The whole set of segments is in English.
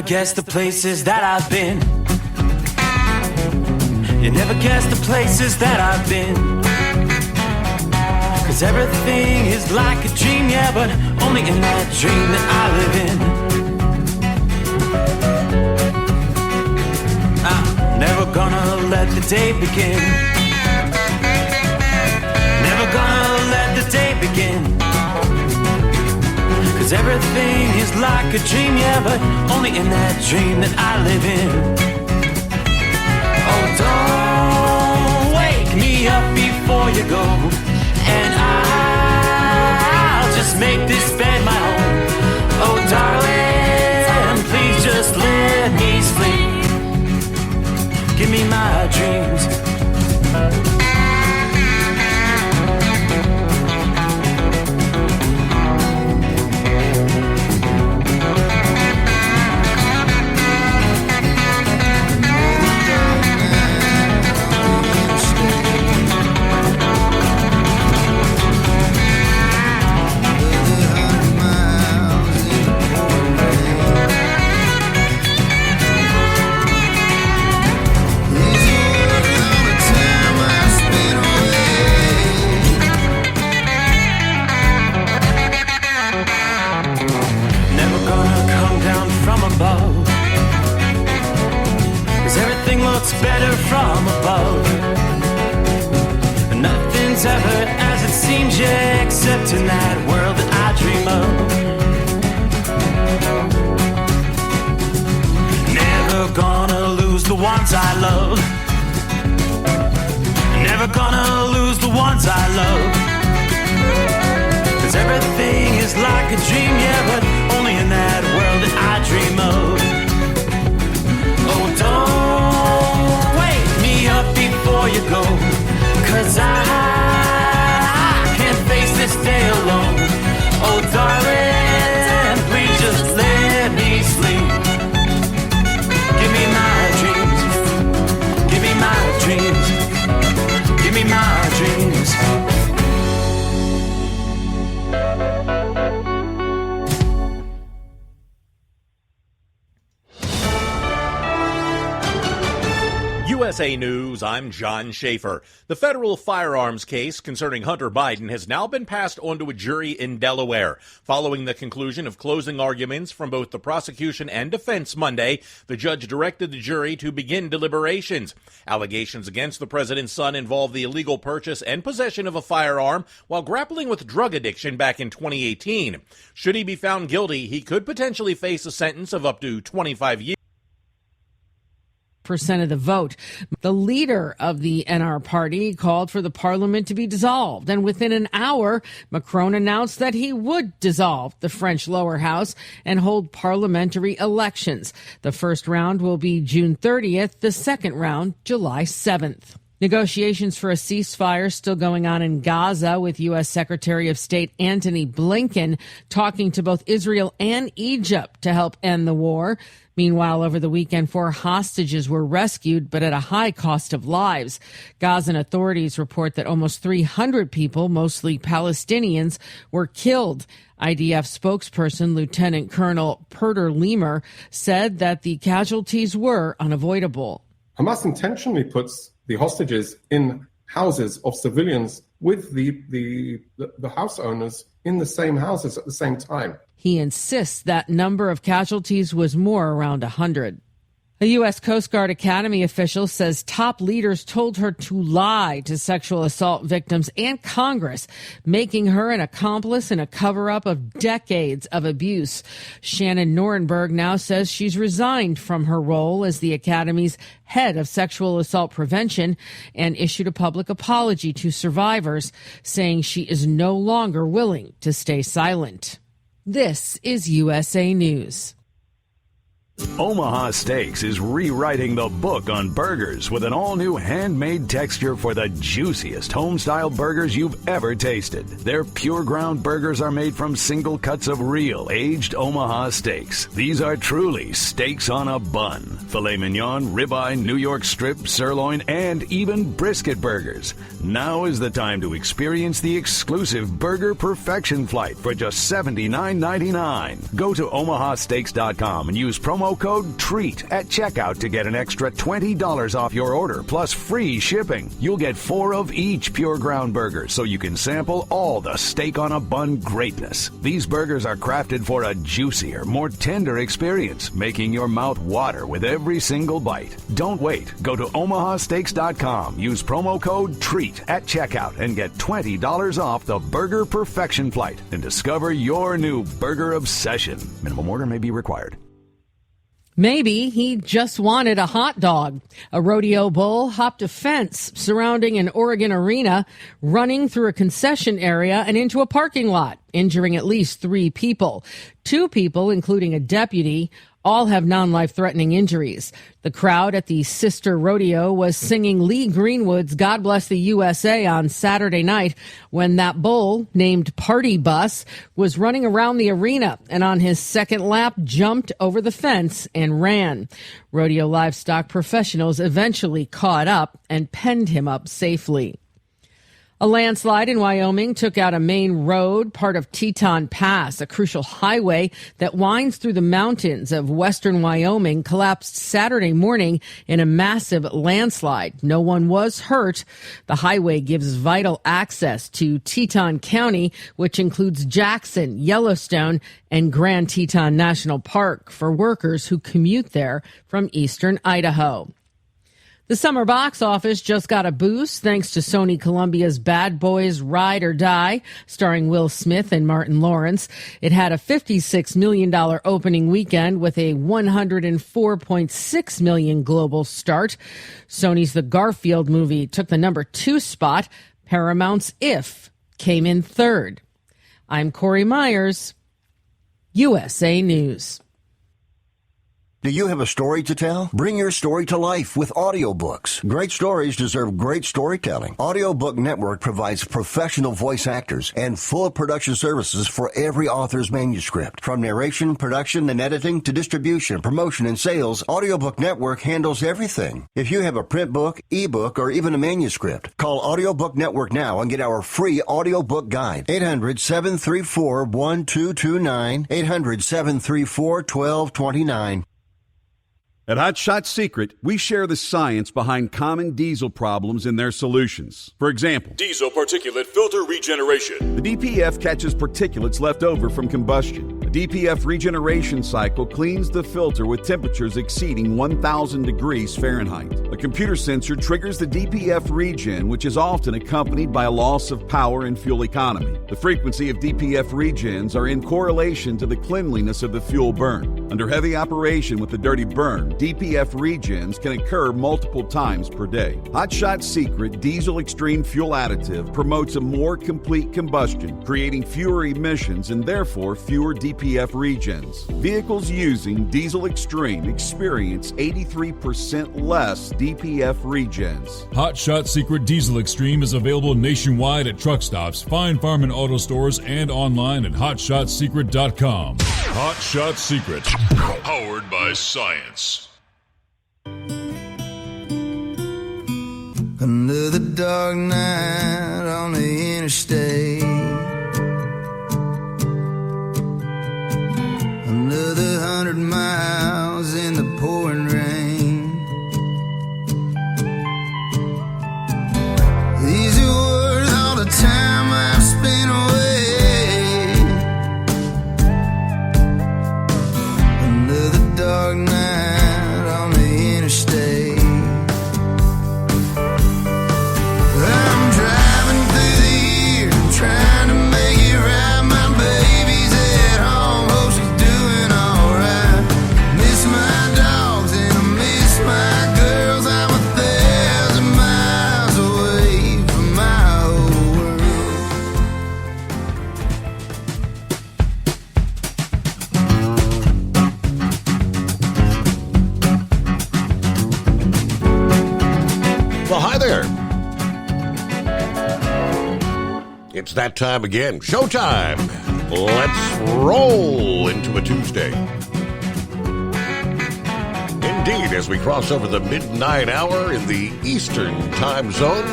never guess the places that I've been. You never guess the places that I've been. 'Cause everything is like a dream, yeah, but only in that dream that I live in. I'm never gonna let the day begin. Never gonna let the day begin. 'Cause everything is like a dream, yeah, but only in that dream that I live in. Oh, don't wake me up before you go, and I'll just make this bed my home. Oh, darling, please just let me sleep. Give me my dreams. Better from above. Nothing's ever as it seems, yeah, except in that world that I dream of. Never gonna lose the ones I love. Never gonna lose the ones I love. 'Cause everything is like a dream, yeah, but only in that world that I dream of. Oh, don't wake me up before you go, 'cause I can't face this day alone. Oh, darling, please just let me sleep. Give me my dreams. Give me my dreams. Give me my dreams. USA News, I'm John Schaefer. The federal firearms case concerning Hunter Biden has now been passed on to a jury in Delaware. Following the conclusion of closing arguments from both the prosecution and defense Monday, the judge directed the jury to begin deliberations. Allegations against the president's son involve the illegal purchase and possession of a firearm while grappling with drug addiction back in 2018. Should he be found guilty, he could potentially face a sentence of up to 25 years. Percent of the vote. The leader of the NR party called for the parliament to be dissolved, and within an hour, Macron announced that he would dissolve the French lower house and hold parliamentary elections. The first round will be June 30th, the second round July 7th. Negotiations for a ceasefire still going on in Gaza, with U.S. Secretary of State Antony Blinken talking to both Israel and Egypt to help end the war. Meanwhile, over the weekend, 4 hostages were rescued, but at a high cost of lives. Gazan authorities report that almost 300 people, mostly Palestinians, were killed. IDF spokesperson Lieutenant Colonel Perter Lemur said that the casualties were unavoidable. Hamas intentionally puts the hostages in houses of civilians with the house owners in the same houses at the same time. He insists that number of casualties was more, around 100. A U.S. Coast Guard Academy official says top leaders told her to lie to sexual assault victims and Congress, making her an accomplice in a cover-up of decades of abuse. Shannon Norenberg now says she's resigned from her role as the Academy's head of sexual assault prevention and issued a public apology to survivors, saying she is no longer willing to stay silent. This is USA News. Omaha Steaks is rewriting the book on burgers with an all-new handmade texture for the juiciest home-style burgers you've ever tasted. Their pure ground burgers are made from single cuts of real aged Omaha steaks. These are truly steaks on a bun. Filet mignon, ribeye, New York strip, sirloin, and even brisket burgers. Now is the time to experience the exclusive Burger Perfection Flight for just $79.99. Go to omahasteaks.com and use promo promo code TREAT at checkout to get an extra $20 off your order plus free shipping. You'll get 4 of each Pure Ground burger so you can sample all the steak on a bun greatness. These burgers are crafted for a juicier, more tender experience, making your mouth water with every single bite. Don't wait. Go to omahasteaks.com. Use promo code TREAT at checkout and get $20 off the Burger Perfection Flight and discover your new burger obsession. Minimum order may be required. Maybe he just wanted a hot dog. A rodeo bull hopped a fence surrounding an Oregon arena, running through a concession area and into a parking lot, injuring at least 3 people. 2 people, including a deputy, all have non-life-threatening injuries. The crowd at the Sister Rodeo was singing Lee Greenwood's God Bless the USA on Saturday night when that bull, named Party Bus, was running around the arena and on his second lap jumped over the fence and ran. Rodeo livestock professionals eventually caught up and penned him up safely. A landslide in Wyoming took out a main road, part of Teton Pass, a crucial highway that winds through the mountains of western Wyoming, collapsed Saturday morning in a massive landslide. No one was hurt. The highway gives vital access to Teton County, which includes Jackson, Yellowstone, and Grand Teton National Park for workers who commute there from eastern Idaho. The summer box office just got a boost thanks to Sony Columbia's Bad Boys Ride or Die, starring Will Smith and Martin Lawrence. It had a $56 million opening weekend with a $104.6 million global start. Sony's The Garfield movie took the number 2 spot. Paramount's If came in 3rd. I'm Corey Myers, USA News. Do you have a story to tell? Bring your story to life with audiobooks. Great stories deserve great storytelling. Audiobook Network provides professional voice actors and full production services for every author's manuscript. From narration, production, and editing to distribution, promotion, and sales, Audiobook Network handles everything. If you have a print book, ebook, or even a manuscript, call Audiobook Network now and get our free audiobook guide. 800-734-1229, 800-734-1229. At Hot Shot Secret, we share the science behind common diesel problems and their solutions. For example, diesel particulate filter regeneration. The DPF catches particulates left over from combustion. The DPF regeneration cycle cleans the filter with temperatures exceeding 1,000 degrees Fahrenheit. A computer sensor triggers the DPF regen, which is often accompanied by a loss of power and fuel economy. The frequency of DPF regens are in correlation to the cleanliness of the fuel burn. Under heavy operation with the dirty burn, DPF regens can occur multiple times per day. Hot Shot Secret Diesel Extreme Fuel Additive promotes a more complete combustion, creating fewer emissions and therefore fewer DPF regens. Vehicles using Diesel Extreme experience 83% less DPF regens. Hot Shot Secret Diesel Extreme is available nationwide at truck stops, Fine Farm and auto stores, and online at hotshotsecret.com. Hot Shot Secret, powered by science. Under the dark night on the interstate, under the 100 miles in the pouring rain, these are worth all the time I've spent away. Under the dark night on the interstate, I'm driving through the year, trying to make it right. My baby's at home, hope she's doing alright. Miss my dogs and I miss my girls. I'm 1,000 miles away from my old world. Well, hi there. It's that time again. Showtime. Let's roll into a Tuesday. Indeed, as we cross over the midnight hour in the Eastern time zone.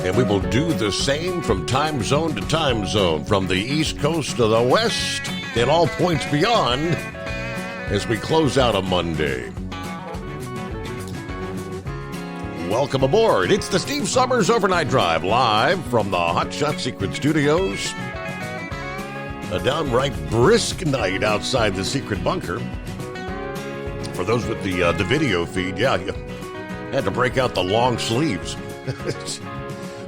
And we will do the same from time zone to time zone, from the East Coast to the West and all points beyond as we close out a Monday. Welcome aboard. It's the Steve Summers Overnight Drive, live from the Hot Shot Secret Studios. A downright brisk night outside the secret bunker. For those with the video feed, you had to break out the long sleeves.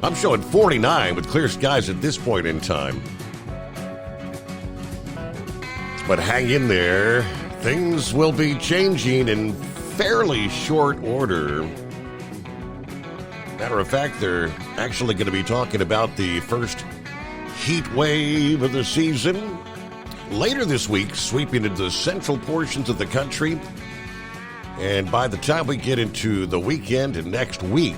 I'm showing 49 with clear skies at this point in time. But hang in there. Things will be changing in fairly short order. Matter of fact, they're actually going to be talking about the first heat wave of the season later this week, sweeping into the central portions of the country. And by the time we get into the weekend and next week,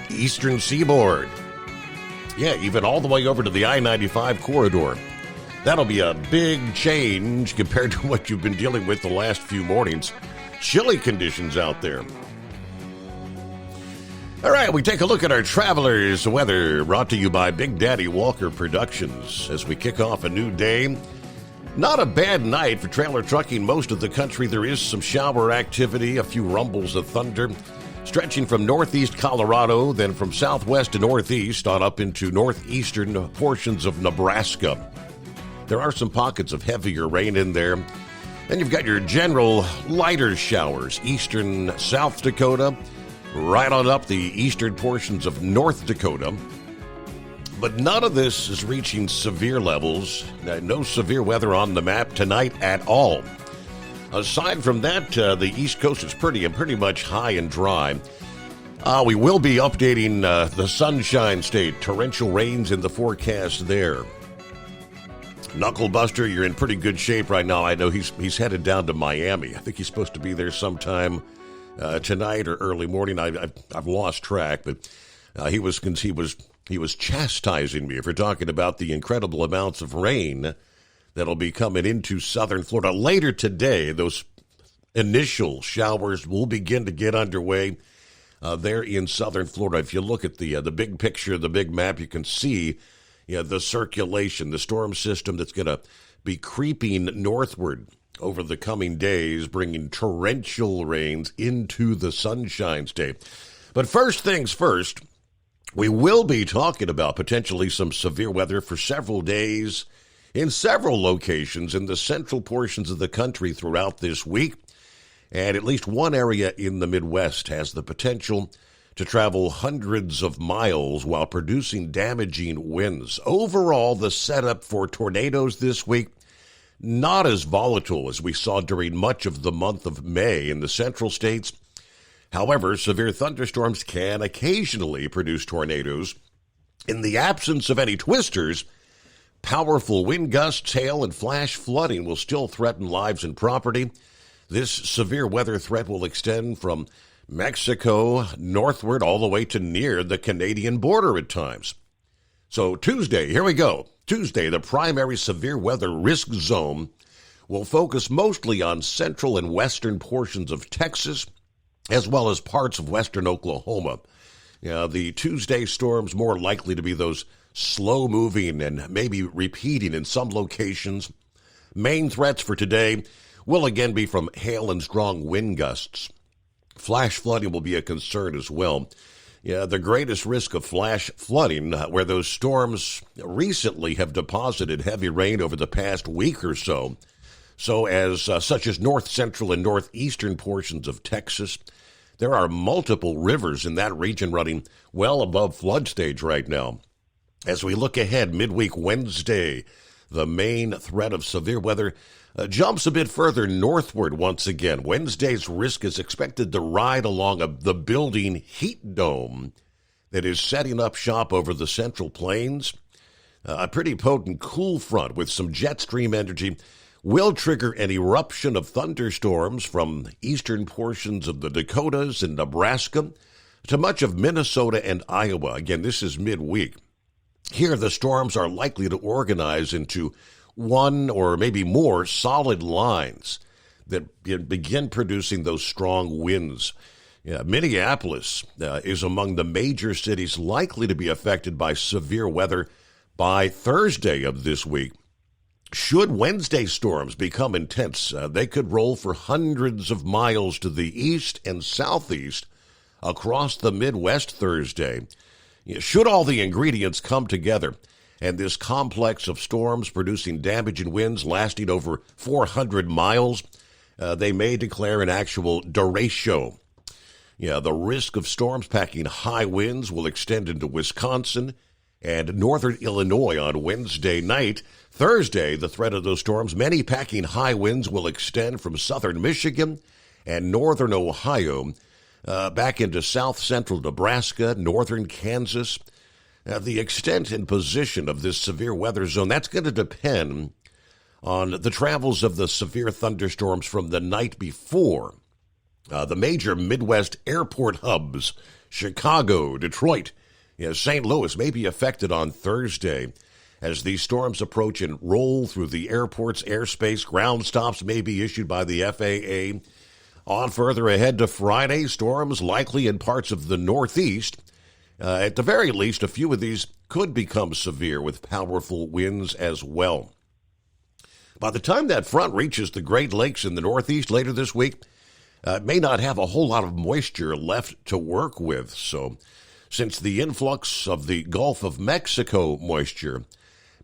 eastern seaboard, even all the way over to the I-95 corridor. That'll be a big change compared to what you've been dealing with the last few mornings. Chilly conditions out there. All right, we take a look at our travelers' weather, brought to you by Big Daddy Walker Productions, as we kick off a new day. Not a bad night for trailer trucking. Most of the country, there is some shower activity, a few rumbles of thunder, stretching from northeast Colorado, then from southwest to northeast on up into northeastern portions of Nebraska. There are some pockets of heavier rain in there. Then you've got your general lighter showers, eastern South Dakota, right on up the eastern portions of North Dakota. But none of this is reaching severe levels. No severe weather on the map tonight at all. Aside from that, the East Coast is pretty much high and dry. We will be updating the Sunshine State. Torrential rains in the forecast there. Knucklebuster, you're in pretty good shape right now. I know he's headed down to Miami. I think he's supposed to be there sometime tonight or early morning. I've lost track, but he was chastising me for talking about the incredible amounts of rain that'll be coming into southern Florida later today. Those initial showers will begin to get underway there in southern Florida. If you look at the big picture, the big map, you can see the circulation, the storm system that's going to be creeping northward over the coming days, bringing torrential rains into the Sunshine State. But first things first, we will be talking about potentially some severe weather for several days in several locations in the central portions of the country throughout this week. And at least one area in the Midwest has the potential to travel hundreds of miles while producing damaging winds. Overall, the setup for tornadoes this week, not as volatile as we saw during much of the month of May in the central states. However, severe thunderstorms can occasionally produce tornadoes. In the absence of any twisters, powerful wind gusts, hail, and flash flooding will still threaten lives and property. This severe weather threat will extend from Mexico northward all the way to near the Canadian border at times. So Tuesday, here we go. Tuesday, the primary severe weather risk zone will focus mostly on central and western portions of Texas, as well as parts of western Oklahoma. The Tuesday storms more likely to be those slow-moving and maybe repeating in some locations. Main threats for today will again be from hail and strong wind gusts. Flash flooding will be a concern as well. The greatest risk of flash flooding, where those storms recently have deposited heavy rain over the past week or so. Such as north central and northeastern portions of Texas. There are multiple rivers in that region running well above flood stage right now. As we look ahead, midweek Wednesday, the main threat of severe weather jumps a bit further northward once again. Wednesday's risk is expected to ride along the building heat dome that is setting up shop over the Central Plains. A pretty potent cool front with some jet stream energy will trigger an eruption of thunderstorms from eastern portions of the Dakotas and Nebraska to much of Minnesota and Iowa. Again, this is midweek. Here, the storms are likely to organize into one or maybe more solid lines that begin producing those strong winds. Minneapolis is among the major cities likely to be affected by severe weather by Thursday of this week. Should Wednesday storms become intense, they could roll for hundreds of miles to the east and southeast across the Midwest Thursday. Should all the ingredients come together, and this complex of storms producing damaging winds lasting over 400 miles, they may declare an actual derecho. The risk of storms packing high winds will extend into Wisconsin and northern Illinois on Wednesday night. Thursday, the threat of those storms, many packing high winds, will extend from southern Michigan and northern Ohio back into south central Nebraska, northern Kansas. The extent and position of this severe weather zone, that's going to depend on the travels of the severe thunderstorms from the night before. The major Midwest airport hubs, Chicago, Detroit, St. Louis, may be affected on Thursday. As these storms approach and roll through the airport's airspace, ground stops may be issued by the FAA. On further ahead to Friday, storms likely in parts of the Northeast. At the very least, a few of these could become severe with powerful winds as well. By the time that front reaches the Great Lakes in the Northeast later this week, it may not have a whole lot of moisture left to work with. So, since the influx of the Gulf of Mexico moisture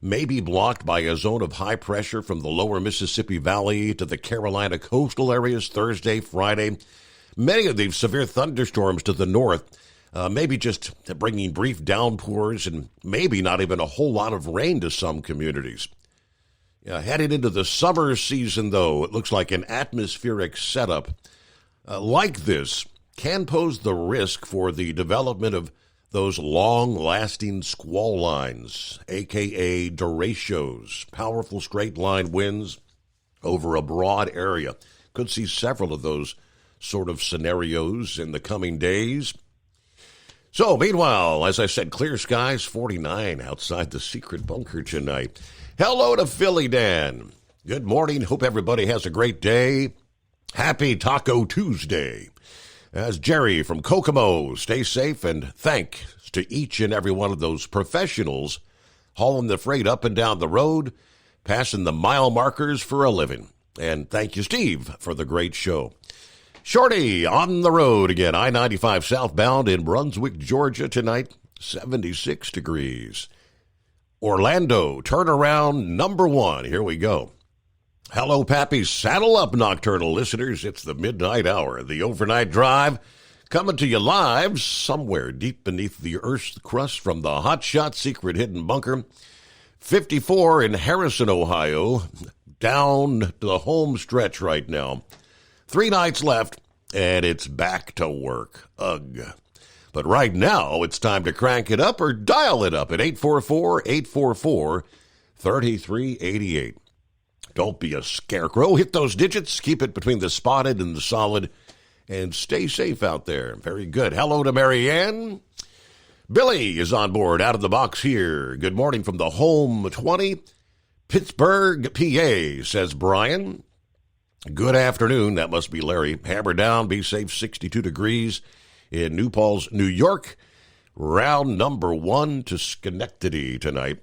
may be blocked by a zone of high pressure from the lower Mississippi Valley to the Carolina coastal areas Thursday, Friday, many of these severe thunderstorms to the north maybe just bringing brief downpours and maybe not even a whole lot of rain to some communities. Heading into the summer season, though, it looks like an atmospheric setup like this can pose the risk for the development of those long-lasting squall lines, a.k.a. derechos, powerful straight-line winds over a broad area. Could see several of those sort of scenarios in the coming days. So, meanwhile, as I said, clear skies, 49 outside the secret bunker tonight. Hello to Philly Dan. Good morning. Hope everybody has a great day. Happy Taco Tuesday. As Jerry from Kokomo, stay safe, and thanks to each and every one of those professionals hauling the freight up and down the road, passing the mile markers for a living. And thank you, Steve, for the great show. Shorty on the road again, I-95 southbound in Brunswick, Georgia tonight, 76 degrees. Orlando, turnaround number 1. Here we go. Hello, Pappy. Saddle up, nocturnal listeners. It's the midnight hour, the overnight drive, coming to you live somewhere deep beneath the Earth's crust from the Hot Shot Secret Hidden Bunker. 54 in Harrison, Ohio, down to the home stretch right now. 3 nights left, and it's back to work. Ugh. But right now, it's time to crank it up or dial it up at 844-844-3388. Don't be a scarecrow. Hit those digits. Keep it between the spotted and the solid. And stay safe out there. Very good. Hello to Marianne. Billy is on board out of the box here. Good morning from the home 20. Pittsburgh, PA, says Brian. Good afternoon. That must be Larry. Hammer down. Be safe. 62 degrees in New Paltz, New York. Round number 1 to Schenectady tonight.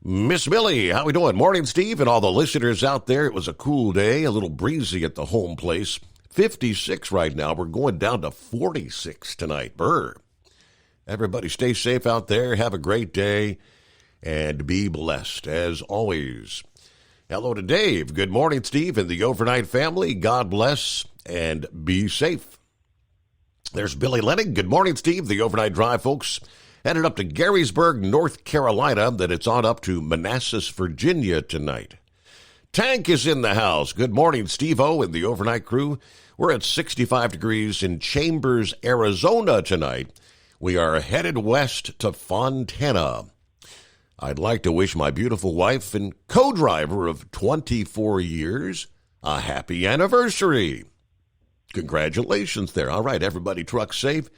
Miss Millie, how we doing? Morning, Steve, and all the listeners out there. It was a cool day, a little breezy at the home place. 56 right now. We're going down to 46 tonight. Brr. Everybody stay safe out there. Have a great day, and be blessed, as always. Hello to Dave. Good morning, Steve, and the overnight family. God bless, and be safe. There's Billy Lennig. Good morning, Steve, the overnight drive, folks. Headed up to Garysburg, North Carolina, then it's on up to Manassas, Virginia tonight. Tank is in the house. Good morning, Steve-O and the overnight crew. We're at 65 degrees in Chambers, Arizona tonight. We are headed west to Fontana. I'd like to wish my beautiful wife and co-driver of 24 years a happy anniversary. Congratulations there. All right, everybody, truck safe.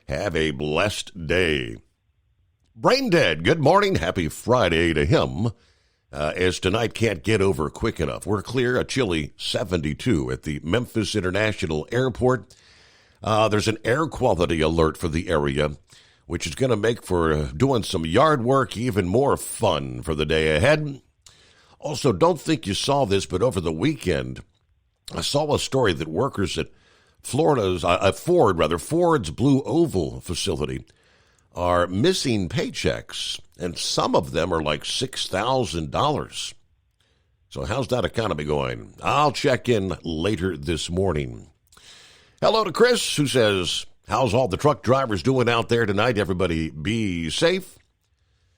Have a blessed day. Brain Dead, good morning. Happy Friday to him, as tonight can't get over quick enough. We're clear, a chilly 72 at the Memphis International Airport. There's an air quality alert for the area, which is going to make for doing some yard work even more fun for the day ahead. Also, don't think you saw this, but over the weekend, I saw a story that workers at Ford's Blue Oval facility are missing paychecks, and some of them are like $6,000. So how's that economy going? I'll check in later this morning. Hello to Chris, who says, how's all the truck drivers doing out there tonight? Everybody be safe.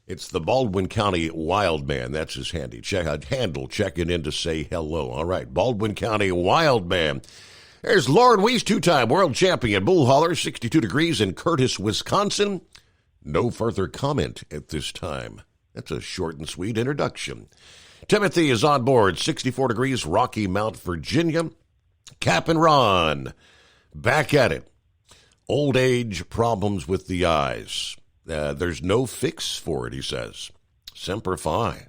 It's the Baldwin County Wild Man. That's his handle checking in to say hello. All right, Baldwin County Wild Man. There's Lauren Weiss, two-time world champion bull hauler, 62 degrees in Curtis, Wisconsin. No further comment at this time. That's a short and sweet introduction. Timothy is on board, 64 degrees, Rocky Mount, Virginia. Cap and Ron, back at it. Old age problems with the eyes. There's no fix for it, he says. Semper Fi.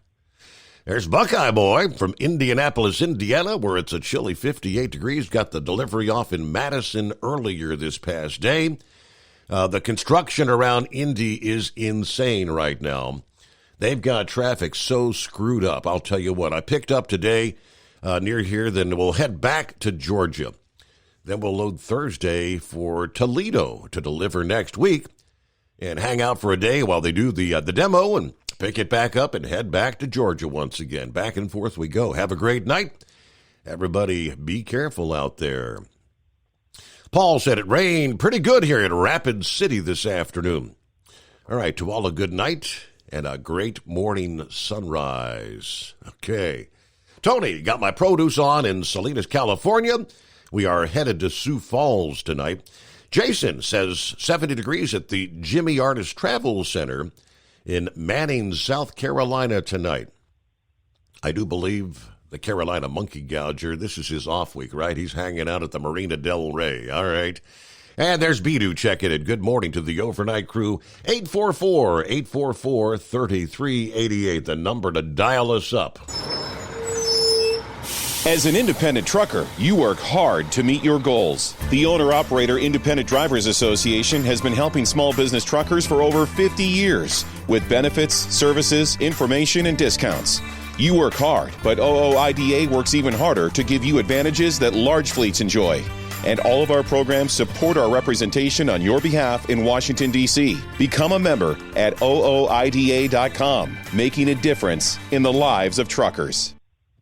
There's Buckeye Boy from Indianapolis, Indiana, where it's a chilly 58 degrees. Got the delivery off in Madison earlier this past day. The construction around Indy is insane right now. They've got traffic so screwed up. I'll tell you what, I picked up today near here, then we'll head back to Georgia. Then we'll load Thursday for Toledo to deliver next week and hang out for a day while they do the demo and pick it back up and head back to Georgia once again. Back and forth we go. Have a great night. Everybody be careful out there. Paul said it rained pretty good here in Rapid City this afternoon. All right, to all a good night and a great morning sunrise. Okay. Tony, got my produce on in Salinas, California. We are headed to Sioux Falls tonight. Jason says 70 degrees at the Jimmy Artist Travel Center in Manning, South Carolina tonight. I do believe the Carolina Monkey Gouger, this is his off week, right? He's hanging out at the Marina Del Rey. All right. And there's Bidu checking it. Good morning to the overnight crew. 844-844-3388, the number to dial us up. As an independent trucker, you work hard to meet your goals. The Owner-Operator Independent Drivers Association has been helping small business truckers for over 50 years with benefits, services, information, and discounts. You work hard, but OOIDA works even harder to give you advantages that large fleets enjoy. And all of our programs support our representation on your behalf in Washington, D.C. Become a member at OOIDA.com, making a difference in the lives of truckers.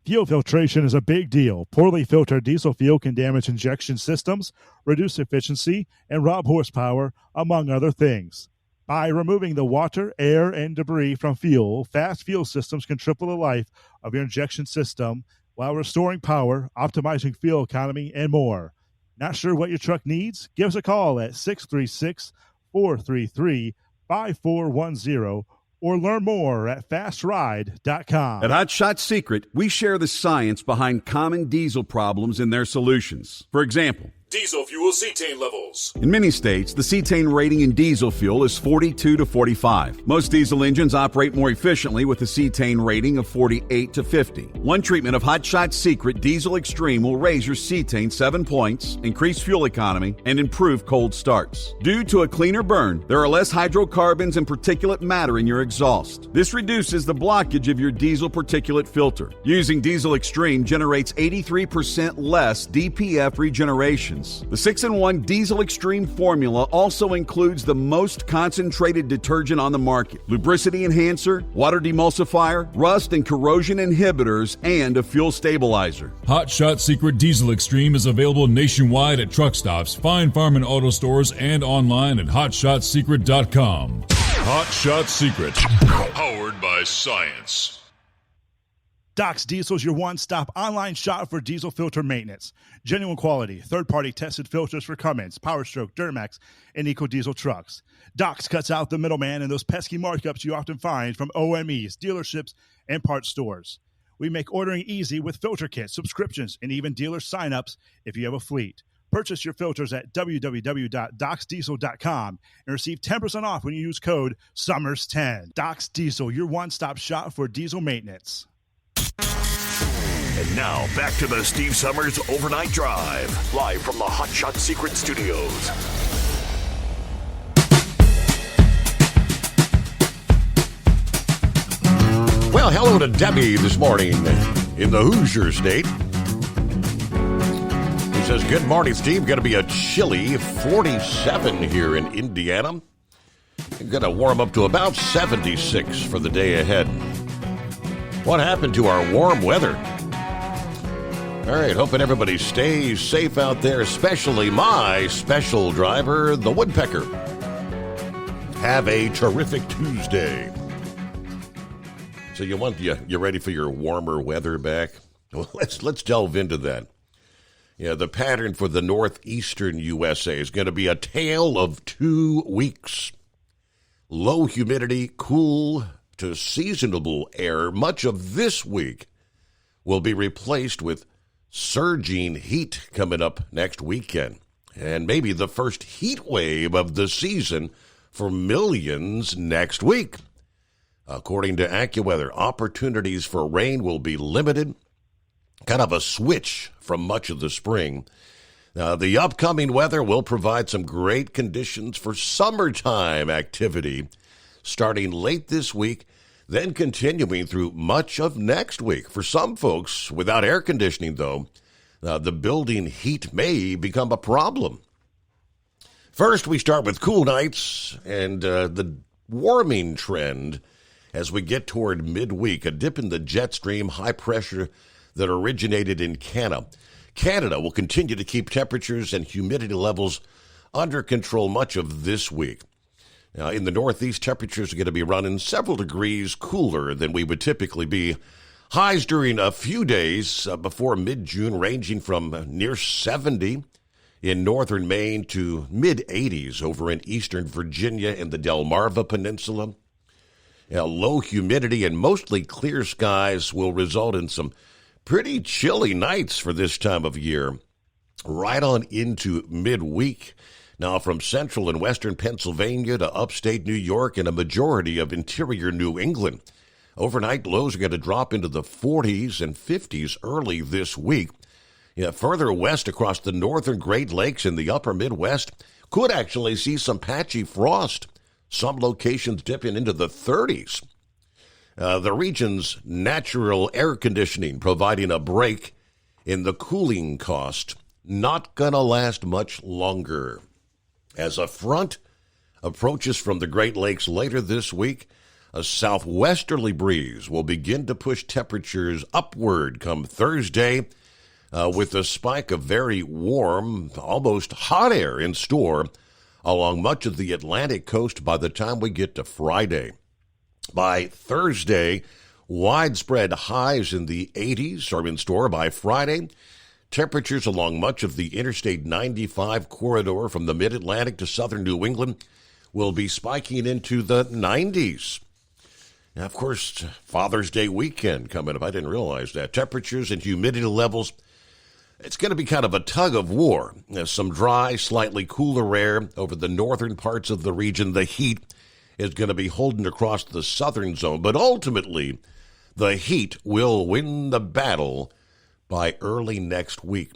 Fuel filtration is a big deal. Poorly filtered diesel fuel can damage injection systems, reduce efficiency, and rob horsepower, among other things. By removing the water, air, and debris from fuel, fast fuel systems can triple the life of your injection system while restoring power, optimizing fuel economy, and more. Not sure what your truck needs? Give us a call at 636-433-5410 or learn more at fastride.com. At Hot Shot Secret, we share the science behind common diesel problems and their solutions. For example, Diesel fuel cetane levels. in many states, the cetane rating in diesel fuel is 42 to 45. Most diesel engines operate more efficiently with a cetane rating of 48 to 50. One treatment of Hot Shot Secret Diesel Extreme will raise your cetane 7 points, increase fuel economy, and improve cold starts. Due to a cleaner burn, there are less hydrocarbons and particulate matter in your exhaust. This reduces the blockage of your diesel particulate filter. Using Diesel Extreme generates 83% less DPF regeneration. The 6-in-1 Diesel Extreme formula also includes the most concentrated detergent on the market, lubricity enhancer, water demulsifier, rust and corrosion inhibitors, and a fuel stabilizer. Hot Shot Secret Diesel Extreme is available nationwide at truck stops, Fine Farm and auto stores, and online at hotshotsecret.com. Hot Shot Secret, powered by science. Doc's Diesel is your one-stop online shop for diesel filter maintenance. Genuine quality, third-party tested filters for Cummins, PowerStroke, Duramax, and EcoDiesel trucks. Doc's cuts out the middleman and those pesky markups you often find from OMEs, dealerships, and parts stores. We make ordering easy with filter kits, subscriptions, and even dealer sign-ups if you have a fleet. Purchase your filters at www.docsdiesel.com and receive 10% off when you use code SUMMERS10. Doc's Diesel, your one-stop shop for diesel maintenance. And now, back to the Steve Summers Overnight Drive, live from the Hot Shot Secret Studios. Well, hello to Debbie this morning in the Hoosier State. He says, good morning, Steve. Going to be a chilly 47 here in Indiana. Going to warm up to about 76 for the day ahead. What happened to our warm weather? All right, hoping everybody stays safe out there, especially my special driver, the Woodpecker. Have a terrific Tuesday. So you ready for your warmer weather back? Well, let's delve into that. Yeah, the pattern for the northeastern USA is going to be a tale of 2 weeks. Low humidity, cool to seasonable air much of this week will be replaced with surging heat coming up next weekend. And maybe the first heat wave of the season for millions next week. According to AccuWeather, opportunities for rain will be limited, kind of a switch from much of the spring. The upcoming weather will provide some great conditions for summertime activity starting late this week, then continuing through much of next week. For some folks, without air conditioning, though, the building heat may become a problem. First, we start with cool nights and the warming trend as we get toward midweek, a dip in the jet stream high pressure that originated in Canada. Canada will continue to keep temperatures and humidity levels under control much of this week. Now, in the Northeast, temperatures are going to be running several degrees cooler than we would typically be. Highs during a few days before mid-June ranging from near 70 in northern Maine to mid-80s over in eastern Virginia and the Delmarva Peninsula. Low humidity and mostly clear skies will result in some pretty chilly nights for this time of year, right on into midweek. Now, from central and western Pennsylvania to upstate New York and a majority of interior New England, overnight lows are going to drop into the 40s and 50s early this week. Further west across the northern Great Lakes and the upper Midwest could actually see some patchy frost. Some locations dipping into the 30s. The region's natural air conditioning providing a break in the cooling cost, not going to last much longer. As a front approaches from the Great Lakes later this week, a southwesterly breeze will begin to push temperatures upward come Thursday, with a spike of very warm, almost hot air in store along much of the Atlantic coast by the time we get to Friday. By Thursday, widespread highs in the 80s are in store. By Friday, temperatures along much of the Interstate 95 corridor from the mid-Atlantic to southern New England will be spiking into the 90s. Now, of course, Father's Day weekend coming up. I didn't realize that. Temperatures and humidity levels, it's going to be kind of a tug of war. Some dry, slightly cooler air over the northern parts of the region. The heat is going to be holding across the southern zone. But ultimately, the heat will win the battle by early next week.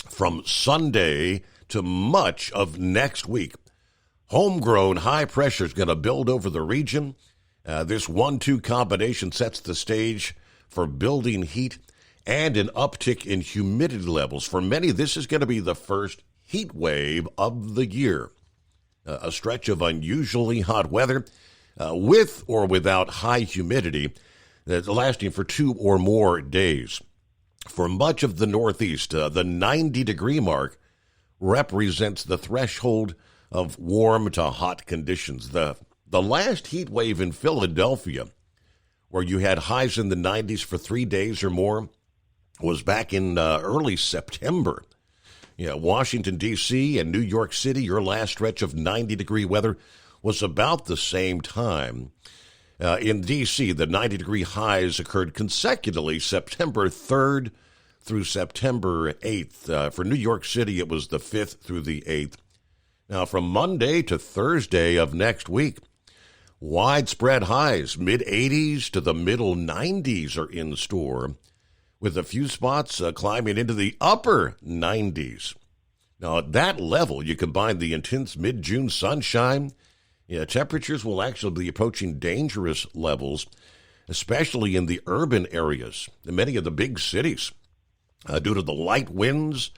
From Sunday to much of next week, homegrown high pressure is going to build over the region. This 1-2 combination sets the stage for building heat and an uptick in humidity levels. For many, this is going to be the first heat wave of the year. A stretch of unusually hot weather with or without high humidity that's lasting for 2 or more days. For much of the Northeast, the 90-degree mark represents the threshold of warm to hot conditions. The last heat wave in Philadelphia, where you had highs in the 90s for 3 days or more, was back in early September. Washington, D.C. and New York City, your last stretch of 90-degree weather was about the same time. In D.C., the 90-degree highs occurred consecutively September 3rd through September 8th. For New York City, it was the 5th through the 8th. Now, from Monday to Thursday of next week, widespread highs, mid-80s to the middle 90s are in store, with a few spots climbing into the upper 90s. Now, at that level, you combine the intense mid-June sunshine, temperatures will actually be approaching dangerous levels. especially in the urban areas in many of the big cities due to the light winds.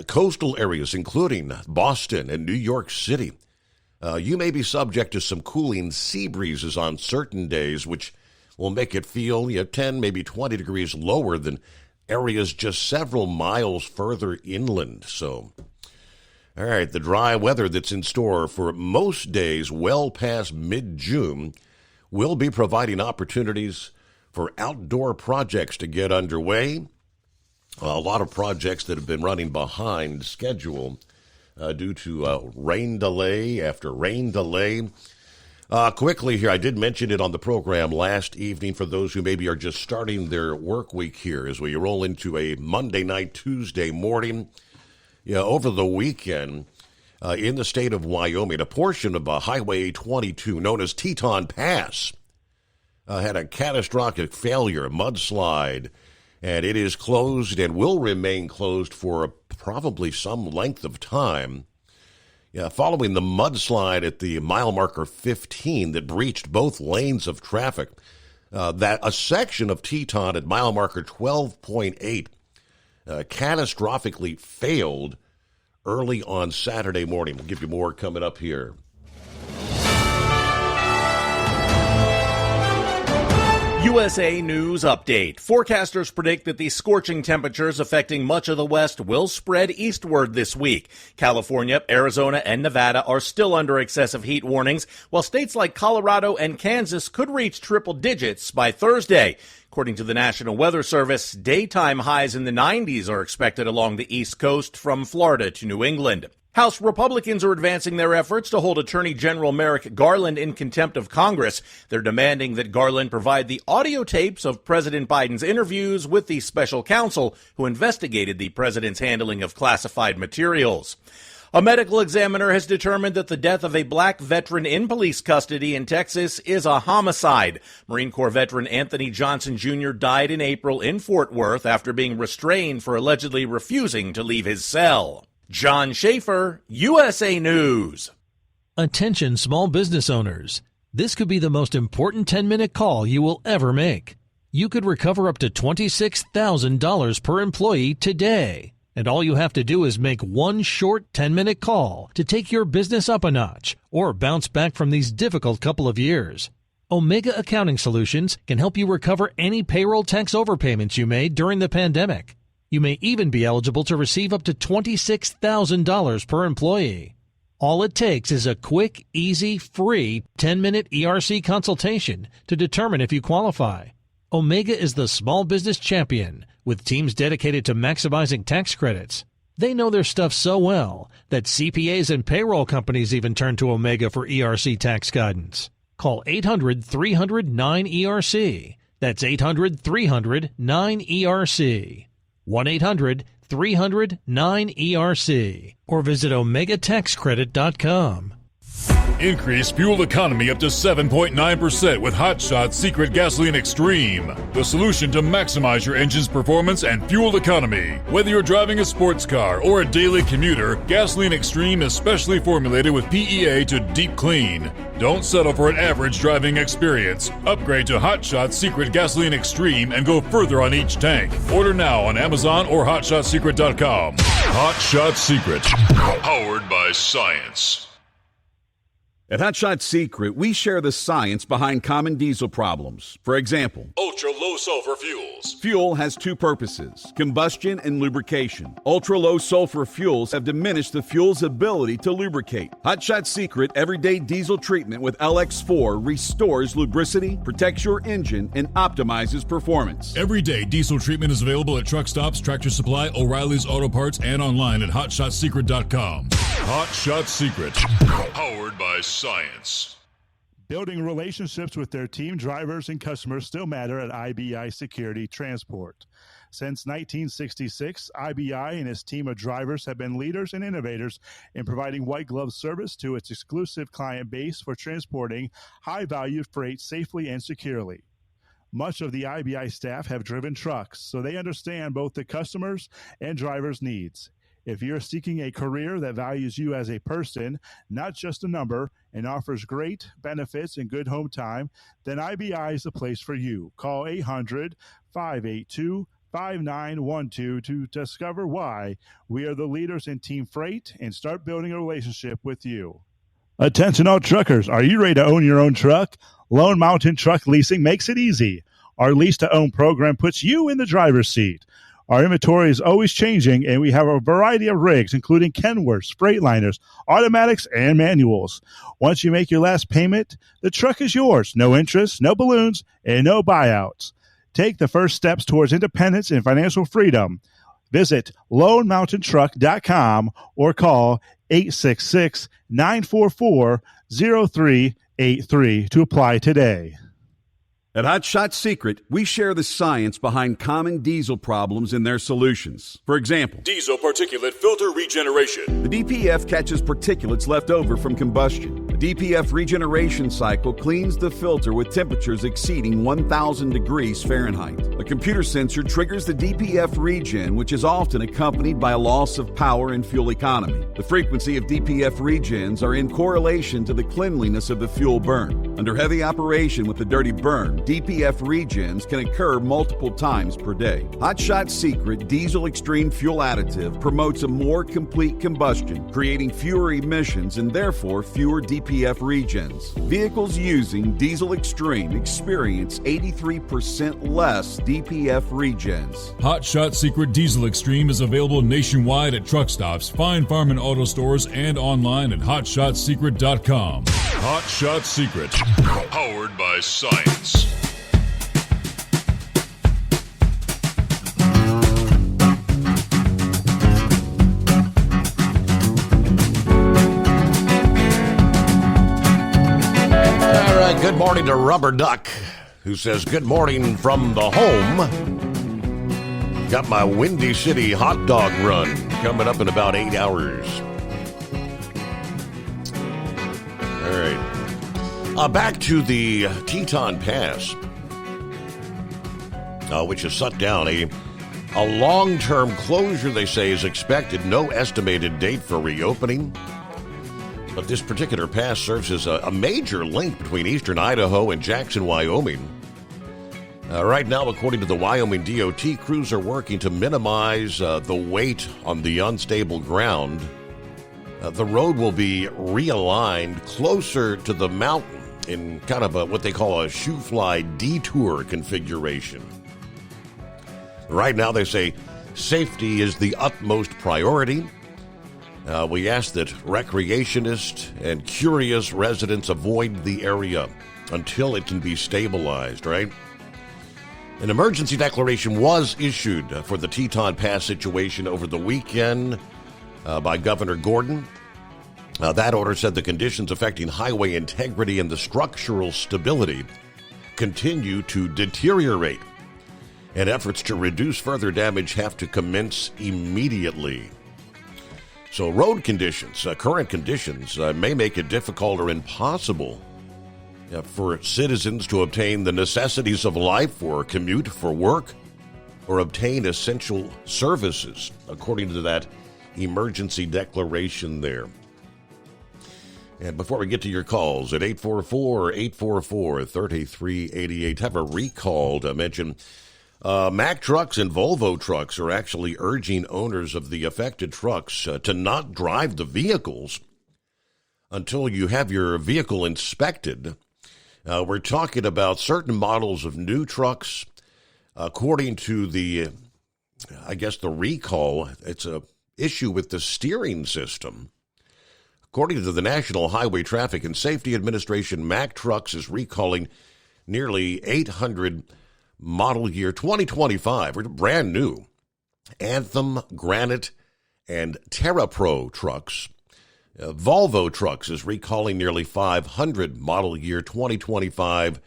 Coastal areas, including Boston and New York City. You may be subject to some cooling sea breezes on certain days, which will make it feel 10, maybe 20 degrees lower than areas just several miles further inland. So, all right, the dry weather that's in store for most days well past mid-June will be providing opportunities for outdoor projects to get underway. A lot of projects that have been running behind schedule due to rain delay after rain delay. Quickly here, I did mention it on the program last evening for those who maybe are just starting their work week here as we roll into a Monday night, Tuesday morning. Over the weekend in the state of Wyoming, a portion of Highway 22 known as Teton Pass had a catastrophic failure, a mudslide, and it is closed and will remain closed for probably some length of time. Following the mudslide at the mile marker 15 that breached both lanes of traffic, that a section of Teton at mile marker 12.8 catastrophically failed early on Saturday morning. We'll give you more coming up here. USA News Update. Forecasters predict that the scorching temperatures affecting much of the West will spread eastward this week. California, Arizona, and Nevada are still under excessive heat warnings, while states like Colorado and Kansas could reach triple digits by Thursday. According to the National Weather Service, daytime highs in the 90s are expected along the East Coast from Florida to New England. House Republicans are advancing their efforts to hold Attorney General Merrick Garland in contempt of Congress. They're demanding that Garland provide the audio tapes of President Biden's interviews with the special counsel who investigated the president's handling of classified materials. A medical examiner has determined that the death of a black veteran in police custody in Texas is a homicide. Marine Corps veteran Anthony Johnson Jr. died in April in Fort Worth after being restrained for allegedly refusing to leave his cell. John Schaefer, USA News. Attention small business owners. This could be the most important 10-minute call you will ever make. You could recover up to $26,000 per employee today. And all you have to do is make one short 10-minute call to take your business up a notch or bounce back from these difficult couple of years. Omega Accounting Solutions can help you recover any payroll tax overpayments you made during the pandemic. You may even be eligible to receive up to $26,000 per employee. All it takes is a quick, easy, free 10-minute ERC consultation to determine if you qualify. Omega is the small business champion with teams dedicated to maximizing tax credits. They know their stuff so well that CPAs and payroll companies even turn to Omega for ERC tax guidance. Call 800-300-9ERC. That's 800-300-9ERC. 1-800-300-9ERC or visit OmegaTaxCredit.com. Increase fuel economy up to 7.9% with Hot Shot Secret Gasoline Extreme, the solution to maximize your engine's performance and fuel economy. Whether you're driving a sports car or a daily commuter, Gasoline Extreme is specially formulated with PEA to deep clean. Don't settle for an average driving experience. Upgrade to Hot Shot Secret Gasoline Extreme and go further on each tank. Order now on Amazon or HotShotSecret.com. Hot Shot Secret, powered by science. At Hot Shot Secret, we share the science behind common diesel problems. For example, ultra-low sulfur fuels. Fuel has two purposes, combustion and lubrication. Ultra-low sulfur fuels have diminished the fuel's ability to lubricate. Hot Shot Secret Everyday Diesel Treatment with LX4 restores lubricity, protects your engine, and optimizes performance. Everyday diesel treatment is available at truck stops, Tractor Supply, O'Reilly's Auto Parts, and online at HotShotSecret.com. Hot Shot Secret, powered by science. Building relationships with their team drivers and customers still matter at IBI Security Transport. Since 1966, IBI and its team of drivers have been leaders and innovators in providing white glove service to its exclusive client base for transporting high-value freight safely and securely. Much of the IBI staff have driven trucks, so they understand both the customers' and drivers' needs. If you're seeking a career that values you as a person, not just a number, and offers great benefits and good home time, then IBI is the place for you. Call 800-582-5912 to discover why we are the leaders in team freight and start building a relationship with you. Attention all truckers, are you ready to own your own truck? Lone Mountain Truck Leasing makes it easy. Our lease-to-own program puts you in the driver's seat. Our inventory is always changing, and we have a variety of rigs, including Kenworths, Freightliners, automatics, and manuals. Once you make your last payment, the truck is yours. No interest, no balloons, and no buyouts. Take the first steps towards independence and financial freedom. Visit LoneMountainTruck.com or call 866-944-0383 to apply today. At Hot Shot Secret, we share the science behind common diesel problems and their solutions. For example, Diesel particulate filter regeneration. the DPF catches particulates left over from combustion. The DPF regeneration cycle cleans the filter with temperatures exceeding 1,000 degrees Fahrenheit. A computer sensor triggers the DPF regen, which is often accompanied by a loss of power and fuel economy. The frequency of DPF regens are in correlation to the cleanliness of the fuel burn. Under heavy operation with the dirty burn, DPF regens can occur multiple times per day. Hot Shot Secret Diesel Extreme Fuel Additive promotes a more complete combustion, creating fewer emissions and therefore fewer DPF regens. Vehicles using Diesel Extreme experience 83% less DPF regens. Hot Shot Secret Diesel Extreme is available nationwide at truck stops, fine farm and auto stores, and online at hotshotsecret.com. Hot Shot Secret, powered by science. Good morning to Rubber Duck, who says, good morning from the home. Got my Windy City hot dog run coming up in about 8 hours. All right. Back to the Teton Pass, which is shut down. A long-term closure, they say, is expected. No estimated date for reopening. But this particular pass serves as a major link between eastern Idaho and Jackson, Wyoming. Right now, according to the Wyoming DOT, crews are working to minimize the weight on the unstable ground. The road will be realigned closer to the mountain in kind of what they call a shoe fly detour configuration. Right now, they say safety is the utmost priority. We ask that recreationists and curious residents avoid the area until it can be stabilized, right? An emergency declaration was issued for the Teton Pass situation over the weekend by Governor Gordon. That order said the conditions affecting highway integrity and the structural stability continue to deteriorate, and efforts to reduce further damage have to commence immediately. So road conditions, current conditions, may make it difficult or impossible for citizens to obtain the necessities of life or commute for work or obtain essential services, according to that emergency declaration there. And before we get to your calls at 844-844-3388, have a recall to mention Mack Trucks and Volvo Trucks are actually urging owners of the affected trucks to not drive the vehicles until you have your vehicle inspected. We're talking about certain models of new trucks. According to the recall, it's a issue with the steering system. According to the National Highway Traffic and Safety Administration, Mack Trucks is recalling nearly 800 model year 2025, brand new Anthem, Granite, and TerraPro trucks. Volvo Trucks is recalling nearly 500 model year 2025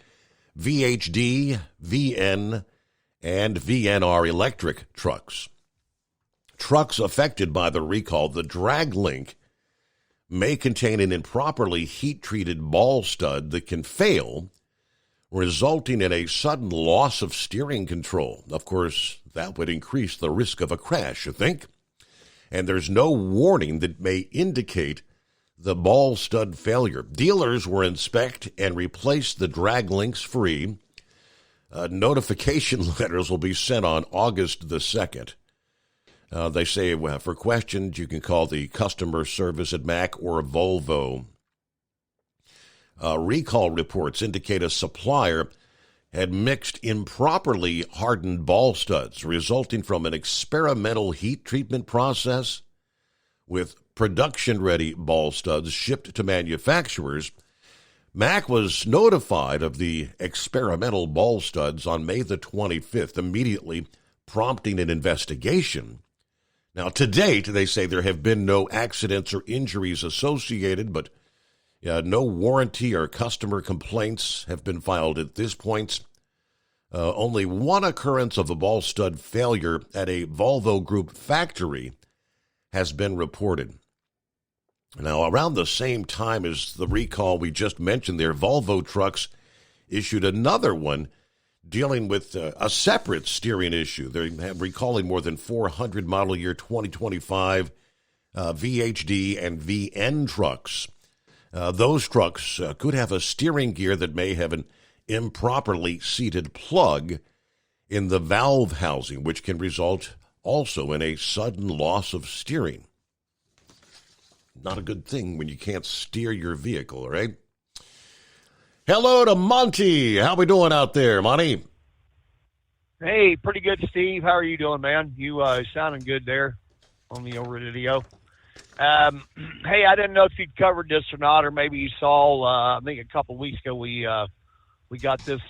VHD, VN, and VNR electric trucks. Trucks affected by the recall, the drag link, may contain an improperly heat-treated ball stud that can fail, resulting in a sudden loss of steering control. Of course, that would increase the risk of a crash, you think? and there's no warning that may indicate the ball stud failure. Dealers will inspect and replace the drag links free. Notification letters will be sent on August the 2nd. They say for questions, you can call the customer service at Mack or Volvo. Recall reports indicate a supplier had mixed improperly hardened ball studs, resulting from an experimental heat treatment process with production-ready ball studs shipped to manufacturers. Mack was notified of the experimental ball studs on May the 25th, immediately prompting an investigation. Now, to date, they say there have been no accidents or injuries associated, but no warranty or customer complaints have been filed at this point. Only one occurrence of a ball stud failure at a Volvo Group factory has been reported. Now, around the same time as the recall we just mentioned there, Volvo Trucks issued another one dealing with a separate steering issue. They're recalling more than 400 model year 2025 VHD and VN trucks. Those trucks could have a steering gear that may have an improperly seated plug in the valve housing, which can result also in a sudden loss of steering. Not a good thing when you can't steer your vehicle, right? Hello to Monty. How we doing out there, Monty? Hey, pretty good, Steve. How are you doing, man? You sounding good there on the over video. Hey, I didn't know if you'd covered this or not, or maybe you saw. I think a couple of weeks ago we got this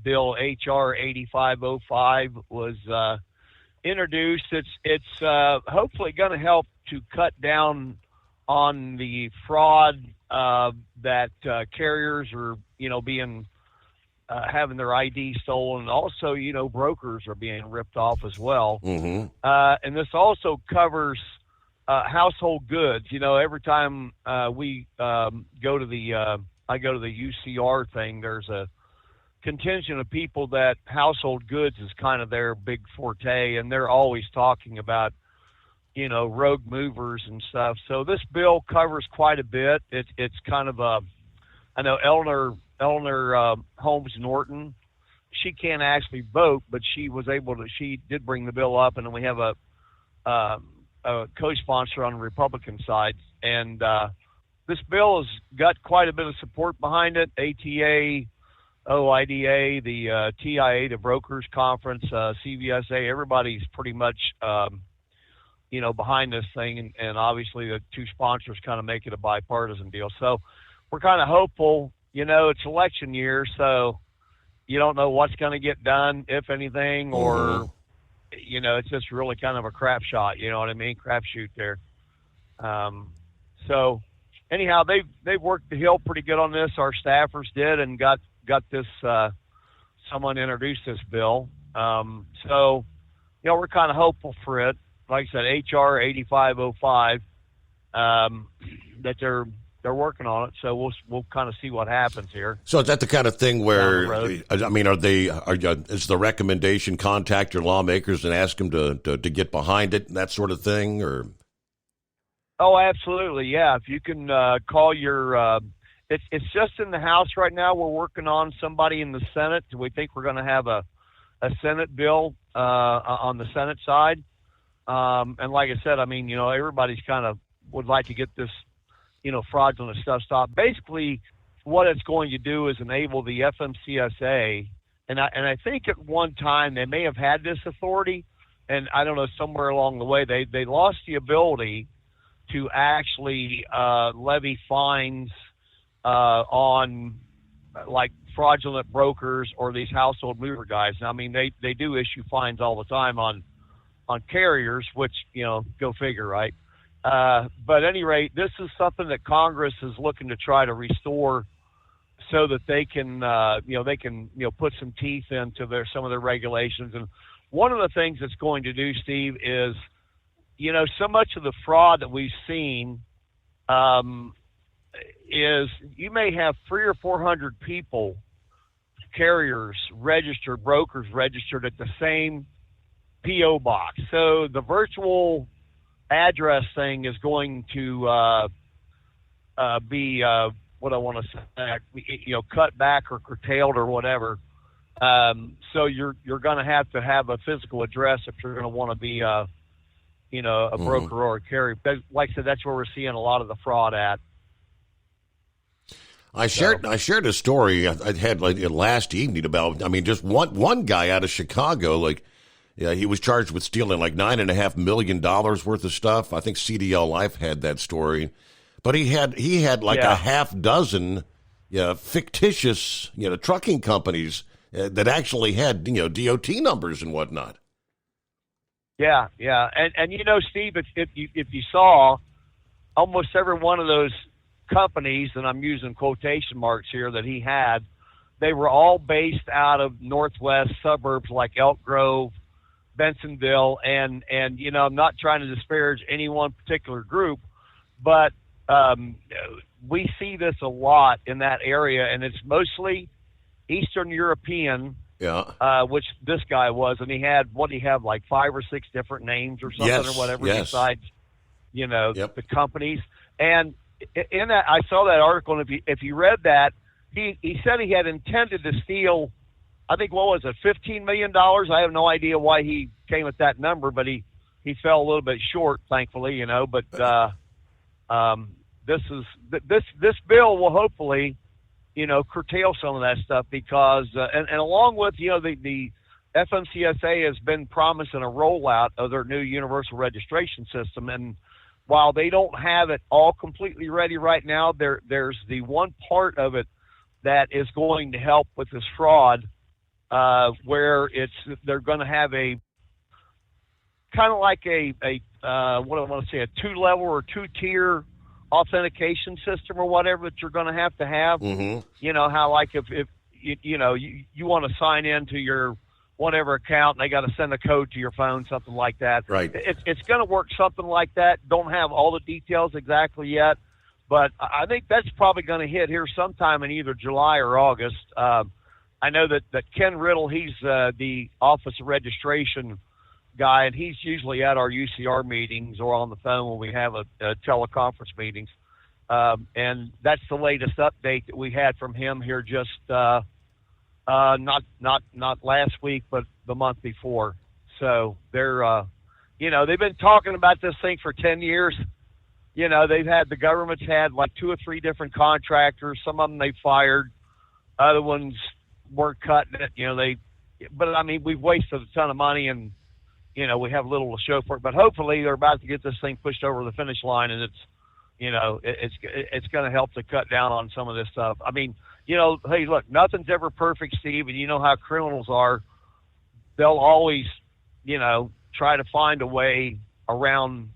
bill, HR 8505, was introduced. It's hopefully going to help to cut down on the fraud that carriers are, being having their ID stolen. Also, brokers are being ripped off as well. Mm-hmm. And this also covers household goods. Every time we go to the I go to the UCR thing, there's a contingent of people that household goods is kind of their big forte, and they're always talking about rogue movers and stuff. So this bill covers quite a bit. It's kind of I know Eleanor Holmes Norton, she can't actually vote, but she did bring the bill up, and then we have a co-sponsor on the Republican side. And this bill has got quite a bit of support behind it. ATA, OIDA, the TIA, the Brokers Conference, CVSA, everybody's pretty much behind this thing, and obviously the two sponsors kind of make it a bipartisan deal. So we're kind of hopeful. It's election year, so you don't know what's going to get done, if anything, or it's just really kind of a crap shot. You know what I mean? Crapshoot there. So anyhow, they've worked the Hill pretty good on this. Our staffers did, and got this. Someone introduced this bill. So we're kind of hopeful for it. Like I said, HR 8505, that they're working on it. So we'll kind of see what happens here. So is that the kind of thing where, I mean, is the recommendation contact your lawmakers and ask them to get behind it and that sort of thing, or? Oh, absolutely. Yeah. If you can call your, it's just in the House right now. We're working on somebody in the Senate. We think we're going to have a Senate bill on the Senate side. And like I said, I mean, everybody's kind of would like to get this, fraudulent stuff stopped. Basically, what it's going to do is enable the FMCSA, and I think at one time they may have had this authority, and I don't know, somewhere along the way they lost the ability to actually levy fines on like fraudulent brokers or these household mover guys. Now, I mean, they do issue fines all the time on carriers, which, go figure, right? But at any rate, this is something that Congress is looking to try to restore so that they can, put some teeth into some of their regulations. And one of the things it's going to do, Steve, is, so much of the fraud that we've seen is you may have 300 or 400 people, carriers registered, brokers registered at the same P.O. box. So the virtual address thing is going to be what I want to say, cut back or curtailed or whatever. So you're going to have a physical address if you're going to want to be a broker or a carrier. Like I said, that's where we're seeing a lot of the fraud at. I shared a story I had last evening about, just one guy out of Chicago, he was charged with stealing like $9.5 million worth of stuff. I think CDL Life had that story, but he had a half dozen fictitious trucking companies that actually had DOT numbers and whatnot. Yeah, and Steve, if you saw, almost every one of those companies, and I'm using quotation marks here, that he had, they were all based out of northwest suburbs like Elk Grove, Bensonville, and I'm not trying to disparage any one particular group, but we see this a lot in that area, and it's mostly Eastern European, which this guy was, and he had like 5 or 6 different names or something or whatever besides the companies. And in that, I saw that article, and if you read that, he said he had intended to steal, I think, what was it, $15 million? I have no idea why he came at that number, but he fell a little bit short, thankfully, But this bill will hopefully, curtail some of that stuff because, and along with, the FMCSA has been promising a rollout of their new universal registration system, and while they don't have it all completely ready right now, there's the one part of it that is going to help with this fraud, where they're going to have a kind of like a 2-level or 2-tier authentication system or whatever that you're going to have. How like if you want to sign into your whatever account and they got to send a code to your phone, something like that. Right. It's going to work something like that. Don't have all the details exactly yet, but I think that's probably going to hit here sometime in either July or August. I know that Ken Riddle, he's the Office of Registration guy, and he's usually at our UCR meetings or on the phone when we have a teleconference meetings. And that's the latest update that we had from him here just not last week, but the month before. So they're, they've been talking about this thing for 10 years. The government's had like 2 or 3 different contractors. Some of them they fired, other ones weren't cutting it. We've wasted a ton of money and, we have little to show for it, but hopefully they're about to get this thing pushed over the finish line, and it's going to help to cut down on some of this stuff. Hey, look, nothing's ever perfect, Steve, and you know how criminals are. They'll always, try to find a way around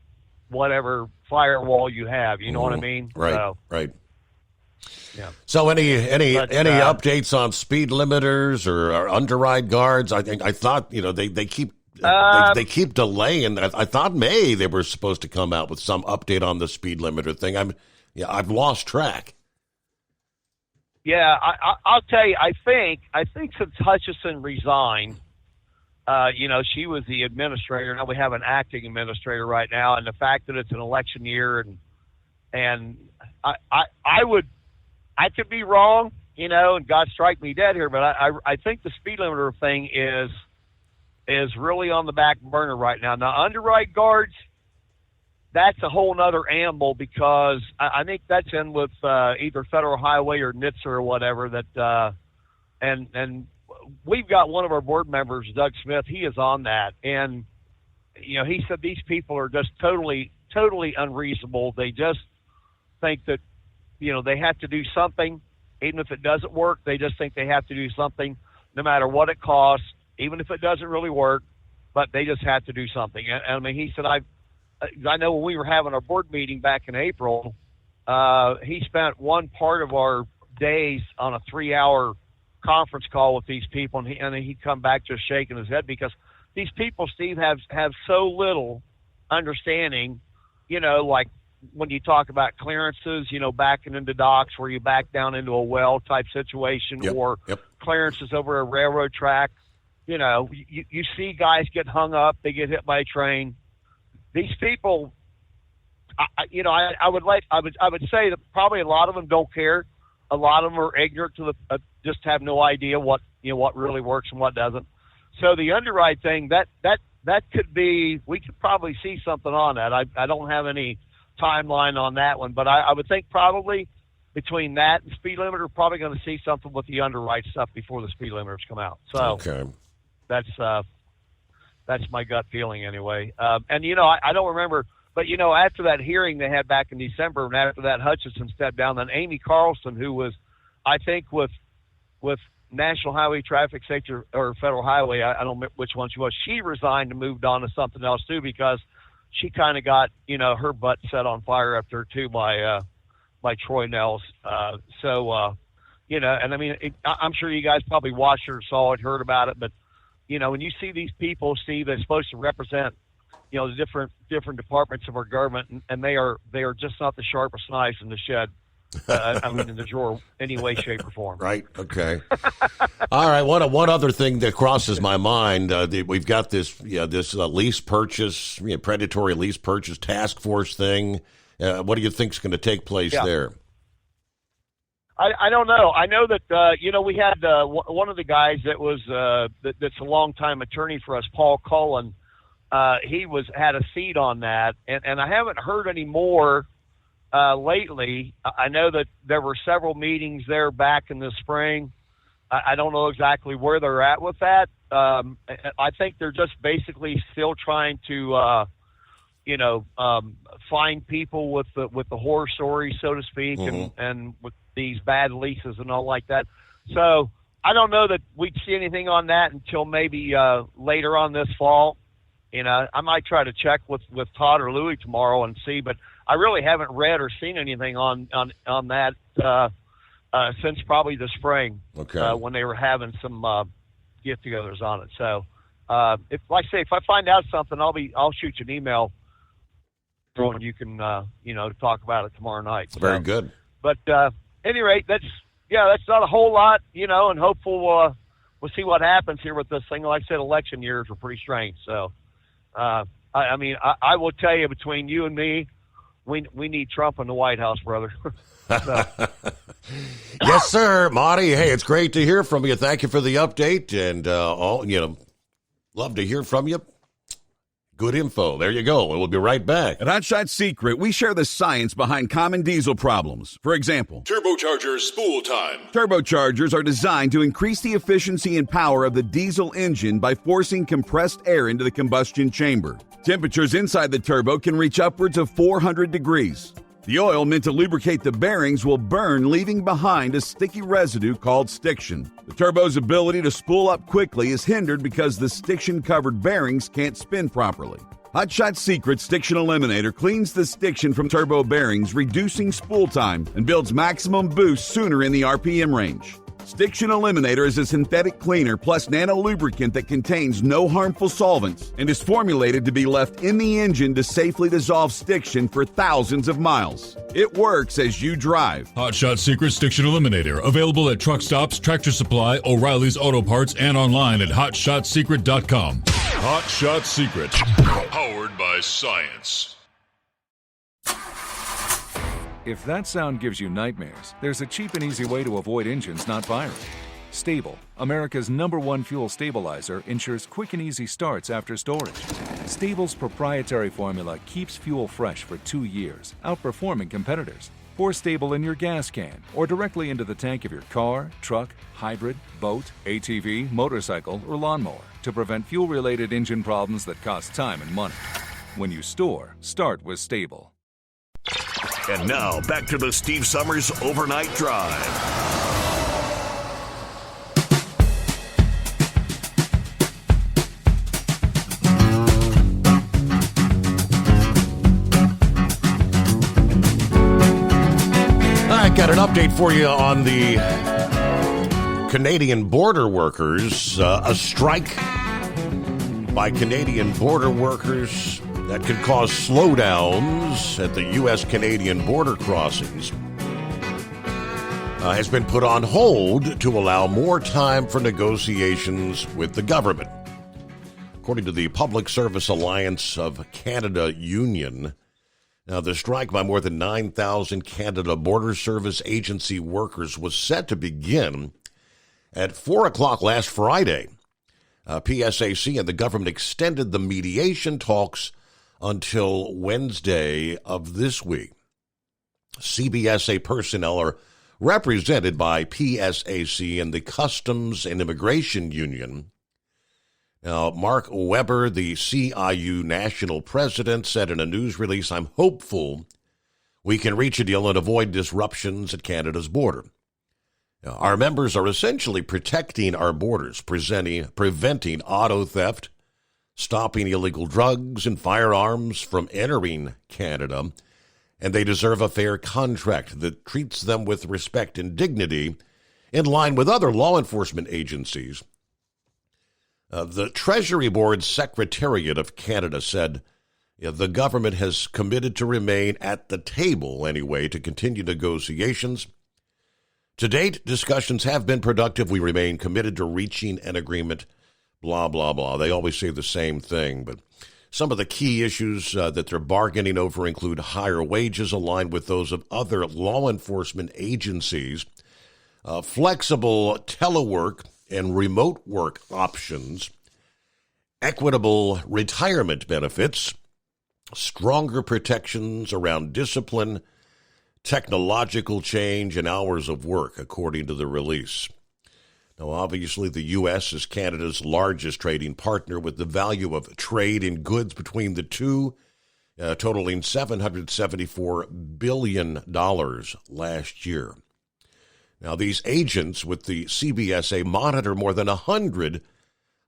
whatever firewall you have. You know what I mean? Right. Right. Yeah. So any updates on speed limiters or underride guards? I thought they keep. They keep delaying. I thought May they were supposed to come out with some update on the speed limiter thing. I've lost track. Yeah, I'll tell you. I think since Hutchison resigned, she was the administrator. Now we have an acting administrator right now, and the fact that it's an election year, and I could be wrong, and God strike me dead here, but I think the speed limiter thing is really on the back burner right now. Now, underride guards, that's a whole nother animal because I think that's in with either Federal Highway or NHTSA or whatever that, and we've got one of our board members, Doug Smith, he is on that. And, he said these people are just totally unreasonable. They just think that, they have to do something. Even if it doesn't work, they just think they have to do something no matter what it costs. Even if it doesn't really work, but they just have to do something. And he said, I know when we were having our board meeting back in April, he spent one part of our days on a 3-hour conference call with these people, and he'd come back just shaking his head because these people, Steve, have so little understanding, like when you talk about clearances, backing into docks where you back down into a well type situation, or clearances over a railroad track. You see guys get hung up, they get hit by a train. These people, I would say that probably a lot of them don't care. A lot of them are ignorant to just have no idea what really works and what doesn't. So the underwrite thing, that could be, we could probably see something on that. I don't have any timeline on that one, but I would think probably between that and speed limiter, we're probably going to see something with the underwrite stuff before the speed limiters come out. So okay. That's my gut feeling anyway. And I don't remember, but after that hearing they had back in December, and after that Hutchinson stepped down, then Amy Carlson, who was, I think, with National Highway Traffic Safety or Federal Highway, I don't know which one she was. She resigned and moved on to something else too, because she kind of got her butt set on fire up there too by Troy Nels. And I mean, I'm sure you guys probably watched or saw it, heard about it, but when you see these people, Steve, they're supposed to represent the different departments of our government, and they are just not the sharpest knives in the shed. In the drawer, any way, shape, or form. Right. Okay. All right. One other thing that crosses my mind: we've got this lease purchase, predatory lease purchase task force thing. What do you think is going to take place there? I don't know. I know that we had one of the guys that was that's a longtime attorney for us, Paul Cullen. He had a seat on that, and I haven't heard any more. Lately, I know that there were several meetings there back in the spring. I don't know exactly where they're at with that. I think they're just basically still trying to, find people with the horror stories, so to speak, and with these bad leases and all like that. So I don't know that we'd see anything on that until maybe later on this fall. I might try to check with Todd or Louie tomorrow and see, but I really haven't read or seen anything on that since probably the spring, when they were having some get-togethers on it. So, if I find out something, I'll shoot you an email, and you can talk about it tomorrow night. So, very good. But at any rate, that's not a whole lot, and hopeful we'll see what happens here with this thing. Like I said, election years are pretty strange. So, I will tell you, between you and me, we need Trump in the White House, brother. Yes, sir, Marty. Hey, it's great to hear from you. Thank you for the update, and love to hear from you. Good info. There you go. And we'll be right back. At Hot Shot Secret, we share the science behind common diesel problems. For example, turbocharger spool time. Turbochargers are designed to increase the efficiency and power of the diesel engine by forcing compressed air into the combustion chamber. Temperatures inside the turbo can reach upwards of 400 degrees. The oil meant to lubricate the bearings will burn, leaving behind a sticky residue called stiction. The turbo's ability to spool up quickly is hindered because the stiction-covered bearings can't spin properly. Hot Shot Secret Stiction Eliminator cleans the stiction from turbo bearings, reducing spool time, and builds maximum boost sooner in the RPM range. Stiction Eliminator is a synthetic cleaner plus nano lubricant that contains no harmful solvents and is formulated to be left in the engine to safely dissolve stiction for thousands of miles. It works as you drive. Hot Shot Secret Stiction Eliminator, available at truck stops, Tractor Supply, O'Reilly's Auto Parts, and online at hotshotsecret.com. Hot Shot Secret, powered by science. If that sound gives you nightmares, there's a cheap and easy way to avoid engines not firing. Stable, America's #1 fuel stabilizer, ensures quick and easy starts after storage. Stable's proprietary formula keeps fuel fresh for 2 years, outperforming competitors. Pour Stable in your gas can or directly into the tank of your car, truck, hybrid, boat, ATV, motorcycle, or lawnmower to prevent fuel-related engine problems that cost time and money. When you store, start with Stable. And now, back to the Steve Summers Overnight Drive. I got an update for you on the Canadian border workers. A strike by Canadian border workers that could cause slowdowns at the U.S.-Canadian border crossings has been put on hold to allow more time for negotiations with the government. According to the Public Service Alliance of Canada Union, Now, the strike by more than 9,000 Canada Border Service Agency workers was set to begin at 4 o'clock last Friday. PSAC and the government extended the mediation talks until Wednesday of this week. CBSA personnel are represented by PSAC and the Customs and Immigration Union. Now, Mark Weber, the CIU national president, said in a news release, "I'm hopeful we can reach a deal and avoid disruptions at Canada's border. Now, our members are essentially protecting our borders, preventing auto theft, stopping illegal drugs and firearms from entering Canada, and they deserve a fair contract that treats them with respect and dignity in line with other law enforcement agencies." The Treasury Board Secretariat of Canada said the government has committed to remain at the table anyway to continue negotiations. To date, discussions have been productive. We remain committed to reaching an agreement, blah, blah, blah. They always say the same thing, but some of the key issues that they're bargaining over include higher wages aligned with those of other law enforcement agencies, flexible telework and remote work options, equitable retirement benefits, stronger protections around discipline, technological change, and hours of work, according to the release. Now, obviously, the U.S. is Canada's largest trading partner, with the value of trade in goods between the two totaling $774 billion last year. Now, these agents with the CBSA monitor more than 100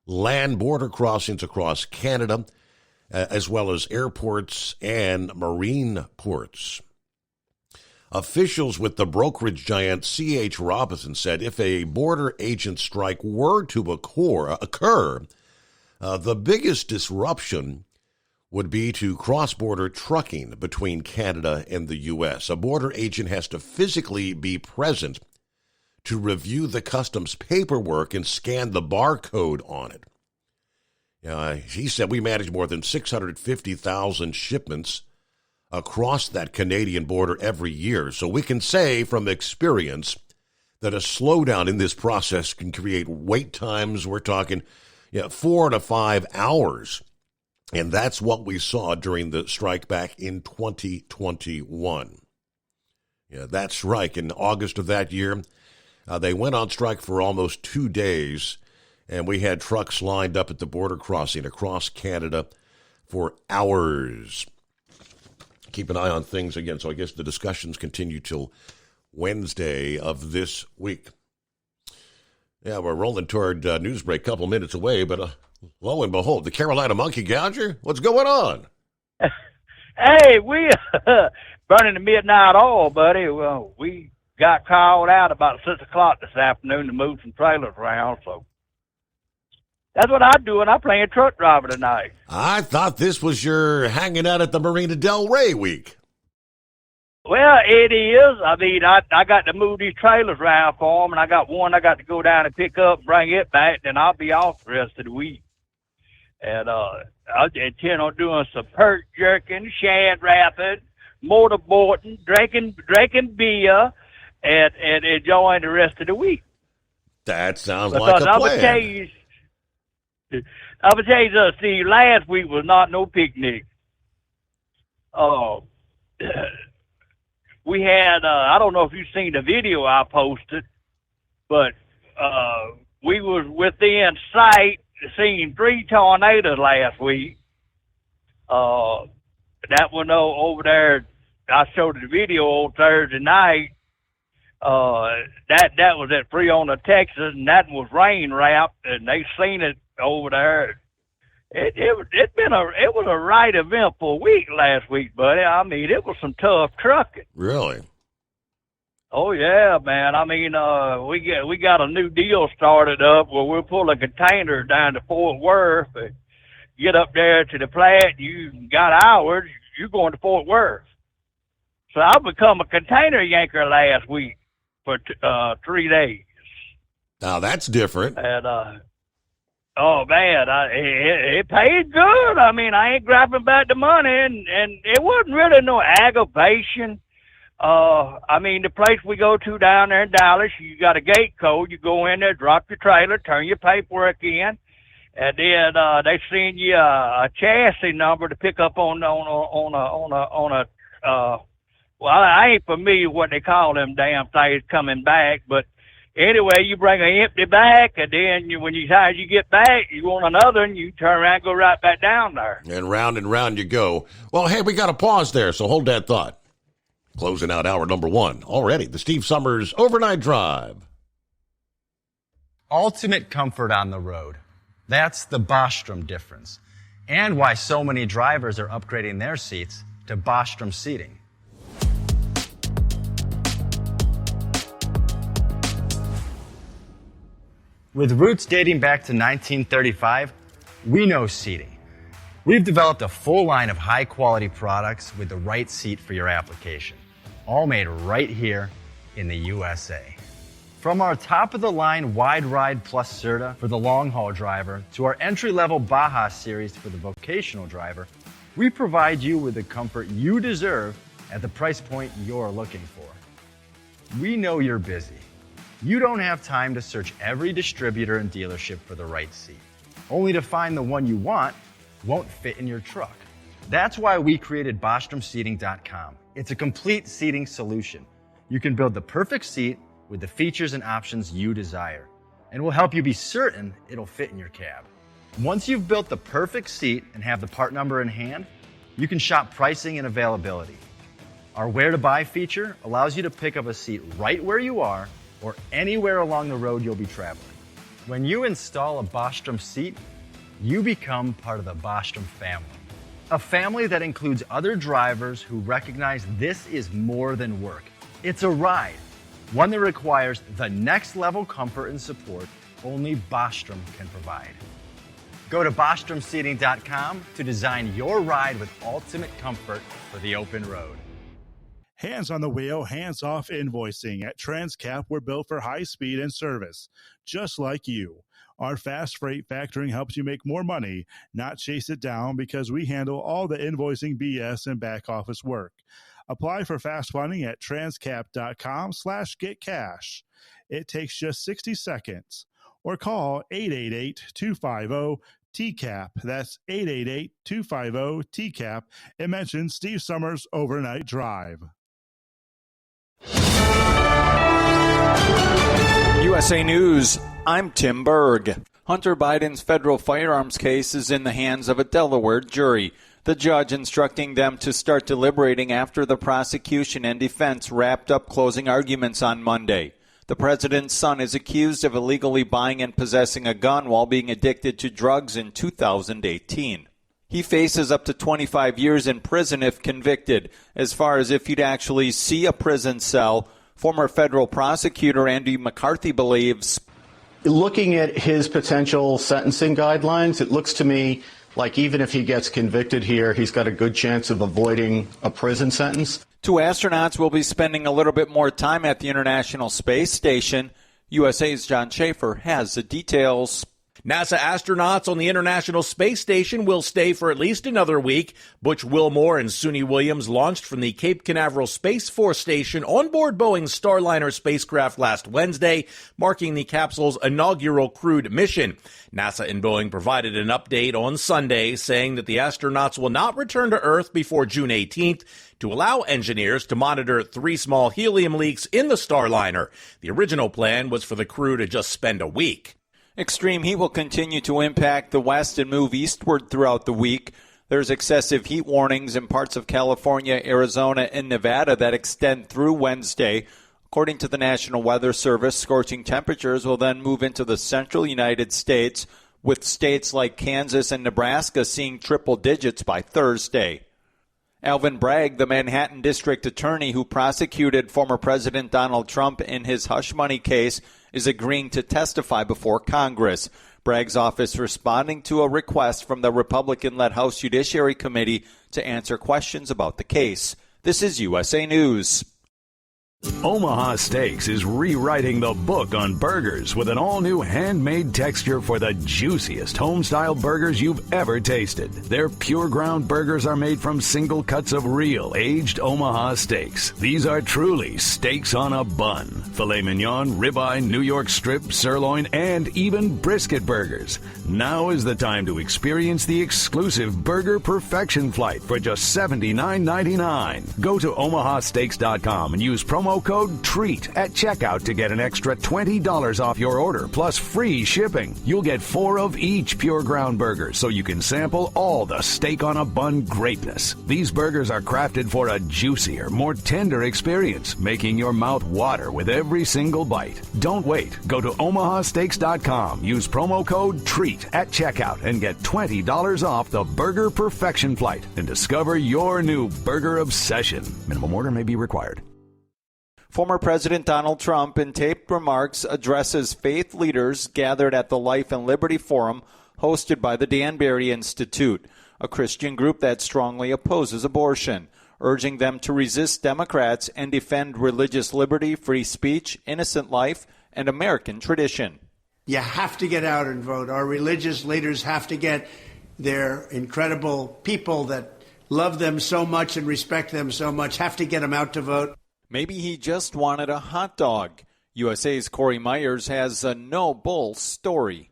land border crossings across Canada, as well as airports and marine ports. Officials with the brokerage giant C.H. Robinson said if a border agent strike were to occur, the biggest disruption would be to cross-border trucking between Canada and the U.S. A border agent has to physically be present to review the customs paperwork and scan the barcode on it. He said we manage more than 650,000 shipments across that Canadian border every year. So we can say from experience that a slowdown in this process can create wait times. We're talking 4 to 5 hours. And that's what we saw during the strike back in 2021. That strike in August of that year, they went on strike for almost 2 days, and we had trucks lined up at the border crossing across Canada for hours. Keep an eye on things again. So I guess the discussions continue till Wednesday of this week. Yeah, we're rolling toward news break, couple minutes away, but lo and behold, the Carolina Monkey Gouger, what's going on? Hey, we burning the midnight oil, buddy. Well, we got called out about 6 o'clock this afternoon to move some trailers around, so that's what I'm doing. I'm playing truck driver tonight. I thought this was your hanging out at the Marina Del Rey week. Well, it is. I mean, I got to move these trailers around for them, and I got one I got to go down and pick up and bring it back, then I'll be off the rest of the week. And I intend on doing some perch jerking, shad wrapping, motorboating, drinking beer, and enjoying the rest of the week. That sounds like a plan. I would tell you this, see, last week was not no picnic. We had, I don't know if you've seen the video I posted, but we was within sight seeing 3 tornadoes last week. That one over there, I showed the video on Thursday night. That was at Freona, Texas, and that was rain wrapped, and they seen it over there. It was a right eventful week last week, buddy. I mean, it was some tough trucking. Really? Oh yeah, man. I mean, we got a new deal started up where we'll pull a container down to Fort Worth, and get up there to the plant. You got hours, you're going to Fort Worth. So I become a container yanker last week for 3 days. Now that's different. And Oh man, it paid good. I mean, I ain't grabbing back the money, and it wasn't really no aggravation. I mean, the place we go to down there in Dallas, you got a gate code. You go in there, drop your trailer, turn your paperwork in, and then they send you a chassis number to pick up on a. Well, I ain't familiar what they call them damn things coming back, but. Anyway, you bring an empty bag, and then when you get back, you want another, and you turn around and go right back down there. And round you go. Well, hey, we got to pause there, so hold that thought. Closing out hour number 1 already. The Steve Summers Overnight Drive. Ultimate comfort on the road. That's the Bostrom difference. And why so many drivers are upgrading their seats to Bostrom seating. With roots dating back to 1935, we know seating. We've developed a full line of high-quality products with the right seat for your application, all made right here in the USA. From our top-of-the-line Wide Ride Plus Certa for the long-haul driver to our entry-level Baja series for the vocational driver, we provide you with the comfort you deserve at the price point you're looking for. We know you're busy. You don't have time to search every distributor and dealership for the right seat, only to find the one you want won't fit in your truck. That's why we created BostromSeating.com. It's a complete seating solution. You can build the perfect seat with the features and options you desire, and we'll help you be certain it'll fit in your cab. Once you've built the perfect seat and have the part number in hand, you can shop pricing and availability. Our Where to Buy feature allows you to pick up a seat right where you are or anywhere along the road you'll be traveling. When you install a Bostrom seat, you become part of the Bostrom family. A family that includes other drivers who recognize this is more than work. It's a ride, one that requires the next level comfort and support only Bostrom can provide. Go to BostromSeating.com to design your ride with ultimate comfort for the open road. Hands on the wheel, hands off invoicing. At Transcap, we're built for high speed and service, just like you. Our fast freight factoring helps you make more money, not chase it down, because we handle all the invoicing BS and back office work. Apply for fast funding at transcap.com/getcash. It takes just 60 seconds. Or call 888-250-TCAP. That's 888-250-TCAP. And mention Steve Summers Overnight Drive. USA News, I'm Tim Berg. Hunter Biden's federal firearms case is in the hands of a Delaware jury, the judge instructing them to start deliberating after the prosecution and defense wrapped up closing arguments on Monday. The president's son is accused of illegally buying and possessing a gun while being addicted to drugs in 2018. He faces up to 25 years in prison if convicted. As far as if he'd actually see a prison cell, former federal prosecutor Andy McCarthy believes. Looking at his potential sentencing guidelines, it looks to me like even if he gets convicted here, he's got a good chance of avoiding a prison sentence. 2 astronauts will be spending a little bit more time at the International Space Station. USA's John Schaefer has the details. NASA astronauts on the International Space Station will stay for at least another week. Butch Wilmore and Suni Williams launched from the Cape Canaveral Space Force Station on board Boeing's Starliner spacecraft last Wednesday, marking the capsule's inaugural crewed mission. NASA and Boeing provided an update on Sunday, saying that the astronauts will not return to Earth before June 18th to allow engineers to monitor 3 small helium leaks in the Starliner. The original plan was for the crew to just spend a week. Extreme heat will continue to impact the West and move eastward throughout the week. There's excessive heat warnings in parts of California, Arizona, and Nevada that extend through Wednesday. According to the National Weather Service, scorching temperatures will then move into the central United States, with states like Kansas and Nebraska seeing triple digits by Thursday. Alvin Bragg, the Manhattan District Attorney who prosecuted former President Donald Trump in his hush money case, is agreeing to testify before Congress. Bragg's office responding to a request from the Republican-led House Judiciary Committee to answer questions about the case. This is USA News. Omaha Steaks is rewriting the book on burgers with an all-new handmade texture for the juiciest home-style burgers you've ever tasted. Their pure ground burgers are made from single cuts of real aged Omaha steaks. These are truly steaks on a bun. Filet mignon, ribeye, New York strip, sirloin, and even brisket burgers. Now is the time to experience the exclusive Burger Perfection Flight for just $79.99. Go to omahasteaks.com and use promo code TREAT at checkout to get an extra $20 off your order, plus free shipping. You'll get 4 of each pure ground burger, so you can sample all the steak on a bun greatness. These burgers are crafted for a juicier, more tender experience, making your mouth water with every single bite. Don't wait. Go to omahasteaks.com, use promo code TREAT at checkout, and get $20 off the Burger Perfection Flight and discover your new burger obsession. Minimum order may be required. Former President Donald Trump, in taped remarks, addresses faith leaders gathered at the Life and Liberty Forum hosted by the Danbury Institute, a Christian group that strongly opposes abortion, urging them to resist Democrats and defend religious liberty, free speech, innocent life, and American tradition. You have to get out and vote. Our religious leaders have to get their incredible people that love them so much and respect them so much, have to get them out to vote. Maybe he just wanted a hot dog. USA's Corey Myers has a no bull story.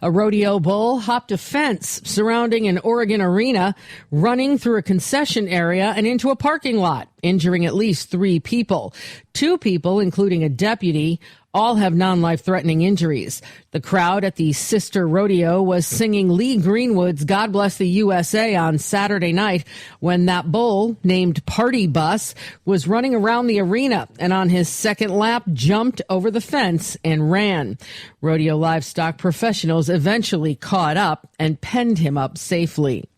A rodeo bull hopped a fence surrounding an Oregon arena, running through a concession area and into a parking lot, injuring at least 3 people. 2 people, including a deputy, all have non-life-threatening injuries. The crowd at the Sister Rodeo was singing Lee Greenwood's God Bless the USA on Saturday night when that bull, named Party Bus, was running around the arena and on his second lap jumped over the fence and ran. Rodeo livestock professionals eventually caught up and penned him up safely.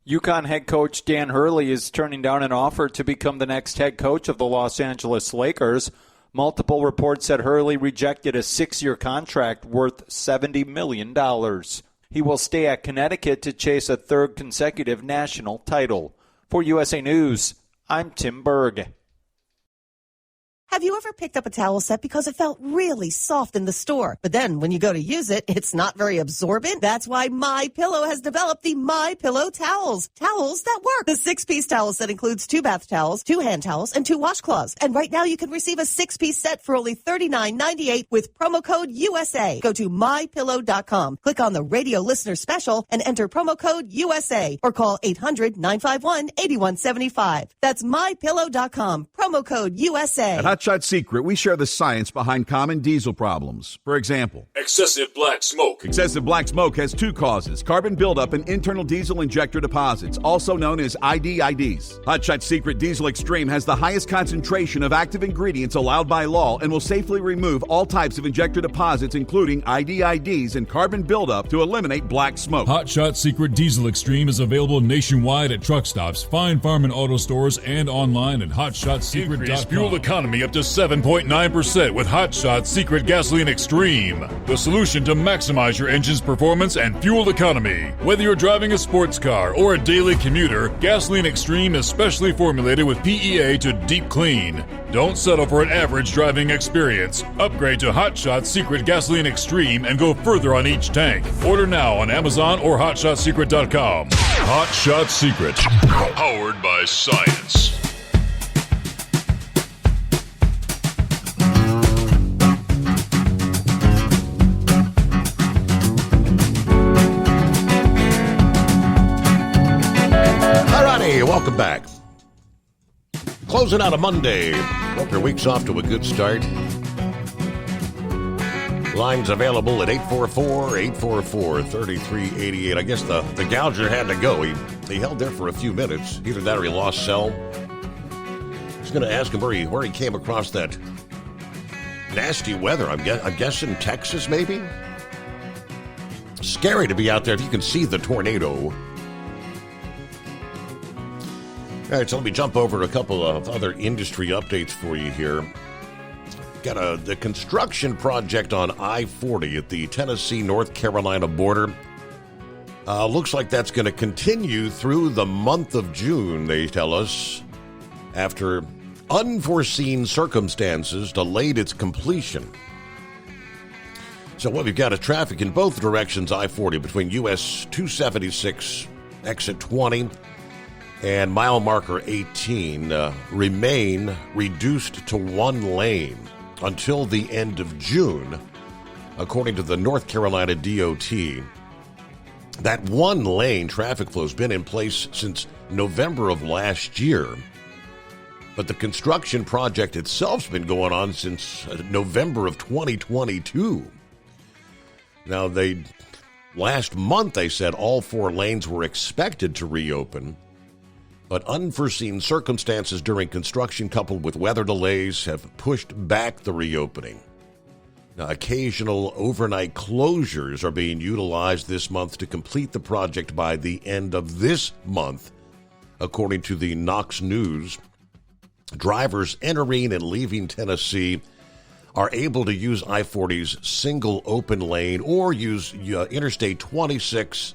UConn head coach Dan Hurley is turning down an offer to become the next head coach of the Los Angeles Lakers. Multiple reports said Hurley rejected a 6-year contract worth $70 million. He will stay at Connecticut to chase a 3rd consecutive national title. For USA News, I'm Tim Berg. Have you ever picked up a towel set because it felt really soft in the store, but then when you go to use it, it's not very absorbent? That's why MyPillow has developed the MyPillow towels. Towels that work. The 6-piece towel set includes 2 bath towels, 2 hand towels, and 2 washcloths. And right now you can receive a 6-piece set for only $39.98 with promo code USA. Go to MyPillow.com, click on the radio listener special, and enter promo code USA, or call 800-951-8175. That's MyPillow.com, promo code USA. At Hot Shot Secret, we share the science behind common diesel problems. For example, excessive black smoke. Excessive black smoke has 2 causes: carbon buildup and internal diesel injector deposits, also known as IDIDs. Hot Shot Secret Diesel Extreme has the highest concentration of active ingredients allowed by law and will safely remove all types of injector deposits, including IDIDs and carbon buildup, to eliminate black smoke. Hot Shot Secret Diesel Extreme is available nationwide at truck stops, fine farm and auto stores, and online at hotshotsecret.com. Increase fuel economy up to 7.9% with Hot Shot Secret Gasoline Extreme, the solution to maximize your engine's performance and fuel economy. Whether you're driving a sports car or a daily commuter, Gasoline Extreme is specially formulated with PEA to deep clean. Don't settle for an average driving experience. Upgrade to Hot Shot Secret Gasoline Extreme and go further on each tank. Order now on Amazon or hotshotsecret.com. Hot Shot Secret, powered by science. Welcome back. Closing out a Monday. Hope your week's off to a good start. Lines available at 844-844-3388. I guess the gouger had to go. He held there for a few minutes. Either that or he lost cell. I was going to ask him where he came across that nasty weather. I'm guessing Texas, maybe? Scary to be out there if you can see the tornado. All right, so let me jump over to a couple of other industry updates for you here. Got the construction project on I-40 at the Tennessee-North Carolina border. Looks like that's going to continue through the month of June, they tell us, after unforeseen circumstances delayed its completion. So what we've got is traffic in both directions, I-40 between US 276 exit 20 and mile marker 18 remain reduced to one lane until the end of June, according to the North Carolina DOT. That one lane traffic flow has been in place since November of last year, but the construction project itself's been going on since November of 2022. Now, last month they said all 4 lanes were expected to reopen, but unforeseen circumstances during construction coupled with weather delays have pushed back the reopening. Now, occasional overnight closures are being utilized this month to complete the project by the end of this month, according to the Knox News. Drivers entering and leaving Tennessee are able to use I-40's single open lane or use Interstate 26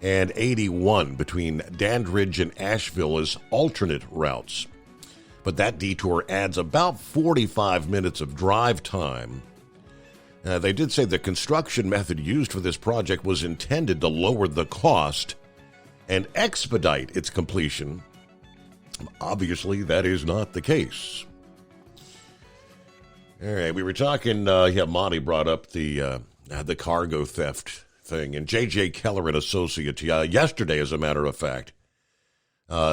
and 81 between Dandridge and Asheville as alternate routes. But that detour adds about 45 minutes of drive time. They did say the construction method used for this project was intended to lower the cost and expedite its completion. Obviously, that is not the case. All right, we were talking, Monty brought up the cargo theft thing, and J.J. Keller and Associates, yesterday, as a matter of fact,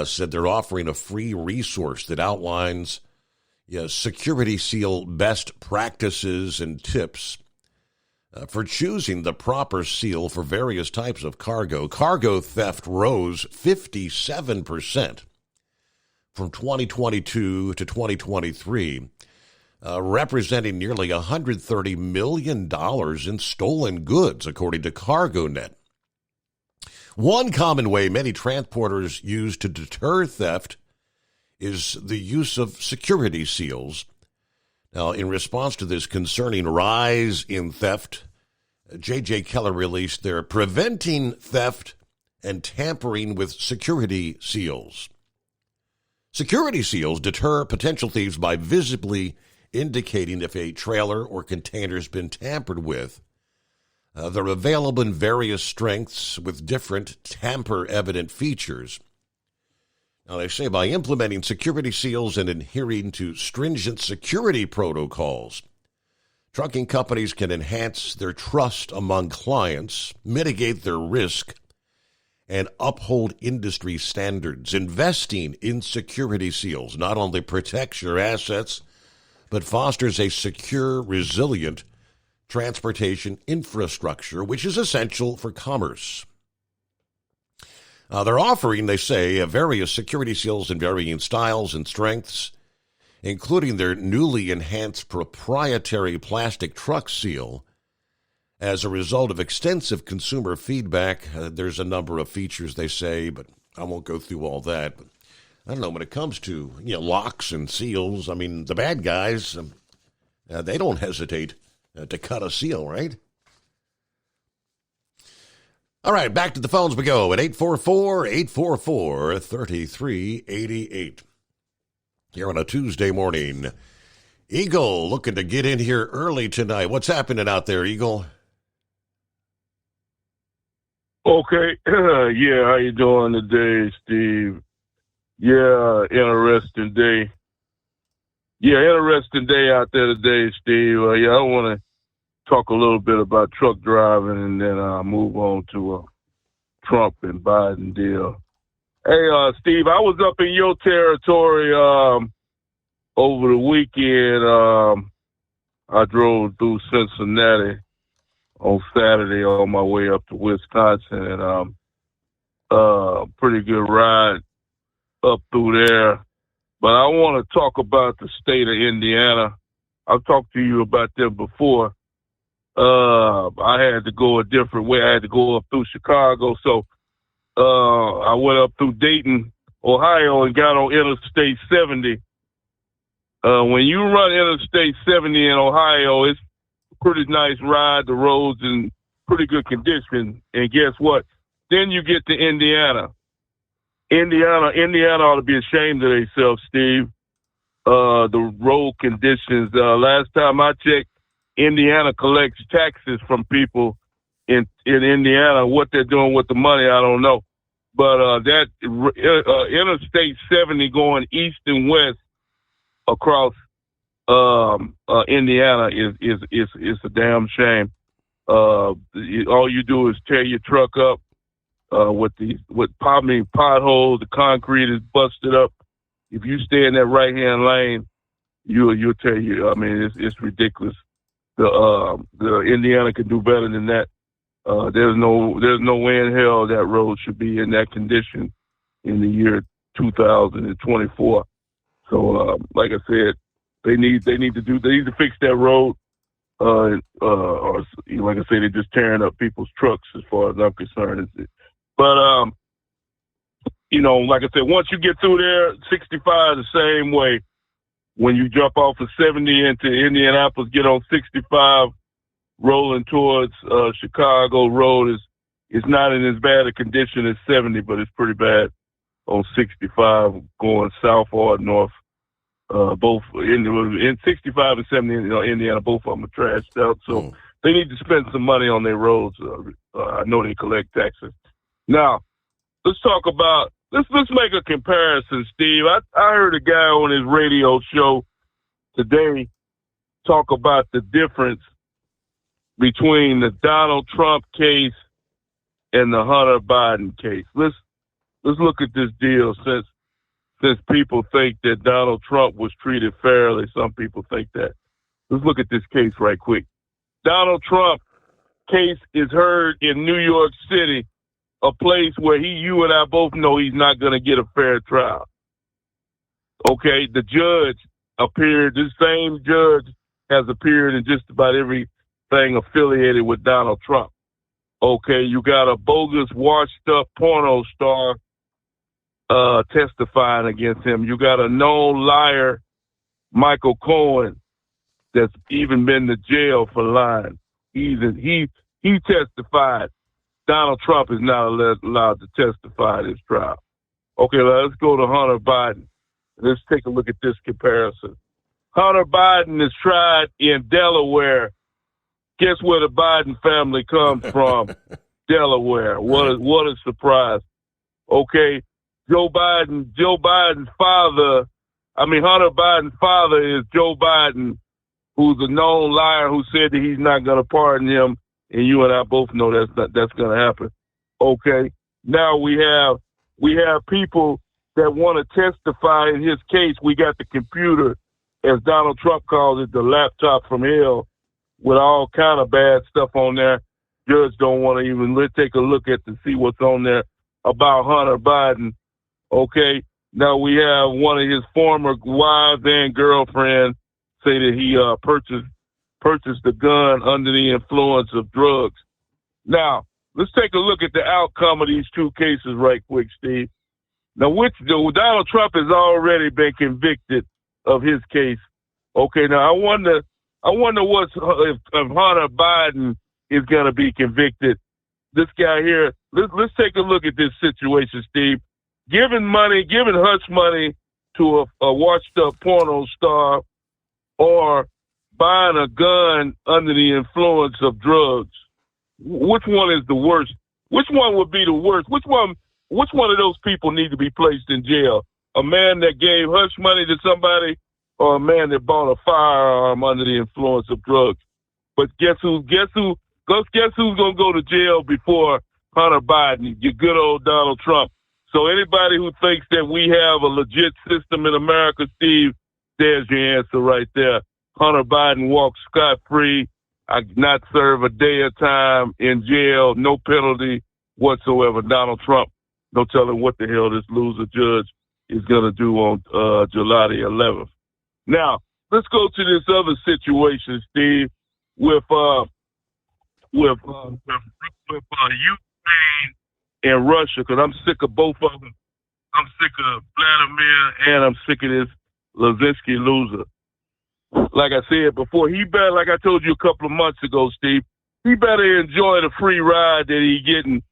said they're offering a free resource that outlines Security Seal best practices and tips for choosing the proper seal for various types of cargo. Cargo theft rose 57% from 2022 to 2023, representing nearly $130 million in stolen goods, according to CargoNet. One common way many transporters use to deter theft is the use of security seals. Now, in response to this concerning rise in theft, J.J. Keller released their Preventing Theft and Tampering with Security Seals. Security seals deter potential thieves by visibly indicating if a trailer or container has been tampered with. They're available in various strengths with different tamper-evident features. Now, they say by implementing security seals and adhering to stringent security protocols, trucking companies can enhance their trust among clients, mitigate their risk, and uphold industry standards. Investing in security seals not only protects your assets, but fosters a secure, resilient transportation infrastructure, which is essential for commerce. They're offering, they say, various security seals in varying styles and strengths, including their newly enhanced proprietary plastic truck seal. As a result of extensive consumer feedback, there's a number of features, they say, but I won't go through all that. But I don't know, when it comes to locks and seals, I mean, the bad guys, they don't hesitate to cut a seal, right? All right, back to the phones we go at 844-844-3388. Here on a Tuesday morning. Eagle looking to get in here early tonight. What's happening out there, Eagle? Okay. Yeah, how you doing today, Steve? Yeah, interesting day. Yeah, interesting day out there today, Steve. I want to talk a little bit about truck driving, and then I'll move on to Trump and Biden deal. Hey, Steve, I was up in your territory over the weekend. I drove through Cincinnati on Saturday on my way up to Wisconsin, and pretty good ride up through there. But I want to talk about the state of Indiana. I've talked to you about them before. I had to go a different way. I had to go up through Chicago. So I went up through Dayton, Ohio, and got on Interstate 70. When you run Interstate 70 in Ohio, it's a pretty nice ride. The roads in pretty good condition. And guess what? Then you get to Indiana. Indiana ought to be ashamed of themselves, Steve. the road conditions. Last time I checked, Indiana collects taxes from people in Indiana. What they're doing with the money, I don't know. But that Interstate 70 going east and west across Indiana is a damn shame. All you do is tear your truck up with potholes. The concrete is busted up. If you stay in that right hand lane, you'll tell you. I mean, it's ridiculous. The Indiana can do better than that. There's no way in hell that road should be in that condition in the year 2024. So, like I said, they need to fix that road. Or like I say, they're just tearing up people's trucks as far as I'm concerned. But like I said, once you get through there, 65 the same way. When you jump off of 70 into Indianapolis, get on 65, rolling towards Chicago Road is not in as bad a condition as 70, but it's pretty bad on 65 going south or north. Both in 65 and 70 in Indiana, both of them are trashed out. So they need to spend some money on their roads. I know they collect taxes. Now, let's talk about let's make a comparison, Steve. I heard a guy on his radio show today talk about the difference between the Donald Trump case and the Hunter Biden case. Let's look at this deal since people think that Donald Trump was treated fairly. Some people think that. Let's look at this case right quick. Donald Trump case is heard in New York City, a place where you and I both know he's not going to get a fair trial. Okay, the judge appeared, this same judge has appeared in just about everything affiliated with Donald Trump. Okay, you got a bogus, washed-up porno star testifying against him. You got a known liar, Michael Cohen, that's even been to jail for lying. He testified. Donald Trump is not allowed to testify at his trial. Okay, let's go to Hunter Biden. Let's take a look at this comparison. Hunter Biden is tried in Delaware. Guess where the Biden family comes from? Delaware. What a surprise. Okay, Hunter Biden's father is Joe Biden, who's a known liar who said that he's not going to pardon him, and you and I both know that's going to happen. Okay, now we have people that want to testify in his case. We got the computer, as Donald Trump calls it, the laptop from hell, with all kind of bad stuff on there. Judge don't want to even take a look at to see what's on there about Hunter Biden. Okay, now we have one of his former wives and girlfriend say that he purchased the gun under the influence of drugs. Now, let's take a look at the outcome of these two cases right quick, Steve. Now, Donald Trump has already been convicted of his case. Okay, now I wonder if Hunter Biden is going to be convicted. This guy here, let's take a look at this situation, Steve. Giving hush money to a washed-up porno star, or buying a gun under the influence of drugs. Which one is the worst? Which one would be the worst? Which one of those people need to be placed in jail? A man that gave hush money to somebody, or a man that bought a firearm under the influence of drugs? But guess who's going to go to jail before Hunter Biden? Your good old Donald Trump. So anybody who thinks that we have a legit system in America, Steve, there's your answer right there. Hunter Biden walks scot-free, not serve a day of time in jail, no penalty whatsoever. Donald Trump, no telling what the hell this loser judge is going to do on July the 11th. Now, let's go to this other situation, Steve, with Ukraine and Russia, because I'm sick of both of them. I'm sick of Vladimir, and I'm sick of this Zelensky loser. Like I said before, like I told you a couple of months ago, Steve, he better enjoy the free ride that he's getting,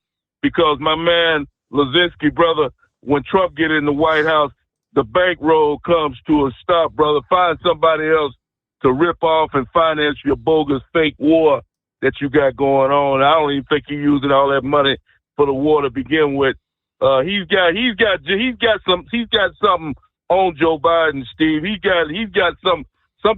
because my man Zelensky, brother, when Trump get in the White House, the bankroll comes to a stop, brother. Find somebody else to rip off and finance your bogus fake war that you got going on. I don't even think you're using all that money for the war to begin with. He's got something on Joe Biden, Steve. He's got some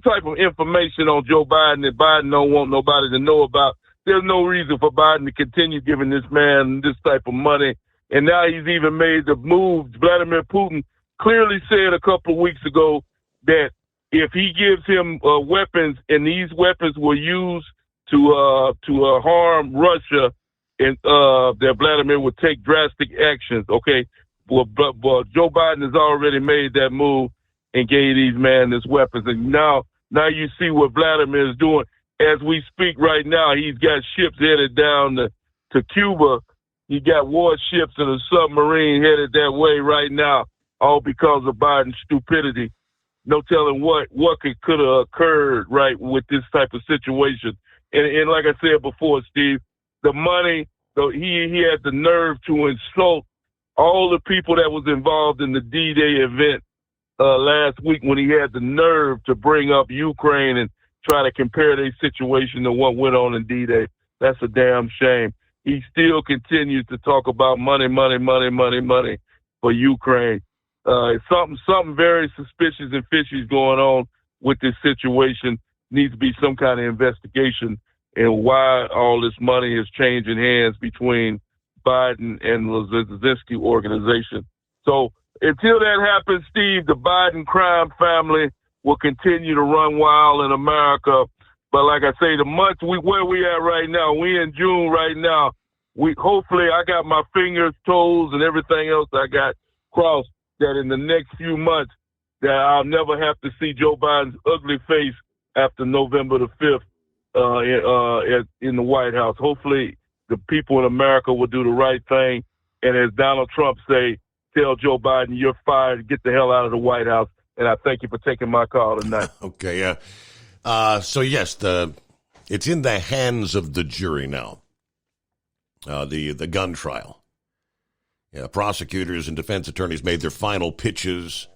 type of information on Joe Biden that Biden don't want nobody to know about. There's no reason for Biden to continue giving this man this type of money. And now he's even made the move. Vladimir Putin clearly said a couple of weeks ago that if he gives him weapons, and these weapons were used to harm Russia, and that Vladimir would take drastic actions. Okay, but Joe Biden has already made that move and gave these men this weapons, and now you see what Vladimir is doing as we speak right now. He's got ships headed down to Cuba. He got warships and a submarine headed that way right now, all because of Biden's stupidity. No telling what could have occurred, right, with this type of situation. And like I said before, Steve, the money, he had the nerve to insult all the people that was involved in the D-Day event last week, when he had the nerve to bring up Ukraine and try to compare their situation to what went on in D-Day. That's a damn shame. He still continues to talk about money for Ukraine. Something very suspicious and fishy is going on with this situation. Needs to be some kind of investigation and why all this money is changing hands between Biden and the Zelensky organization. So until that happens, Steve, the Biden crime family will continue to run wild in America. But like I say, where we at right now, we in June right now. Hopefully I got my fingers, toes, and everything else I got crossed that in the next few months that I'll never have to see Joe Biden's ugly face after November the 5th in the White House. Hopefully the people in America will do the right thing. And as Donald Trump say, tell Joe Biden, you're fired, get the hell out of the White House. And I thank you for taking my call tonight. Okay, yeah. So, yes, it's in the hands of the jury now, the gun trial. Yeah, prosecutors and defense attorneys made their final pitches.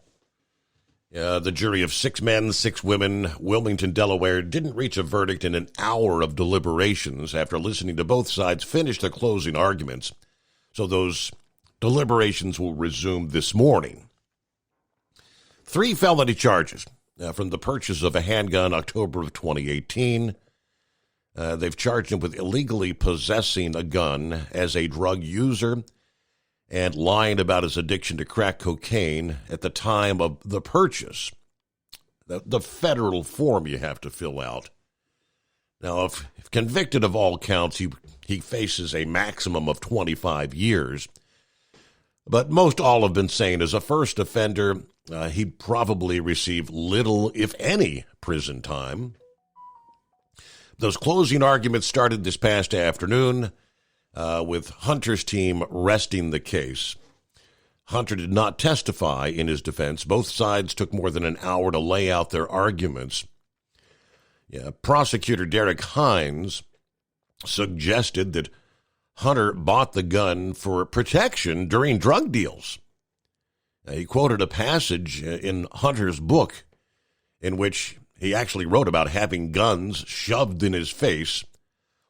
The jury of 6 men, 6 women, Wilmington, Delaware, didn't reach a verdict in an hour of deliberations after listening to both sides finish their closing arguments. So those deliberations will resume this morning. 3 felony charges from the purchase of a handgun October of 2018. They've charged him with illegally possessing a gun as a drug user and lying about his addiction to crack cocaine at the time of the purchase. The federal form you have to fill out. Now, if convicted of all counts, he faces a maximum of 25 years. But most all have been saying as a first offender, he'd probably receive little, if any, prison time. Those closing arguments started this past afternoon with Hunter's team resting the case. Hunter did not testify in his defense. Both sides took more than an hour to lay out their arguments. Prosecutor Derek Hines suggested that Hunter bought the gun for protection during drug deals. He quoted a passage in Hunter's book in which he actually wrote about having guns shoved in his face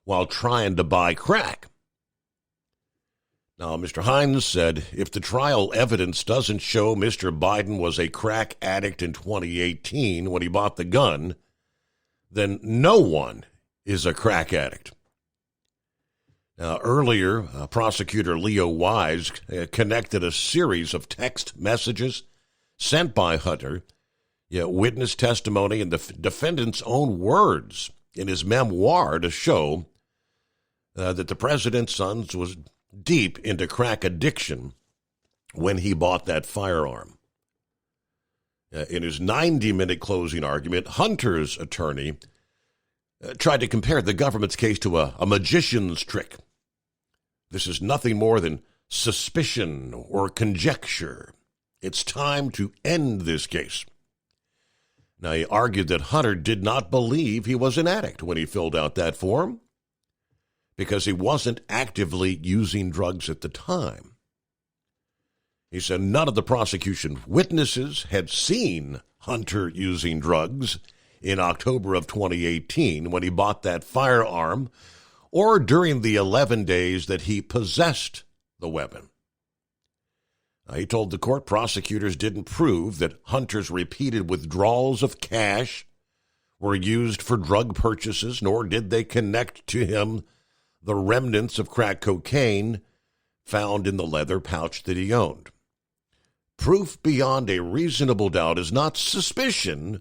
while trying to buy crack. Now, Mr. Hines said if the trial evidence doesn't show Mr. Biden was a crack addict in 2018 when he bought the gun, then no one is a crack addict. Now, earlier, prosecutor Leo Wise connected a series of text messages sent by Hunter, witness testimony, and the defendant's own words in his memoir to show that the president's son was deep into crack addiction when he bought that firearm. In his 90-minute closing argument, Hunter's attorney tried to compare the government's case to a magician's trick. This is nothing more than suspicion or conjecture. It's time to end this case. Now, he argued that Hunter did not believe he was an addict when he filled out that form because he wasn't actively using drugs at the time. He said none of the prosecution witnesses had seen Hunter using drugs in October of 2018 when he bought that firearm or during the 11 days that he possessed the weapon. He told the court prosecutors didn't prove that Hunter's repeated withdrawals of cash were used for drug purchases, nor did they connect to him the remnants of crack cocaine found in the leather pouch that he owned. Proof beyond a reasonable doubt is not suspicion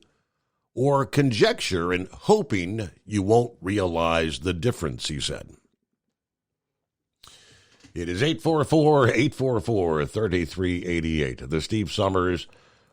or conjecture and hoping you won't realize the difference, he said. It is 844-844-3388, the Steve Summers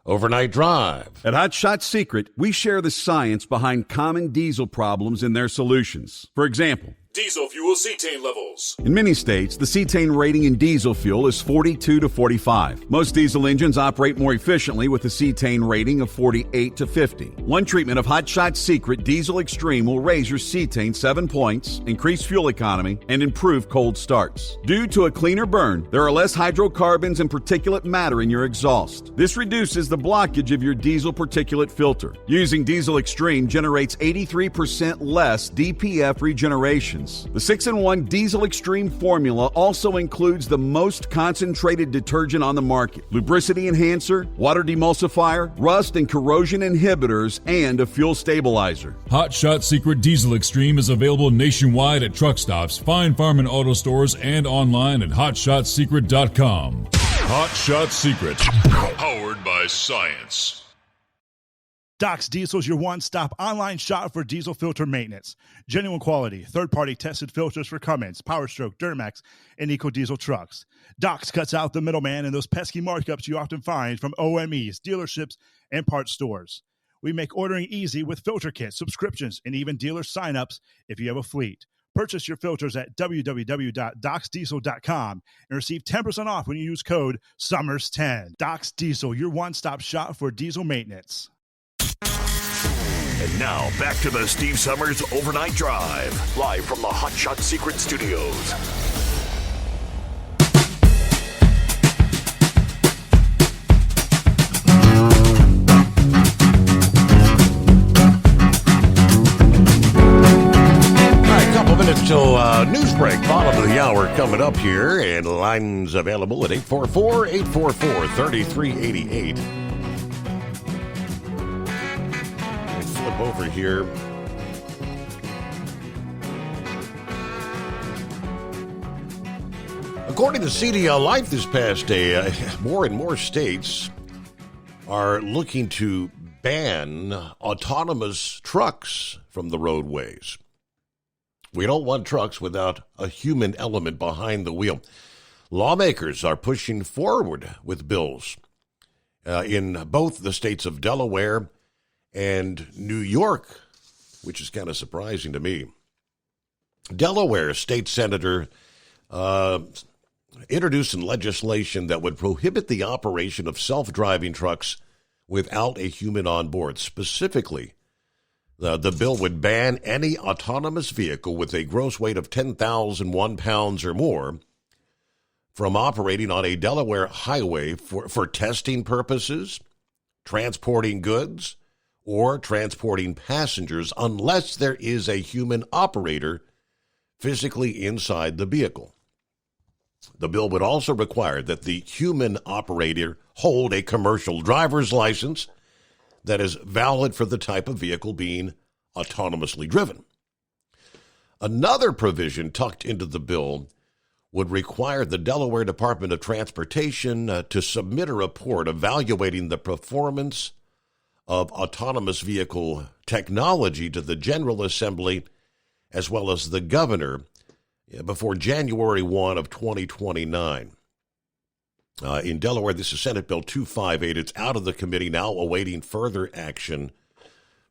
Overnight Drive. At Hot Shot Secret, we share the science behind common diesel problems and their solutions. For example, Diesel fuel cetane levels. in many states, the cetane rating in diesel fuel is 42 to 45. Most diesel engines operate more efficiently with a cetane rating of 48 to 50. One treatment of Hot Shot Secret Diesel Extreme will raise your cetane 7 points, increase fuel economy, and improve cold starts. Due to a cleaner burn, there are less hydrocarbons and particulate matter in your exhaust. This reduces the blockage of your diesel particulate filter. Using Diesel Extreme generates 83% less DPF regenerations. The 6-in-1 Diesel Extreme formula also includes the most concentrated detergent on the market, lubricity enhancer, water demulsifier, rust and corrosion inhibitors, and a fuel stabilizer. Hot Shot Secret Diesel Extreme is available nationwide at truck stops, Fine Farm and auto stores, and online at hotshotsecret.com. Hot Shot Secret. Powered by science. Doc's Diesel is your one-stop online shop for diesel filter maintenance. Genuine quality, third-party tested filters for Cummins, PowerStroke, Duramax, and EcoDiesel trucks. Doc's cuts out the middleman and those pesky markups you often find from OMEs, dealerships, and parts stores. We make ordering easy with filter kits, subscriptions, and even dealer sign-ups if you have a fleet. Purchase your filters at www.docsdiesel.com and receive 10% off when you use code SUMMERS10. Doc's Diesel, your one-stop shop for diesel maintenance. And now, back to the Steve Summers Overnight Drive, live from the Hot Shot Secret Studios. All right, a couple minutes till news break. Bottom of the hour coming up here, and lines available at 844-844-3388. Over here. According to CDL Life this past day, more and more states are looking to ban autonomous trucks from the roadways. We don't want trucks without a human element behind the wheel. Lawmakers are pushing forward with bills in both the states of Delaware and New York, which is kind of surprising to me. Delaware state senator introduced some legislation that would prohibit the operation of self-driving trucks without a human on board. Specifically, the bill would ban any autonomous vehicle with a gross weight of 10,001 pounds or more from operating on a Delaware highway for testing purposes, transporting goods, or transporting passengers unless there is a human operator physically inside the vehicle. The bill would also require that the human operator hold a commercial driver's license that is valid for the type of vehicle being autonomously driven. Another provision tucked into the bill would require the Delaware Department of Transportation to submit a report evaluating the performance of autonomous vehicle technology to the General Assembly as well as the governor before January 1 of 2029. In Delaware, this is Senate Bill 258. It's out of the committee now, awaiting further action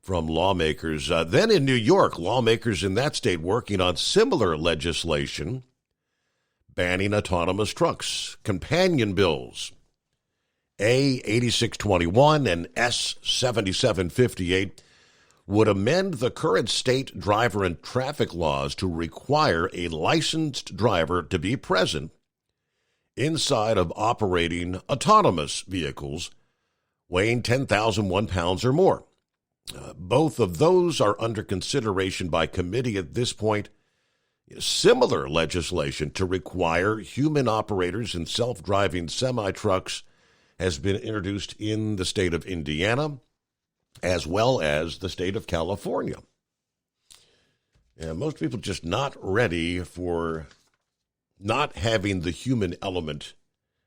from lawmakers. Then in New York, lawmakers in that state working on similar legislation banning autonomous trucks. Companion bills A8621 and S7758 would amend the current state driver and traffic laws to require a licensed driver to be present inside of operating autonomous vehicles weighing 10,001 pounds or more. Both of those are under consideration by committee at this point. Similar legislation to require human operators in self-driving semi-trucks has been introduced in the state of Indiana as well as the state of California. And most people just not ready for not having the human element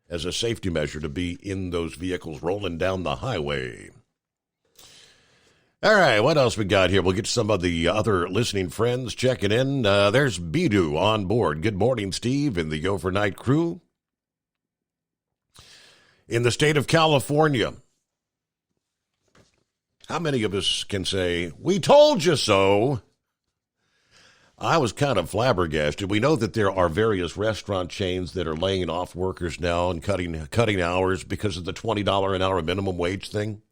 as a safety measure to be in those vehicles rolling down the highway. All right, what else we got here? We'll get some of the other listening friends checking in. There's Bidu on board. Good morning, Steve, and the overnight crew. In the state of California, how many of us can say, "We told you so"? I was kind of flabbergasted. We know that there are various restaurant chains that are laying off workers now and cutting hours because of the $20 an hour minimum wage thing.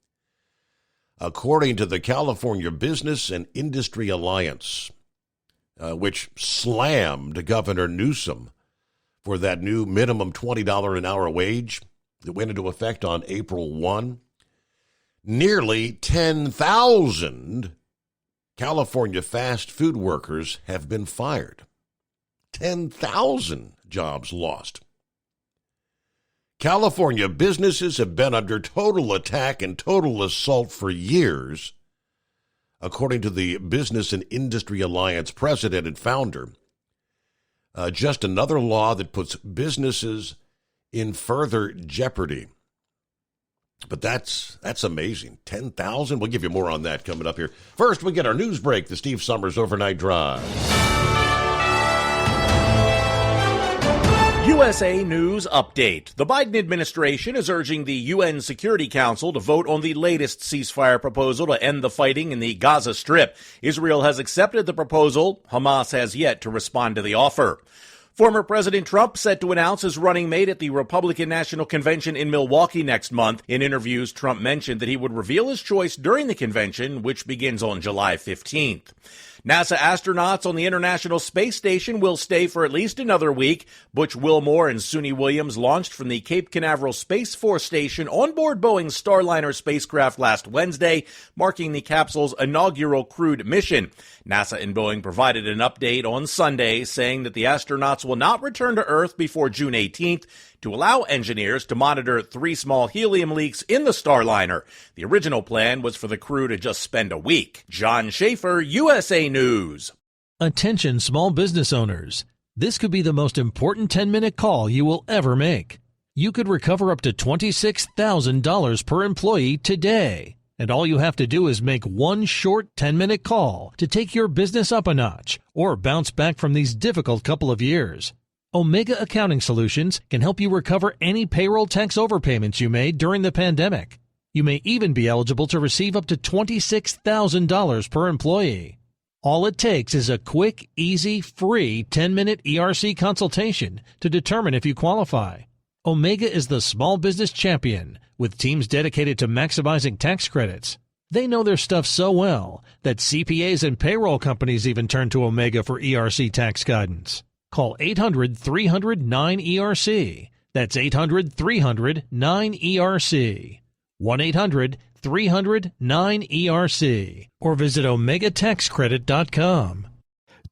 According to the California Business and Industry Alliance, which slammed Governor Newsom for that new minimum $20 an hour wage that went into effect on April 1, nearly 10,000 California fast food workers have been fired. 10,000 jobs lost. California businesses have been under total attack and total assault for years, according to the Business and Industry Alliance president and founder. Just another law that puts businesses in further jeopardy. But that's amazing. 10,000. We'll give you more on that coming up here. First, we get our news break, the Steve Summers Overnight Drive. USA News Update. The Biden administration is urging the UN Security Council to vote on the latest ceasefire proposal to end the fighting in the Gaza Strip. Israel has accepted the proposal. Hamas has yet to respond to the offer. Former President Trump set to announce his running mate at the Republican National Convention in Milwaukee next month. In interviews, Trump mentioned that he would reveal his choice during the convention, which begins on July 15th. NASA astronauts on the International Space Station will stay for at least another week. Butch Wilmore and Suni Williams launched from the Cape Canaveral Space Force Station on board Boeing's Starliner spacecraft last Wednesday, marking the capsule's inaugural crewed mission. NASA and Boeing provided an update on Sunday, saying that the astronauts will not return to Earth before June 18th to allow engineers to monitor 3 small helium leaks in the Starliner. The original plan was for the crew to just spend a week. John Schaefer, USA News. Attention small business owners. This could be the most important 10-minute call you will ever make. You could recover up to $26,000 per employee today. And all you have to do is make one short 10-minute call to take your business up a notch or bounce back from these difficult couple of years. Omega Accounting Solutions can help you recover any payroll tax overpayments you made during the pandemic. You may even be eligible to receive up to $26,000 per employee. All it takes is a quick, easy, free 10-minute ERC consultation to determine if you qualify. Omega is the small business champion with teams dedicated to maximizing tax credits. They know their stuff so well that CPAs and payroll companies even turn to Omega for ERC tax guidance. Call 800-300-9ERC. That's 800-300-9ERC. 1-800-300-9ERC. Or visit OmegaTaxCredit.com.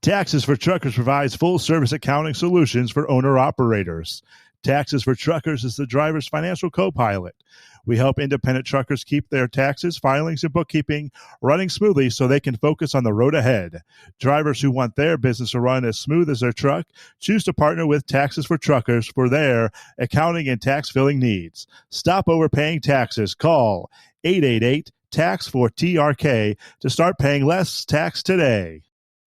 Taxes for Truckers provides full-service accounting solutions for owner-operators. Taxes for Truckers is the driver's financial co-pilot. We help independent truckers keep their taxes, filings, and bookkeeping running smoothly so they can focus on the road ahead. Drivers who want their business to run as smooth as their truck choose to partner with Taxes for Truckers for their accounting and tax filing needs. Stop overpaying taxes. Call 888-TAX-4TRK to start paying less tax today.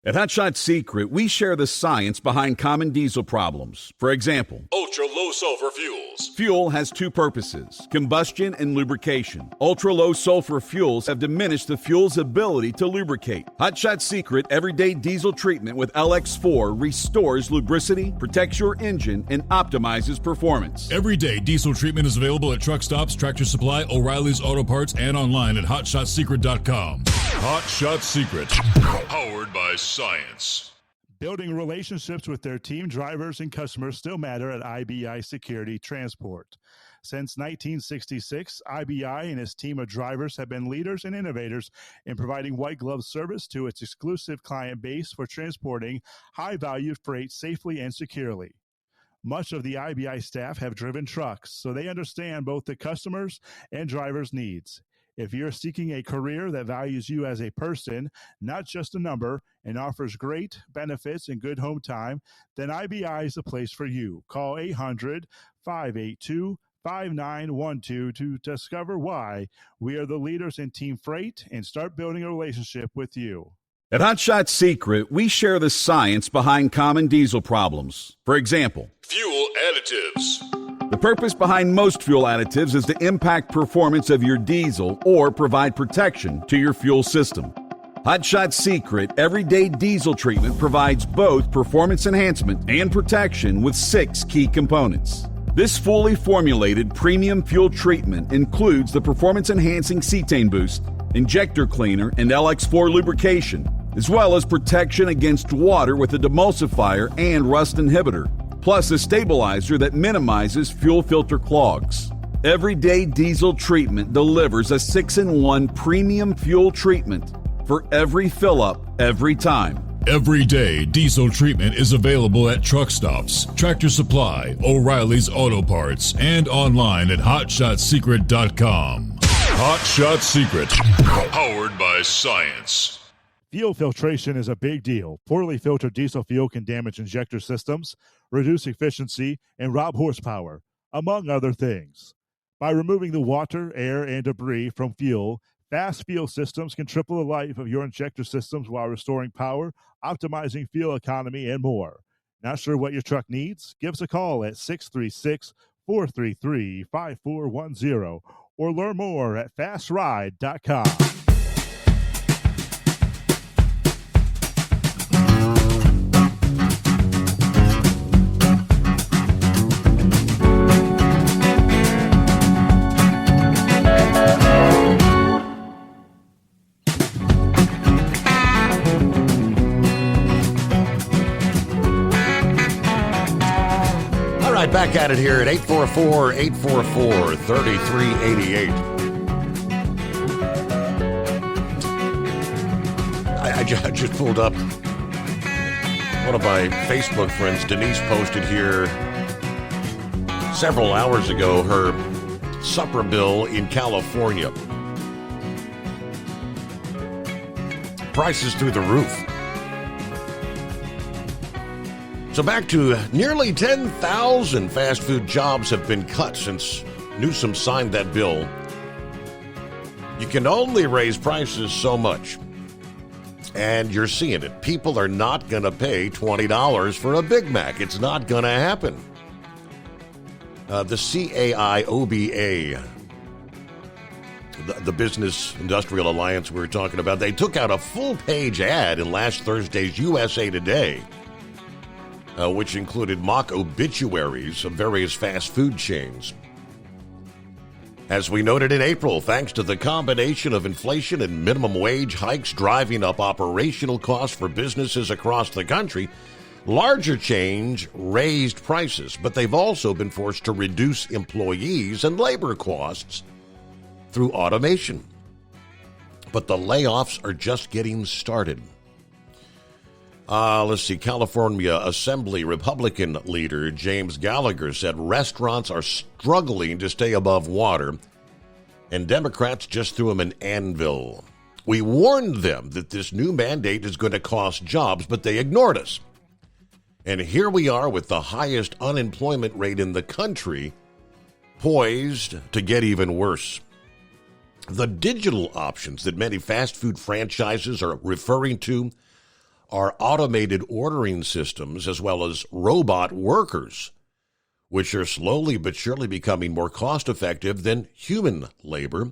At Hot Shot Secret, we share the science behind common diesel problems. For example, ultra-low sulfur fuels. Fuel has 2 purposes, combustion and lubrication. Ultra-low sulfur fuels have diminished the fuel's ability to lubricate. Hot Shot Secret Everyday Diesel Treatment with LX4 restores lubricity, protects your engine, and optimizes performance. Everyday Diesel Treatment is available at truck stops, Tractor Supply, O'Reilly's Auto Parts, and online at HotShotSecret.com. Hot Shot Secret. Powered by science. Building relationships with their team drivers and customers still matter at IBI Security Transport. Since 1966, IBI and its team of drivers have been leaders and innovators in providing white glove service to its exclusive client base for transporting high-value freight safely and securely. Much of the IBI staff have driven trucks, so they understand both the customers' and drivers' needs. If you're seeking a career that values you as a person, not just a number, and offers great benefits and good home time, then IBI is the place for you. Call 800-582-5912 to discover why we are the leaders in team freight and start building a relationship with you. At Hot Shot Secret, we share the science behind common diesel problems. For example, Fuel additives. the purpose behind most fuel additives is to impact performance of your diesel or provide protection to your fuel system. Hot Shot Secret Everyday Diesel Treatment provides both performance enhancement and protection with 6 key components. This fully formulated premium fuel treatment includes the performance-enhancing cetane boost, injector cleaner, and LX4 lubrication, as well as protection against water with a demulsifier and rust inhibitor, plus a stabilizer that minimizes fuel filter clogs. Everyday Diesel Treatment delivers a 6-in-1 premium fuel treatment for every fill-up, every time. Everyday Diesel Treatment is available at truck stops, Tractor Supply, O'Reilly's Auto Parts, and online at HotShotSecret.com. Hot Shot Secret, powered by science. Fuel filtration is a big deal. Poorly filtered diesel fuel can damage injector systems, reduce efficiency, and rob horsepower, among other things. By removing the water, air, and debris from fuel, Fast Fuel Systems can triple the life of your injector systems while restoring power, optimizing fuel economy, and more. Not sure what your truck needs? Give us a call at 636-433-5410 or learn more at fastride.com. Back at it here at 844-844-3388. I just pulled up one of my Facebook friends. Denise posted here several hours ago her supper bill in California. Prices through the roof. So back to nearly 10,000 fast food jobs have been cut since Newsom signed that bill. You can only raise prices so much. And you're seeing it. People are not going to pay $20 for a Big Mac. It's not going to happen. The CAIOBA, the Business Industrial Alliance we were talking about, they took out a full-page ad in last Thursday's USA Today, which included mock obituaries of various fast food chains. As we noted in April, thanks to the combination of inflation and minimum wage hikes driving up operational costs for businesses across the country, larger chains raised prices, but they've also been forced to reduce employees and labor costs through automation. But the layoffs are just getting started. Let's see, California Assembly Republican leader James Gallagher said restaurants are struggling to stay above water, and Democrats just threw him an anvil. We warned them that this new mandate is going to cost jobs, but they ignored us. And here we are with the highest unemployment rate in the country, poised to get even worse. The digital options that many fast food franchises are referring to are automated ordering systems as well as robot workers, which are slowly but surely becoming more cost-effective than human labor.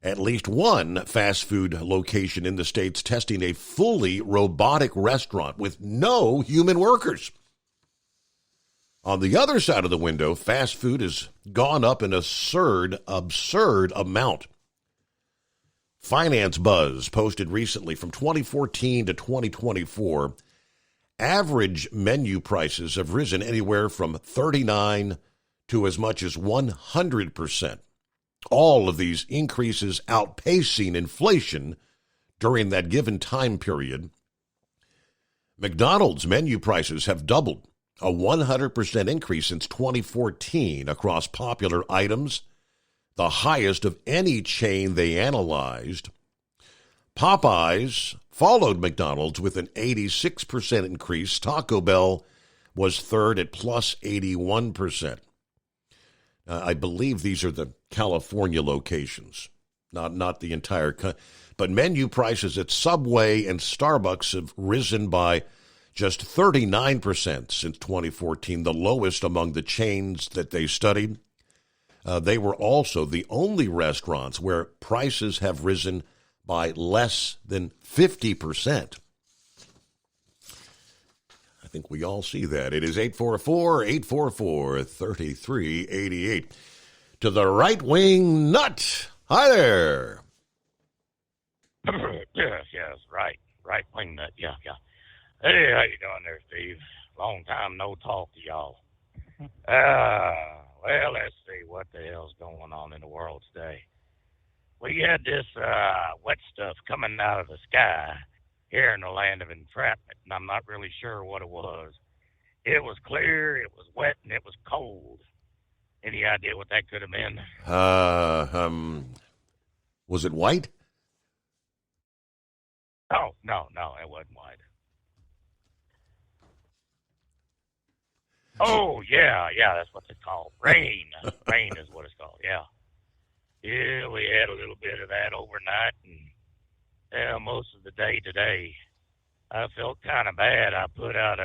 At least one fast food location in the state's testing a fully robotic restaurant with no human workers. On the other side of the window, fast food has gone up an absurd amount. Finance Buzz posted recently from 2014 to 2024, Average menu prices have risen anywhere from 39 to as much as 100%. All of these increases outpacing inflation during that given time period. McDonald's menu prices have doubled, a 100% increase since 2014 across popular items, the highest of any chain they analyzed. Popeyes followed McDonald's with an 86% increase. Taco Bell was third at plus 81%. I believe these are the California locations, not the entire country. But menu prices at Subway and Starbucks have risen by just 39% since 2014, the lowest among the chains that they studied. They were also the only restaurants where prices have risen by less than 50%. I think we all see that. It is 844-844-3388. To the right-wing nut. Hi there. Yes, right wing nut. Yeah. Hey, how you doing there, Steve? Long time no talk to y'all. Well, let's see what the hell's going on in the world today. We had this wet stuff coming out of the sky here in the land of entrapment, and I'm not really sure what it was. It was clear, it was wet, and it was cold. Any idea what that could have been? Was it white? Oh, no, it wasn't white. Oh, yeah, that's what it's called. Rain. Rain is what it's called, yeah. Yeah, we had a little bit of that overnight, and most of the day today. I felt kind of bad. I put out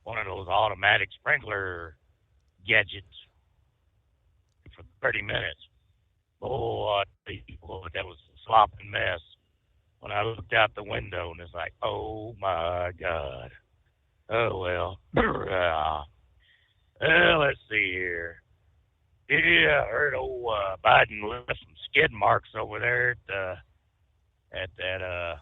one of those automatic sprinkler gadgets for 30 minutes. Oh, that was a slopping mess. When I looked out the window, and it's like, oh, my God. Oh, well. Let's see here. Yeah, I heard old Biden left some skid marks over there at that,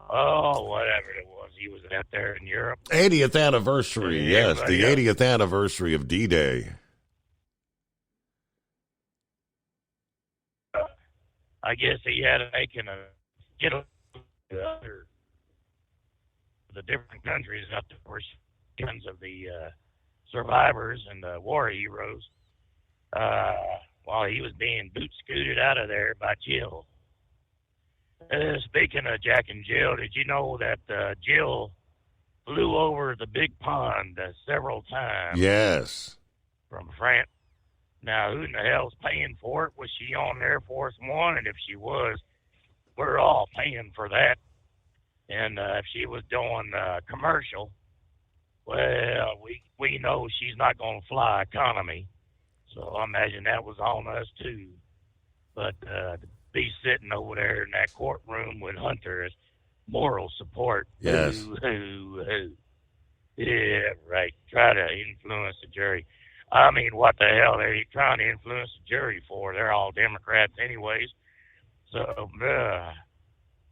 whatever it was. He was out there in Europe. 80th anniversary, yes, the 80th anniversary of D-Day. I guess he had to make the different countries up to portions of the survivors and the war heroes while he was being boot-scooted out of there by Jill. Speaking of Jack and Jill, did you know that Jill flew over the big pond several times? Yes. From France. Now, who in the hell's paying for it? Was she on Air Force One? And if she was, we're all paying for that. And if she was doing commercial, well, we know she's not going to fly economy. So I imagine that was on us, too. But to be sitting over there in that courtroom with Hunter as moral support. Yes. Ooh. Yeah, right. Try to influence the jury. I mean, what the hell are you trying to influence the jury for? They're all Democrats anyways. So,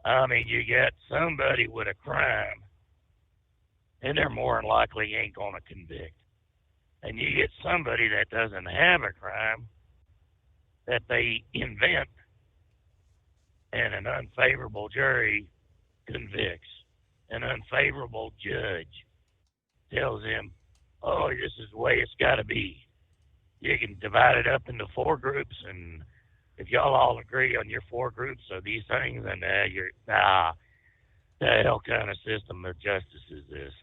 I mean, you get somebody with a crime, and they're more than likely ain't going to convict. And you get somebody that doesn't have a crime that they invent, and an unfavorable jury convicts. An unfavorable judge tells him, oh, this is the way it's got to be. You can divide it up into 4 groups, and if y'all all agree on your 4 groups of these things, then the hell kind of system of justice is this?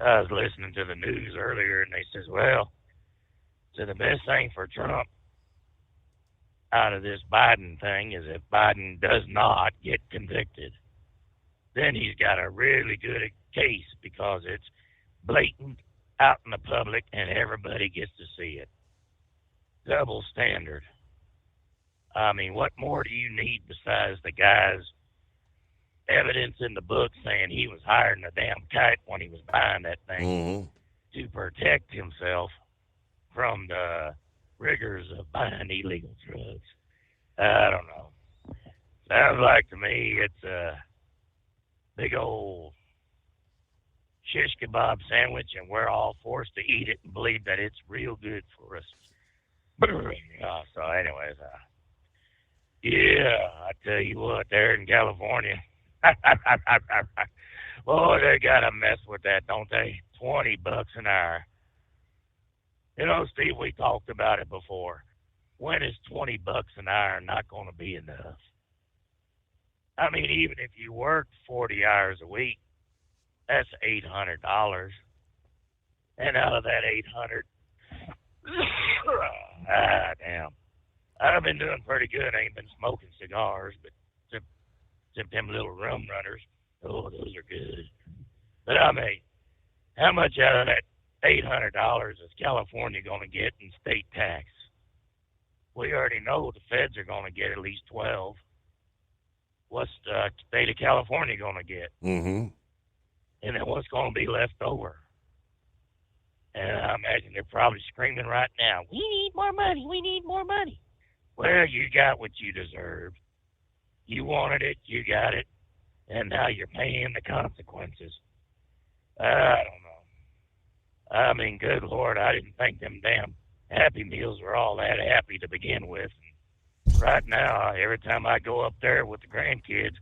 I was listening to the news earlier, and they says, well, so the best thing for Trump out of this Biden thing is if Biden does not get convicted, then he's got a really good case because it's blatant out in the public and everybody gets to see it. Double standard. I mean, what more do you need besides the guy's evidence in the book saying he was hiring a damn kite when he was buying that thing to protect himself from the rigors of buying illegal drugs? I don't know. Sounds like to me it's a big old shish kebab sandwich, and we're all forced to eat it and believe that it's real good for us. So anyways, yeah, I tell you what, there in California, boy, they gotta mess with that, don't they? $20 an hour. You know, Steve, we talked about it before. When is $20 an hour not going to be enough? I mean, even if you worked 40 hours a week, that's $800. And out of that 800, damn. I've been doing pretty good. I ain't been smoking cigars, but except them little rum runners. Oh, those are good. But I mean, how much out of that $800 is California going to get in state tax? We already know the feds are going to get at least 12. What's the state of California going to get? Mm-hmm. And then what's going to be left over? And I imagine they're probably screaming right now, we need more money, we need more money. Well, you got what you deserved. You wanted it, you got it, and now you're paying the consequences. I don't know. I mean, good Lord, I didn't think them damn Happy Meals were all that happy to begin with. And right now, every time I go up there with the grandkids,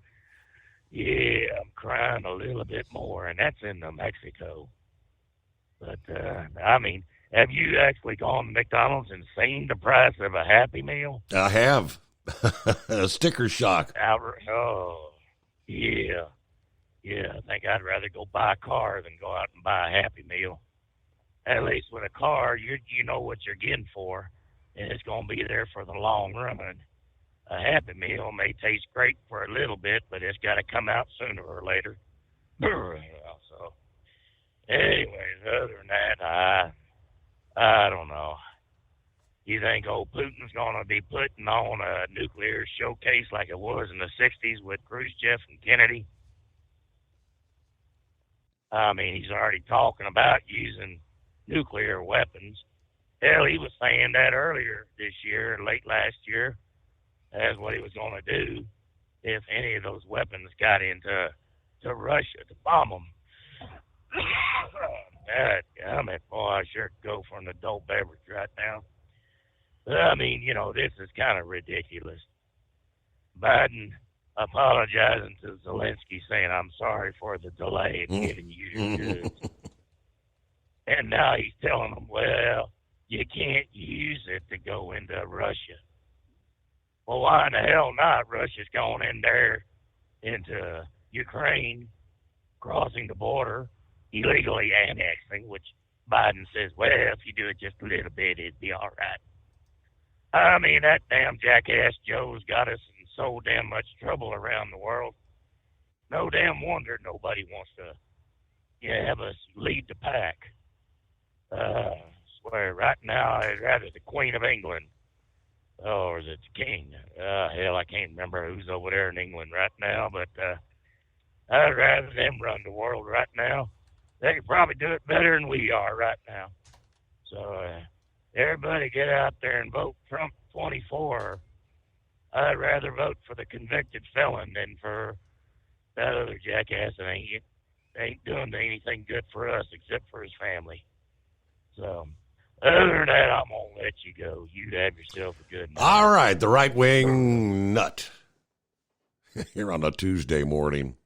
yeah, I'm crying a little bit more, and that's in New Mexico. But, I mean, have you actually gone to McDonald's and seen the price of a Happy Meal? I have. A sticker shock. Oh, yeah. Yeah, I think I'd rather go buy a car than go out and buy a Happy Meal. At least with a car, you know what you're getting for, and it's going to be there for the long run. A Happy Meal may taste great for a little bit, but it's got to come out sooner or later. So, anyways, other than that, I don't know. You think old Putin's going to be putting on a nuclear showcase like it was in the 60s with Khrushchev and Kennedy? I mean, he's already talking about using nuclear weapons. Hell, he was saying that earlier this year, late last year. That's what he was going to do if any of those weapons got into Russia to bomb them. I mean, boy, I sure could go for an adult beverage right now. But, I mean, you know, this is kind of ridiculous. Biden apologizing to Zelensky, saying, I'm sorry for the delay in giving you your goods. And now he's telling them, well, you can't use it to go into Russia. Well, why in the hell not? Russia's going in there into Ukraine, crossing the border, illegally annexing, which Biden says, well, if you do it just a little bit, it'd be all right. I mean, that damn jackass Joe's got us in so damn much trouble around the world. No damn wonder nobody wants to have us lead the pack. Swear, right now, I'd rather the Queen of England. Oh, or is it the King? Hell, I can't remember who's over there in England right now, but I'd rather them run the world right now. They could probably do it better than we are right now. So, everybody get out there and vote Trump 24. I'd rather vote for the convicted felon than for that other jackass that ain't doing anything good for us except for his family. So, other than that, I'm going to let you go. You have yourself a good night. All right, the right-wing nut here on a Tuesday morning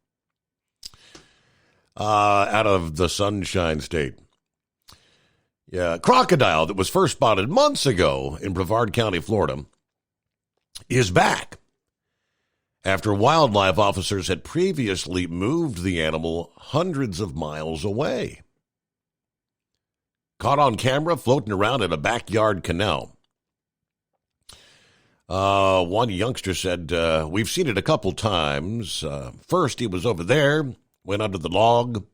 out of the Sunshine State. Yeah, crocodile that was first spotted months ago in Brevard County, Florida, is back after wildlife officers had previously moved the animal hundreds of miles away. Caught on camera floating around in a backyard canal. One youngster said, we've seen it a couple times. First, he was over there, went under the log.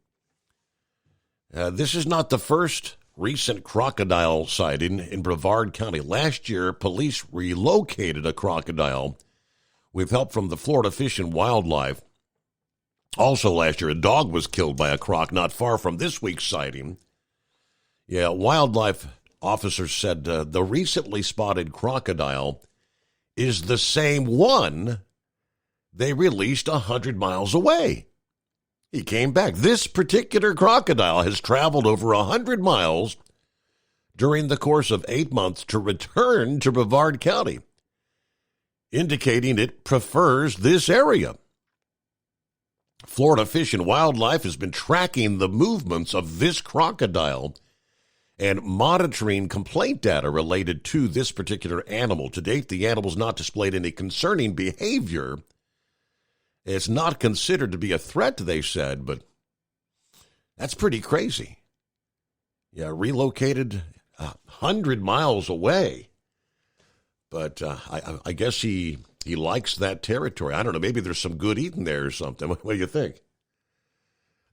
This is not the first recent crocodile sighting in Brevard County. Last year, police relocated a crocodile with help from the Florida Fish and Wildlife. Also last year, a dog was killed by a croc not far from this week's sighting. Yeah, wildlife officers said the recently spotted crocodile is the same one they released 100 miles away. He came back. This particular crocodile has traveled over 100 miles during the course of 8 months to return to Brevard County, indicating it prefers this area. Florida Fish and Wildlife has been tracking the movements of this crocodile and monitoring complaint data related to this particular animal. To date, the animal's not displayed any concerning behavior. It's not considered to be a threat, they said, but that's pretty crazy. Yeah, relocated 100 miles away. But I guess he likes that territory. I don't know, maybe there's some good eating there or something. What do you think?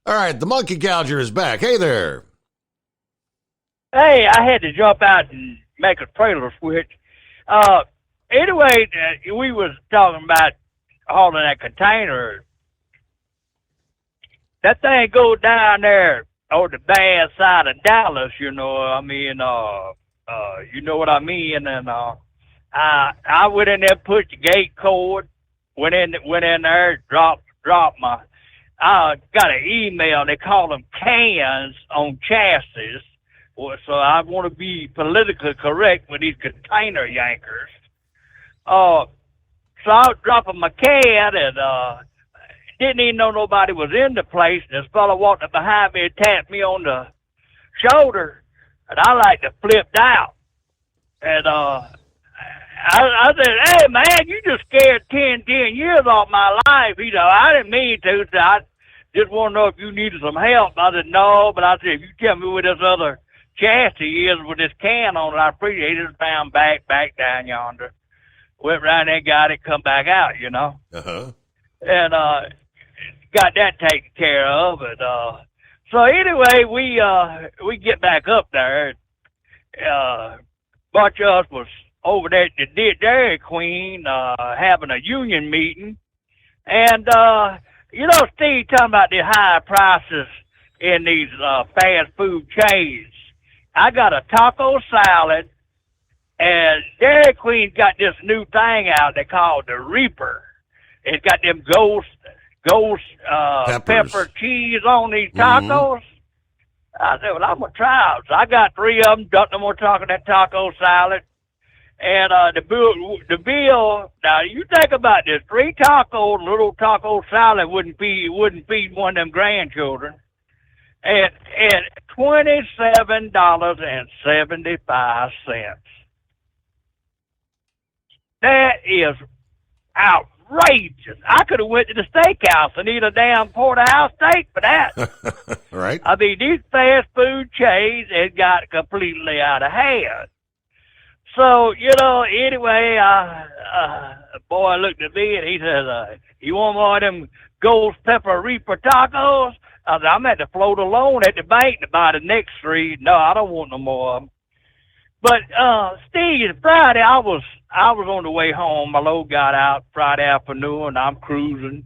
All right, the monkey gouger is back. Hey there. Hey, I had to jump out and make a trailer switch. Anyway, we was talking about hauling that container. That thing goes down there on the bad side of Dallas, you know. I mean, you know what I mean? And I went in there, pushed the gate cord, went in there, dropped my. I got an email. They call them cans on chassis. So I want to be politically correct with these container yankers. So I was dropping my can and didn't even know nobody was in the place. And this fellow walked up behind me and tapped me on the shoulder, and I like to flipped out. And I said, "Hey man, you just scared 10 years off my life." He said, "I didn't mean to. So I just want to know if you needed some help." I said, "No," but I said, "If you tell me where this other chassis is with this can on it, I appreciate it." It's found back down yonder. Went around there, got it, come back out, you know. Uh-huh. And got that taken care of. And so anyway, we get back up there. Bunch of us was over there at the Dairy Queen having a union meeting. And, you know, Steve talking about the high prices in these fast food chains. I got a taco salad, and Dairy Queen's got this new thing out they call the Reaper. It's got them ghost pepper cheese on these tacos. I said, well, I'm going to try them. So I got 3 of them, dumped them on top of that taco salad. And the bill, now you think about this, 3 tacos, little taco salad wouldn't feed one of them grandchildren. And $27.75. That is outrageous. I could have went to the steakhouse and eat a damn porterhouse steak for that. Right. I mean, these fast food chains had got completely out of hand. So, you know, anyway, a boy looked at me and he says, "You want more of them Ghost Pepper Reaper tacos?" I said, "I'm at to float a loan at the bank to buy the next 3. No, I don't want no more of them." But Steve, Friday I was on the way home. My load got out Friday afternoon. I'm cruising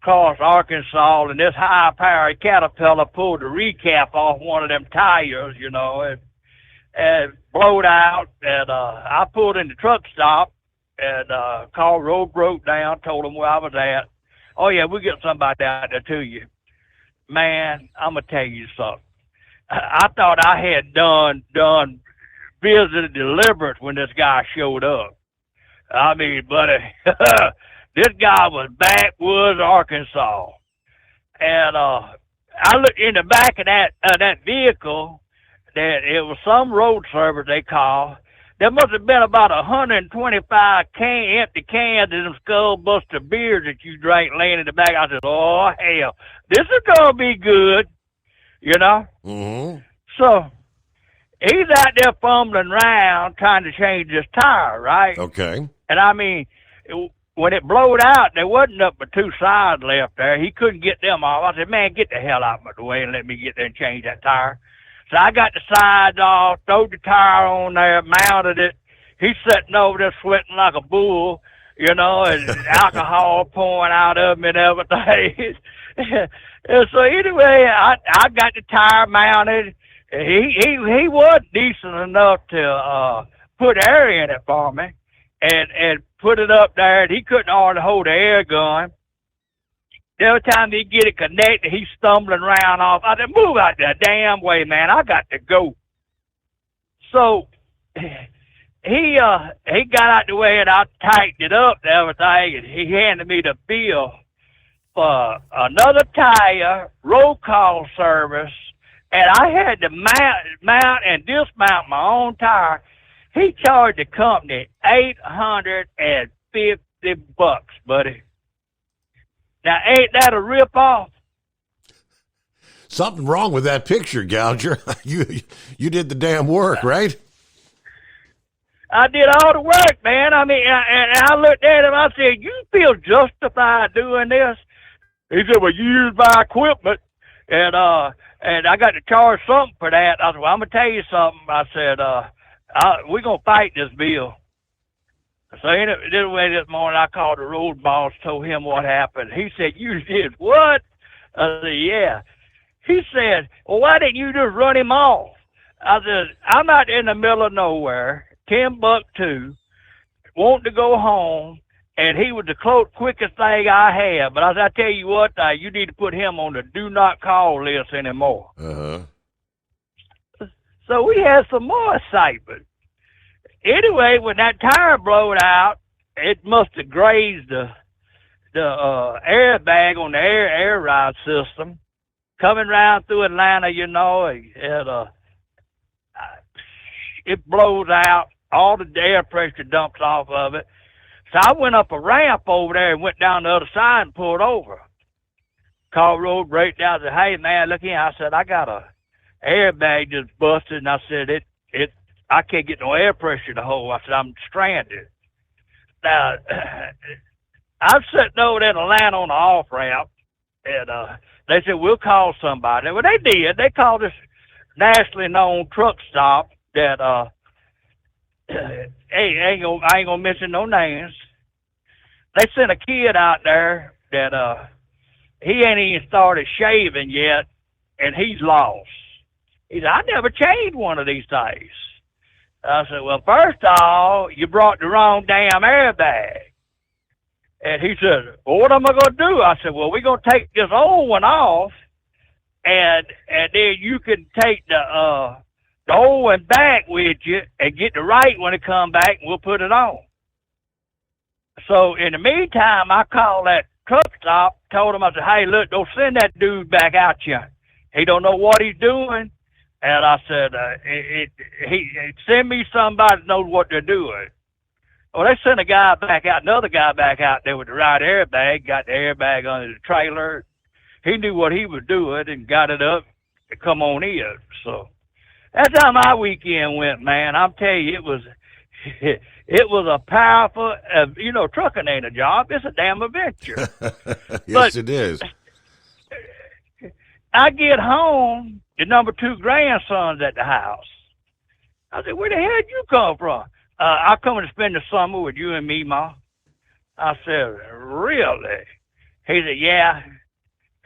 across Arkansas, and this high-powered Caterpillar pulled the recap off one of them tires, you know, and blowed out. And I pulled in the truck stop and called road broke down, told them where I was at. "Oh yeah, we'll get somebody out there to you." Man, I'm gonna tell you something. I thought I had done visited deliverance when this guy showed up. I mean, buddy, this guy was backwoods Arkansas, and I looked in the back of that vehicle. That it was some road service they call. There must have been about 125 empty cans of them Skullbuster beers that you drank laying in the back. I said, "Oh hell, this is gonna be good," you know. Mm-hmm. So he's out there fumbling around trying to change his tire, right? Okay. And I mean, when it blowed out, there wasn't up but 2 sides left there. He couldn't get them off. I said, "Man, get the hell out of the way and let me get there and change that tire." So I got the sides off, throwed the tire on there, mounted it. He's sitting over there sweating like a bull, you know, and alcohol pouring out of him and everything. And so anyway, I got the tire mounted. He was decent enough to put air in it for me and put it up there. And he couldn't hardly hold the air gun. every time he get it connected, he's stumbling around off. I said, move out the damn way, man. I got to go. So he got out the way, and I tightened it up and everything, and he handed me the bill for another tire, roll call service, and I had to mount and dismount my own tire. He charged the company $850, buddy. Now, ain't that a rip-off? Something wrong with that picture, Gouger. You did the damn work, right? I did all the work, man. I mean, and I looked at him. I said, "You feel justified doing this?" He said, "Well, you use my equipment, and I got to charge something for that." I said, "Well, I'm gonna tell you something." I said, "We're gonna fight this bill." So anyway, this morning I called the road boss, told him what happened. He said, "You did what?" I said, "Yeah." He said, "Well, why didn't you just run him off?" I said, "I'm out in the middle of nowhere, Timbuktu, wanting to go home, and he was the quickest thing I had. But I said, I tell you what, you need to put him on the do not call list anymore." So we had some more excitement. Anyway, when that tire blowed out, it must have grazed the airbag on the air ride system. Coming round through Atlanta, you know, it blows out. All the air pressure dumps off of it. So I went up a ramp over there and went down the other side and pulled over. Called road breakdown. I said, "Hey, man, look here." I said, "I got a airbag just busted." And I said, I can't get no air pressure to hold. I said, "I'm stranded." Now, I'm sitting over there in Atlanta on the off-ramp, and they said, "We'll call somebody." Well, they did. They called this nationally known truck stop that, hey, I ain't gonna mention no names. They sent a kid out there that he ain't even started shaving yet, and he's lost. He said, "I never changed one of these things." I said, "Well, first of all, you brought the wrong damn airbag." And he said, "Well, what am I going to do?" I said, "Well, we're going to take this old one off, and then you can take the old one back with you and get the right one to come back, and we'll put it on." So in the meantime, I called that truck stop, told him, I said, "Hey, look, don't send that dude back out here. He don't know what he's doing." And I said, "Send me somebody that knows what they're doing." Well, they sent a guy back out, another guy back out there with the right airbag, got the airbag under the trailer. He knew what he was doing and got it up to come on in. So that's how my weekend went, man. I'm telling you, it was a powerful, trucking ain't a job. It's a damn adventure. Yes, it is. I get home, the number 2 grandson's at the house. I said, "Where the hell did you come from?" "I come to spend the summer with you and me, Ma." I said, "Really?" He said, "Yeah."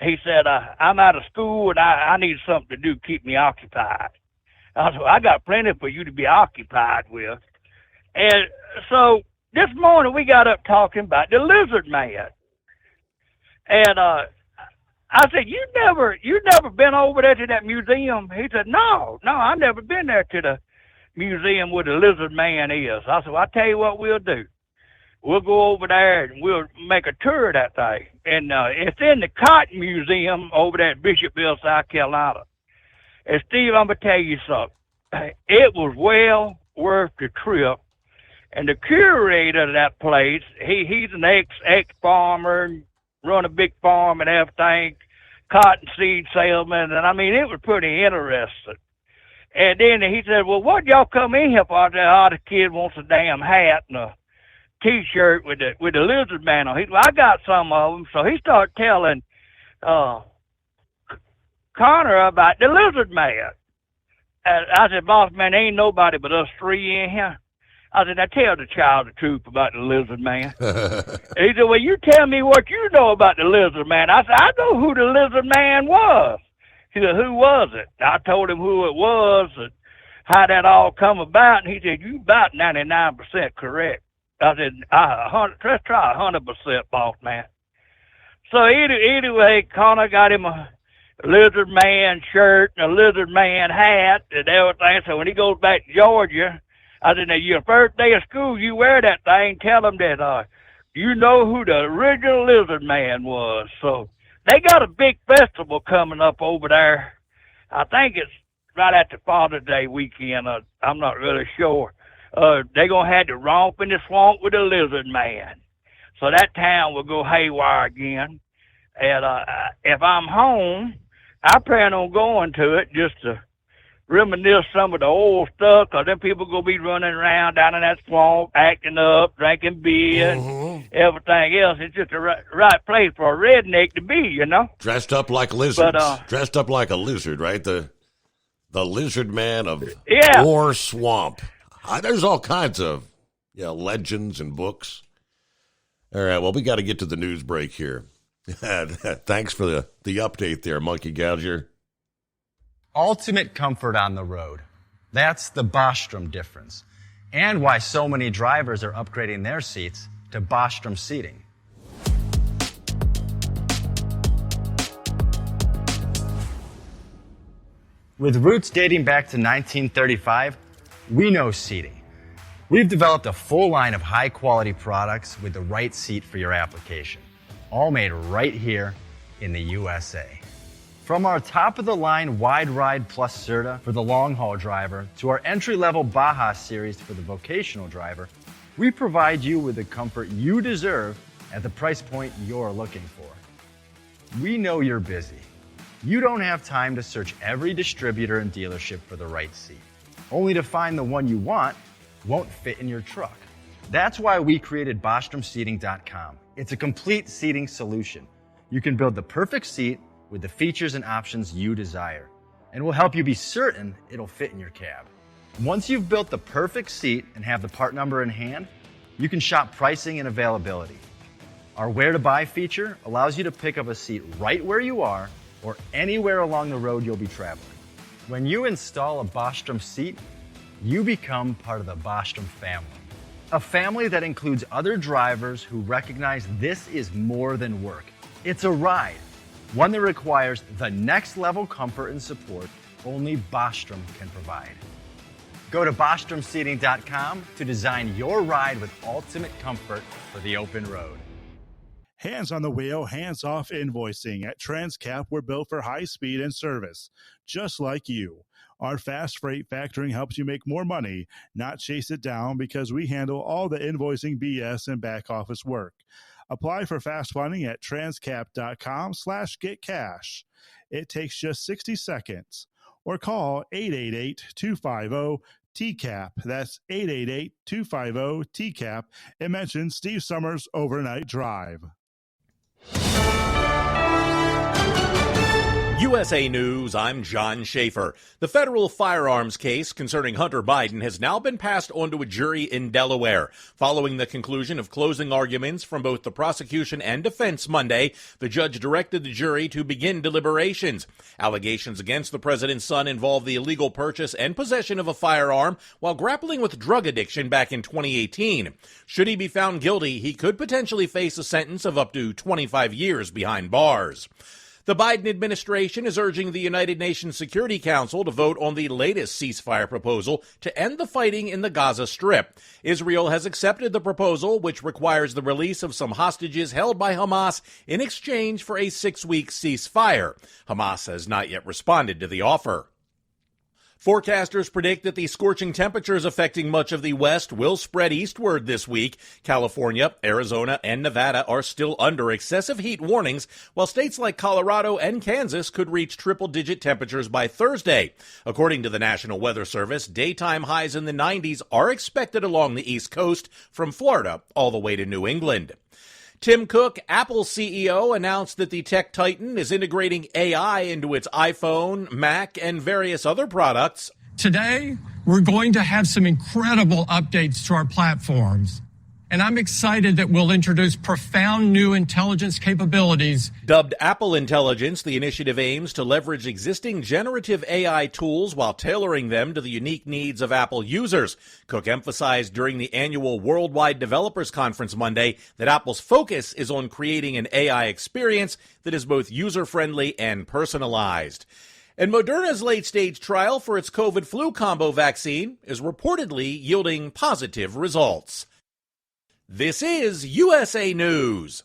He said, "I'm out of school and I need something to do, keep me occupied." I said, "I got plenty for you to be occupied with." And so this morning we got up talking about the Lizard Man. And I said, you never been over there to that museum?" He said, No, I've never been there to the museum where the Lizard Man is." I said, "Well, I'll tell you what we'll do. We'll go over there and we'll make a tour of that thing. And it's in the Cotton Museum over there at Bishopville, South Carolina. And Steve, I'm going to tell you something. It was well worth the trip. And the curator of that place, he's an ex-farmer, run a big farm and everything, cottonseed salesman. And I mean, it was pretty interesting. And then he said, "Well, what y'all come in here for?" I said, "Oh, the kid wants a damn hat and a T-shirt with the Lizard Man on." He said, "Well, I got some of them." So he started telling Connor about the Lizard Man. And I said, "Boss man, ain't nobody but us 3 in here." I said, "Now tell the child the truth about the Lizard Man." He said, "Well, you tell me what you know about the Lizard Man." I said, "I know who the Lizard Man was." He said, "Who was it?" I told him who it was and how that all come about. And he said, "You about 99% correct." I said, "Let's try 100%, boss man." So anyway, Connor got him a lizard man shirt and a lizard man hat and everything. So when he goes back to Georgia, I said, now, your first day of school, you wear that thing. Tell him that you know who the original lizard man was. So they got a big festival coming up over there. I think it's right after Father's Day weekend. I'm not really sure. They're going to have to romp in the swamp with the lizard man. So that town will go haywire again. And if I'm home, I plan on going to it just to reminisce some of the old stuff, because then people going to be running around down in that swamp, acting up, drinking beer, and everything else. It's just the right place for a redneck to be, you know? Dressed up like lizards. Dressed up like a lizard, right? The lizard man of War Swamp. There's all kinds of legends and books. All right, well, we got to get to the news break here. Thanks for the update there, Monkey Gouger. Ultimate comfort on the road. That's the Bostrom difference. And why so many drivers are upgrading their seats to Bostrom seating. With roots dating back to 1935, we know seating. We've developed a full line of high-quality products with the right seat for your application, all made right here in the USA. From our top-of-the-line Wide Ride Plus Certa for the long-haul driver to our entry-level Baja series for the vocational driver, we provide you with the comfort you deserve at the price point you're looking for. We know you're busy. You don't have time to search every distributor and dealership for the right seat, only to find the one you want won't fit in your truck. That's why we created BostromSeating.com. It's a complete seating solution. You can build the perfect seat with the features and options you desire, and we'll help you be certain it'll fit in your cab. Once you've built the perfect seat and have the part number in hand, you can shop pricing and availability. Our Where to Buy feature allows you to pick up a seat right where you are or anywhere along the road you'll be traveling. When you install a Bostrom seat, you become part of the Bostrom family. A family that includes other drivers who recognize this is more than work. It's a ride, one that requires the next level comfort and support only Bostrom can provide. Go to BostromSeating.com to design your ride with ultimate comfort for the open road. Hands on the wheel, hands off invoicing. At Transcap, we're built for high speed and service, just like you. Our fast freight factoring helps you make more money, not chase it down, because we handle all the invoicing BS and back office work. Apply for fast funding at transcap.com/getcash. It takes just 60 seconds. Or call 888-250-TCAP. That's 888-250-TCAP. And mention Steve Summers Overnight Drive. USA News, I'm John Schaefer. The federal firearms case concerning Hunter Biden has now been passed on to a jury in Delaware. Following the conclusion of closing arguments from both the prosecution and defense Monday, the judge directed the jury to begin deliberations. Allegations against the president's son involve the illegal purchase and possession of a firearm while grappling with drug addiction back in 2018. Should he be found guilty, he could potentially face a sentence of up to 25 years behind bars. The Biden administration is urging the United Nations Security Council to vote on the latest ceasefire proposal to end the fighting in the Gaza Strip. Israel has accepted the proposal, which requires the release of some hostages held by Hamas in exchange for a 6-week ceasefire. Hamas has not yet responded to the offer. Forecasters predict that the scorching temperatures affecting much of the West will spread eastward this week. California, Arizona, and Nevada are still under excessive heat warnings, while states like Colorado and Kansas could reach triple-digit temperatures by Thursday. According to the National Weather Service, daytime highs in the 90s are expected along the East Coast, from Florida all the way to New England. Tim Cook, Apple CEO, announced that the tech titan is integrating AI into its iPhone, Mac, and various other products. Today, we're going to have some incredible updates to our platforms, and I'm excited that we'll introduce profound new intelligence capabilities. Dubbed Apple Intelligence, the initiative aims to leverage existing generative AI tools while tailoring them to the unique needs of Apple users. Cook emphasized during the annual Worldwide Developers Conference Monday that Apple's focus is on creating an AI experience that is both user-friendly and personalized. And Moderna's late-stage trial for its COVID-flu combo vaccine is reportedly yielding positive results. This is USA News.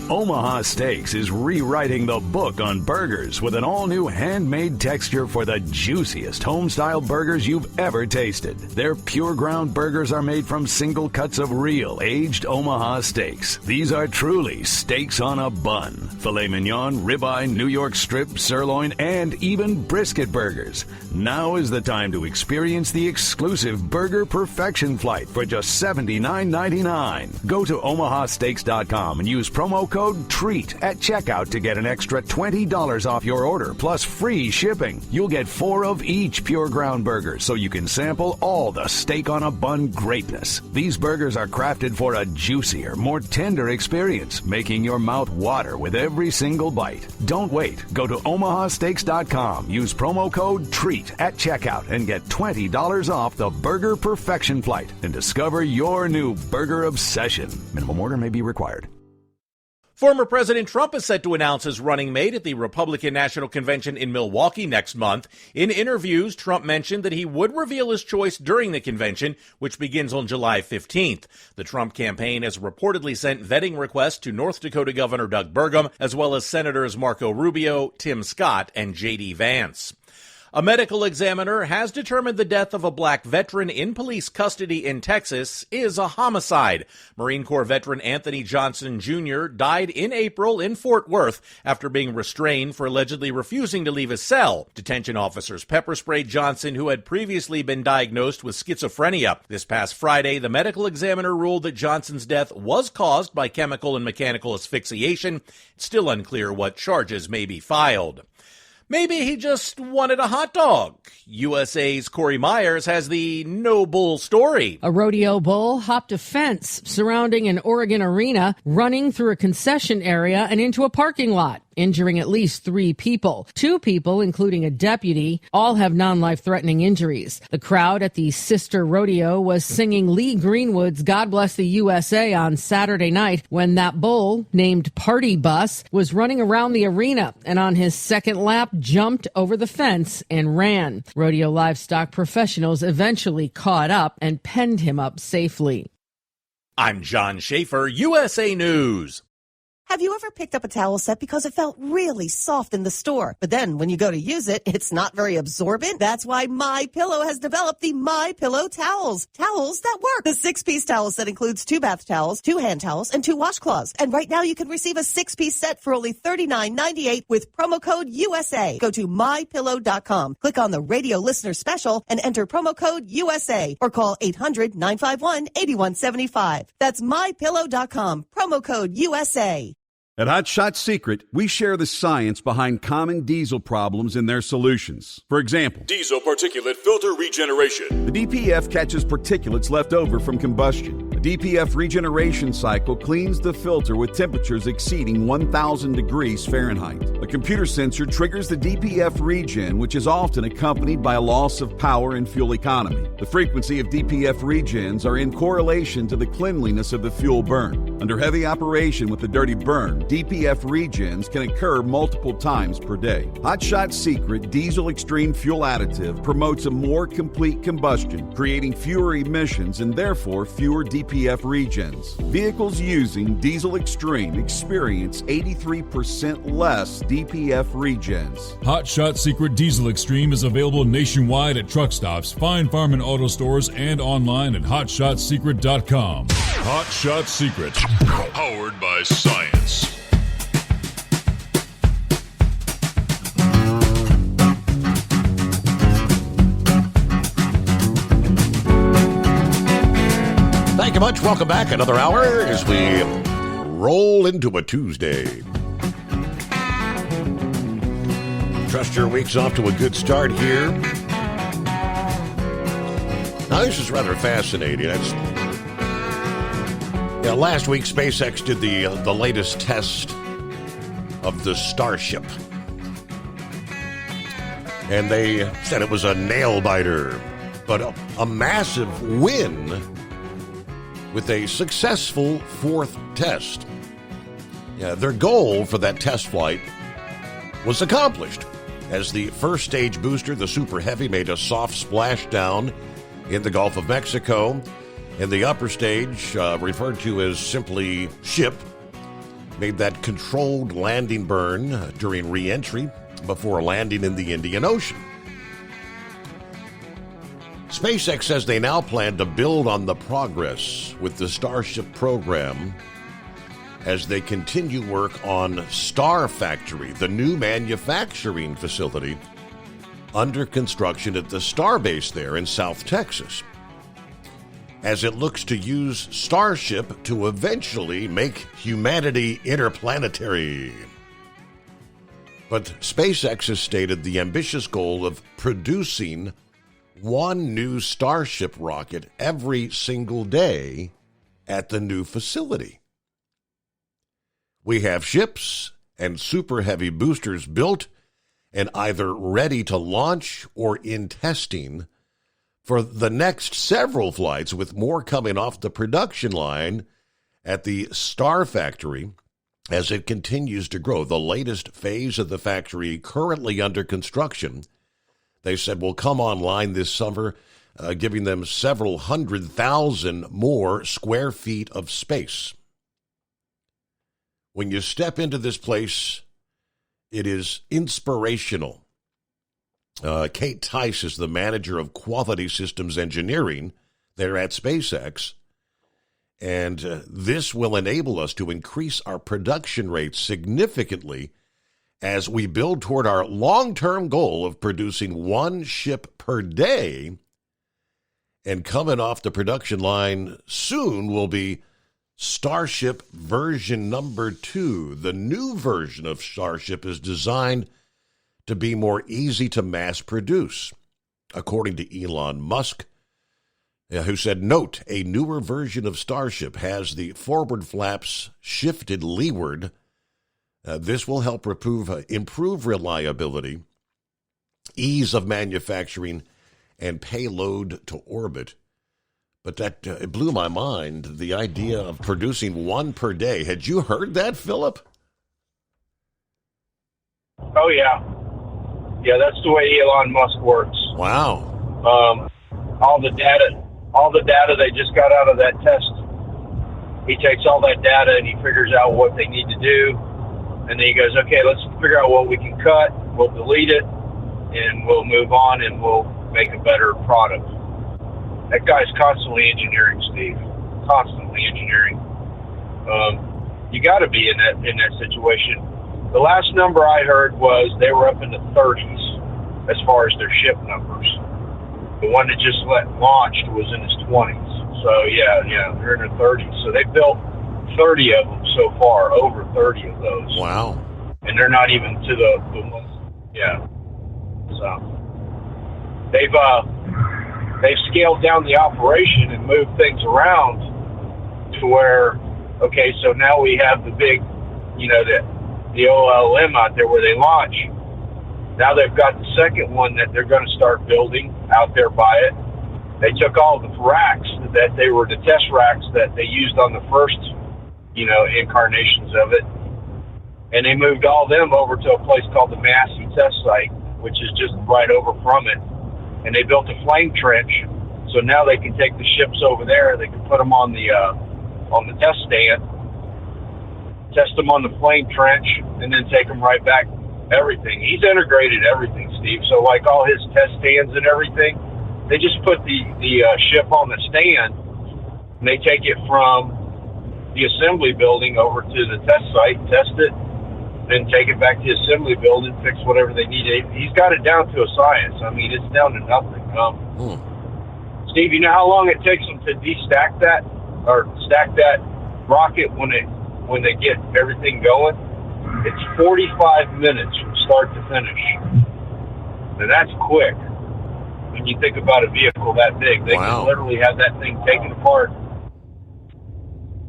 Omaha Steaks is rewriting the book on burgers with an all-new handmade texture for the juiciest home-style burgers you've ever tasted. Their pure ground burgers are made from single cuts of real aged Omaha steaks. These are truly steaks on a bun. Filet mignon, ribeye, New York strip, sirloin, and even brisket burgers. Now is the time to experience the exclusive Burger Perfection Flight for just $79.99. Go to omahasteaks.com and use promo code TREAT at checkout to get an extra $20 off your order, plus free shipping. You'll get 4 of each pure ground burger, so you can sample all the steak on a bun greatness. These burgers are crafted for a juicier, more tender experience, making your mouth water with every single bite. Don't wait. Go to omahasteaks.com, use promo code TREAT at checkout, and get $20 off the Burger Perfection Flight and discover your new burger obsession. Minimum order may be required. Former President Trump is set to announce his running mate at the Republican National Convention in Milwaukee next month. In interviews, Trump mentioned that he would reveal his choice during the convention, which begins on July 15th. The Trump campaign has reportedly sent vetting requests to North Dakota Governor Doug Burgum, as well as Senators Marco Rubio, Tim Scott, and J.D. Vance. A medical examiner has determined the death of a black veteran in police custody in Texas is a homicide. Marine Corps veteran Anthony Johnson Jr. died in April in Fort Worth after being restrained for allegedly refusing to leave his cell. Detention officers pepper sprayed Johnson, who had previously been diagnosed with schizophrenia. This past Friday, the medical examiner ruled that Johnson's death was caused by chemical and mechanical asphyxiation. It's still unclear what charges may be filed. Maybe he just wanted a hot dog. USA's Corey Myers has the no bull story. A rodeo bull hopped a fence surrounding an Oregon arena, running through a concession area and into a parking lot, injuring at least 3 people. 2 people, including a deputy, all have non-life-threatening injuries. The crowd at the sister rodeo was singing Lee Greenwood's God Bless the USA on Saturday night when that bull, named Party Bus, was running around the arena and on his second lap jumped over the fence and ran. Rodeo livestock professionals eventually caught up and penned him up safely. I'm John Schaefer, USA News. Have you ever picked up a towel set because it felt really soft in the store, but then when you go to use it, it's not very absorbent? That's why MyPillow has developed the MyPillow towels. Towels that work. The 6-piece towel set includes 2 bath towels, 2 hand towels, and 2 washcloths. And right now you can receive a 6-piece set for only $39.98 with promo code USA. Go to MyPillow.com, click on the radio listener special, and enter promo code USA, or call 800-951-8175. That's MyPillow.com, promo code USA. At Hot Shot Secret, we share the science behind common diesel problems and their solutions. For example, diesel particulate filter regeneration. The DPF catches particulates left over from combustion. The DPF regeneration cycle cleans the filter with temperatures exceeding 1,000 degrees Fahrenheit. A computer sensor triggers the DPF regen, which is often accompanied by a loss of power and fuel economy. The frequency of DPF regens are in correlation to the cleanliness of the fuel burn. Under heavy operation with the dirty burn, DPF regens can occur multiple times per day. Hot Shot Secret Diesel Extreme Fuel Additive promotes a more complete combustion, creating fewer emissions and therefore fewer DPF regens. Vehicles using Diesel Extreme experience 83% less DPF regens. Hot Shot Secret Diesel Extreme is available nationwide at truck stops, fine farm and auto stores, and online at hotshotsecret.com. Hot Shot Secret, powered by science. Thank you much. Welcome back. Another hour as we roll into a Tuesday. Trust your week's off to a good start here. Now, this is rather fascinating. Yeah, last week, SpaceX did the latest test of the Starship. And they said it was a nail-biter, but a massive win with a successful fourth test. Yeah, their goal for that test flight was accomplished as the first stage booster, the Super Heavy, made a soft splashdown in the Gulf of Mexico. And the upper stage, referred to as simply Ship, made that controlled landing burn during re-entry before landing in the Indian Ocean. SpaceX says they now plan to build on the progress with the Starship program as they continue work on Star Factory, the new manufacturing facility under construction at the Starbase there in South Texas, as it looks to use Starship to eventually make humanity interplanetary. But SpaceX has stated the ambitious goal of producing one new Starship rocket every single day at the new facility. We have ships and Super Heavy boosters built and either ready to launch or in testing for the next several flights, with more coming off the production line at the Star Factory as it continues to grow. The latest phase of the factory currently under construction, they said, will come online this summer, giving them several 100,000 more square feet of space. When you step into this place, it is inspirational. Kate Tice is the manager of quality systems engineering there at SpaceX, and this will enable us to increase our production rates significantly as we build toward our long-term goal of producing one ship per day. And coming off the production line soon will be Starship version number 2. The new version of Starship is designed to be more easy to mass produce, according to Elon Musk, who said, note, a newer version of Starship has the forward flaps shifted leeward. This will help improve reliability, ease of manufacturing, and payload to orbit. But that it blew my mind, the idea of producing one per day. Had you heard that, Philip? Oh, yeah. Yeah, that's the way Elon Musk works. Wow. All the data they just got out of that test, he takes all that data and he figures out what they need to do. And then he goes, okay, let's figure out what we can cut. We'll delete it and we'll move on and we'll make a better product. That guy's constantly engineering, Steve. Constantly engineering. You got to be in that situation. The last number I heard was they were up in the 30s as far as their ship numbers. The one that just launched was in his 20s. So, yeah, they're in their 30s. So they built 30 of them so far, over 30 of those. Wow. And they're not even to the ones, yeah. So they've scaled down the operation and moved things around to where, okay, so now we have the big, the OLM out there where they launch. Now they've got the second one that they're going to start building out there by it. They took all the racks that they were the test racks that they used on the first, incarnations of it, and they moved all them over to a place called the Massey Test Site, which is just right over from it. And they built a flame trench, so now they can take the ships over there. They can put them on the test stand, test them on the flame trench, and then take them right back. Everything. He's integrated everything, Steve. So like all his test stands and everything, they just put the ship on the stand, and they take it from the assembly building over to the test site, test it, then take it back to the assembly building, fix whatever they need. He's got it down to a science. I mean, it's down to nothing. Steve, you know how long it takes them to destack that or stack that rocket when they get everything going? It's 45 minutes from start to finish. And that's quick. When you think about a vehicle that big, they can literally have that thing taken apart.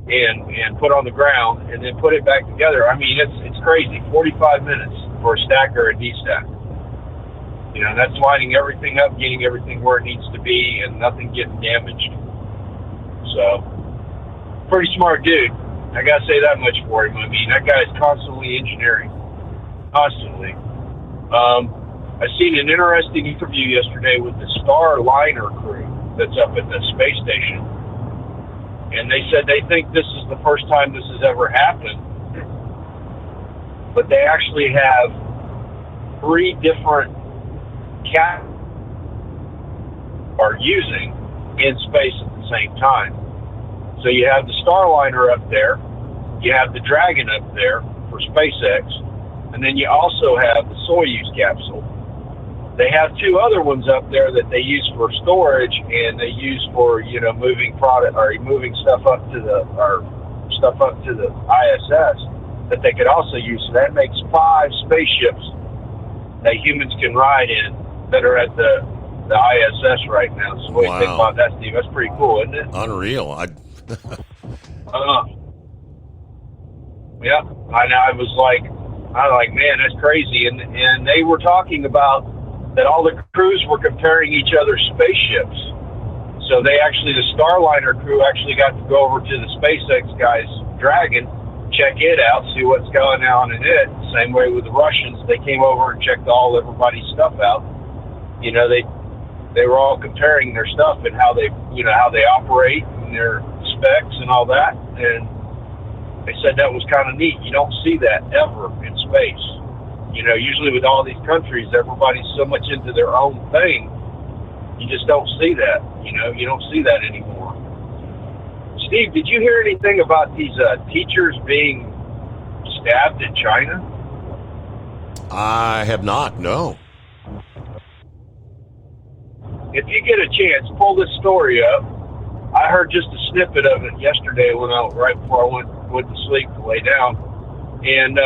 and put on the ground and then put it back together. I mean, it's crazy. 45 minutes for a stack or a D-stack. You know, that's lining everything up, getting everything where it needs to be, and nothing getting damaged. So, pretty smart dude. I gotta say that much for him. I mean, that guy's constantly engineering. Constantly. I seen an interesting interview yesterday with the Starliner crew that's up at the space station. And they said they think this is the first time this has ever happened. But they actually have 3 different cats are using in space at the same time. So you have the Starliner up there, you have the Dragon up there for SpaceX, and then you also have the Soyuz capsule. They have 2 other ones up there that they use for storage, and they use for, you know, moving product or moving stuff up to the ISS that they could also use. So that makes 5 spaceships that humans can ride in that are at the ISS right now. So what do you think about that, Steve? That's pretty cool, isn't it? Unreal. Yeah, I was like, man, that's crazy. And they were talking about that all the crews were comparing each other's spaceships. So the Starliner crew actually got to go over to the SpaceX guy's Dragon, check it out, see what's going on in it. Same way with the Russians, they came over and checked everybody's stuff out. You know, they were all comparing their stuff and how they operate and their specs and all that. And they said that was kind of neat. You don't see that ever in space. You know, usually with all these countries, everybody's so much into their own thing, you just don't see that. You know, you don't see that anymore. Steve, did you hear anything about these teachers being stabbed in China? I have not, no. If you get a chance, pull this story up. I heard just a snippet of it yesterday right before I went to sleep to lay down. And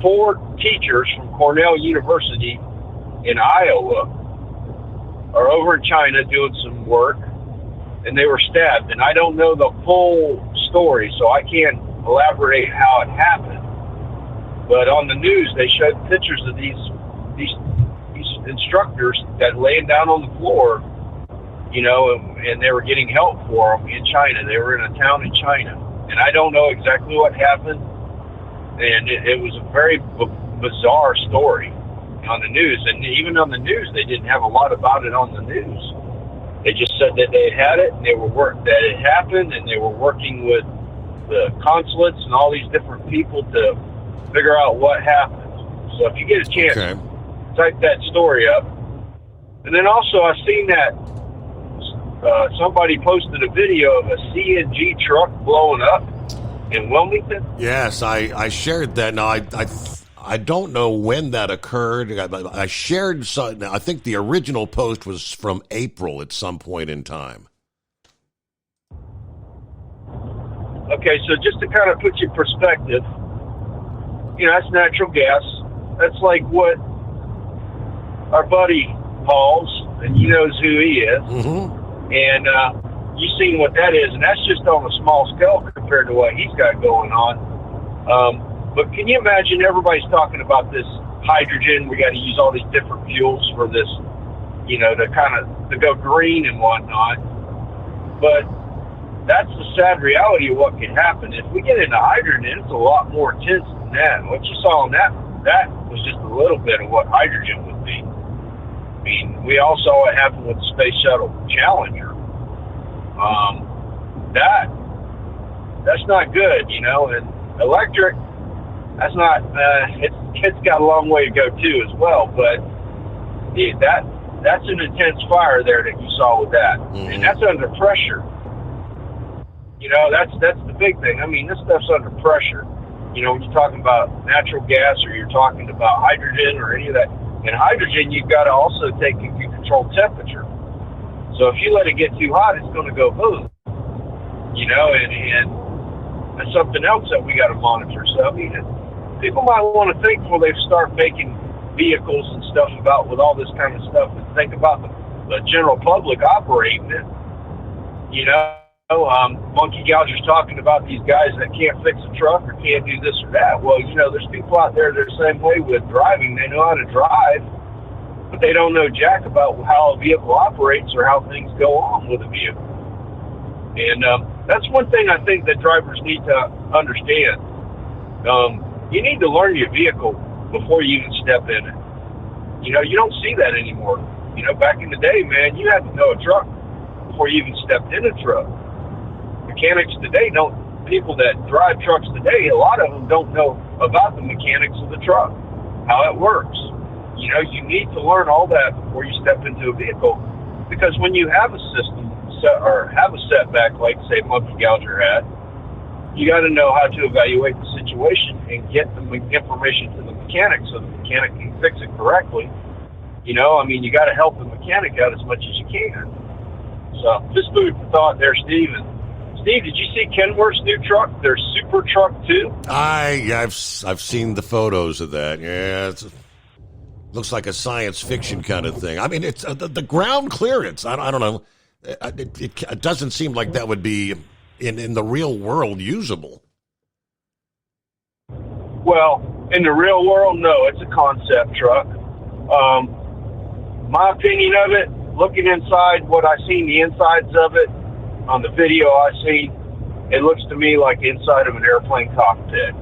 4 teachers from Cornell University in Iowa are over in China doing some work, and they were stabbed. And I don't know the full story, so I can't elaborate how it happened. But on the news, they showed pictures of these instructors that laying down on the floor, you know, and they were getting help for them in China. They were in a town in China, and I don't know exactly what happened. And it was a very bizarre story on the news. And even on the news, they didn't have a lot about it on the news. They just said that they had it, and that it happened, and they were working with the consulates and all these different people to figure out what happened. So if you get a chance, type that story up. And then also I've seen that somebody posted a video of a CNG truck blowing up in Wilmington. Yes, I shared that. Now, I don't know when that occurred. I shared some, I think the original post was from April at some point in time. Okay, so just to kind of put you in perspective, you know, that's natural gas. That's like what our buddy Paul's, and he knows who he is. Mm-hmm. And you've seen what that is, and that's just on a small scale compared to what he's got going on. But can you imagine everybody's talking about this hydrogen? We got to use all these different fuels for this, you know, to go green and whatnot. But that's the sad reality of what can happen. If we get into hydrogen, it's a lot more intense than that. What you saw on that was just a little bit of what hydrogen would be. I mean, we all saw what happened with the Space Shuttle Challenger. That's not good, you know. And electric, that's not. It's got a long way to go too, as well. But that's an intense fire there that you saw with that, and that's under pressure. You know, that's the big thing. I mean, this stuff's under pressure. You know, when you're talking about natural gas or you're talking about hydrogen or any of that. In hydrogen, you've got to also control temperature. So if you let it get too hot, it's going to go boom. You know, and that's something else that we got to monitor. So, I mean, people might want to think before they start making vehicles and stuff with all this kind of stuff, and think about the general public operating it. You know, Monkey Gouger's talking about these guys that can't fix a truck or can't do this or that. Well, there's people out there that are the same way with driving. They know how to drive, but they don't know jack about how a vehicle operates or how things go on with a vehicle. And that's one thing I think that drivers need to understand. You need to learn your vehicle before you even step in it. You don't see that anymore. Back in the day, man, you had to know a truck before you even stepped in a truck. Mechanics today people that drive trucks today, a lot of them don't know about the mechanics of the truck, how it works. You need to learn all that before you step into a vehicle, because when you have a system or have a setback like, say, Monkey Gouger had, you got to know how to evaluate the situation and get the information to the mechanic so the mechanic can fix it correctly. You got to help the mechanic out as much as you can. So just food for thought there, Steve. And Steve, did you see Kenworth's new truck, their Super Truck 2? I've seen the photos of that. Yeah, looks like a science fiction kind of thing. I mean, it's the ground clearance. I don't know. It doesn't seem like that would be in the real world usable. Well, in the real world, no. It's a concept truck. My opinion of it, looking inside, what I seen the insides of it on the video I seen, it looks to me like inside of an airplane cockpit.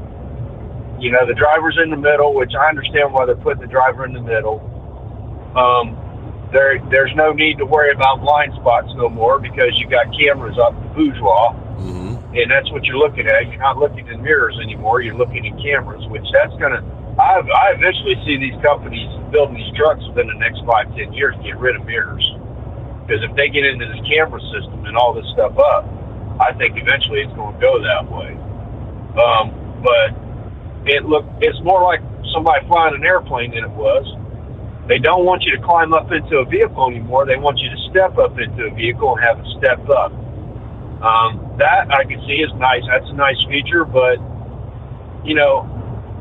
The driver's in the middle, which I understand why they're putting the driver in the middle. There's no need to worry about blind spots no more because you got cameras up the bourgeois, and that's what you're looking at. You're not looking in mirrors anymore. You're looking in cameras, which that's gonna. I eventually see these companies building these trucks within the next 5-10 years get rid of mirrors, because if they get into this camera system and all this stuff up, I think eventually it's going to go that way. But it's more like somebody flying an airplane than it was. They don't want you to climb up into a vehicle anymore. They want you to step up into a vehicle and have it step up. That I can see is nice. That's a nice feature, but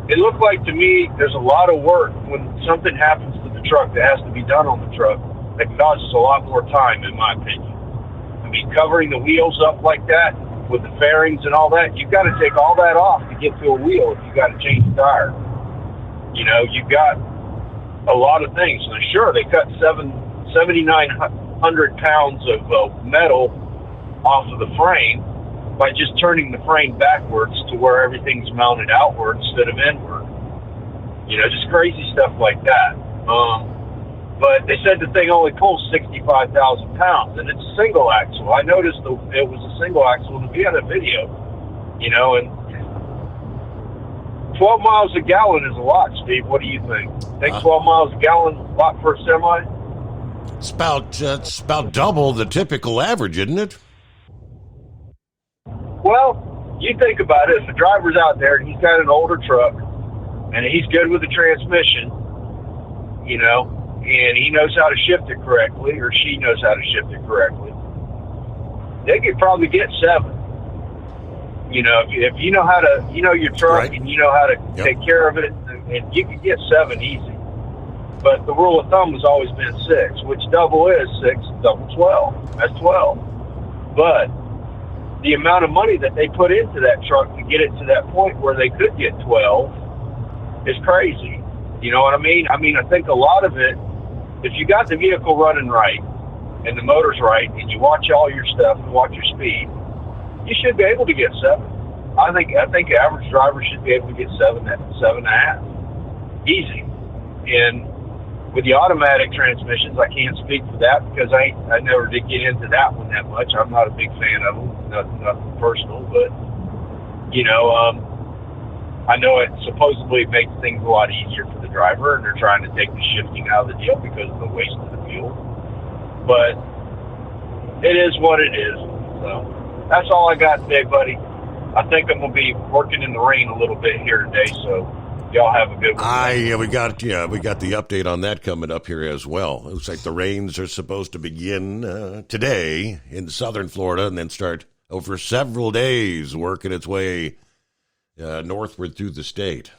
it looked like to me there's a lot of work when something happens to the truck that has to be done on the truck that costs a lot more time, in my opinion. I mean, covering the wheels up like that with the fairings and all that, you've got to take all that off to get to a wheel if you've got to change the tire. You've got a lot of things. Now, sure, they cut 7,900 pounds of metal off of the frame by just turning the frame backwards to where everything's mounted outward instead of inward. Just crazy stuff like that. But they said the thing only pulls 65,000 pounds, and it's a single axle. I noticed it was a single axle in the video, and 12 miles a gallon is a lot, Steve. What do you think? Think 12 miles a gallon is a lot for a semi? It's about double the typical average, isn't it? Well, you think about it. If a driver's out there and he's got an older truck and he's good with the transmission, and he knows how to shift it correctly, or she knows how to shift it correctly, they could probably get 7. If you know how to, your truck, right, and you know how to take care of it, and you can get 7 easy. But the rule of thumb has always been 6, which double is 6, double 12. That's 12. But the amount of money that they put into that truck to get it to that point where they could get 12 is crazy. You know what I mean? I think a lot of it, if you got the vehicle running right and the motor's right and you watch all your stuff and watch your speed, you should be able to get 7. I think the average driver should be able to get 7.5. Easy. And with the automatic transmissions, I can't speak for that because I never did get into that one that much. I'm not a big fan of them, nothing personal, but I know it supposedly makes things a lot easier for the driver, and they're trying to take the shifting out of the deal because of the waste of the fuel. But it is what it is. So that's all I got today, buddy. I think I'm going to be working in the rain a little bit here today, so y'all have a good one. We got the update on that coming up here as well. It looks like the rains are supposed to begin today in southern Florida and then start over several days working its way northward through the state.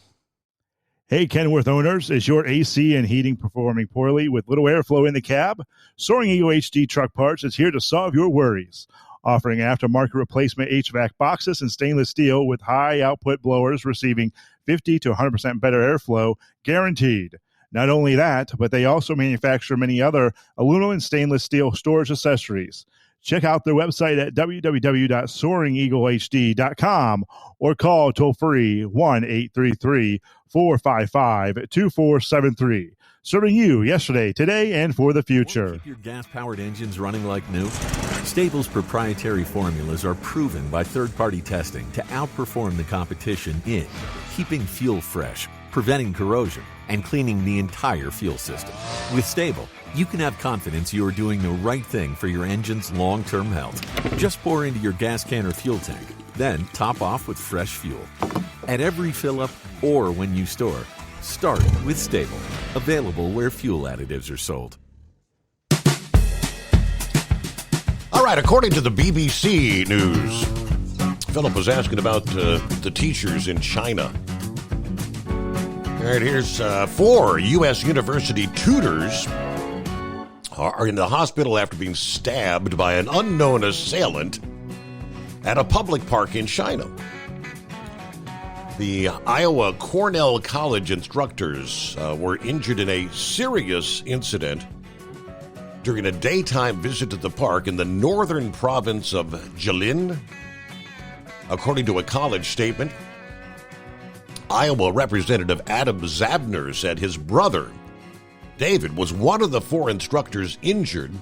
Hey, Kenworth owners, is your AC and heating performing poorly with little airflow in the cab? Soaring EOHD Truck Parts is here to solve your worries. offering aftermarket replacement HVAC boxes and stainless steel with high output blowers receiving 50 to 100% better airflow guaranteed. Not only that, but they also manufacture many other aluminum and stainless steel storage accessories. Check out their website at www.soaringeaglehd.com or call toll-free 1-833-455-2473. Serving you yesterday, today, and for the future. Keep your gas-powered engines running like new? Stable's proprietary formulas are proven by third-party testing to outperform the competition in keeping fuel fresh, preventing corrosion, and cleaning the entire fuel system. With Stable, you can have confidence you are doing the right thing for your engine's long-term health. Just pour into your gas can or fuel tank, then top off with fresh fuel. At every fill-up or when you store, start with Stable. Available where fuel additives are sold. All right, according to the BBC News, Philip was asking about the teachers in China. All right, here's 4 U.S. university tutors are in the hospital after being stabbed by an unknown assailant at a public park in China. The Iowa Cornell College instructors were injured in a serious incident during a daytime visit to the park in the northern province of Jilin. According to a college statement, Iowa Representative Adam Zabner said his brother, David, was one of the 4 instructors injured,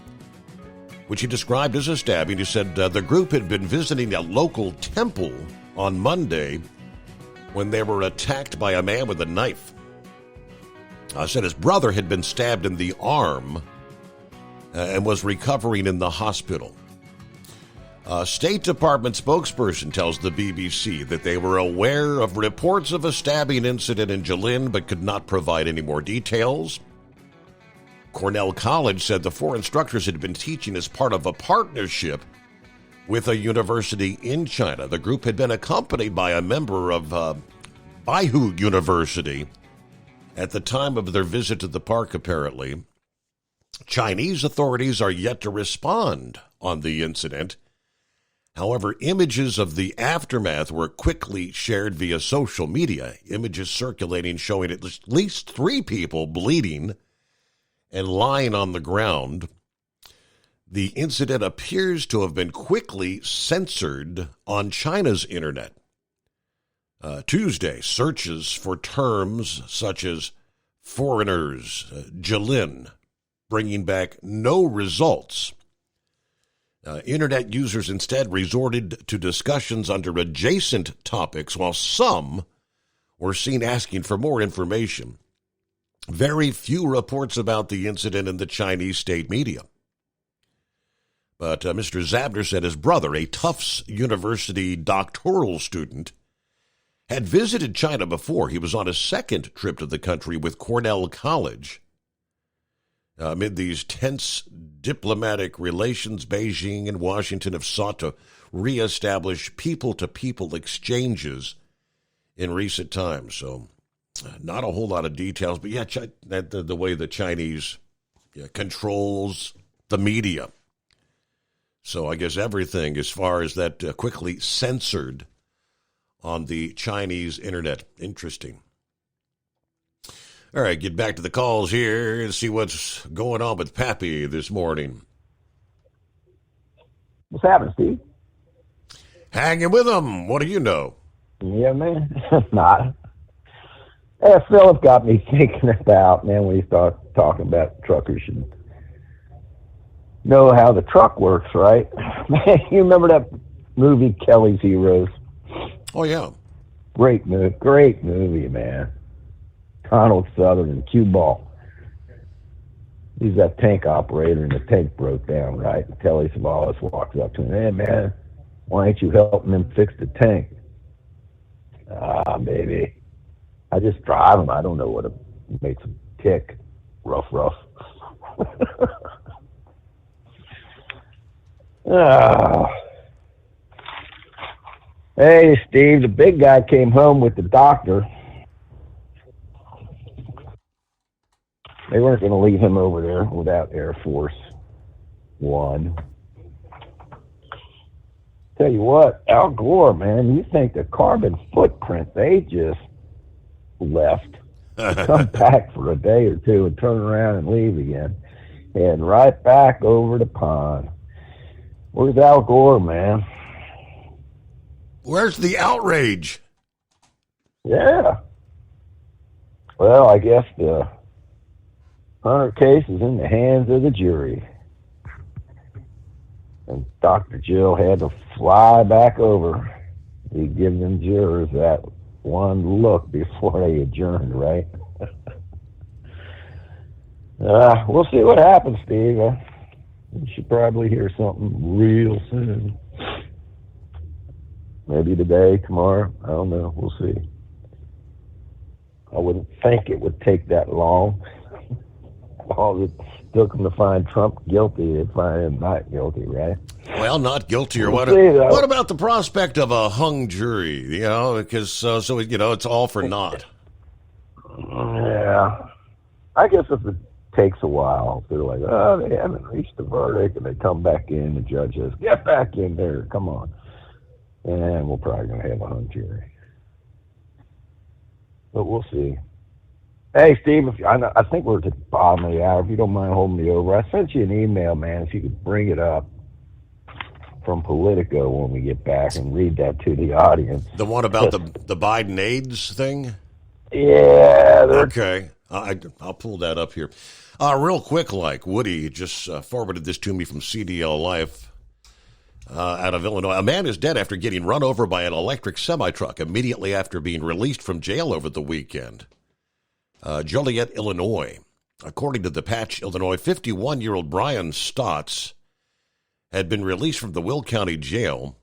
which he described as a stabbing. He said the group had been visiting a local temple on Monday when they were attacked by a man with a knife. Said his brother had been stabbed in the arm and was recovering in the hospital. A State Department spokesperson tells the BBC that they were aware of reports of a stabbing incident in Jilin but could not provide any more details. Cornell College said the 4 instructors had been teaching as part of a partnership with a university in China. The group had been accompanied by a member of Baihu University at the time of their visit to the park, apparently. Chinese authorities are yet to respond on the incident. However, images of the aftermath were quickly shared via social media, images circulating showing at least 3 people bleeding and lying on the ground. The incident appears to have been quickly censored on China's internet. Tuesday, searches for terms such as foreigners, Jilin, bringing back no results. Internet users instead resorted to discussions under adjacent topics, while some were seen asking for more information. Very few reports about the incident in the Chinese state media. But Mr. Zabner said his brother, a Tufts University doctoral student, had visited China before. He was on his second trip to the country with Cornell College. Amid these tense diplomatic relations, Beijing and Washington have sought to reestablish people-to-people exchanges in recent times. So not a whole lot of details, but yeah, the way the Chinese controls the media. So I guess everything as far as that quickly censored on the Chinese internet. Interesting. All right, get back to the calls here and see what's going on with Pappy this morning. What's happening, Steve? Hanging with him. What do you know? Yeah, man. Not. Hey, Philip got me thinking about, man, when you start talking about truckers should know how the truck works, right? Man, you remember that movie, Kelly's Heroes? Oh, yeah. Great movie, man. Donald Sutherland and Cue Ball. He's that tank operator, and the tank broke down, right? And Telly Savalas walks up to him, hey, man, why ain't you helping them fix the tank? Ah, baby. I just drive them. I don't know what makes them tick. Rough. Hey, Steve, the big guy came home with the doctor. They weren't going to leave him over there without Air Force One. Tell you what, Al Gore, man, you think the carbon footprint they just left, come back for a day or two and turn around and leave again, and right back over the pond. Where's Al Gore, man? Where's the outrage? Yeah. Well, I guess the Hunter case is in the hands of the jury. And Dr. Jill had to fly back over. He gave them jurors that one look before they adjourned, right? We'll see what happens, Steve. We should probably hear something real soon. Maybe today, tomorrow. I don't know. We'll see. I wouldn't think it would take that long. All it took them to find Trump guilty, they find him not guilty, right? Well, not guilty or what? We'll What about the prospect of a hung jury? You know, because so it's all for naught. Yeah, I guess if it takes a while, they're like, oh, they haven't reached the verdict, and they come back in. The judge says, get back in there, come on, and we're probably gonna have a hung jury. But we'll see. Hey, Steve, I think we're at the bottom of the hour. If you don't mind holding me over, I sent you an email, man. If you could bring it up from Politico when we get back and read that to the audience. The one about the Biden AIDS thing? Yeah. Okay. I'll pull that up here. Real quick, Woody just forwarded this to me from CDL Life out of Illinois. A man is dead after getting run over by an electric semi-truck immediately after being released from jail over the weekend. Joliet, Illinois. According to the Patch, Illinois, 51-year-old Brian Stotts had been released from the Will County Jail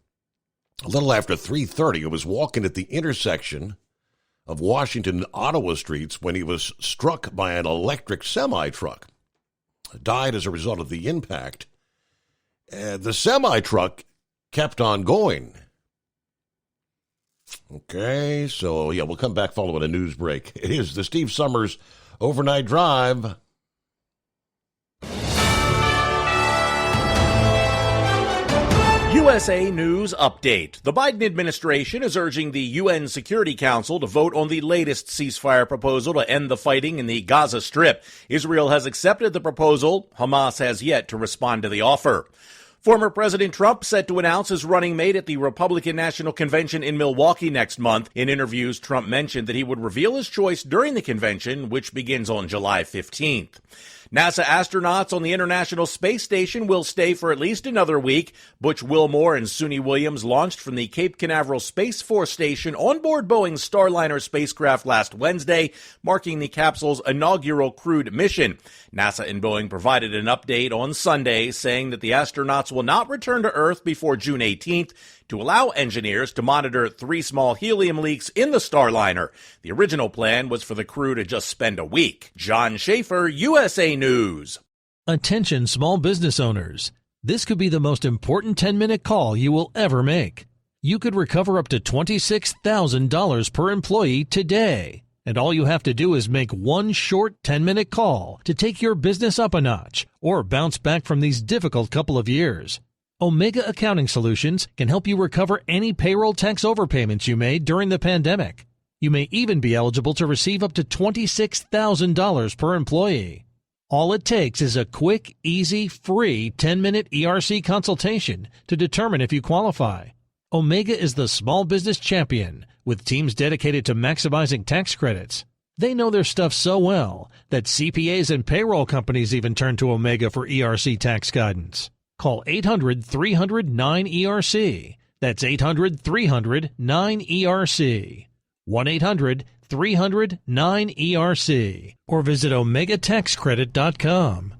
a little after 3:30. He was walking at the intersection of Washington and Ottawa streets when he was struck by an electric semi-truck. Died as a result of the impact. The semi-truck kept on going. Okay, so yeah, we'll come back following a news break. It is the Steve Summers Overnight Drive. USA News Update. The Biden administration is urging the UN Security Council to vote on the latest ceasefire proposal to end the fighting in the Gaza Strip. Israel has accepted the proposal. Hamas has yet to respond to the offer. Former President Trump set to announce his running mate at the Republican National Convention in Milwaukee next month. In interviews, Trump mentioned that he would reveal his choice during the convention, which begins on July 15th. NASA astronauts on the International Space Station will stay for at least another week. Butch Wilmore and Suni Williams launched from the Cape Canaveral Space Force Station on board Boeing's Starliner spacecraft last Wednesday, marking the capsule's inaugural crewed mission. NASA and Boeing provided an update on Sunday, saying that the astronauts will not return to Earth before June 18th to allow engineers to monitor 3 small helium leaks in the Starliner. The original plan was for the crew to just spend a week. John Schaefer, USA News. Attention small business owners. This could be the most important 10-minute call you will ever make. You could recover up to $26,000 per employee today. And all you have to do is make one short 10-minute call to take your business up a notch or bounce back from these difficult couple of years. Omega Accounting Solutions can help you recover any payroll tax overpayments you made during the pandemic. You may even be eligible to receive up to $26,000 per employee. All it takes is a quick, easy, free 10-minute ERC consultation to determine if you qualify. Omega is the small business champion with teams dedicated to maximizing tax credits. They know their stuff so well that CPAs and payroll companies even turn to Omega for ERC tax guidance. Call 800-300-9ERC. That's 800-300-9ERC. 1-800-300-9ERC. Or visit OmegaTaxCredit.com.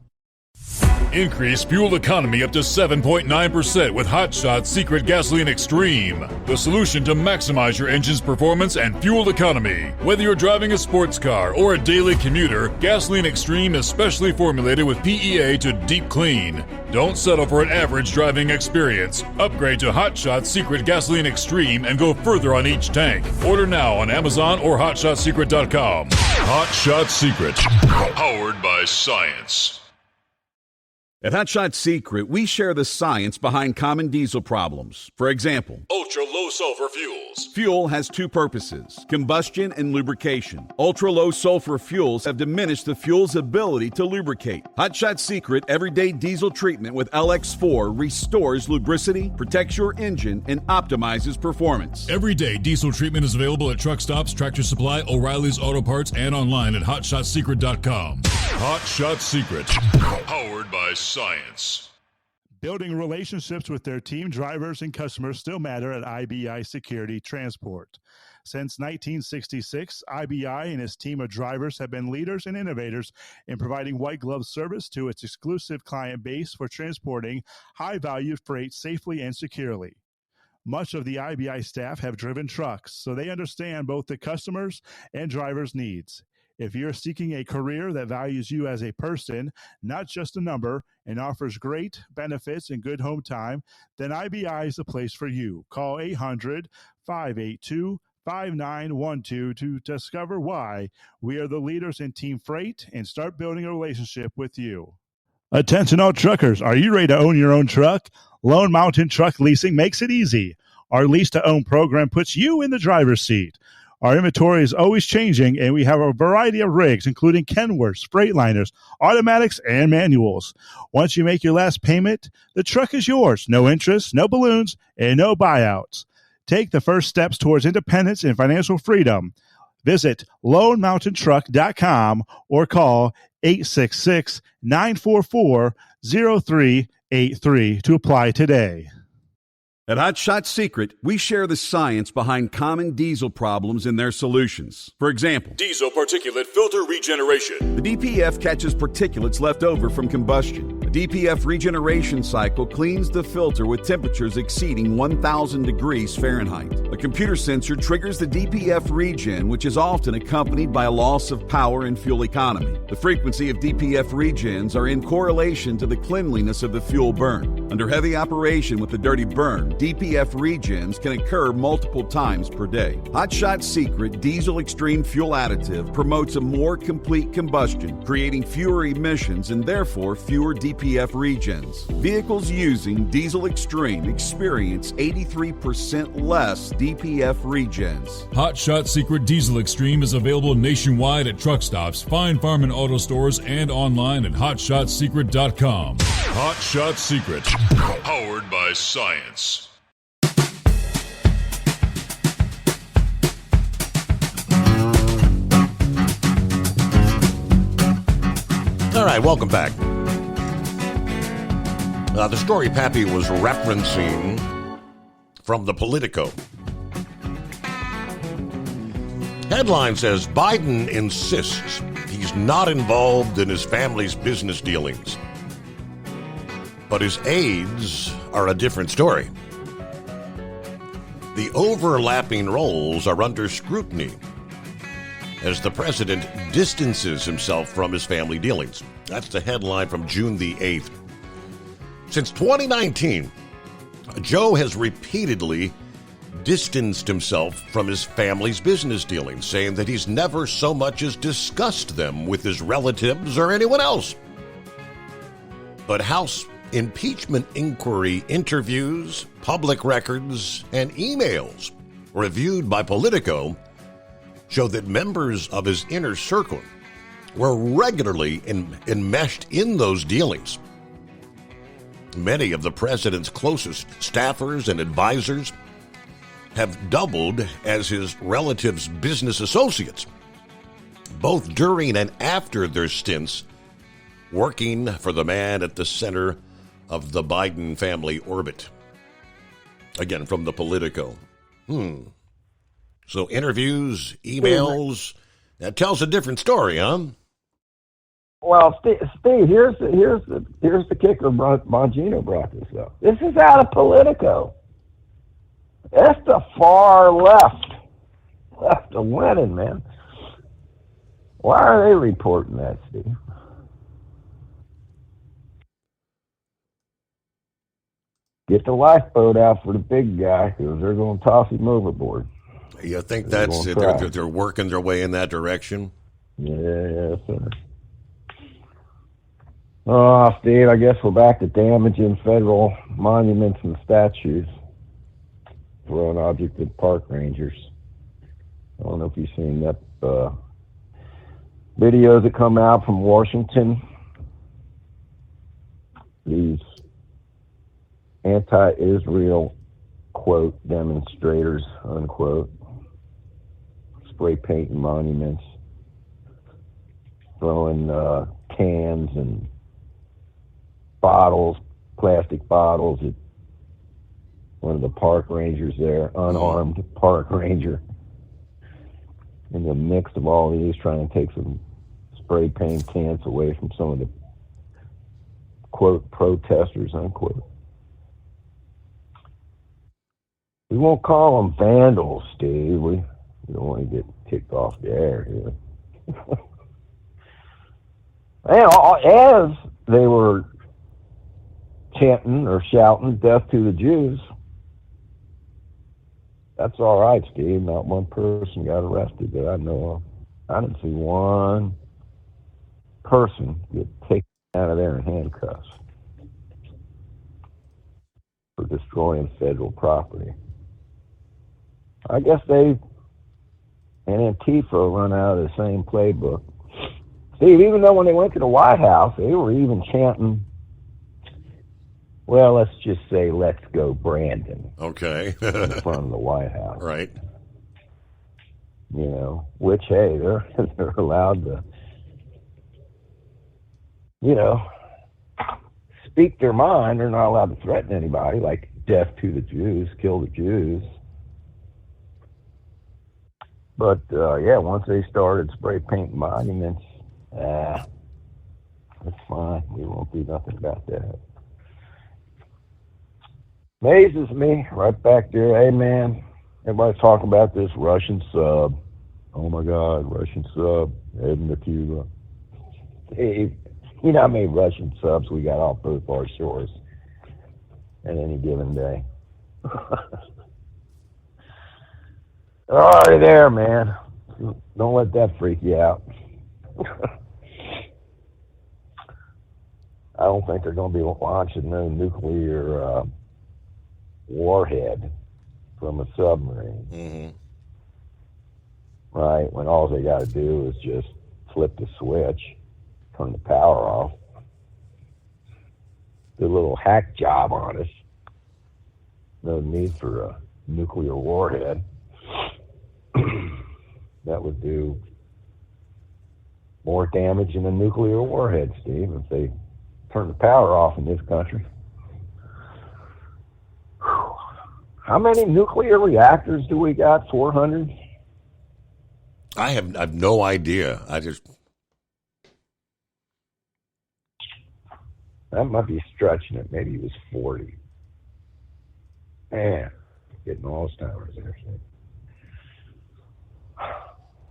Increase fuel economy up to 7.9% with Hot Shots Secret Gasoline Extreme. The solution to maximize your engine's performance and fuel economy. Whether you're driving a sports car or a daily commuter, Gasoline Extreme is specially formulated with PEA to deep clean. Don't settle for an average driving experience. Upgrade to Hot Shots Secret Gasoline Extreme and go further on each tank. Order now on Amazon or HotShotSecret.com. Hot Shots Secret. Powered by science. At Hot Shot Secret, we share the science behind common diesel problems. For example, Ultra-low sulfur fuels. fuel has two purposes, combustion and lubrication. Ultra-low sulfur fuels have diminished the fuel's ability to lubricate. Hot Shot Secret Everyday Diesel Treatment with LX4 restores lubricity, protects your engine, and optimizes performance. Everyday diesel treatment is available at truck stops, Tractor Supply, O'Reilly's Auto Parts, and online at hotshotsecret.com. Hot Shot Secret, powered by science. Building relationships with their team, drivers, and customers still matter at IBI Security Transport. Since 1966, IBI and its team of drivers have been leaders and innovators in providing white glove service to its exclusive client base for transporting high-value freight safely and securely. Much of the IBI staff have driven trucks, so they understand both the customers' and drivers' needs. If you're seeking a career that values you as a person, not just a number, and offers great benefits and good home time, then IBI is the place for you. Call 800-582-5912 to discover why we are the leaders in team freight and start building a relationship with you. Attention all truckers, are you ready to own your own truck? Lone Mountain Truck Leasing makes it easy. Our lease-to-own program puts you in the driver's seat. Our inventory is always changing, and we have a variety of rigs, including Kenworths, Freightliners, automatics, and manuals. Once you make your last payment, the truck is yours. No interest, no balloons, and no buyouts. Take the first steps towards independence and financial freedom. Visit LoneMountainTruck.com or call 866-944-0383 to apply today. At Hot Shot Secret, we share the science behind common diesel problems and their solutions. For example, Diesel particulate filter regeneration. the DPF catches particulates left over from combustion. The DPF regeneration cycle cleans the filter with temperatures exceeding 1,000 degrees Fahrenheit. A computer sensor triggers the DPF regen, which is often accompanied by a loss of power and fuel economy. The frequency of DPF regens are in correlation to the cleanliness of the fuel burn. Under heavy operation with the dirty burn, DPF regens can occur multiple times per day. Hot Shot Secret Diesel Extreme Fuel Additive promotes a more complete combustion, creating fewer emissions and therefore fewer DPF regens. Vehicles using Diesel Extreme experience 83% less DPF regens. Hot Shot Secret Diesel Extreme is available nationwide at truck stops, Fine Farm and Auto Stores, and online at hotshotsecret.com. Hot Shot Secret, powered by science. All right, welcome back. The story Pappy was referencing from the Politico. Headline says, Biden insists he's not involved in his family's business dealings. But his aides are a different story. The overlapping roles are under scrutiny as the president distances himself from his family dealings. That's the headline from June the 8th. Since 2019, Joe has repeatedly distanced himself from his family's business dealings, saying that he's never so much as discussed them with his relatives or anyone else. But House impeachment inquiry interviews, public records, and emails reviewed by Politico show that members of his inner circle were regularly enmeshed in those dealings. Many of the president's closest staffers and advisors have doubled as his relatives' business associates, both during and after their stints working for the man at the center of the Biden family orbit. Again, from the Politico. So interviews, emails, that tells a different story, huh? Well, Steve, here's the kicker. Bongino brought this up. This is out of Politico. That's the far left of winning, man. Why are they reporting that, Steve? Get the lifeboat out for the big guy, because they're going to toss him overboard. You think that's it? They're working their way in that direction? Yeah, sir. Oh, Steve, I guess we're back to damaging federal monuments and statues. Throwing objects at park rangers. I don't know if you've seen that videos that come out from Washington. These anti-Israel, quote, demonstrators, unquote, spray painting monuments, throwing cans and bottles, plastic bottles at one of the park rangers there, unarmed park ranger. In the mix of all these, trying to take some spray paint cans away from some of the, quote, protesters, unquote. We won't call them vandals, Steve. We don't want to get kicked off the air here. And as they were chanting or shouting death to the Jews, that's all right, Steve. Not one person got arrested that I know of. I didn't see one person get taken out of there in handcuffs for destroying federal property. I guess they and Antifa run out of the same playbook. Steve, even though when they went to the White House, they were even chanting, well, let's just say, let's go Brandon. Okay. In front of the White House. Right. You know, which, hey, they're allowed to, you know, speak their mind. They're not allowed to threaten anybody, like death to the Jews, kill the Jews. But, yeah, once they started spray painting monuments, that's fine. We won't do nothing about that. Amazes me, right back there. Hey, man, everybody's talking about this Russian sub. Oh, my God, Russian sub heading to Cuba. Hey, you know how many Russian subs we got off both our shores at any given day? All right there, man. Don't let that freak you out. I don't think they're going to be launching no nuclear warhead from a submarine. Mm-hmm. Right? When all they got to do is just flip the switch, turn the power off, do a little hack job on us. No need for a nuclear warhead. That would do more damage than a nuclear warhead, Steve, if they turn the power off in this country. How many nuclear reactors do we got? 400? I have no idea. That might be stretching it. Maybe it was 40. Man, getting all those towers there.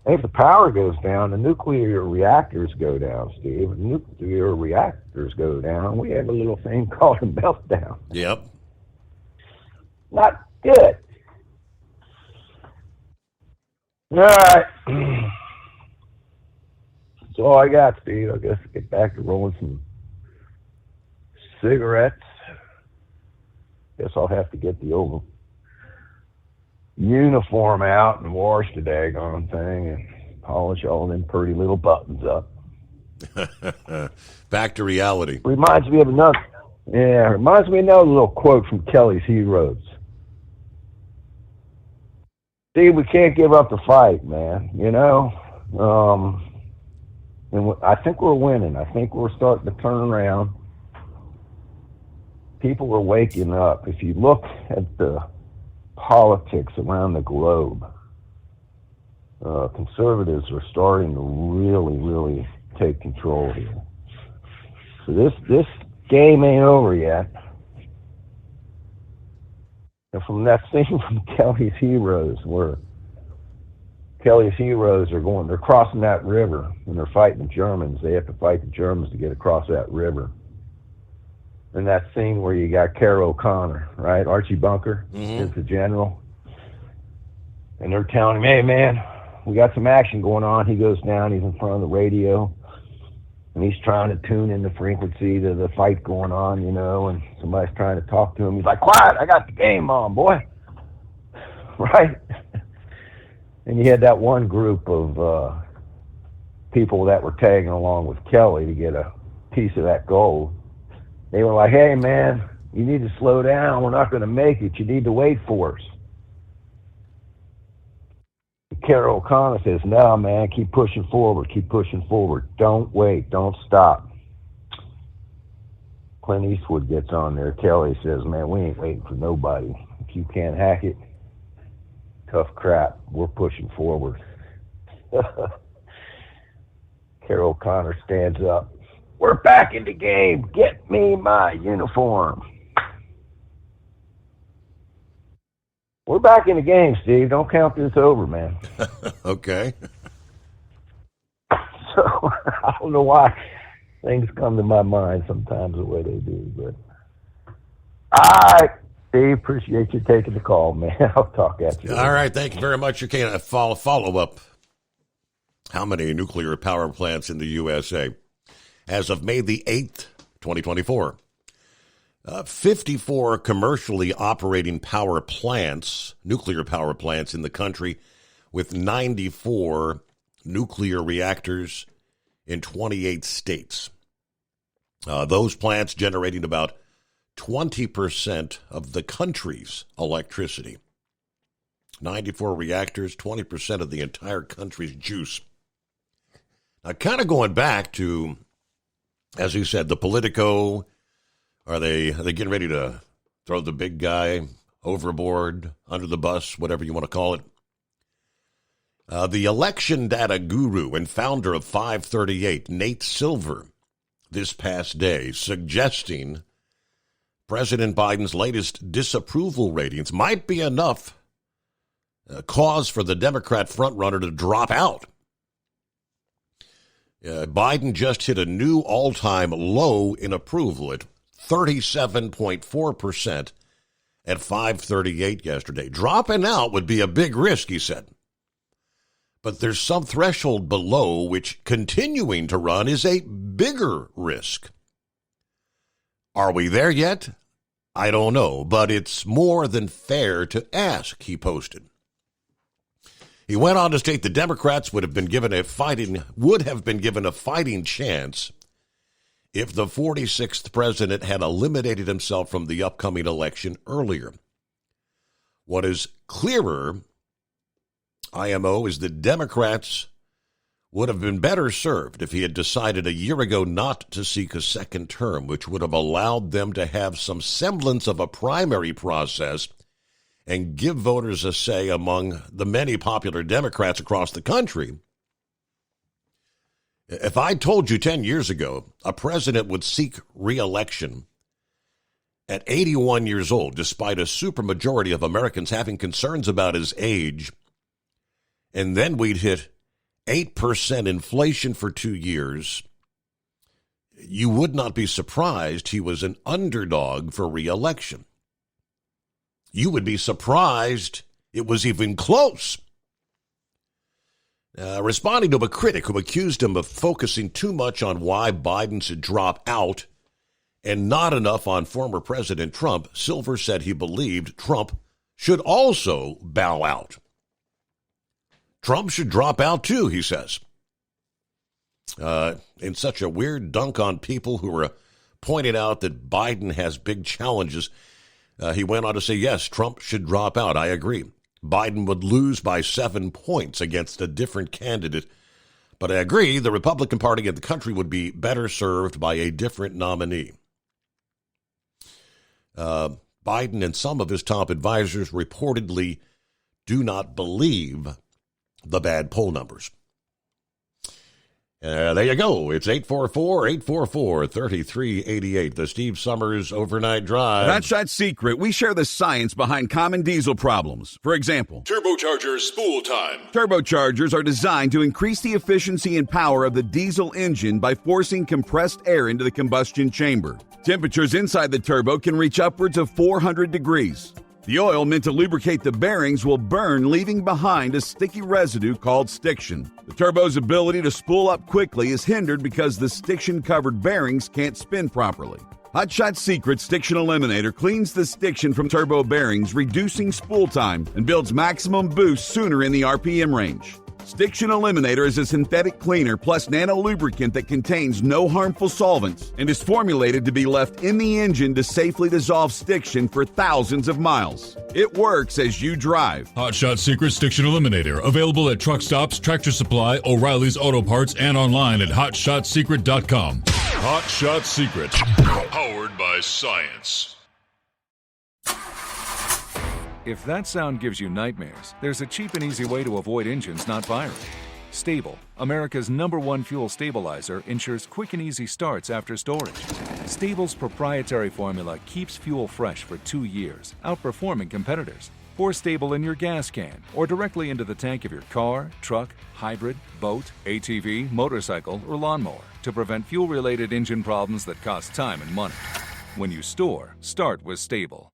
If the power goes down, the nuclear reactors go down, Steve. If nuclear reactors go down, we have a little thing called a meltdown. Yep. Not good. All right. That's all I got, Steve. I guess get back to rolling some cigarettes. Guess I'll have to get the old uniform out and wash the daggone thing and polish all them pretty little buttons up. Back to reality. Reminds me of another little quote from Kelly's Heroes. See, we can't give up the fight, man, you know? And I think we're winning. I think we're starting to turn around. People are waking up. If you look at the politics around the globe, conservatives are starting to really, really take control here. So this game ain't over yet. And from that scene from Kelly's Heroes, where Kelly's Heroes they're crossing that river and they're fighting the Germans. They have to fight the Germans to get across that river. And that scene where you got Carol O'Connor, right? Archie Bunker is the general. And they're telling him, hey, man, we got some action going on. He goes down. He's in front of the radio. and he's trying to tune in the frequency to the fight going on, you know, and somebody's trying to talk to him. He's like, quiet, I got the game on, boy. Right? And you had that one group of people that were tagging along with Kelly to get a piece of that gold. They were like, hey, man, you need to slow down. We're not going to make it. You need to wait for us. Carol O'Connor says, no, man, keep pushing forward. Keep pushing forward. Don't wait. Don't stop. Clint Eastwood gets on there. Kelly says, man, we ain't waiting for nobody. If you can't hack it, tough crap. We're pushing forward. Carol O'Connor stands up. We're back in the game. Get me my uniform. We're back in the game, Steve. Don't count this over, man. Okay. So, I don't know why things come to my mind sometimes the way they do, but all right, Steve, appreciate you taking the call, man. I'll talk at you. All right, thank you very much. Okay, a follow-up. How many nuclear power plants in the USA? As of May the 8th, 2024, 54 commercially operating power plants, nuclear power plants in the country, with 94 nuclear reactors in 28 states. Those plants generating about 20% of the country's electricity. 94 reactors, 20% of the entire country's juice. Now, kind of going back to, as you said, the Politico, are they getting ready to throw the big guy overboard, under the bus, whatever you want to call it? The election data guru and founder of 538, Nate Silver, this past day, suggesting President Biden's latest disapproval ratings might be enough cause for the Democrat frontrunner to drop out. Biden just hit a new all-time low in approval at 37.4% at 538 yesterday. Dropping out would be a big risk, he said. But there's some threshold below which continuing to run is a bigger risk. Are we there yet? I don't know, but it's more than fair to ask, he posted. He went on to state the Democrats would have been given a fighting chance if the 46th president had eliminated himself from the upcoming election earlier. What is clearer, IMO, is that Democrats would have been better served if he had decided a year ago not to seek a second term, which would have allowed them to have some semblance of a primary process and give voters a say among the many popular Democrats across the country. If I told you 10 years ago a president would seek re-election at 81 years old, despite a supermajority of Americans having concerns about his age, and then we'd hit 8% inflation for 2 years, you would not be surprised he was an underdog for re-election. You would be surprised it was even close. Responding to a critic who accused him of focusing too much on why Biden should drop out and not enough on former President Trump, Silver said he believed Trump should also bow out. Trump should drop out too, he says. In such a weird dunk on people who were pointing out that Biden has big challenges, he went on to say, yes, Trump should drop out. I agree. Biden would lose by 7 points against a different candidate. But I agree, the Republican Party and the country would be better served by a different nominee. Biden and some of his top advisors reportedly do not believe the bad poll numbers. There you go. It's 844-844-3388. The Steve Summers Overnight Drive. Hot Shot Secret. We share the science behind common diesel problems. For example, turbochargers spool time. Turbochargers are designed to increase the efficiency and power of the diesel engine by forcing compressed air into the combustion chamber. Temperatures inside the turbo can reach upwards of 400 degrees. The oil meant to lubricate the bearings will burn, leaving behind a sticky residue called stiction. The turbo's ability to spool up quickly is hindered because the stiction-covered bearings can't spin properly. Hot Shot Secret Stiction Eliminator cleans the stiction from turbo bearings, reducing spool time, and builds maximum boost sooner in the RPM range. Stiction Eliminator is a synthetic cleaner plus nano lubricant that contains no harmful solvents and is formulated to be left in the engine to safely dissolve stiction for thousands of miles. It works as you drive. Hot Shot Secret Stiction Eliminator. Available at truck stops, Tractor Supply, O'Reilly's Auto Parts, and online at hotshotsecret.com. Hot Shot Secret. Powered by science. If that sound gives you nightmares, there's a cheap and easy way to avoid engines not firing. Stable, America's #1 fuel stabilizer, ensures quick and easy starts after storage. Stable's proprietary formula keeps fuel fresh for 2 years, outperforming competitors. Pour Stable in your gas can or directly into the tank of your car, truck, hybrid, boat, ATV, motorcycle, or lawnmower to prevent fuel-related engine problems that cost time and money. When you store, start with Stable.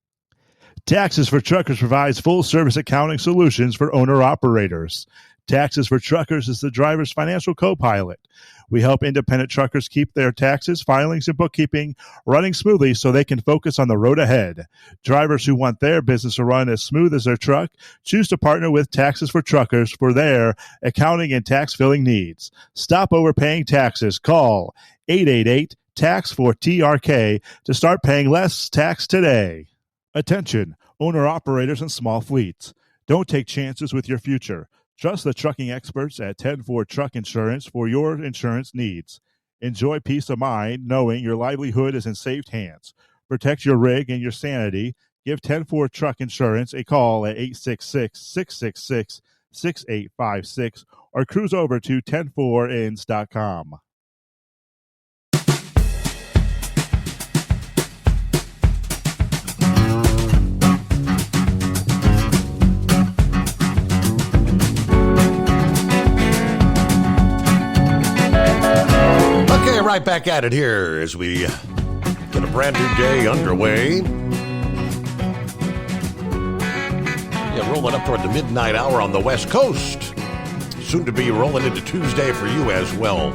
Taxes for Truckers provides full-service accounting solutions for owner-operators. Taxes for Truckers is the driver's financial co-pilot. We help independent truckers keep their taxes, filings, and bookkeeping running smoothly so they can focus on the road ahead. Drivers who want their business to run as smooth as their truck choose to partner with Taxes for Truckers for their accounting and tax filing needs. Stop overpaying taxes. Call 888-TAX-4TRK to start paying less tax today. Attention, owner-operators and small fleets. Don't take chances with your future. Trust the trucking experts at 10-4 Truck Insurance for your insurance needs. Enjoy peace of mind knowing your livelihood is in safe hands. Protect your rig and your sanity. Give 10-4 Truck Insurance a call at 866-666-6856 or cruise over to 104ins.com. Okay, right back at it here as we get a brand new day underway. Yeah, rolling up toward the midnight hour on the West Coast. Soon to be rolling into Tuesday for you as well.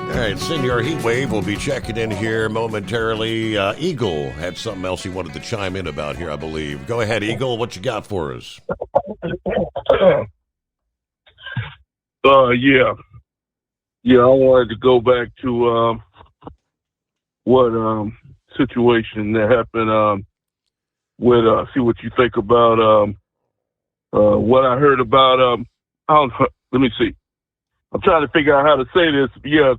All right, Senior Heatwave will be checking in here momentarily. Eagle had something else he wanted to chime in about here, I believe. Go ahead, Eagle. What you got for us? Yeah, I wanted to go back to what situation that happened with see what you think about what I heard about let me see. I'm trying to figure out how to say this. Yeah,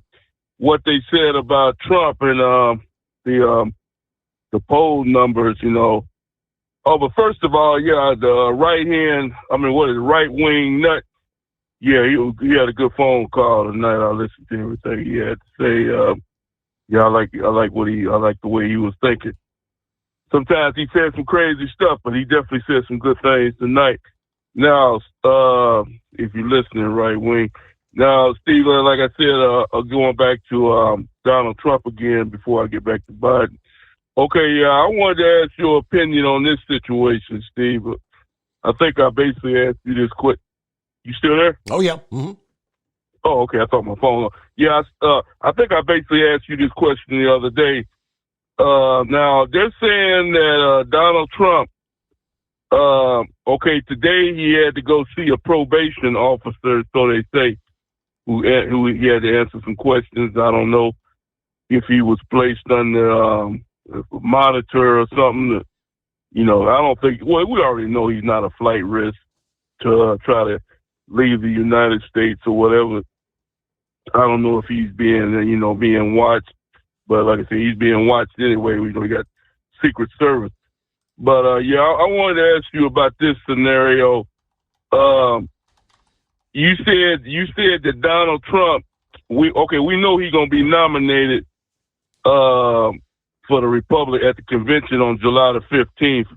what they said about Trump and the poll numbers, you know. Oh, but first of all, yeah, the right wing nut. Yeah, he had a good phone call tonight. I listened to everything he had to say. Yeah, I like the way he was thinking. Sometimes he said some crazy stuff, but he definitely said some good things tonight. Now, if you're listening, right wing. Now, Steve, like I said, going back to Donald Trump again before I get back to Biden. Okay, yeah, I wanted to ask your opinion on this situation, Steve. I think I basically asked you this quick. You still there? Oh, yeah. Mm-hmm. Oh, okay. I thought my phone. Yeah, I think I basically asked you this question the other day. Now, they're saying that Donald Trump, today he had to go see a probation officer, so they say, who he had to answer some questions. I don't know if he was placed under a monitor or something. You know, I don't think, well, we already know he's not a flight risk to try to leave the United States or whatever. I don't know if he's being watched, but like I said, he's being watched anyway. We got Secret Service. But I wanted to ask you about this scenario. You said that Donald Trump, we know he's gonna be nominated for the Republic at the convention on July the 15th.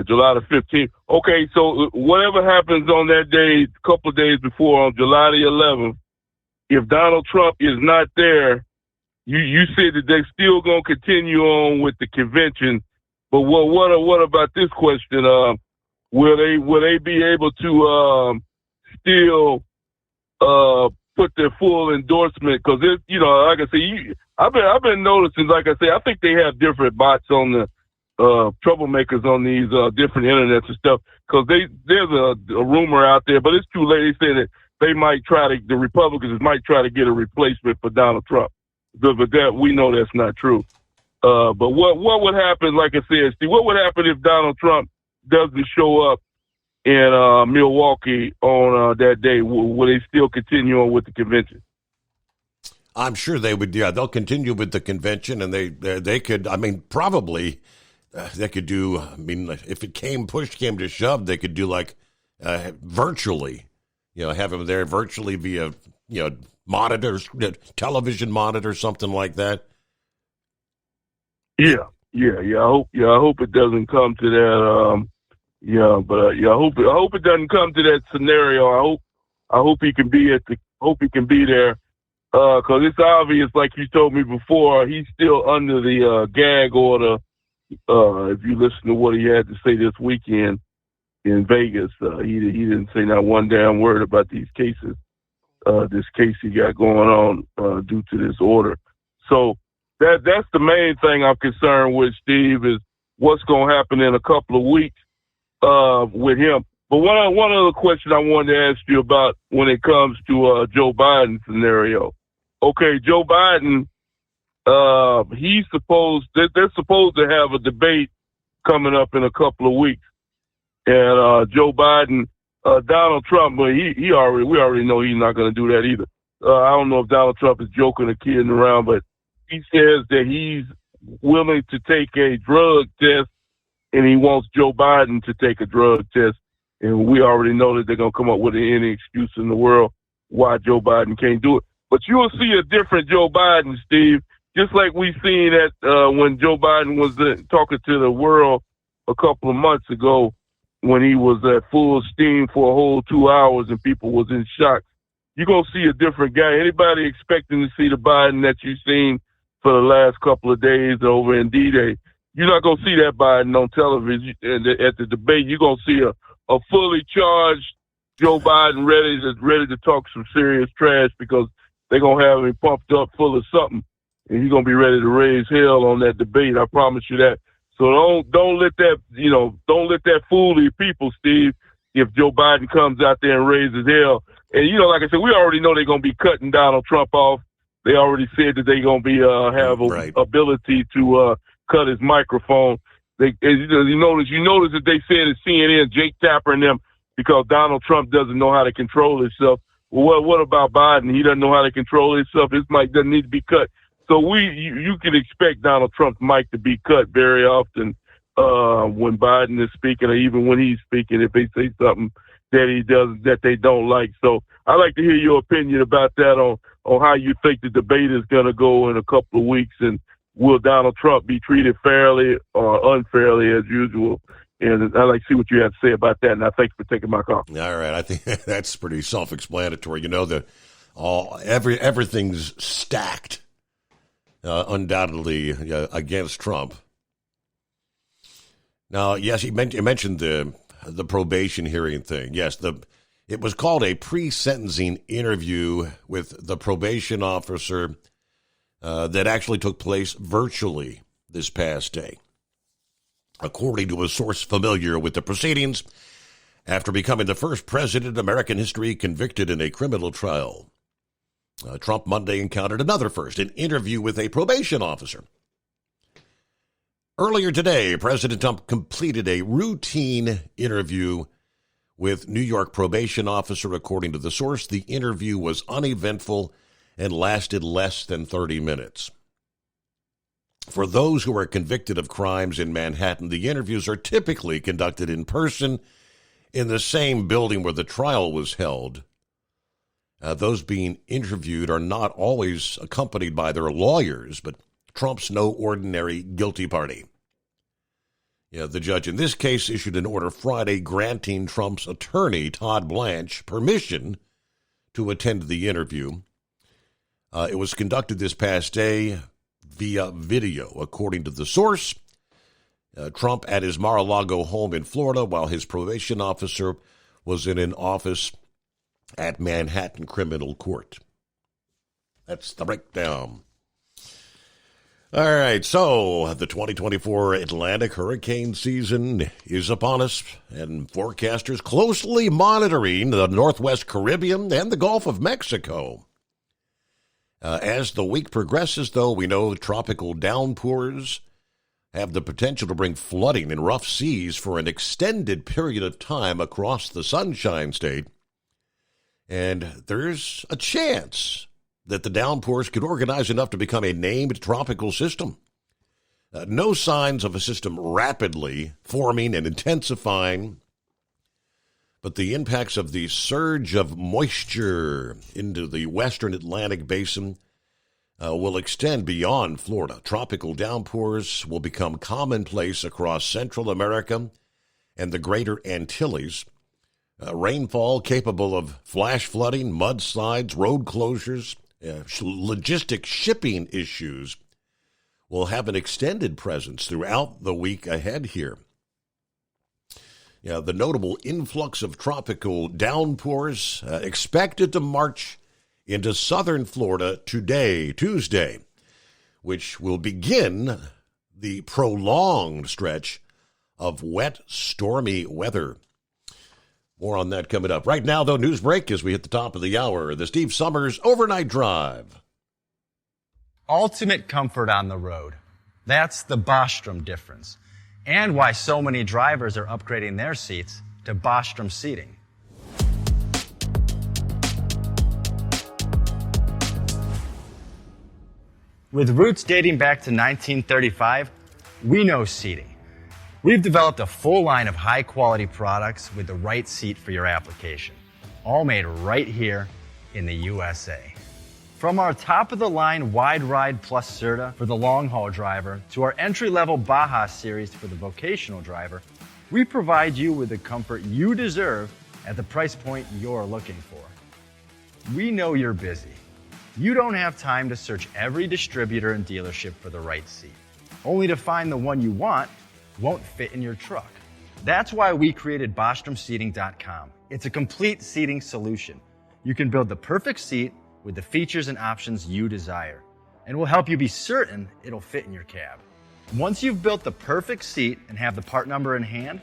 July the 15th. Okay, so whatever happens on that day, a couple of days before, on July the 11th, if Donald Trump is not there, you said that they're still going to continue on with the convention, but what about this question? Will they be able to still put their full endorsement? Because like I say, I've been noticing. Like I say, I think they have different bots on the troublemakers on these different internets and stuff. Because there's a rumor out there, but it's too late. They say that the Republicans might try to get a replacement for Donald Trump. But that we know that's not true. But what would happen? Like I said, Steve, what would happen if Donald Trump doesn't show up in Milwaukee on that day? Will they still continue on with the convention? I'm sure they would. Yeah, they'll continue with the convention, and they could. I mean, probably they could do. I mean, if push came to shove, they could do like virtually. Have him there virtually via monitors, television monitor, something like that. Yeah. I hope it doesn't come to that. I hope it doesn't come to that scenario. I hope he can be there. Because it's obvious, like you told me before, he's still under the gag order. If you listen to what he had to say this weekend in Vegas, he didn't say not one damn word about these cases. This case he got going on due to this order. So that's the main thing I'm concerned with, Steve, is what's going to happen in a couple of weeks with him. But one other question I wanted to ask you about when it comes to Joe Biden's scenario. Okay, Joe Biden, they're supposed to have a debate coming up in a couple of weeks. And Joe Biden, Donald Trump, but we already know he's not going to do that either. I don't know if Donald Trump is joking or kidding around, but he says that he's willing to take a drug test, and he wants Joe Biden to take a drug test. And we already know that they're going to come up with any excuse in the world why Joe Biden can't do it. But you will see a different Joe Biden, Steve, just like we seen that when Joe Biden was talking to the world a couple of months ago when he was at full steam for a whole 2 hours and people was in shock. You're going to see a different guy. Anybody expecting to see the Biden that you've seen for the last couple of days over in D-Day, you're not going to see that Biden on television. At the debate, you're going to see a fully charged Joe Biden ready to talk some serious trash because they're going to have him pumped up full of something, and he's going to be ready to raise hell on that debate. I promise you that. So don't let that fool the people, Steve, if Joe Biden comes out there and raises hell. And, like I said, we already know they're going to be cutting Donald Trump off. They already said that they're going to be have ability to cut his microphone. You notice that they said at CNN, Jake Tapper and them, because Donald Trump doesn't know how to control himself. Well, what about Biden? He doesn't know how to control himself. His mic doesn't need to be cut. So you can expect Donald Trump's mic to be cut very often when Biden is speaking, or even when he's speaking, if they say something that they don't like. So I'd like to hear your opinion about that on how you think the debate is going to go in a couple of weeks, and will Donald Trump be treated fairly or unfairly as usual? And I'd like to see what you have to say about that, and I thank you for taking my call. All right. I think that's pretty self-explanatory. Everything's stacked, undoubtedly, against Trump. Now, yes, you mentioned the probation hearing thing. Yes, it was called a pre-sentencing interview with the probation officer that actually took place virtually this past day. According to a source familiar with the proceedings, after becoming the first president in American history convicted in a criminal trial, Trump Monday encountered another first, an interview with a probation officer. Earlier today, President Trump completed a routine interview with New York probation officer. According to the source, the interview was uneventful and lasted less than 30 minutes. For those who are convicted of crimes in Manhattan, the interviews are typically conducted in person in the same building where the trial was held. Those being interviewed are not always accompanied by their lawyers, but Trump's no ordinary guilty party. The judge in this case issued an order Friday granting Trump's attorney, Todd Blanche, permission to attend the interview. It was conducted this past day via video, according to the source. Trump at his Mar-a-Lago home in Florida while his probation officer was in an office at Manhattan Criminal Court. That's the breakdown. All right, so the 2024 Atlantic hurricane season is upon us, and forecasters closely monitoring the Northwest Caribbean and the Gulf of Mexico. As the week progresses, though, we know tropical downpours have the potential to bring flooding and rough seas for an extended period of time across the Sunshine State. And there's a chance that the downpours could organize enough to become a named tropical system. No signs of a system rapidly forming and intensifying, but the impacts of the surge of moisture into the western Atlantic basin will extend beyond Florida. Tropical downpours will become commonplace across Central America and the greater Antilles. Rainfall capable of flash flooding, mudslides, road closures, logistic shipping issues will have an extended presence throughout the week ahead here. The notable influx of tropical downpours expected to march into southern Florida today, Tuesday, which will begin the prolonged stretch of wet, stormy weather. More on that coming up. Right now, though, news break as we hit the top of the hour. The Steve Summers Overnight Drive. Ultimate comfort on the road. That's the Bostrom difference. And why so many drivers are upgrading their seats to Bostrom seating. With roots dating back to 1935, we know seating. We've developed a full line of high-quality products with the right seat for your application, all made right here in the USA. From our top-of-the-line Wide Ride Plus Certa for the long-haul driver to our entry-level Baja series for the vocational driver, we provide you with the comfort you deserve at the price point you're looking for. We know you're busy. You don't have time to search every distributor and dealership for the right seat, only to find the one you want won't fit in your truck. That's why we created BostromSeating.com. It's a complete seating solution. You can build the perfect seat with the features and options you desire, and we'll help you be certain it'll fit in your cab. Once you've built the perfect seat and have the part number in hand,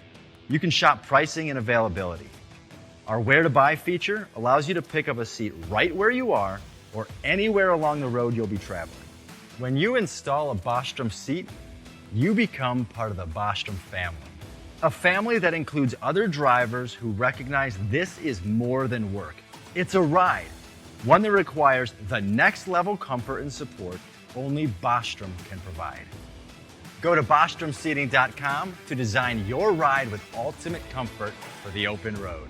you can shop pricing and availability. Our Where to Buy feature allows you to pick up a seat right where you are or anywhere along the road you'll be traveling. When you install a Bostrom seat, you become part of the Bostrom family. A family that includes other drivers who recognize this is more than work. It's a ride, one that requires the next level comfort and support only Bostrom can provide. Go to BostromSeating.com to design your ride with ultimate comfort for the open road.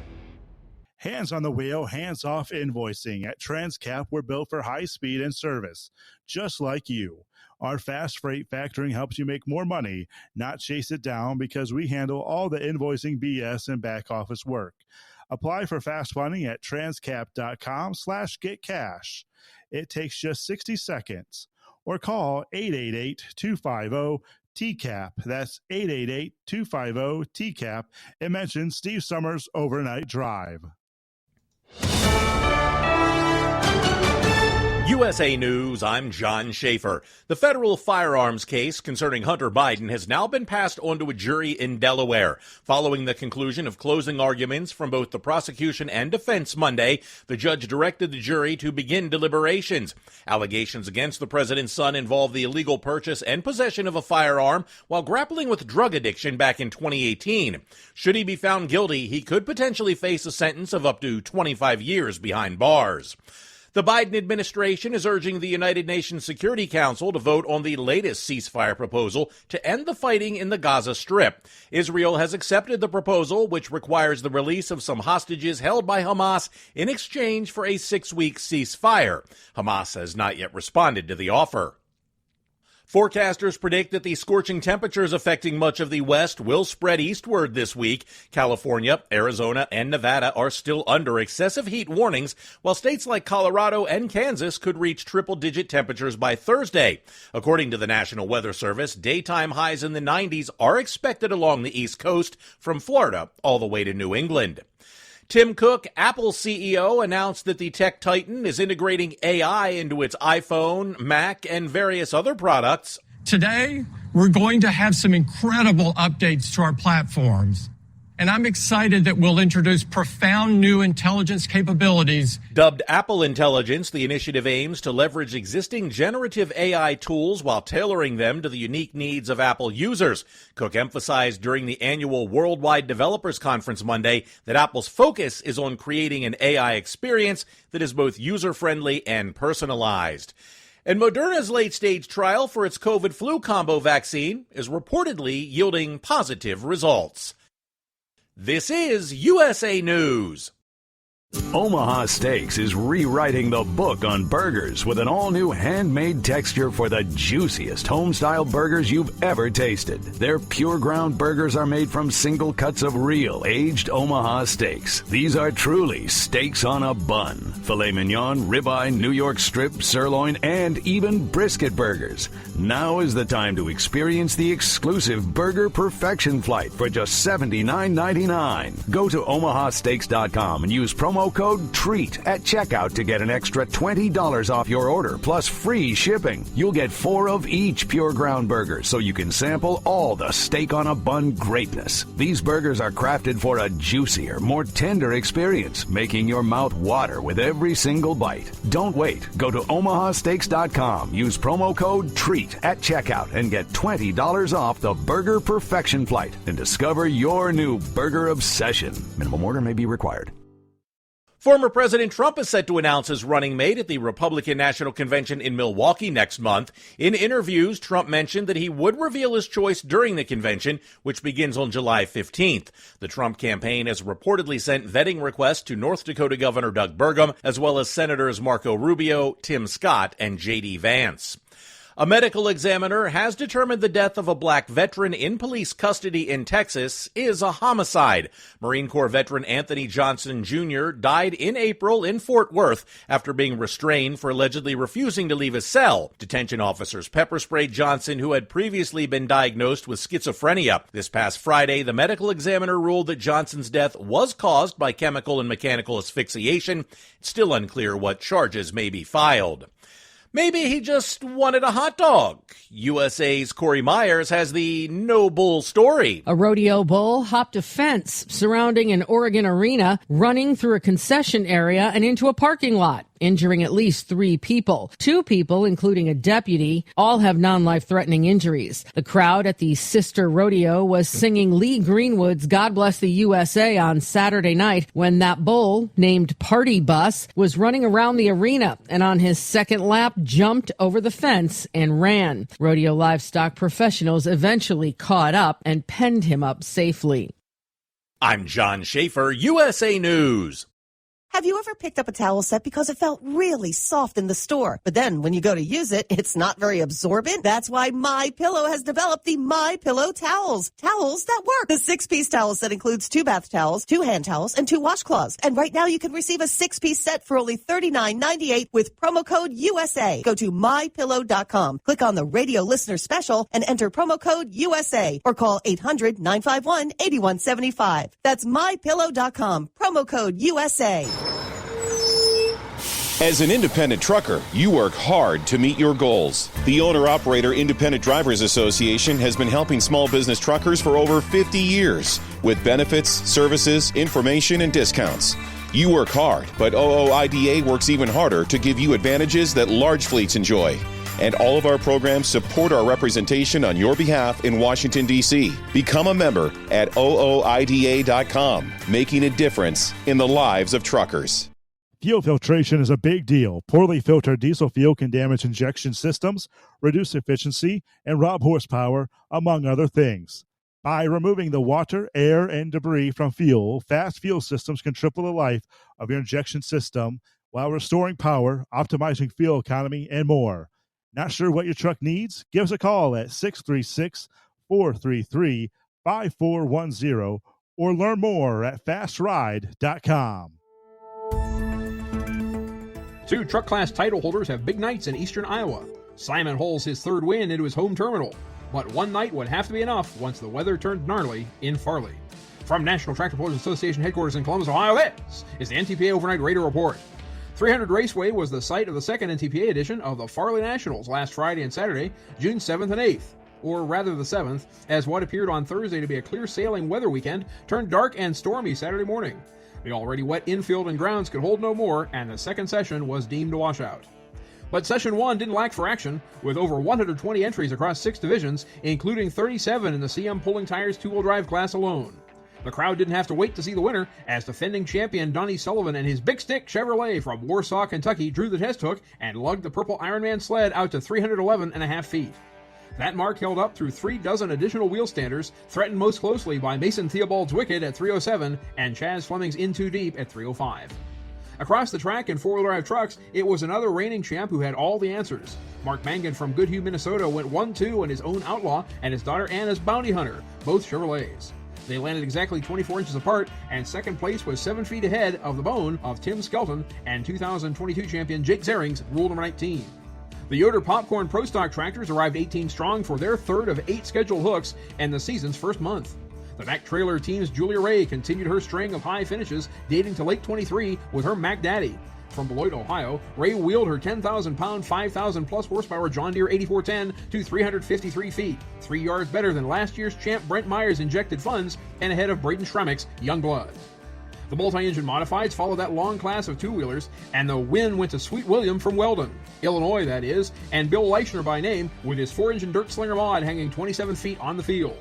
Hands on the wheel, hands off invoicing. At Transcap, we're built for high speed and service, just like you. Our fast freight factoring helps you make more money, not chase it down, because we handle all the invoicing BS and back office work. Apply for fast funding at transcap.com/getcash. It takes just 60 seconds. Or call 888-250-TCAP. That's 888-250-TCAP. And mention Steve Summers Overnight Drive. USA News, I'm John Schaefer. The federal firearms case concerning Hunter Biden has now been passed on to a jury in Delaware. Following the conclusion of closing arguments from both the prosecution and defense Monday, the judge directed the jury to begin deliberations. Allegations against the president's son involve the illegal purchase and possession of a firearm while grappling with drug addiction back in 2018. Should he be found guilty, he could potentially face a sentence of up to 25 years behind bars. The Biden administration is urging the United Nations Security Council to vote on the latest ceasefire proposal to end the fighting in the Gaza Strip. Israel has accepted the proposal, which requires the release of some hostages held by Hamas in exchange for a 6-week ceasefire. Hamas has not yet responded to the offer. Forecasters predict that the scorching temperatures affecting much of the West will spread eastward this week. California, Arizona, and Nevada are still under excessive heat warnings, while states like Colorado and Kansas could reach triple-digit temperatures by Thursday. According to the National Weather Service, daytime highs in the 90s are expected along the East Coast from Florida all the way to New England. Tim Cook, Apple's CEO, announced that the tech titan is integrating AI into its iPhone, Mac, and various other products. Today, we're going to have some incredible updates to our platforms. And I'm excited that we'll introduce profound new intelligence capabilities. Dubbed Apple Intelligence, the initiative aims to leverage existing generative AI tools while tailoring them to the unique needs of Apple users. Cook emphasized during the annual Worldwide Developers Conference Monday that Apple's focus is on creating an AI experience that is both user-friendly and personalized. And Moderna's late-stage trial for its COVID-flu combo vaccine is reportedly yielding positive results. This is USA News. Omaha Steaks is rewriting the book on burgers with an all-new handmade texture for the juiciest home-style burgers you've ever tasted. Their pure ground burgers are made from single cuts of real aged Omaha steaks. These are truly steaks on a bun. Filet mignon, ribeye, New York strip, sirloin, and even brisket burgers. Now is the time to experience the exclusive Burger Perfection Flight for just $79.99. Go to omahasteaks.com and use promo code TREAT at checkout to get an extra $20 off your order plus free shipping. You'll get 4 of each pure ground burger so you can sample all the steak on a bun greatness. These burgers are crafted for a juicier, more tender experience, making your mouth water with every single bite. Don't wait. Go to omahasteaks.com. Use promo code TREAT at checkout and get $20 off the Burger Perfection Flight and discover your new burger obsession. Minimum order may be required. Former President Trump is set to announce his running mate at the Republican National Convention in Milwaukee next month. In interviews, Trump mentioned that he would reveal his choice during the convention, which begins on July 15th. The Trump campaign has reportedly sent vetting requests to North Dakota Governor Doug Burgum, as well as Senators Marco Rubio, Tim Scott, and J.D. Vance. A medical examiner has determined the death of a black veteran in police custody in Texas is a homicide. Marine Corps veteran Anthony Johnson Jr. died in April in Fort Worth after being restrained for allegedly refusing to leave his cell. Detention officers pepper sprayed Johnson, who had previously been diagnosed with schizophrenia. This past Friday, the medical examiner ruled that Johnson's death was caused by chemical and mechanical asphyxiation. It's still unclear what charges may be filed. Maybe he just wanted a hot dog. USA's Corey Myers has the no bull story. A rodeo bull hopped a fence surrounding an Oregon arena, running through a concession area and into a parking lot, injuring at least 3 people. 2 people, including a deputy, all have non-life-threatening injuries. The crowd at the Sister Rodeo was singing Lee Greenwood's God Bless the USA on Saturday night when that bull, named Party Bus, was running around the arena and on his second lap jumped over the fence and ran. Rodeo livestock professionals eventually caught up and penned him up safely. I'm John Schaefer, USA News. Have you ever picked up a towel set because it felt really soft in the store, but then when you go to use it, it's not very absorbent? That's why MyPillow has developed the MyPillow towels. Towels that work. The 6-piece towel set includes 2 bath towels, 2 hand towels, and 2 washcloths. And right now you can receive a 6-piece set for only $39.98 with promo code USA. Go to MyPillow.com, click on the radio listener special, and enter promo code USA, or call 800-951-8175. That's MyPillow.com, promo code USA. As an independent trucker, you work hard to meet your goals. The Owner-Operator Independent Drivers Association has been helping small business truckers for over 50 years with benefits, services, information, and discounts. You work hard, but OOIDA works even harder to give you advantages that large fleets enjoy. And all of our programs support our representation on your behalf in Washington, D.C. Become a member at OOIDA.com, making a difference in the lives of truckers. Fuel filtration is a big deal. Poorly filtered diesel fuel can damage injection systems, reduce efficiency, and rob horsepower, among other things. By removing the water, air, and debris from fuel, fast fuel systems can triple the life of your injection system while restoring power, optimizing fuel economy, and more. Not sure what your truck needs? Give us a call at 636-433-5410 or learn more at fastride.com. 2 truck class title holders have big nights in eastern Iowa. Simon holds his third win into his home terminal, but one night would have to be enough once the weather turned gnarly in Farley. From National Tractor Pullers Association headquarters in Columbus, Ohio, this is the NTPA Overnight Raider Report. 300 Raceway was the site of the second NTPA edition of the Farley Nationals last Friday and Saturday, June 7th and 8th, or rather the 7th, as what appeared on Thursday to be a clear sailing weather weekend turned dark and stormy Saturday morning. The already wet infield and grounds could hold no more, and the second session was deemed a washout. But Session 1 didn't lack for action, with over 120 entries across 6 divisions, including 37 in the CM Pulling Tires two-wheel drive class alone. The crowd didn't have to wait to see the winner, as defending champion Donnie Sullivan and his Big Stick Chevrolet from Warsaw, Kentucky drew the test hook and lugged the purple Ironman sled out to 311.5 feet. That mark held up through 3 dozen additional wheel standers, threatened most closely by Mason Theobald's Wicked at 307 and Chaz Fleming's In Too Deep at 305. Across the track in four-wheel drive trucks, it was another reigning champ who had all the answers. Mark Mangan from Goodhue, Minnesota went 1-2 in his own Outlaw and his daughter Anna's Bounty Hunter, both Chevrolets. They landed exactly 24 inches apart, and second place was 7 feet ahead of the bone of Tim Skelton and 2022 champion Jake Zering's Rule number 19. The Yoder Popcorn Pro Stock tractors arrived 18 strong for their third of 8 scheduled hooks and the season's first month. The Mack Trailer team's Julia Ray continued her string of high finishes dating to late 23 with her Mack Daddy. From Beloit, Ohio, Ray wheeled her 10,000-pound, 5,000-plus horsepower John Deere 8410 to 353 feet, 3 yards better than last year's champ Brent Myers' injected funds and ahead of Braden Schrammick's Young Blood. The multi-engine modifieds followed that long class of two-wheelers, and the win went to Sweet William from Weldon, Illinois that is, and Bill Leichner by name with his 4-engine Dirt Slinger mod hanging 27 feet on the field.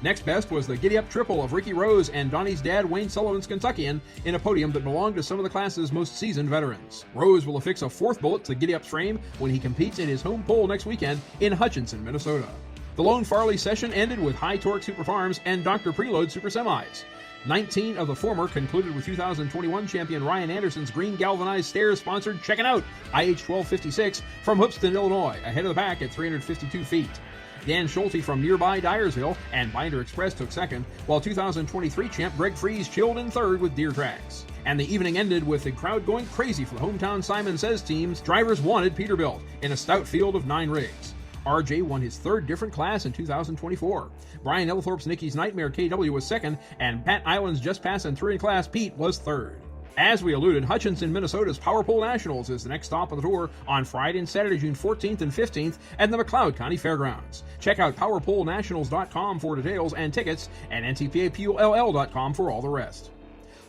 Next best was the giddy-up triple of Ricky Rose and Donnie's dad Wayne Sullivan's Kentuckian in a podium that belonged to some of the class's most seasoned veterans. Rose will affix a 4th bullet to the giddy-up frame when he competes in his home pole next weekend in Hutchinson, Minnesota. The lone Farley session ended with High Torque Super Farms and Dr. Preload Super Semis. 19 of the former concluded with 2021 champion Ryan Anderson's green galvanized stairs-sponsored Checkin' Out IH-1256 from Hoopeston, Illinois, ahead of the pack at 352 feet. Dan Schulte from nearby Dyersville and Binder Express took second, while 2023 champ Greg Fries chilled in third with Deer Tracks. And the evening ended with the crowd going crazy for the hometown Simon Says team's Drivers Wanted Peterbilt in a stout field of 9 rigs. RJ won his 3rd different class in 2024. Brian Ellithorpe's Nicky's Nightmare KW was second, and Pat Island's Just Passin' Touring Class Pete was third. As we alluded, Hutchinson, Minnesota's Power Pole Nationals is the next stop of the tour on Friday and Saturday, June 14th and 15th at the McLeod County Fairgrounds. Check out PowerPoleNationals.com for details and tickets and NTPAPULL.com for all the rest.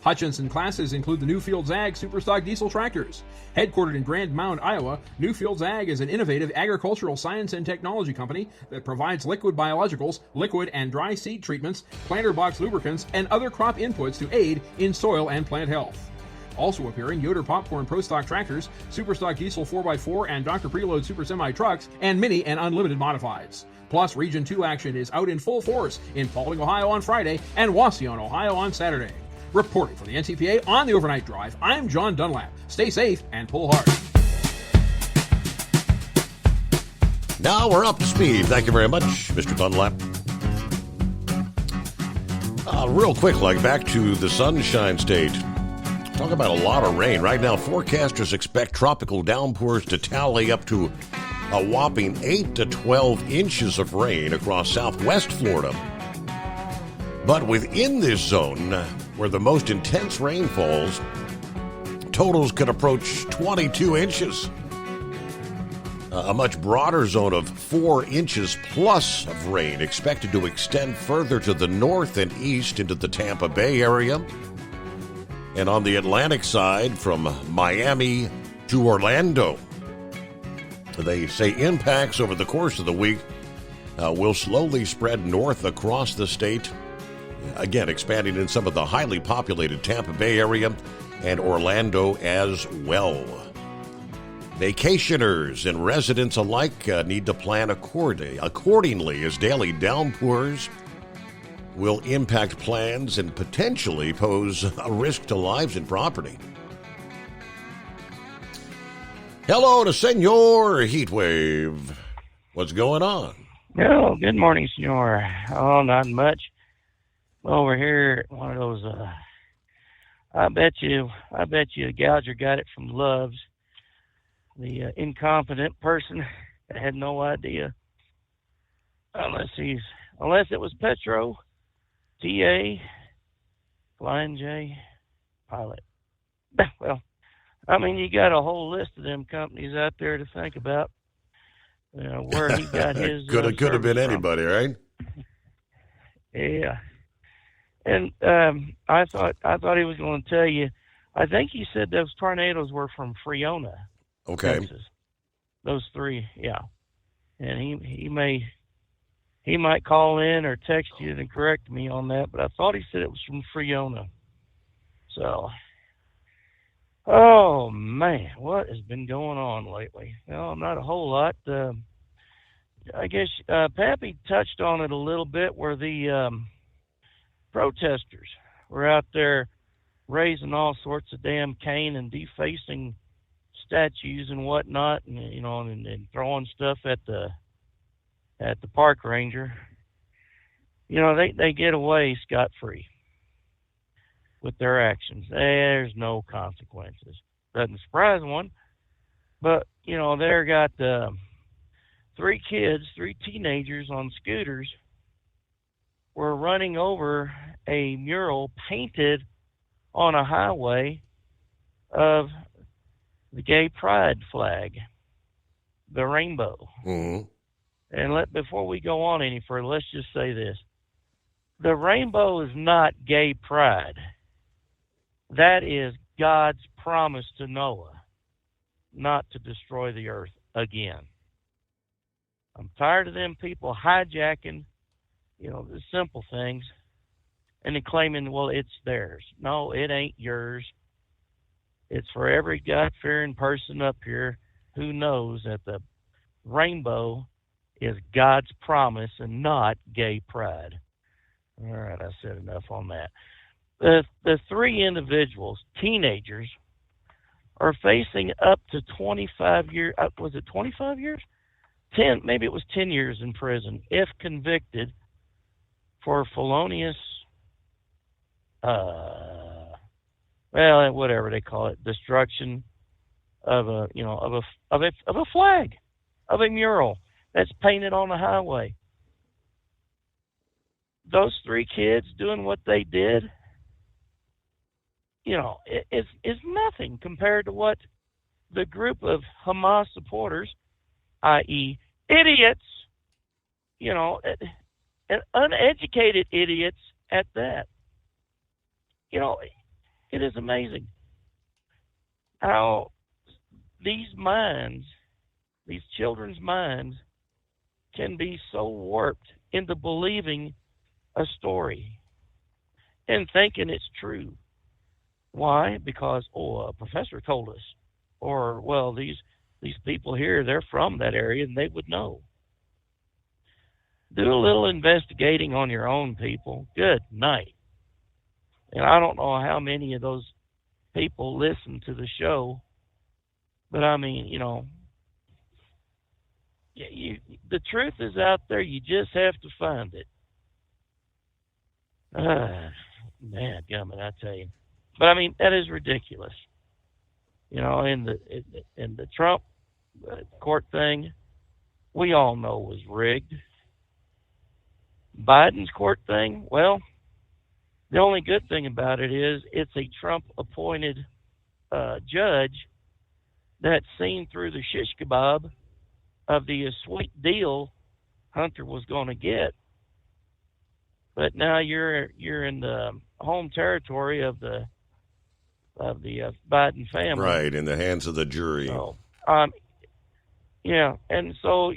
Hutchinson classes include the Newfield Zag Superstock diesel tractors. Headquartered in Grand Mound, Iowa, Newfield Zag is an innovative agricultural science and technology company that provides liquid biologicals, liquid and dry seed treatments, planter box lubricants, and other crop inputs to aid in soil and plant health. Also appearing, Yoder Popcorn Pro Stock tractors, Superstock Diesel 4x4 and Dr. Preload Super Semi trucks, and mini and unlimited modifieds. Plus, Region 2 action is out in full force in Paulding, Ohio on Friday and Wauseon, Ohio on Saturday. Reporting for the NTPA on the Overnight Drive, I'm John Dunlap. Stay safe and pull hard. Now we're up to speed. Thank you very much, Mr. Dunlap. Real quick, back to the Sunshine State. Talk about a lot of rain. Right now, forecasters expect tropical downpours to tally up to a whopping 8 to 12 inches of rain across southwest Florida. But within this zone, where the most intense rain falls, totals could approach 22 inches. A much broader zone of 4 inches plus of rain expected to extend further to the north and east into the Tampa Bay area. And on the Atlantic side, from Miami to Orlando, they say impacts over the course of the week will slowly spread north across the state, again expanding in some of the highly populated Tampa Bay area and Orlando as well. Vacationers and residents alike need to plan accordingly as daily downpours will impact plans and potentially pose a risk to lives and property. Hello to Senor Heatwave. What's going on? Oh, good morning, Senor. Oh, not much. Over here, one of those, I bet you a Gouger got it from Love's. The incompetent person that had no idea. Unless it was Petro, TA, Flying J, Pilot. Well, I mean, you got a whole list of them companies out there to think about. Where he got his could have been anybody, right? Yeah. And I thought he was going to tell you. I think he said those tornadoes were from Friona, okay, Texas. Those three, yeah. And he might call in or text you and correct me on that, but I thought he said it was from Friona. So, oh man, what has been going on lately? Well, not a whole lot. I guess Pappy touched on it a little bit, where the protesters were out there raising all sorts of damn cane and defacing statues and whatnot, and and throwing stuff at the park ranger. They get away scot-free with their actions. There's no consequences. Doesn't surprise one. But there got three teenagers on scooters were running over a mural painted on a highway of the gay pride flag, the rainbow. Mm-hmm. And before we go on any further, let's just say this. The rainbow is not gay pride. That is God's promise to Noah not to destroy the earth again. I'm tired of them people hijacking, the simple things and then claiming, well, it's theirs. No, it ain't yours. It's for every God-fearing person up here who knows that the rainbow is God's promise and not gay pride. All right, I said enough on that. The three individuals, teenagers, are facing up to 25 years. Was it 25 years? 10, maybe it was 10 years in prison if convicted for felonious, whatever they call it, destruction of a flag, of a mural that's painted on the highway. Those three kids doing what they did, is nothing compared to what the group of Hamas supporters, i.e. idiots, and uneducated idiots at that. It is amazing how these children's minds can be so warped into believing a story and thinking it's true. Why? Because, a professor told us. Or, well, these people here, they're from that area and they would know. Do a little investigating on your own, people. Good night. And I don't know how many of those people listen to the show, but I mean, the truth is out there. You just have to find it. Man, gummit, I tell you. But I mean, that is ridiculous. In the Trump court thing, we all know was rigged. Biden's court thing, well, the only good thing about it is it's a Trump-appointed judge that's seen through the shish kebab of the sweet deal Hunter was going to get. But now you're in the home territory of the Biden family, right? In the hands of the jury. So, and so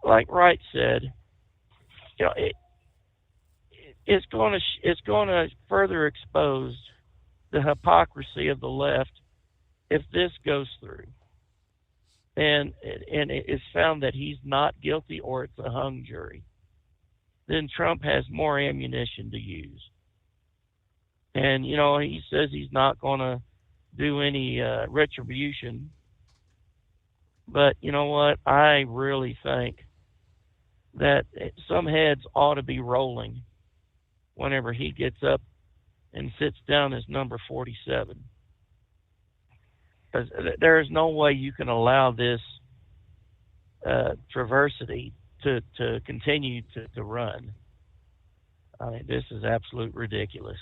like Wright said, it's going to further expose the hypocrisy of the left if this goes through, and it's found that he's not guilty or it's a hung jury. Then Trump has more ammunition to use. And, he says he's not going to do any retribution. But you know what? I really think that some heads ought to be rolling whenever he gets up and sits down as number 47. Because there is no way you can allow this traversity to continue to run. I mean, this is absolute ridiculous.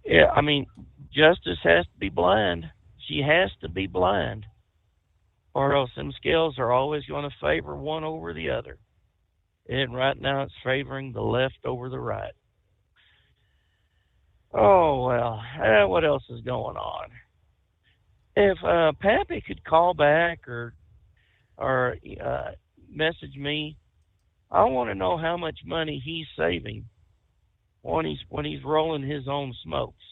Yeah, I mean, justice has to be blind. She has to be blind, or else them scales are always going to favor one over the other. And right now it's favoring the left over the right. Oh, well, what else is going on? If Pappy could call back or message me, I want to know how much money he's saving when he's rolling his own smokes.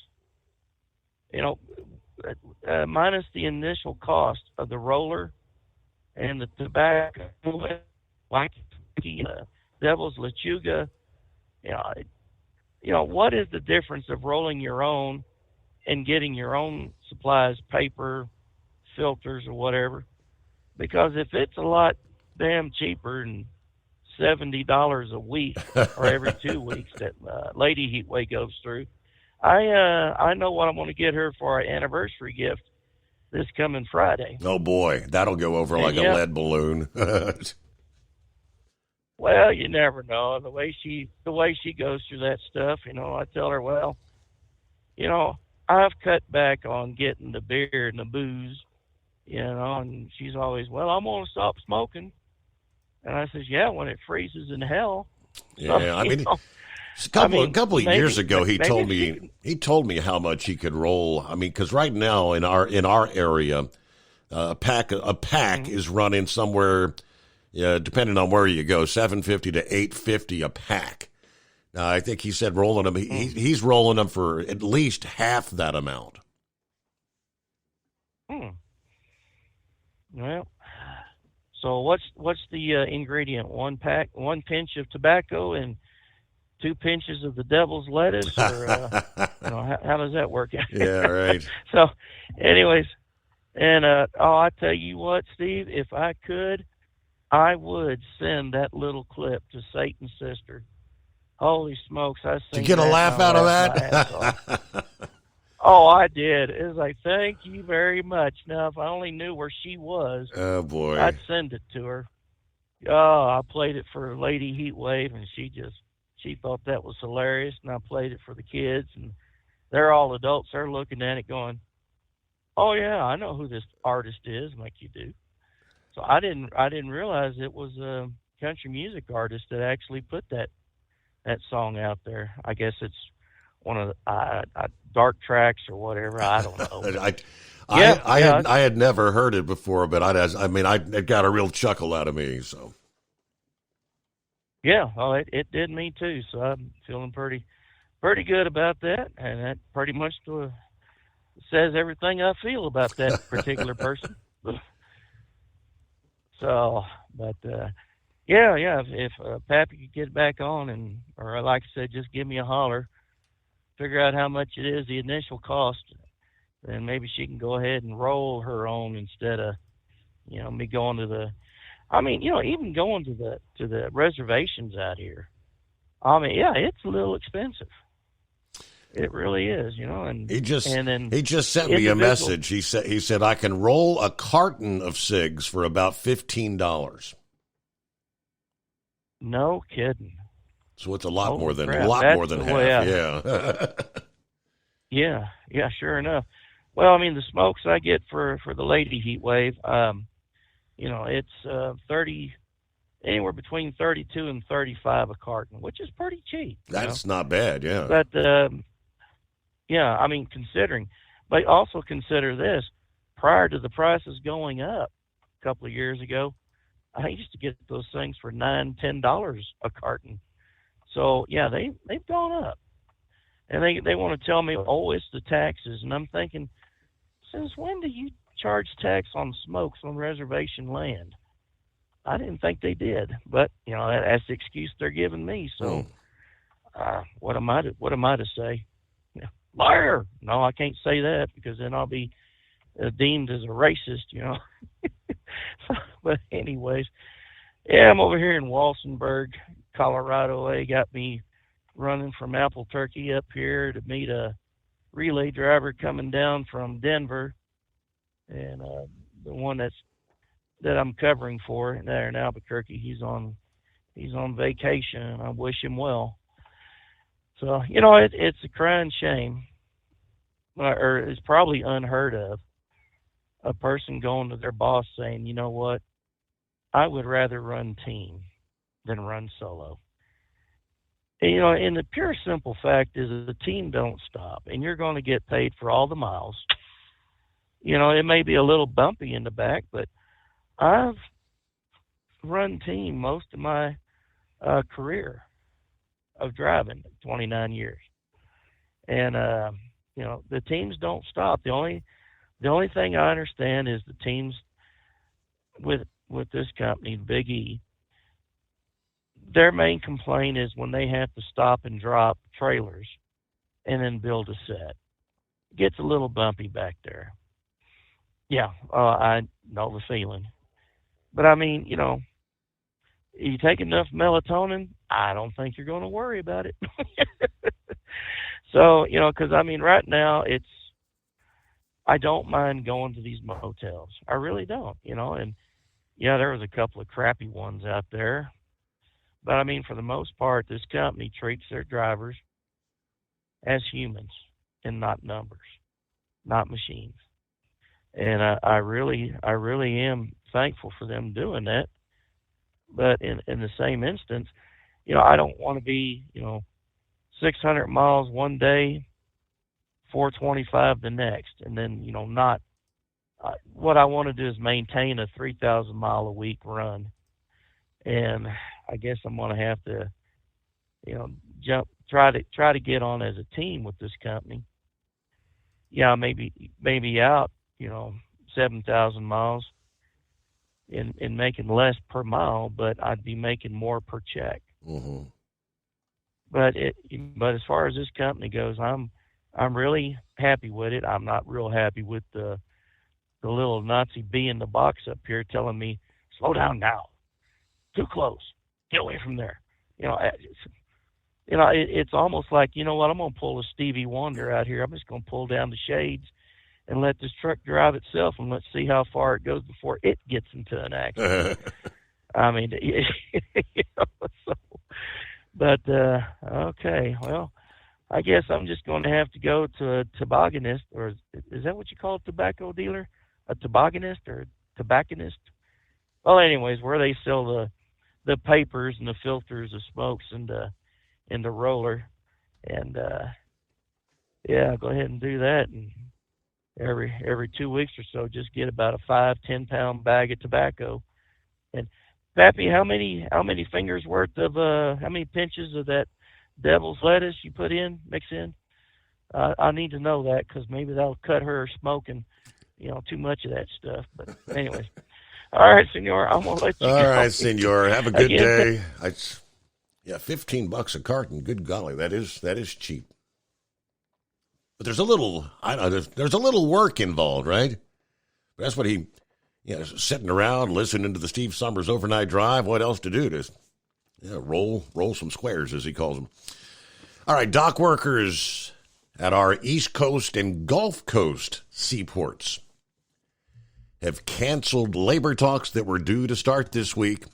You know, minus the initial cost of the roller and the tobacco, like Devil's Lechuga. You know, what is the difference of rolling your own and getting your own supplies, paper, filters, or whatever? Because if it's a lot damn cheaper than $70 a week or every 2 weeks that Lady Heatwave goes through, I know what I'm going to get her for our anniversary gift this coming Friday. Oh boy, that'll go over like a lead balloon. Well, you never know. The way she goes through that stuff, you know, I tell her, well, you know, I've cut back on getting the beer and the booze, you know, and she's always, well, I'm going to stop smoking. And I says, yeah, when it freezes in hell. Yeah, so, I mean, a couple of years ago, he told me how much he could roll. I mean, because right now in our area, a pack is running somewhere, depending on where you go, $750 to $850 a pack. I think he said rolling them. He's rolling them for at least half that amount. Well, so what's the ingredient? 1 pinch of tobacco and 2 pinches of the devil's lettuce, or you know, how does that work out? Yeah, right. So, anyways, and I tell you what, Steve, if I could, I would send that little clip to Satan's sister. Holy smokes, I seen. Did you get a laugh out of that? Oh, I did. It was like, thank you very much. Now, if I only knew where she was, oh boy, I'd send it to her. Oh, I played it for Lady Heatwave, and she thought that was hilarious, and I played it for the kids, and they're all adults. They're looking at it going, oh yeah, I know who this artist is. I'm like, you do? So I didn't realize it was a country music artist that actually put that song out there. I guess it's one of the dark tracks or whatever. I don't know. I had never heard it before, but it got a real chuckle out of me. So yeah, well, it did me too. So I'm feeling pretty good about that, and that pretty much says everything I feel about that particular person. So, but if Pappy could get back on or like I said, just give me a holler, figure out how much it is, the initial cost, then maybe she can go ahead and roll her own instead of, you know, me going to the, I mean, you know, even going to the reservations out here. I mean, yeah, it's a little expensive. It really is, you know. And he just sent me a message. He said I can roll a carton of cigs for about $15. No kidding. So it's a lot more than crap. more than half. Yeah. yeah, sure enough. Well, I mean, the smokes I get for the Lady Heatwave, you know, it's 30, anywhere between 32 and 35 a carton, which is pretty cheap. That's not bad, yeah. But yeah, I mean, but also consider this: prior to the prices going up a couple of years ago, I used to get those things for $9-10 a carton. So yeah, they've gone up, and they want to tell me, oh, it's the taxes, and I'm thinking, since when do you charge tax on smokes on reservation land? I didn't think they did, but you know, that's the excuse they're giving me. So what am I to say? liar. No, I can't say that because then I'll be deemed as a racist, you know. But anyways, yeah, I'm over here in Walsenburg, Colorado. They got me running from Albuquerque up here to meet a relay driver coming down from Denver, and the one that I'm covering for there in Albuquerque, he's on vacation, and I wish him well. So, you know, it's a crying shame, or it's probably unheard of, a person going to their boss saying, you know what, I would rather run team than run solo. And, you know, and the pure simple fact is that the team don't stop, and you're going to get paid for all the miles. You know, it may be a little bumpy in the back, but I've run team most of my career of driving, 29 years. And, you know, the teams don't stop. The only thing I understand is the teams with this company, Big E, their main complaint is when they have to stop and drop trailers and then build a set. It gets a little bumpy back there. Yeah, I know the feeling. But, I mean, you know, you take enough melatonin, I don't think you're going to worry about it. So, you know, because, I mean, right now I don't mind going to these motels. I really don't, you know. And, yeah, there was a couple of crappy ones out there. But, I mean, for the most part, this company treats their drivers as humans and not numbers, not machines. And I really am thankful for them doing that. But in the same instance, you know, I don't want to be, you know, 600 miles one day, 425 the next, and then, you know, not. What I want to do is maintain a 3,000 mile a week run. And I guess I'm going to have to, you know, try to get on as a team with this company. Yeah, maybe out, you know, 7,000 miles in making less per mile, but I'd be making more per check. Mm-hmm. But as far as this company goes, I'm really happy with it. I'm not real happy with the little Nazi bee in the box up here telling me, slow down now. Too close. Get away from there. You know, it's almost like, you know what, I'm going to pull a Stevie Wonder out here. I'm just going to pull down the shades and let this truck drive itself, and let's see how far it goes before it gets into an accident. I mean, you know, so, but, okay, well, I guess I'm just going to have to go to a tobogganist, or is that what you call a tobacco dealer? A tobogganist or a tobacconist? Well, anyways, where they sell the papers and the filters, the smokes, and the roller, and yeah, I'll go ahead and do that, and every 2 weeks or so, just get about a 5-10 pound bag of tobacco. And Pappy, how many fingers worth of how many pinches of that devil's lettuce you mix in? I need to know that, because maybe that'll cut her smoking, you know, too much of that stuff. But anyways. All right, Senor, I'm going to let you go. All right, Senor, have a good day. Yeah, $15 a carton. Good golly, that is cheap. But there's a little, there's a little work involved, right? That's what he, you know, sitting around listening to the Steve Summers Overnight Drive. What else to do? To roll some squares, as he calls them. All right, dock workers at our East Coast and Gulf Coast seaports have canceled labor talks that were due to start this week,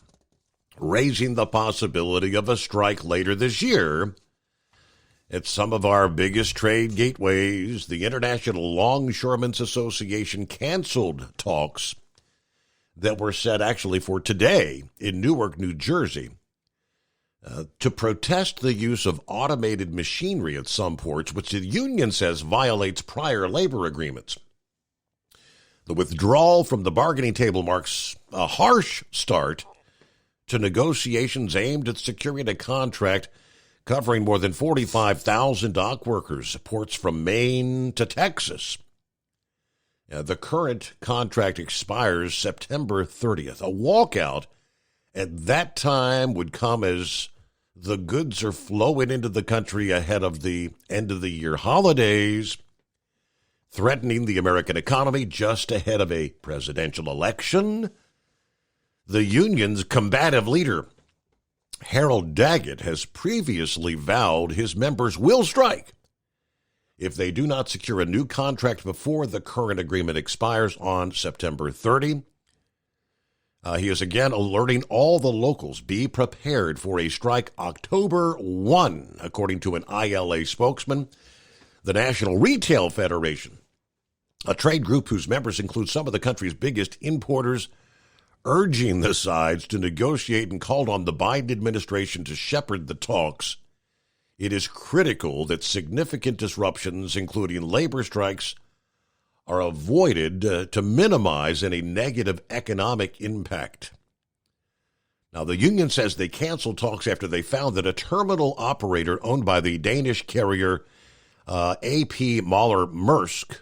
raising the possibility of a strike later this year. At some of our biggest trade gateways, the International Longshoremen's Association canceled talks that were set actually for today in Newark, New Jersey, to protest the use of automated machinery at some ports, which the union says violates prior labor agreements. The withdrawal from the bargaining table marks a harsh start to negotiations aimed at securing a contract covering more than 45,000 dock workers, ports from Maine to Texas. The current contract expires September 30th. A walkout at that time would come as The goods are flowing into the country ahead of the end of the year holidays, threatening the American economy just ahead of a presidential election. The union's combative leader, Harold Daggett, has previously vowed his members will strike if they do not secure a new contract before the current agreement expires on September 30. He is again alerting all the locals, be prepared for a strike October 1, according to an ILA spokesman. The National Retail Federation, a trade group whose members include some of the country's biggest importers, urging the sides to negotiate and called on the Biden administration to shepherd the talks. It is critical that significant disruptions, including labor strikes, are avoided to minimize any negative economic impact. Now, the union says they canceled talks after they found that a terminal operator owned by the Danish carrier A.P. Møller-Maersk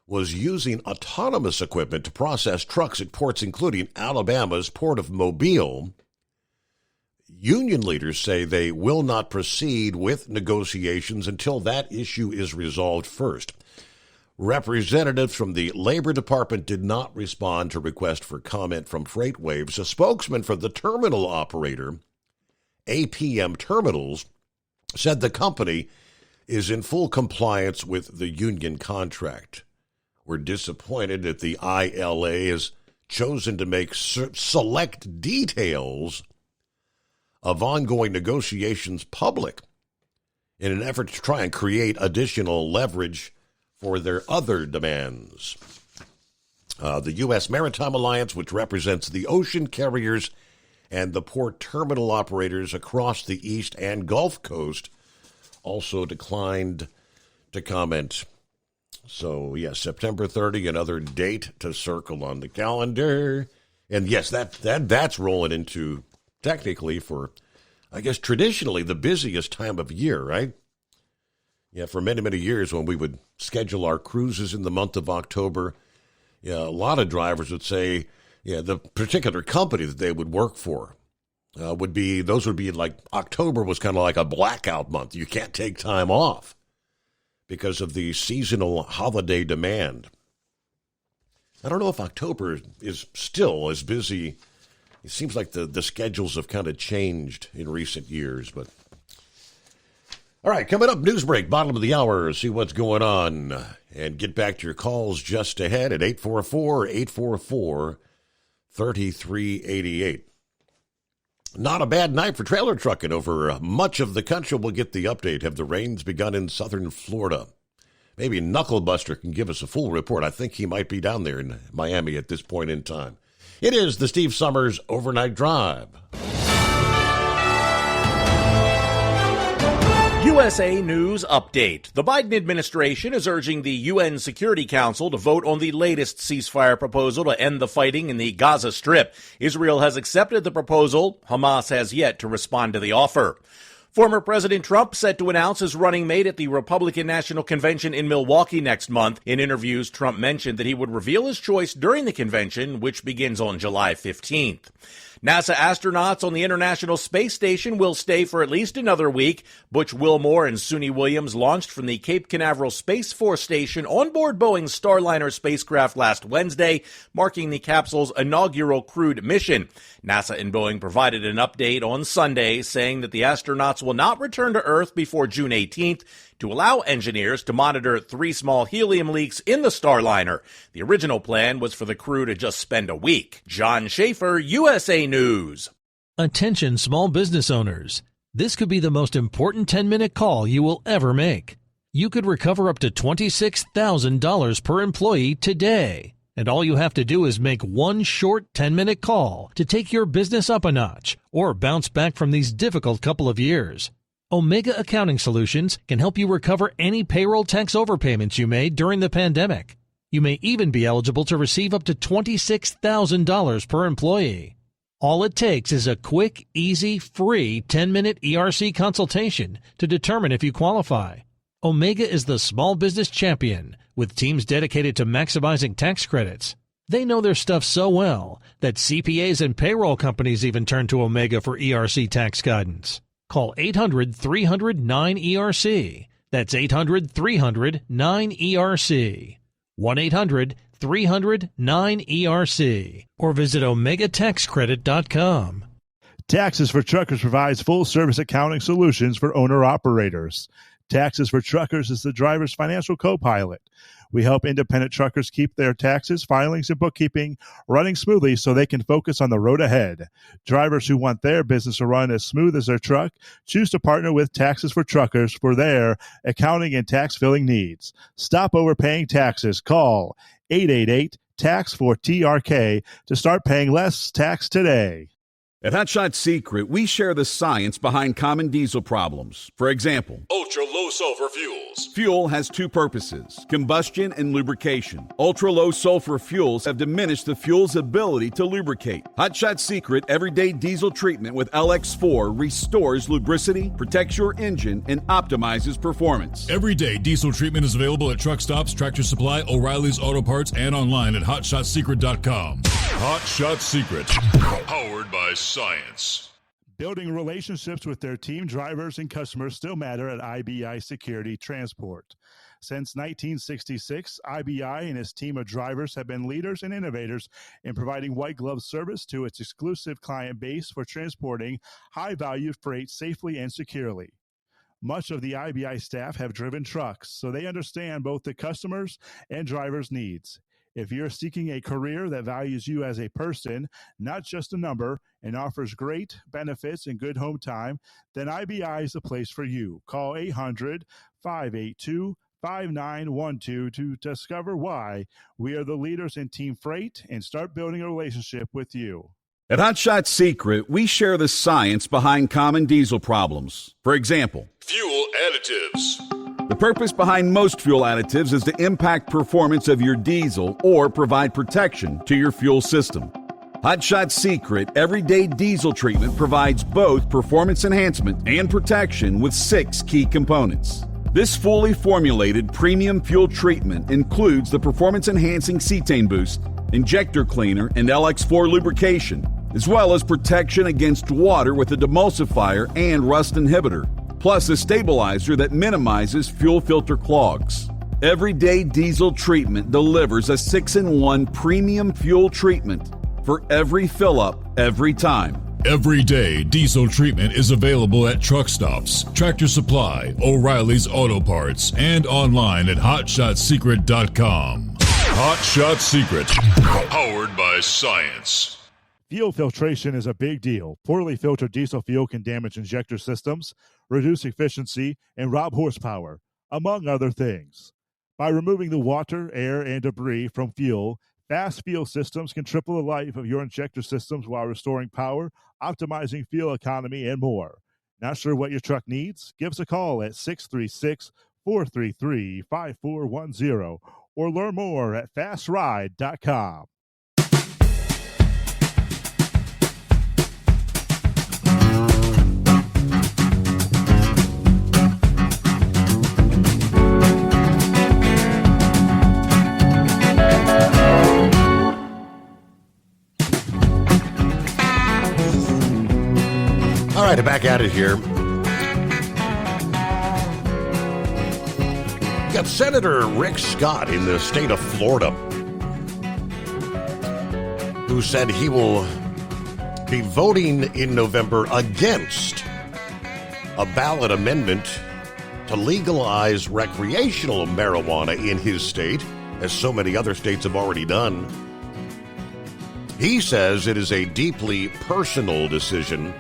was using autonomous equipment to process trucks at ports including Alabama's Port of Mobile. Union leaders say they will not proceed with negotiations until that issue is resolved first. Representatives from the Labor Department did not respond to request for comment from FreightWaves. A spokesman for the terminal operator, APM Terminals, said the company is in full compliance with the union contract. We're disappointed that the ILA has chosen to make select details of ongoing negotiations public in an effort to try and create additional leverage for their other demands. The U.S. Maritime Alliance, which represents the ocean carriers and the port terminal operators across the East and Gulf Coast, also declined to comment. So, yes, September 30, another date to circle on the calendar. And, yes, that's rolling into, technically, for, I guess, traditionally the busiest time of year, right? Yeah, for many, many years when we would schedule our cruises in the month of October, yeah, a lot of drivers would say, yeah, the particular company that they would work for would be like October was kind of like a blackout month. You can't take time off because of the seasonal holiday demand. I don't know if October is still as busy. It seems like the schedules have kind of changed in recent years, but all right, coming up, news break, bottom of the hour, see what's going on, and get back to your calls just ahead at 844-844-3388. Not a bad night for trailer trucking over much of the country. We'll get the update. Have the rains begun in southern Florida? Maybe Knucklebuster can give us a full report. I think he might be down there in Miami at this point in time. It is the Steve Summers Overnight Drive. USA News Update. The Biden administration is urging the UN Security Council to vote on the latest ceasefire proposal to end the fighting in the Gaza Strip. Israel has accepted the proposal. Hamas has yet to respond to the offer. Former President Trump set to announce his running mate at the Republican National Convention in Milwaukee next month. In interviews, Trump mentioned that he would reveal his choice during the convention, which begins on July 15th. NASA astronauts on the International Space Station will stay for at least another week. Butch Wilmore and Suni Williams launched from the Cape Canaveral Space Force Station on board Boeing's Starliner spacecraft last Wednesday, marking the capsule's inaugural crewed mission. NASA and Boeing provided an update on Sunday, saying that the astronauts will not return to Earth before June 18th to allow engineers to monitor 3 small helium leaks in the Starliner. The original plan was for the crew to just spend a week. John Schaefer, USA News. Attention small business owners. This could be the most important 10-minute call you will ever make. You could recover up to $26,000 per employee today. And all you have to do is make one short 10-minute call to take your business up a notch or bounce back from these difficult couple of years. Omega Accounting Solutions can help you recover any payroll tax overpayments you made during the pandemic. You may even be eligible to receive up to $26,000 per employee. All it takes is a quick, easy, free 10-minute ERC consultation to determine if you qualify. Omega is the small business champion with teams dedicated to maximizing tax credits. They know their stuff so well that CPAs and payroll companies even turn to Omega for ERC tax guidance. Call 800-300-9ERC. That's 800-300-9ERC. 1-800-300-9ERC. Or visit OmegaTaxCredit.com. Taxes for Truckers provides full-service accounting solutions for owner-operators. Taxes for Truckers is the driver's financial co-pilot. We help independent truckers keep their taxes, filings, and bookkeeping running smoothly so they can focus on the road ahead. Drivers who want their business to run as smooth as their truck choose to partner with Taxes for Truckers for their accounting and tax filing needs. Stop overpaying taxes. Call 888-TAX-4TRK to start paying less tax today. At Hot Shot Secret, we share the science behind common diesel problems. For example, ultra-low sulfur fuels. Fuel has two purposes, combustion and lubrication. Ultra-low sulfur fuels have diminished the fuel's ability to lubricate. Hot Shot Secret Everyday Diesel Treatment with LX4 restores lubricity, protects your engine, and optimizes performance. Everyday diesel treatment is available at truck stops, Tractor Supply, O'Reilly's Auto Parts, and online at hotshotsecret.com. Hot Shot Secret, powered by science. Building relationships with their team drivers and customers still matter at IBI Security Transport. Since 1966, IBI and its team of drivers have been leaders and innovators in providing white glove service to its exclusive client base for transporting high-value freight safely and securely. Much of the IBI staff have driven trucks, so they understand both the customers' and drivers' needs. If you're seeking a career that values you as a person, not just a number, and offers great benefits and good home time, then IBI is the place for you. Call 800-582-5912 to discover why we are the leaders in team freight and start building a relationship with you. At Hot Shot Secret, we share the science behind common diesel problems. For example, fuel additives. The purpose behind most fuel additives is to impact performance of your diesel or provide protection to your fuel system. Hot Shot Secret Everyday Diesel Treatment provides both performance enhancement and protection with 6 key components. This fully formulated premium fuel treatment includes the performance-enhancing cetane boost, injector cleaner, and LX4 lubrication, as well as protection against water with a demulsifier and rust inhibitor, plus a stabilizer that minimizes fuel filter clogs. Everyday Diesel Treatment delivers a 6-in-1 premium fuel treatment for every fill-up, every time. Everyday Diesel Treatment is available at truck stops, Tractor Supply, O'Reilly's Auto Parts, and online at hotshotsecret.com. Hot Shot Secret, powered by science. Fuel filtration is a big deal. Poorly filtered diesel fuel can damage injector systems, reduce efficiency, and rob horsepower, among other things. By removing the water, air, and debris from fuel, fast fuel systems can triple the life of your injector systems while restoring power, optimizing fuel economy, and more. Not sure what your truck needs? Give us a call at 636-433-5410 or learn more at fastride.com. All right, back at it here. You got Senator Rick Scott in the state of Florida, who said he will be voting in November against a ballot amendment to legalize recreational marijuana in his state, as so many other states have already done. He says it is a deeply personal decision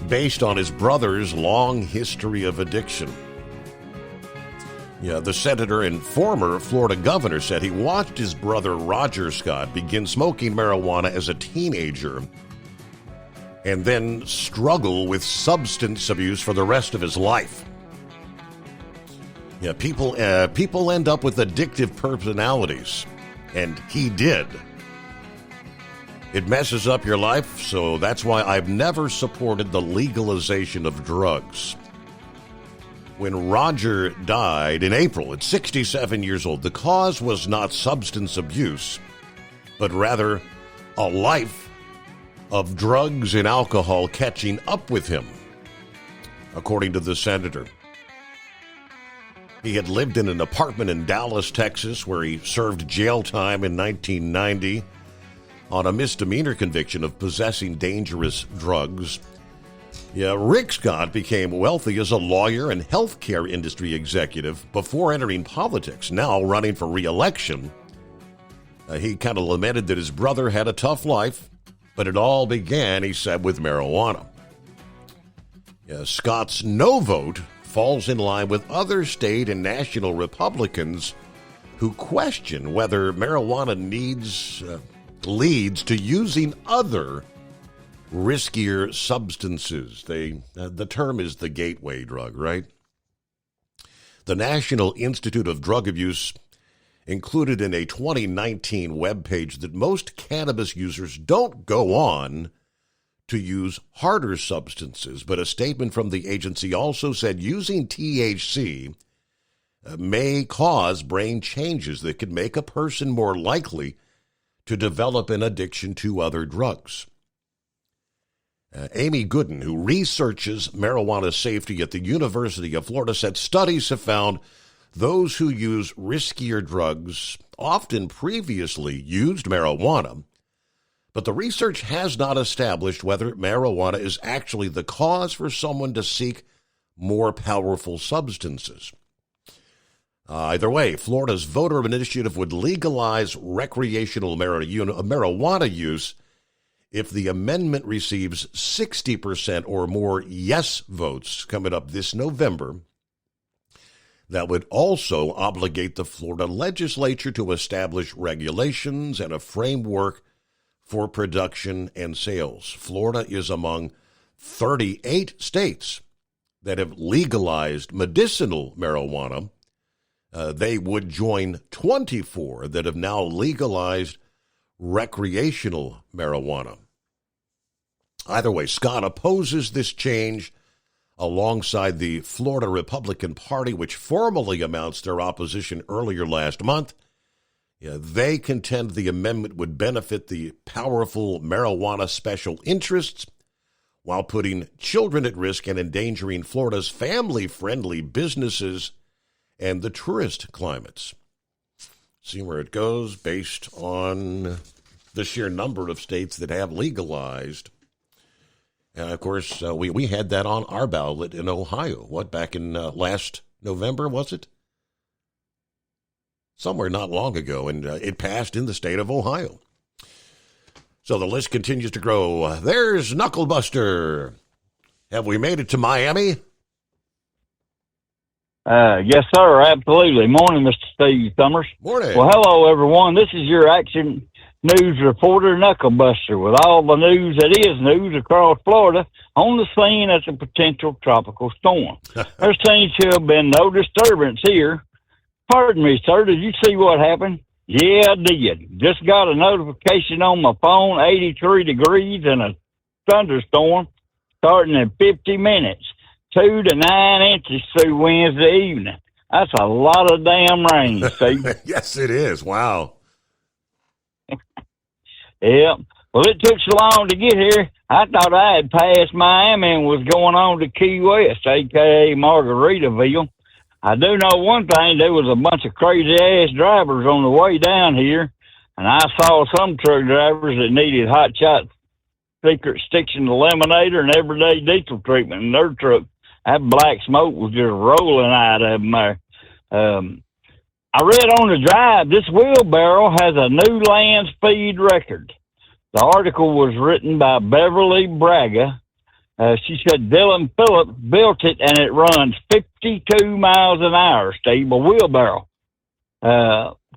based on his brother's long history of addiction. Yeah, the senator and former Florida governor said he watched his brother Roger Scott begin smoking marijuana as a teenager and then struggle with substance abuse for the rest of his life. Yeah, people end up with addictive personalities, and he did. It messes up your life, so that's why I've never supported the legalization of drugs. When Roger died in April at 67 years old, the cause was not substance abuse, but rather a life of drugs and alcohol catching up with him. according to the senator. He had lived in an apartment in Dallas, Texas, where he served jail time in 1990 on a misdemeanor conviction of possessing dangerous drugs. Yeah, Rick Scott became wealthy as a lawyer and healthcare industry executive before entering politics, now running for re-election. He kind of lamented that his brother had a tough life, but it all began, he said, with marijuana. Scott's no vote falls in line with other state and national Republicans who question whether marijuana leads to using other riskier substances. The term is the gateway drug, right? The National Institute of Drug Abuse included in a 2019 webpage that most cannabis users don't go on to use harder substances, but a statement from the agency also said using THC may cause brain changes that could make a person more likely to develop an addiction to other drugs. Amy Gooden, who researches marijuana safety at the University of Florida, said studies have found those who use riskier drugs often previously used marijuana, but the research has not established whether marijuana is actually the cause for someone to seek more powerful substances. Either way, Florida's voter initiative would legalize recreational marijuana use if the amendment receives 60% or more yes votes coming up this November. That would also obligate the Florida legislature to establish regulations and a framework for production and sales. Florida is among 38 states that have legalized medicinal marijuana. They would join 24 that have now legalized recreational marijuana. Either way, Scott opposes this change alongside the Florida Republican Party, which formally announced their opposition earlier last month. They contend the amendment would benefit the powerful marijuana special interests while putting children at risk and endangering Florida's family-friendly businesses and the tourist climates. See where it goes based on the sheer number of states that have legalized. And, of course, we had that on our ballot in Ohio. Back in last November, was it? Somewhere not long ago, and it passed in the state of Ohio. So the list continues to grow. There's Knucklebuster. Have we made it to Miami? Yes, sir, absolutely. Morning, Mr. Steve Summers. Morning. Well, hello, everyone. This is your action news reporter, Knucklebuster, with all the news that is news across Florida on the scene as a potential tropical storm. There seems to have been no disturbance here. Pardon me, sir, did you see what happened? Yeah, I did. Just got a notification on my phone, 83 degrees and a thunderstorm starting in 50 minutes. 2 to 9 inches through Wednesday evening. That's a lot of damn rain, Steve. Yes, it is. Wow. Yep. Well, it took so long to get here, I thought I had passed Miami and was going on to Key West, a.k.a. Margaritaville. I do know one thing, there was a bunch of crazy-ass drivers on the way down here, and I saw some truck drivers that needed Hot Shot Secret Stiction Eliminator and everyday diesel treatment in their truck. That black smoke was just rolling out of them there. I read on the drive, this wheelbarrow has a new land speed record. The article was written by Beverly Braga. She said Dylan Phillip built it, and it runs 52 miles an hour, Steve, a wheelbarrow.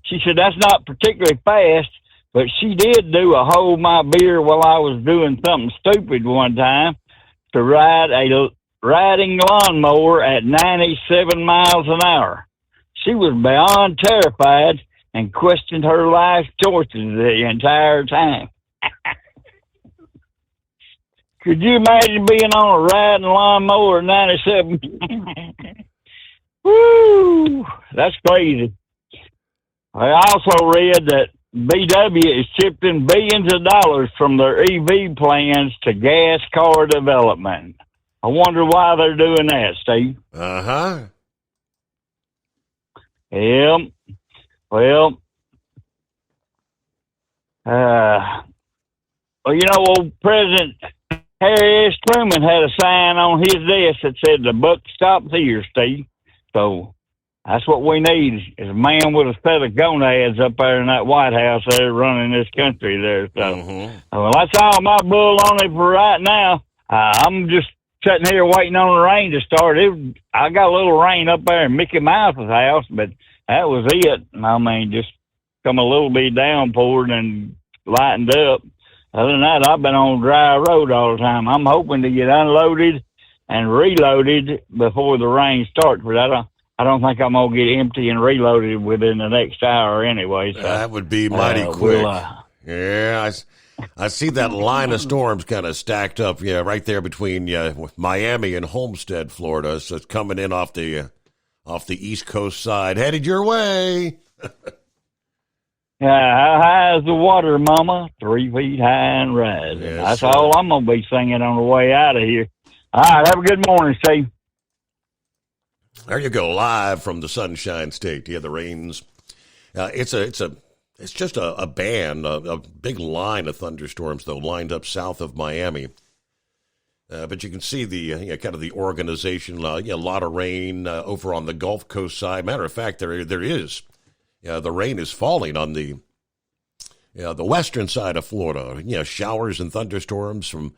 She said that's not particularly fast, but she did do a hold my beer while I was doing something stupid one time to ride a riding lawnmower at 97 miles an hour. She was beyond terrified and questioned her life choices the entire time. Could you imagine being on a riding lawnmower at 97? Woo! That's crazy. I also read that VW is shifting billions of dollars from their EV plans to gas car development. I wonder why they're doing that, Steve. Uh-huh. Yep. Well, old President Harry S. Truman had a sign on his desk that said, "The buck stops here, Steve." So that's what we need is a man with a set of gonads up there in that White House there running this country there. So, well, that's all my bull on it for right now. I'm just sitting here waiting on the rain to start. I got a little rain up there in Mickey Mouse's house, but that was it. I mean, just come a little bit downpoured and lightened up. Other than that, I've been on dry road all the time. I'm hoping to get unloaded and reloaded before the rain starts, but I don't think I'm going to get empty and reloaded within the next hour anyway. So, that would be mighty quick. Yeah, I see that line of storms kind of stacked up, right there between Miami and Homestead, Florida. So it's coming in off the East Coast side, headed your way. How high is the water, Mama? 3 feet high and rising. Yes, that's sir. All I'm going to be singing on the way out of here. All right, have a good morning, Steve. There you go, live from the Sunshine State. Yeah, the rains. It's just a band, a big line of thunderstorms, though, lined up south of Miami. But you can see the kind of the organization. A lot of rain over on the Gulf Coast side. Matter of fact, there is. The rain is falling on the western side of Florida. Showers and thunderstorms from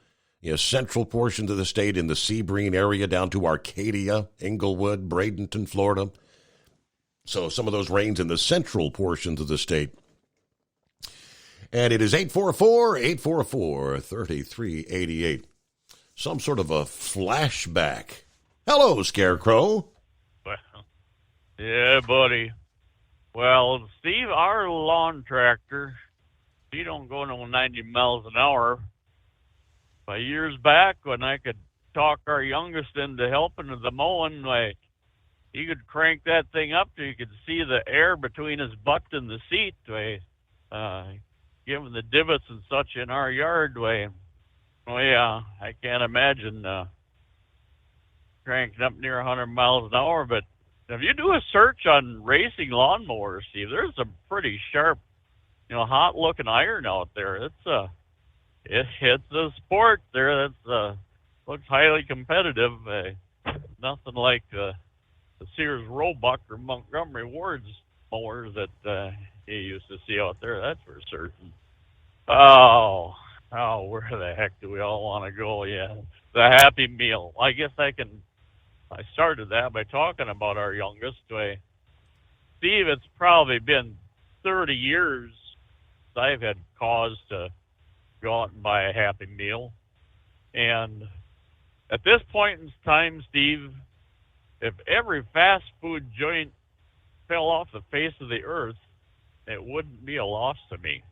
central portions of the state in the Sebring area down to Arcadia, Englewood, Bradenton, Florida. So some of those rains in the central portions of the state. And it is 844-3388. Some sort of a flashback. Hello, Scarecrow. Well, yeah, buddy. Well, Steve, our lawn tractor, he don't go no 90 miles an hour. But years back, when I could talk our youngest into helping with the mowing, he could crank that thing up so you could see the air between his butt and the seat, given the divots and such in our yard. Oh, yeah, I can't imagine cranking up near 100 miles an hour, but if you do a search on racing lawnmowers, Steve, there's some pretty sharp, hot-looking iron out there. It's a sport there that looks highly competitive. Nothing like the Sears Roebuck or Montgomery Ward's mowers that you used to see out there. That's for certain. Oh, where the heck do we all want to go? Yeah, the Happy Meal. I guess I started that by talking about our youngest. Steve, it's probably been 30 years since I've had cause to go out and buy a Happy Meal. And at this point in time, Steve, if every fast food joint fell off the face of the earth, it wouldn't be a loss to me.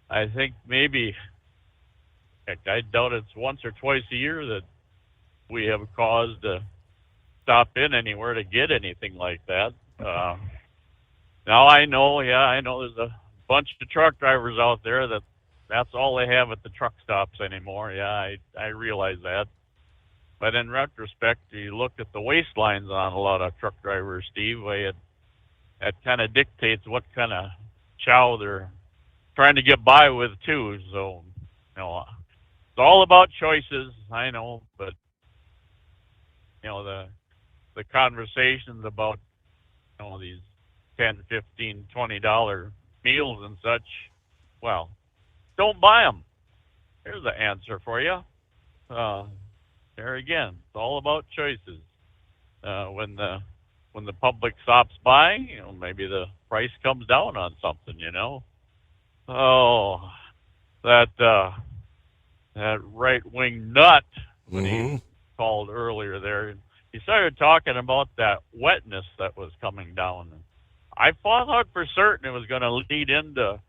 I think maybe, I doubt it's once or twice a year that we have cause to stop in anywhere to get anything like that. Now I know there's a bunch of truck drivers out there that's all they have at the truck stops anymore. Yeah, I realize that. But in retrospect, you look at the waistlines on a lot of truck drivers, Steve, it kind of dictates what kind of chow they're trying to get by with too. So, it's all about choices, I know, but the conversations about these $10, $15, $20 meals and such, well, don't buy them. Here's the answer for you. There again, it's all about choices. When the public stops buying, maybe the price comes down on something. Oh, that right-wing nut when he called earlier there, he started talking about that wetness that was coming down. I thought for certain it was going to lead into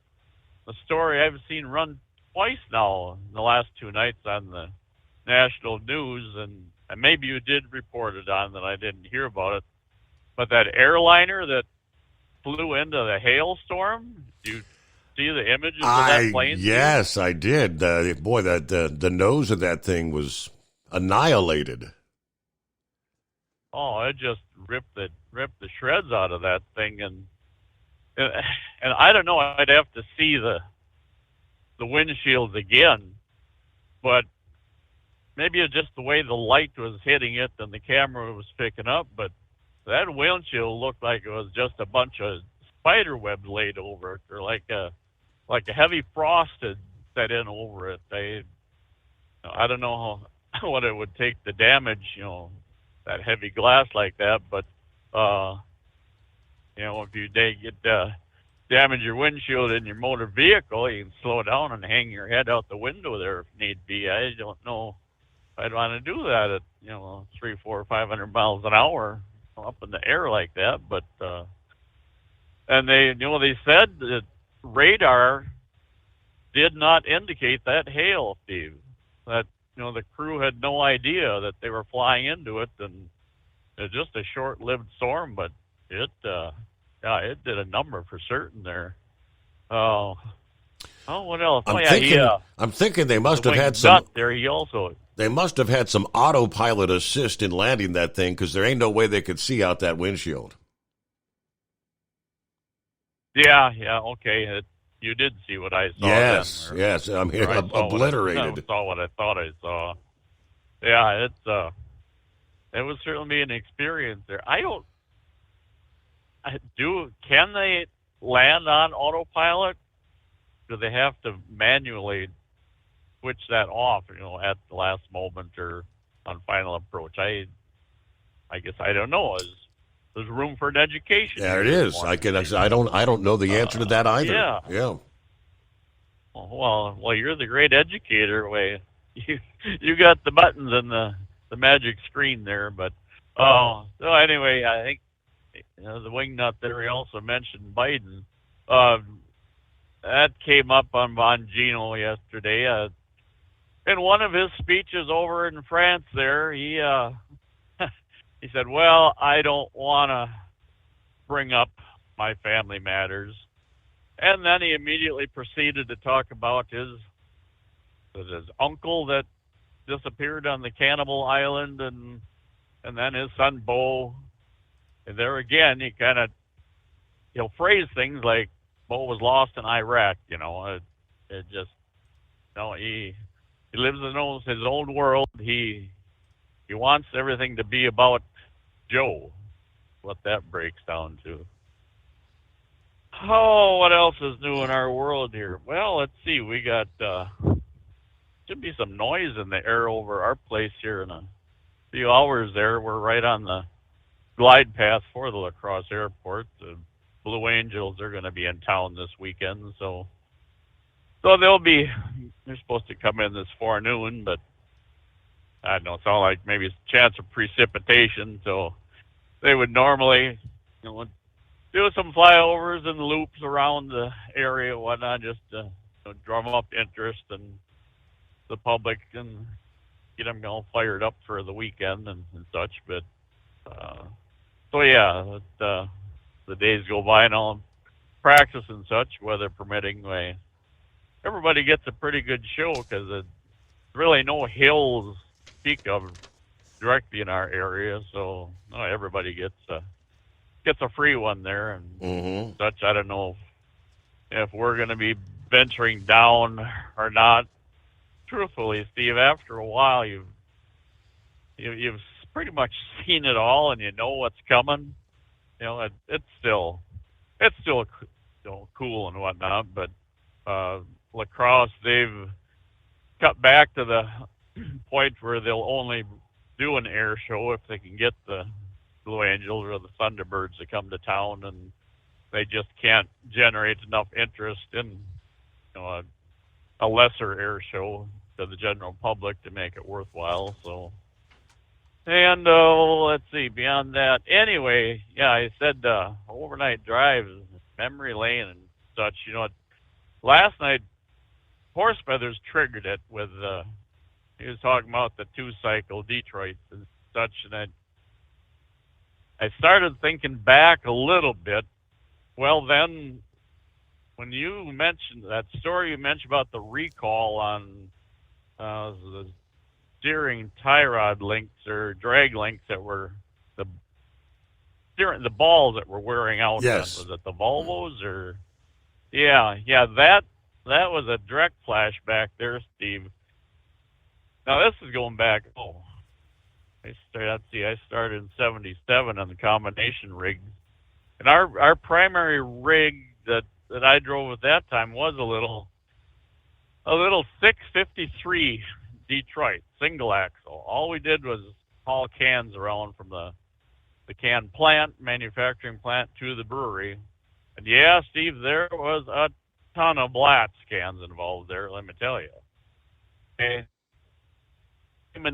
a story I've seen run twice now in the last 2 nights on the national news, and maybe you did report it on that I didn't hear about it. But that airliner that flew into the hailstorm, did you see the images of that plane? Yes, I did. Boy, the nose of that thing was annihilated. Oh, it just ripped the shreds out of that thing, and I don't know. I'd have to see the windshields again, but maybe it's just the way the light was hitting it and the camera was picking up. But that windshield looked like it was just a bunch of spider webs laid over it, or like a heavy frost had set in over it. I don't know what it would take to damage, that heavy glass like that, but if you get damage your windshield in your motor vehicle, you can slow down and hang your head out the window there if need be. I don't know if I'd want to do that at 300, 400, 500 miles an hour up in the air like that. But and they said that radar did not indicate that hail, Steve. That the crew had no idea that they were flying into it, and it's just a short-lived storm, but it did a number for certain there. What else? I'm thinking they must have had some. They must have had some autopilot assist in landing that thing, because there ain't no way they could see out that windshield. Yeah, okay. You did see what I saw. Yes, then, yes. I mean, obliterated. I saw what I thought I saw. Yeah, it was certainly an experience there. Can they land on autopilot? Do they have to manually switch that off, at the last moment or on final approach? I guess I don't know. There's room for an education. Yeah, it is. I don't know the answer to that either. Yeah. Well, you're the great educator. You got the buttons and the magic screen there, but so anyway, I think the wingnut there. He also mentioned Biden. That came up on Bongino yesterday. In one of his speeches over in France, there he said, "Well, I don't want to bring up my family matters," and then he immediately proceeded to talk about his uncle that disappeared on the Cannibal Island, and then his son Bo. And there again, he'll phrase things like Bo was lost in Iraq. He lives in his own world. He wants everything to be about Joe. What that breaks down to. Oh, what else is new in our world here? Well, let's see. We got should be some noise in the air over our place here in a few hours there. We're right on the glide path for the La Crosse Airport. The Blue Angels are going to be in town this weekend, so they're supposed to come in this forenoon, but I don't know, it's all like maybe it's a chance of precipitation, so they would normally do some flyovers and loops around the area and whatnot, just to drum up interest and the public and get them all fired up for the weekend and such. But the days go by and all practice and such, weather permitting. Everybody gets a pretty good show because there's really no hills to speak of directly in our area, so everybody gets a free one there and such. I don't know if we're going to be venturing down or not. Truthfully, Steve, after a while, you've pretty much seen it all, and you know what's coming. It's still cool and whatnot, but La Crosse, they've cut back to the point where they'll only do an air show if they can get the Blue Angels or the Thunderbirds to come to town, and they just can't generate enough interest in a lesser air show to the general public to make it worthwhile. So, and let's see, beyond that, anyway, I said overnight drive, memory lane and such. Last night Horse Feathers triggered it with he was talking about the 2-cycle Detroit and such, and I started thinking back a little bit. Well, then, when you mentioned that story, you mentioned about the recall on the steering tie rod links or drag links that were the balls that were wearing out. Yes. Was it the Volvos or? Yeah, that was a direct flashback there, Steve. Now this is going back. I started in '77 on the combination rig, and our primary rig that I drove at that time was a little 653 Detroit single axle. All we did was haul cans around from the can manufacturing plant to the brewery. And yeah, Steve, there was a ton of Blatz cans involved there, let me tell you. Okay.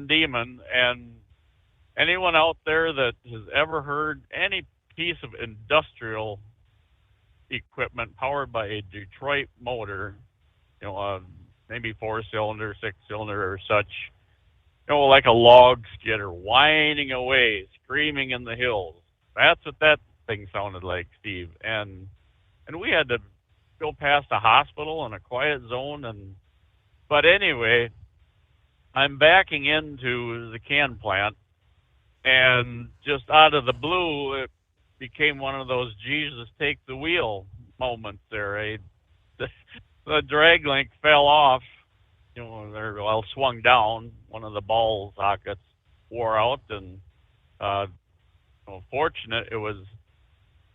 Demon, and anyone out there that has ever heard any piece of industrial equipment powered by a Detroit motor, maybe 4-cylinder, 6-cylinder or such, like a log skidder whining away, screaming in the hills. That's what that thing sounded like, Steve. And we had to go past a hospital in a quiet zone. But anyway, I'm backing into the can plant, and just out of the blue, it became one of those Jesus take the wheel moments there. The drag link fell off, swung down. One of the ball sockets wore out, and fortunate it was,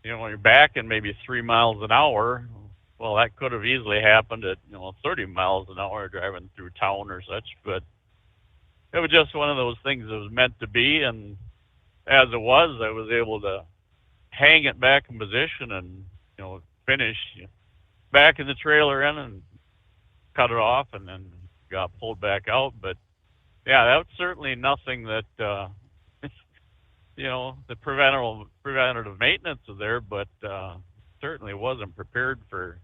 you're back in maybe 3 miles an hour. Well, that could have easily happened at 30 miles an hour driving through town or such, but it was just one of those things that was meant to be, and as it was, I was able to hang it back in position and finish back in the trailer in and cut it off, and then got pulled back out. But yeah, that's certainly nothing that the preventative maintenance is there, but certainly wasn't prepared for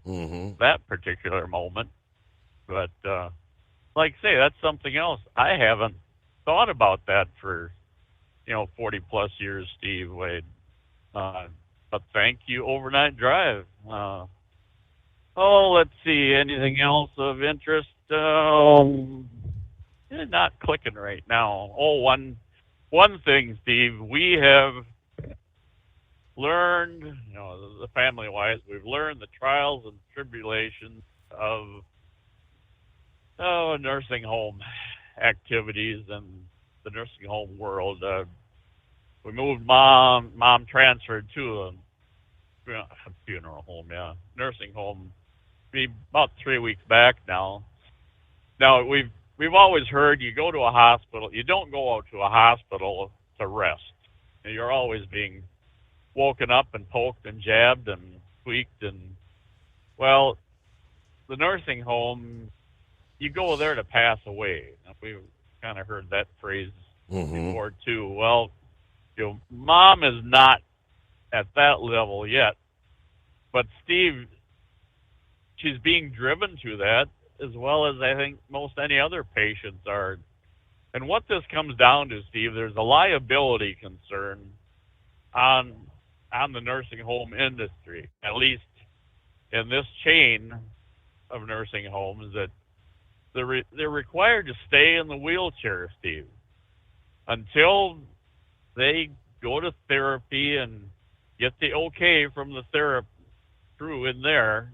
that particular moment. But like I say, that's something else. I haven't thought about that for 40 plus years, Steve Wade. But thank you, Overnight Drive. Let's see, anything else of interest? Not clicking right now. One thing, Steve, we have learned, the family-wise, we've learned the trials and tribulations of nursing home activities and the nursing home world. We moved mom transferred to a funeral home, nursing home, about 3 weeks back now. Now, we've always heard you go to a hospital, you don't go out to a hospital to rest. You're always being woken up and poked and jabbed and tweaked. And, well, the nursing home, you go there to pass away. We've kind of heard that phrase before, too. Well, Mom is not at that level yet. But, Steve, she's being driven to that, as well as I think most any other patients are. And what this comes down to, Steve, there's a liability concern on the nursing home industry, at least in this chain of nursing homes, that they're required to stay in the wheelchair, Steve, until they go to therapy and get the okay from the therapy crew in there.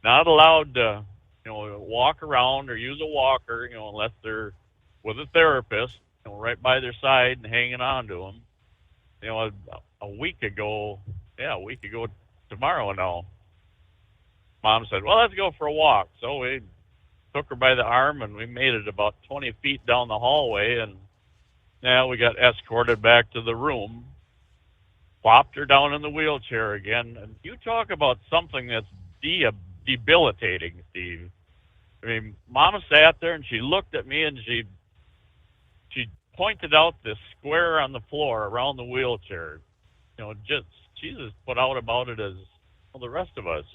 Not allowed to walk around or use a walker, unless they're with a therapist, right by their side and hanging on to them. A week ago tomorrow now, Mom said, well, let's go for a walk. So we took her by the arm, and we made it about 20 feet down the hallway, and now we got escorted back to the room, plopped her down in the wheelchair again. And you talk about something that's debilitating, Steve. I mean, Mama sat there and she looked at me, and she pointed out this square on the floor around the wheelchair. She's as put out about it as the rest of us.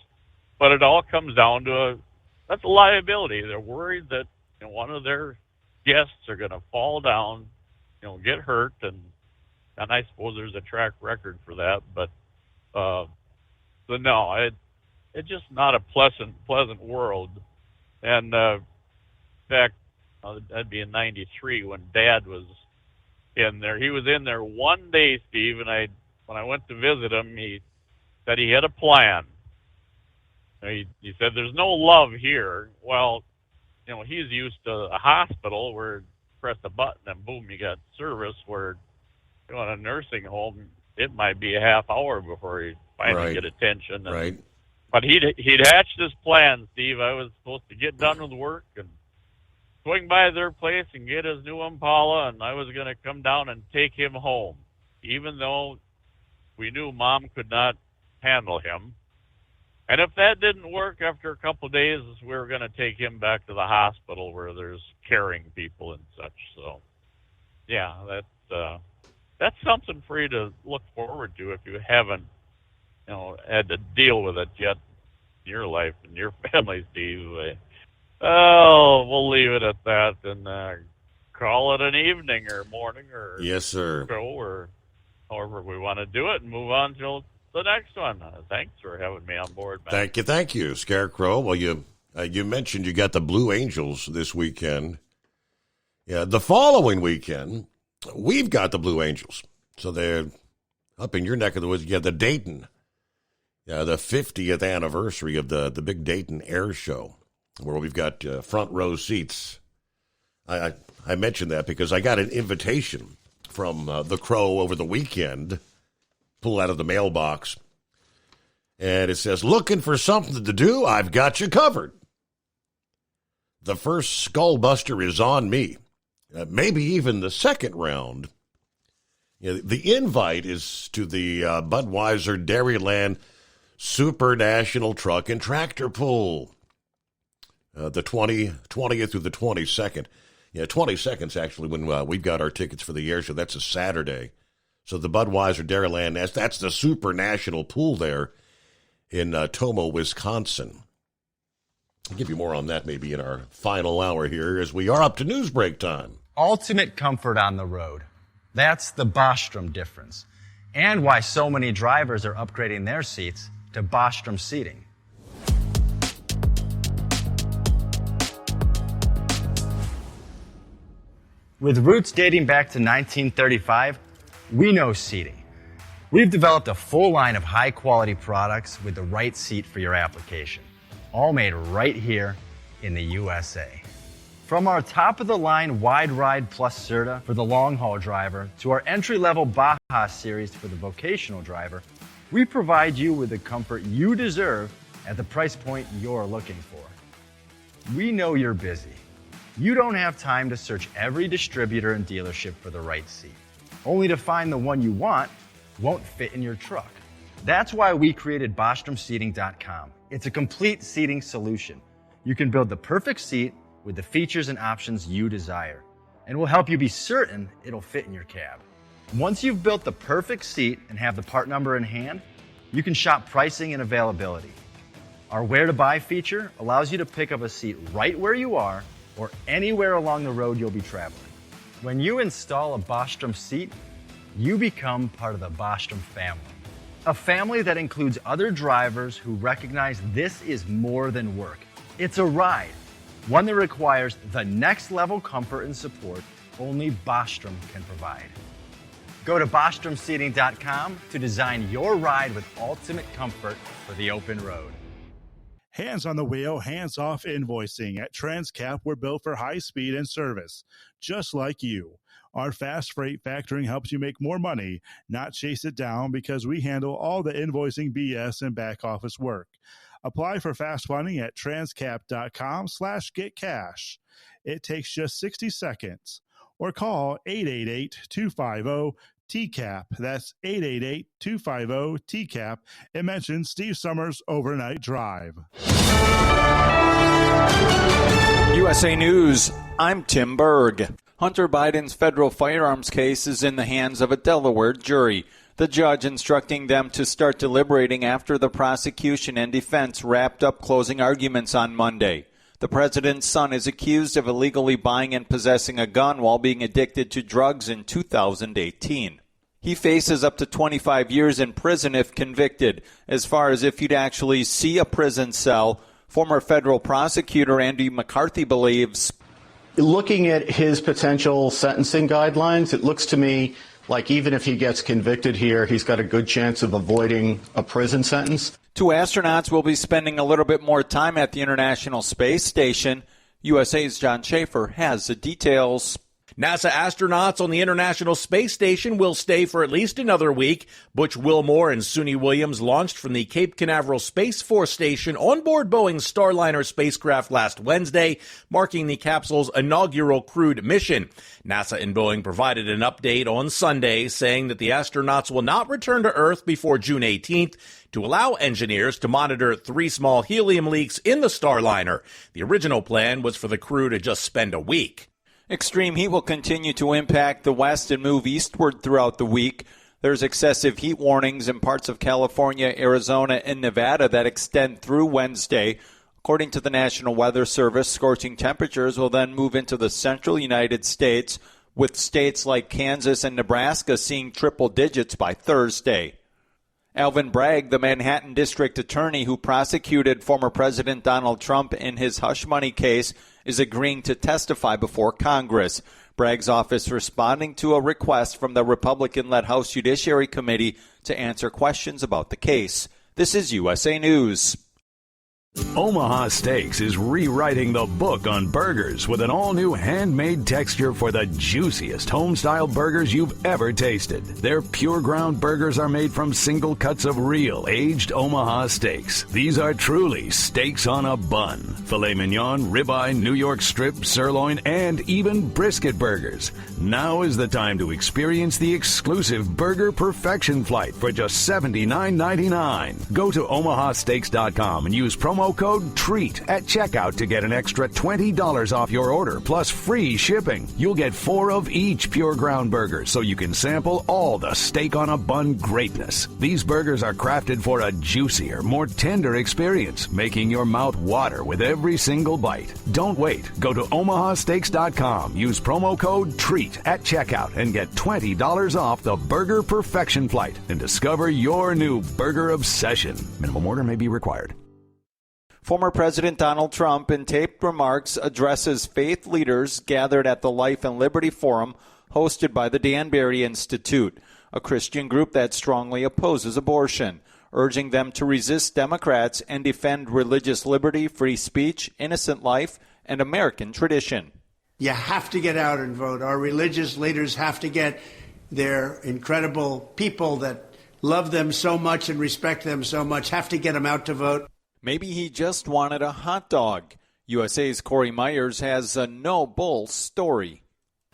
But it all comes down to that's a liability. They're worried that one of their guests are going to fall down, get hurt, and I suppose there's a track record for that. But no, it's just not a pleasant world. And in fact, that'd be in '93 when Dad was in there. He was in there one day, Steve, and when I went to visit him, he said he had a plan. He said, "There's no love here." Well, he's used to a hospital where you press a button and boom, you got service. Where in a nursing home, it might be a half hour before you finally get attention. Right. But he'd hatched his plan, Steve. I was supposed to get done with work and swing by their place and get his new Impala, and I was going to come down and take him home, even though we knew Mom could not handle him. And if that didn't work, after a couple of days, we were going to take him back to the hospital where there's caring people and such. So, yeah, that's something for you to look forward to if you haven't, had to deal with it yet in your life and your family, Steve. Oh, we'll leave it at that and call it an evening or morning or yes, sir. Show or however we want to do it and move on till the next one. Thanks for having me on board, man. Thank you, Scarecrow. Well, you mentioned you got the Blue Angels this weekend. Yeah, the following weekend, we've got the Blue Angels. So they're up in your neck of the woods. You have the Dayton, the 50th anniversary of the big Dayton Air Show, where we've got front row seats. I mentioned that because I got an invitation from the Crow over the weekend, pull out of the mailbox, and it says, "Looking for something to do? I've got you covered. The first Skullbuster is on me. Maybe even the second round." The invite is to the Budweiser Dairyland Super National Truck and Tractor Pull. The 20th through the 22nd. 22nd's actually when we've got our tickets for the air show. That's a Saturday. So the Budweiser Dairyland, that's the Super National Pool there in Tomo, Wisconsin. I'll give you more on that maybe in our final hour here as we are up to news break time. Ultimate comfort on the road. That's the Bostrom difference. And why so many drivers are upgrading their seats to Bostrom seating. With roots dating back to 1935, we know seating. We've developed a full line of high-quality products with the right seat for your application, all made right here in the USA. From our top-of-the-line Wide Ride Plus Certa for the long-haul driver to our entry-level Baja Series for the vocational driver, we provide you with the comfort you deserve at the price point you're looking for. We know you're busy. You don't have time to search every distributor and dealership for the right seat, only to find the one you want won't fit in your truck. That's why we created BostromSeating.com. It's a complete seating solution. You can build the perfect seat with the features and options you desire, and we'll help you be certain it'll fit in your cab. Once you've built the perfect seat and have the part number in hand, you can shop pricing and availability. Our Where to Buy feature allows you to pick up a seat right where you are or anywhere along the road you'll be traveling. When you install a Bostrom seat, you become part of the Bostrom family. A family that includes other drivers who recognize this is more than work. It's a ride, one that requires the next level comfort and support only Bostrom can provide. Go to BostromSeating.com to design your ride with ultimate comfort for the open road. Hands on the wheel, hands off invoicing. At Transcap, we're built for high speed and service, just like you. Our fast freight factoring helps you make more money, not chase it down, because we handle all the invoicing BS and back office work. Apply for fast funding at transcap.com/getcash. It takes just 60 seconds. Or call 888-250-TCAP. That's 888-250-TCAP. And mention Steve Summers Overnight Drive. USA News, I'm Tim Berg. Hunter Biden's federal firearms case is in the hands of a Delaware jury, the judge instructing them to start deliberating after the prosecution and defense wrapped up closing arguments on Monday. The president's son is accused of illegally buying and possessing a gun while being addicted to drugs in 2018. He faces up to 25 years in prison if convicted. As far as if you'd actually see a prison cell, former federal prosecutor Andy McCarthy believes Looking at his potential sentencing guidelines, it looks to me like even if he gets convicted here, he's got a good chance of avoiding a prison sentence. 2 astronauts will be spending a little bit more time at the International Space Station. USA's John Schaefer has the details. NASA astronauts on the International Space Station will stay for at least another week. Butch Wilmore and Suni Williams launched from the Cape Canaveral Space Force Station on board Boeing's Starliner spacecraft last Wednesday, marking the capsule's inaugural crewed mission. NASA and Boeing provided an update on Sunday, saying that the astronauts will not return to Earth before June 18th to allow engineers to monitor 3 small helium leaks in the Starliner. The original plan was for the crew to just spend a week. Extreme heat will continue to impact the West and move eastward throughout the week. There's excessive heat warnings in parts of California, Arizona, and Nevada that extend through Wednesday. According to the National Weather Service, scorching temperatures will then move into the central United States, with states like Kansas and Nebraska seeing triple digits by Thursday. Alvin Bragg, the Manhattan District Attorney who prosecuted former President Donald Trump in his hush money case, is agreeing to testify before Congress. Bragg's office responding to a request from the Republican-led House Judiciary Committee to answer questions about the case. This is USA News. Omaha Steaks is rewriting the book on burgers with an all-new handmade texture for the juiciest home-style burgers you've ever tasted. Their pure ground burgers are made from single cuts of real aged Omaha steaks. These are truly steaks on a bun. Filet mignon, ribeye, New York strip, sirloin, and even brisket burgers. Now is the time to experience the exclusive Burger Perfection Flight for just $79.99. Go to omahasteaks.com and use promo code TREAT at checkout to get an extra $20 off your order, plus free shipping. You'll get 4 of each pure ground burger, so you can sample all the steak on a bun greatness. These burgers are crafted for a juicier, more tender experience, making your mouth water with every single bite. Don't wait. Go to omahasteaks.com, use promo code TREAT at checkout, and get $20 off the Burger Perfection Flight and discover your new burger obsession. Minimum order may be required. Former President Donald Trump, in taped remarks, addresses faith leaders gathered at the Life and Liberty Forum hosted by the Danbury Institute, a Christian group that strongly opposes abortion, urging them to resist Democrats and defend religious liberty, free speech, innocent life, and American tradition. You have to get out and vote. Our religious leaders have to get their incredible people that love them so much and respect them so much, have to get them out to vote. Maybe he just wanted a hot dog. USA's Corey Myers has a no bull story.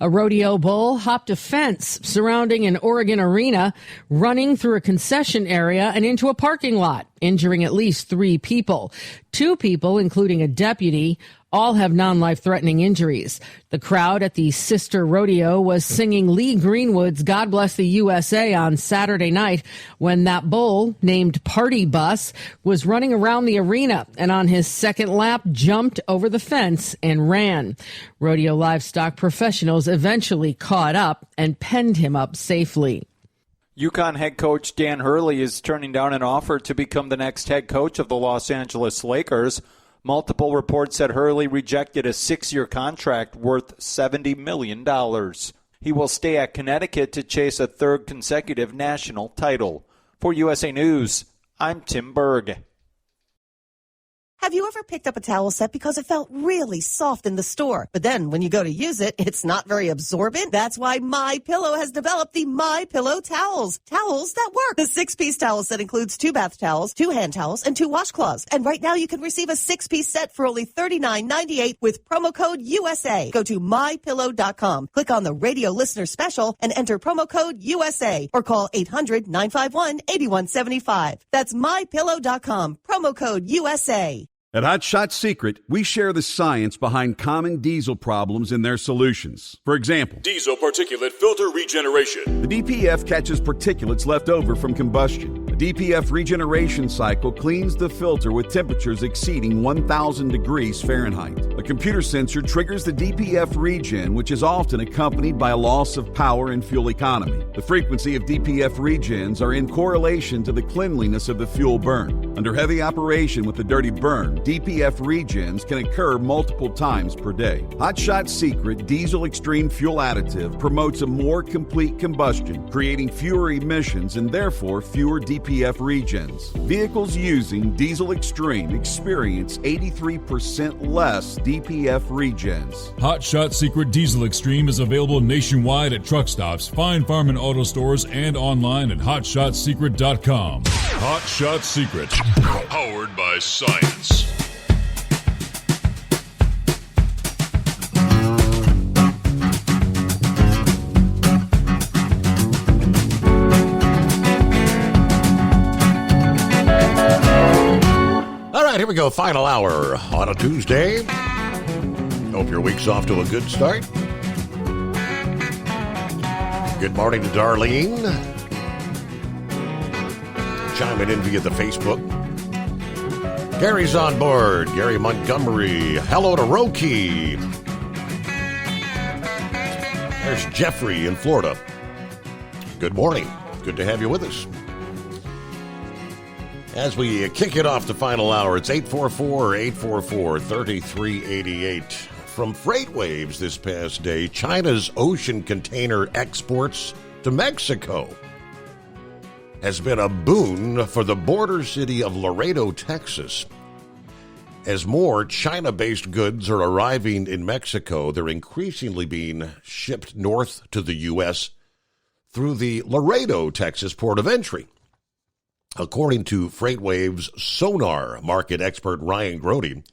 A rodeo bull hopped a fence surrounding an Oregon arena, running through a concession area and into a parking lot, injuring at least 3 people. 2 people, including a deputy, all have non-life-threatening injuries. The crowd at the Sister Rodeo was singing Lee Greenwood's God Bless the USA on Saturday night when that bull, named Party Bus, was running around the arena and on his second lap jumped over the fence and ran. Rodeo livestock professionals eventually caught up and penned him up safely. UConn head coach Dan Hurley is turning down an offer to become the next head coach of the Los Angeles Lakers. Multiple reports said Hurley rejected a 6-year contract worth $70 million. He will stay at Connecticut to chase a 3rd consecutive national title. For USA News, I'm Tim Berg. Have you ever picked up a towel set because it felt really soft in the store, but then when you go to use it, it's not very absorbent? That's why MyPillow has developed the MyPillow towels. Towels that work. The 6-piece towel set includes 2 bath towels, 2 hand towels, and 2 washcloths. And right now you can receive a 6-piece set for only $39.98 with promo code USA. Go to MyPillow.com, click on the radio listener special, and enter promo code USA, or call 800-951-8175. That's MyPillow.com, promo code USA. At Hot Shot Secret, we share the science behind common diesel problems and their solutions. For example, diesel particulate filter regeneration. The DPF catches particulates left over from combustion. The DPF regeneration cycle cleans the filter with temperatures exceeding 1,000 degrees Fahrenheit. A computer sensor triggers the DPF regen, which is often accompanied by a loss of power and fuel economy. The frequency of DPF regens are in correlation to the cleanliness of the fuel burn. Under heavy operation with a dirty burn, DPF regens can occur multiple times per day. Hot Shot Secret Diesel Extreme Fuel Additive promotes a more complete combustion, creating fewer emissions and therefore fewer DPF regens. Vehicles using Diesel Extreme experience 83% less DPF regens. Hot Shot Secret Diesel Extreme is available nationwide at truck stops, Fine Farm and auto stores, and online at hotshotsecret.com. Hot Shot Secret, powered by science. All right, here we go. Final hour on a Tuesday. Hope your week's off to a good start. Good morning to Darlene. Chiming in via the Facebook. Gary's on board. Gary Montgomery. Hello to Roki. There's Jeffrey in Florida. Good morning. Good to have you with us. As we kick it off the final hour, it's 844-844-3388. From FreightWaves this past day, China's ocean container exports to Mexico has been a boon for the border city of Laredo, Texas. As more China-based goods are arriving in Mexico, they're increasingly being shipped north to the U.S. through the Laredo, Texas port of entry. According to FreightWaves Sonar market expert Ryan Grody,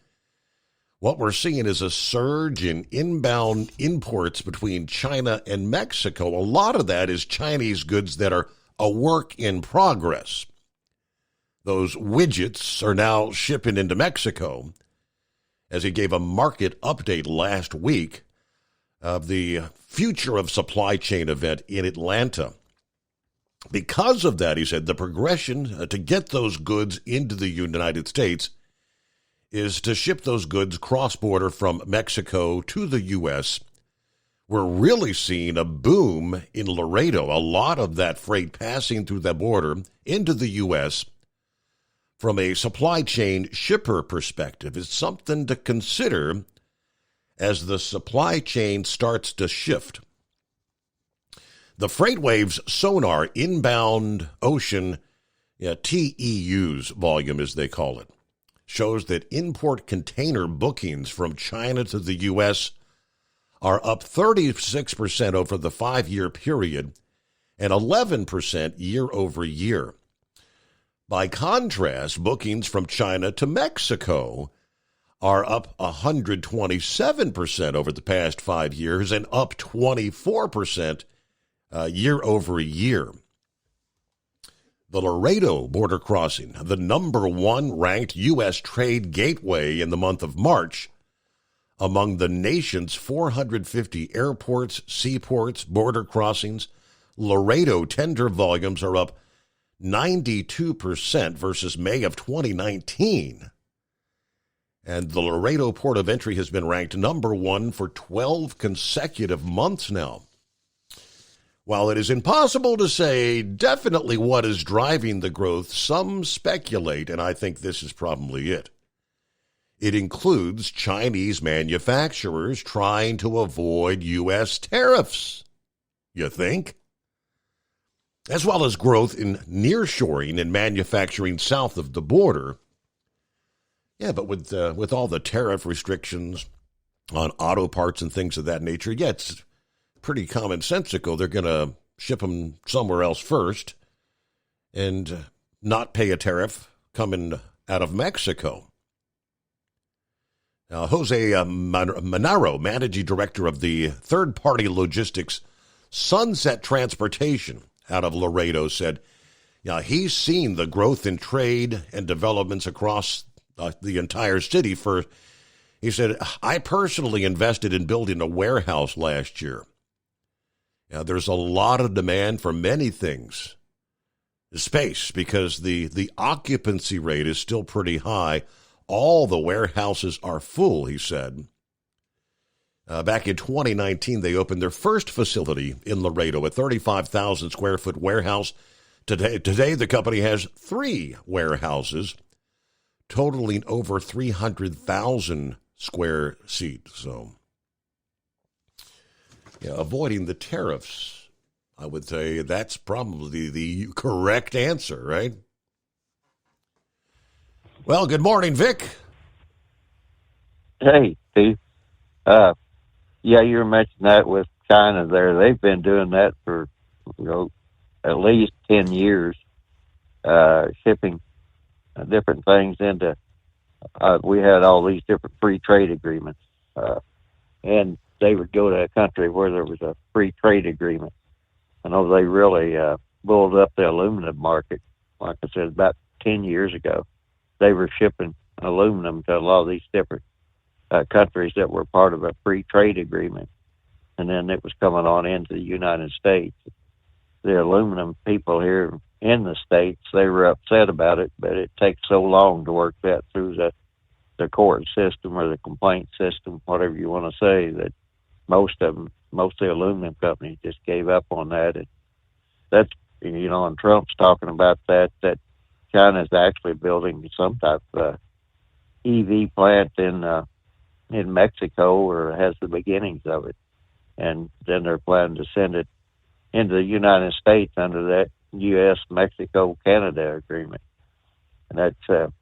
what we're seeing is a surge in inbound imports between China and Mexico. A lot of that is Chinese goods that are a work in progress. Those widgets are now shipping into Mexico, as he gave a market update last week of the Future of Supply Chain event in Atlanta. Because of that, he said, the progression to get those goods into the United States is to ship those goods cross-border from Mexico to the U.S. We're really seeing a boom in Laredo, a lot of that freight passing through that border into the U.S. from a supply chain shipper perspective. It's something to consider as the supply chain starts to shift. The FreightWaves Sonar inbound ocean TEUs volume, as they call it, shows that import container bookings from China to the U.S. are up 36% over the 5-year period and 11% year over year. By contrast, bookings from China to Mexico are up 127% over the past 5 years and up 24% year over year. The Laredo border crossing, the number one ranked U.S. trade gateway in the month of March, among the nation's 450 airports, seaports, border crossings, Laredo tender volumes are up 92% versus May of 2019. And the Laredo port of entry has been ranked number one for 12 consecutive months now. While it is impossible to say definitely what is driving the growth, some speculate, and I think this is probably it. It includes Chinese manufacturers trying to avoid U.S. tariffs. You think? As well as growth in nearshoring and manufacturing south of the border. Yeah, but with all the tariff restrictions on auto parts and things of that nature, yeah, it's pretty commonsensical. They're going to ship them somewhere else first and not pay a tariff coming out of Mexico. Now, Jose Monaro, managing director of the third-party logistics Sunset Transportation out of Laredo, said, he's seen the growth in trade and developments across the entire city. He said, I personally invested in building a warehouse last year. There's a lot of demand for many things space because the occupancy rate is still pretty high. All the warehouses are full, he said. Back in 2019, they opened their first facility in Laredo, a 35,000 square foot warehouse. Today, the company has 3 warehouses, totaling over 300,000 square feet. So, yeah, avoiding the tariffs, I would say that's probably the correct answer, right? Well, good morning, Vic. Hey, Steve. Yeah, you were mentioning that with China there. They've been doing that for, at least 10 years, shipping different things into, we had all these different free trade agreements, and they would go to a country where there was a free trade agreement. I know they really built up the aluminum market. Like I said, about 10 years ago, they were shipping aluminum to a lot of these different countries that were part of a free trade agreement. And then it was coming on into the United States. The aluminum people here in the States, they were upset about it, but it takes so long to work that through the court system or the complaint system, whatever you want to say, that most of the aluminum companies just gave up on that. And that's, and Trump's talking about that China's actually building some type of EV plant in Mexico, or has the beginnings of it. And then they're planning to send it into the United States under that U.S.-Mexico-Canada agreement. And that's,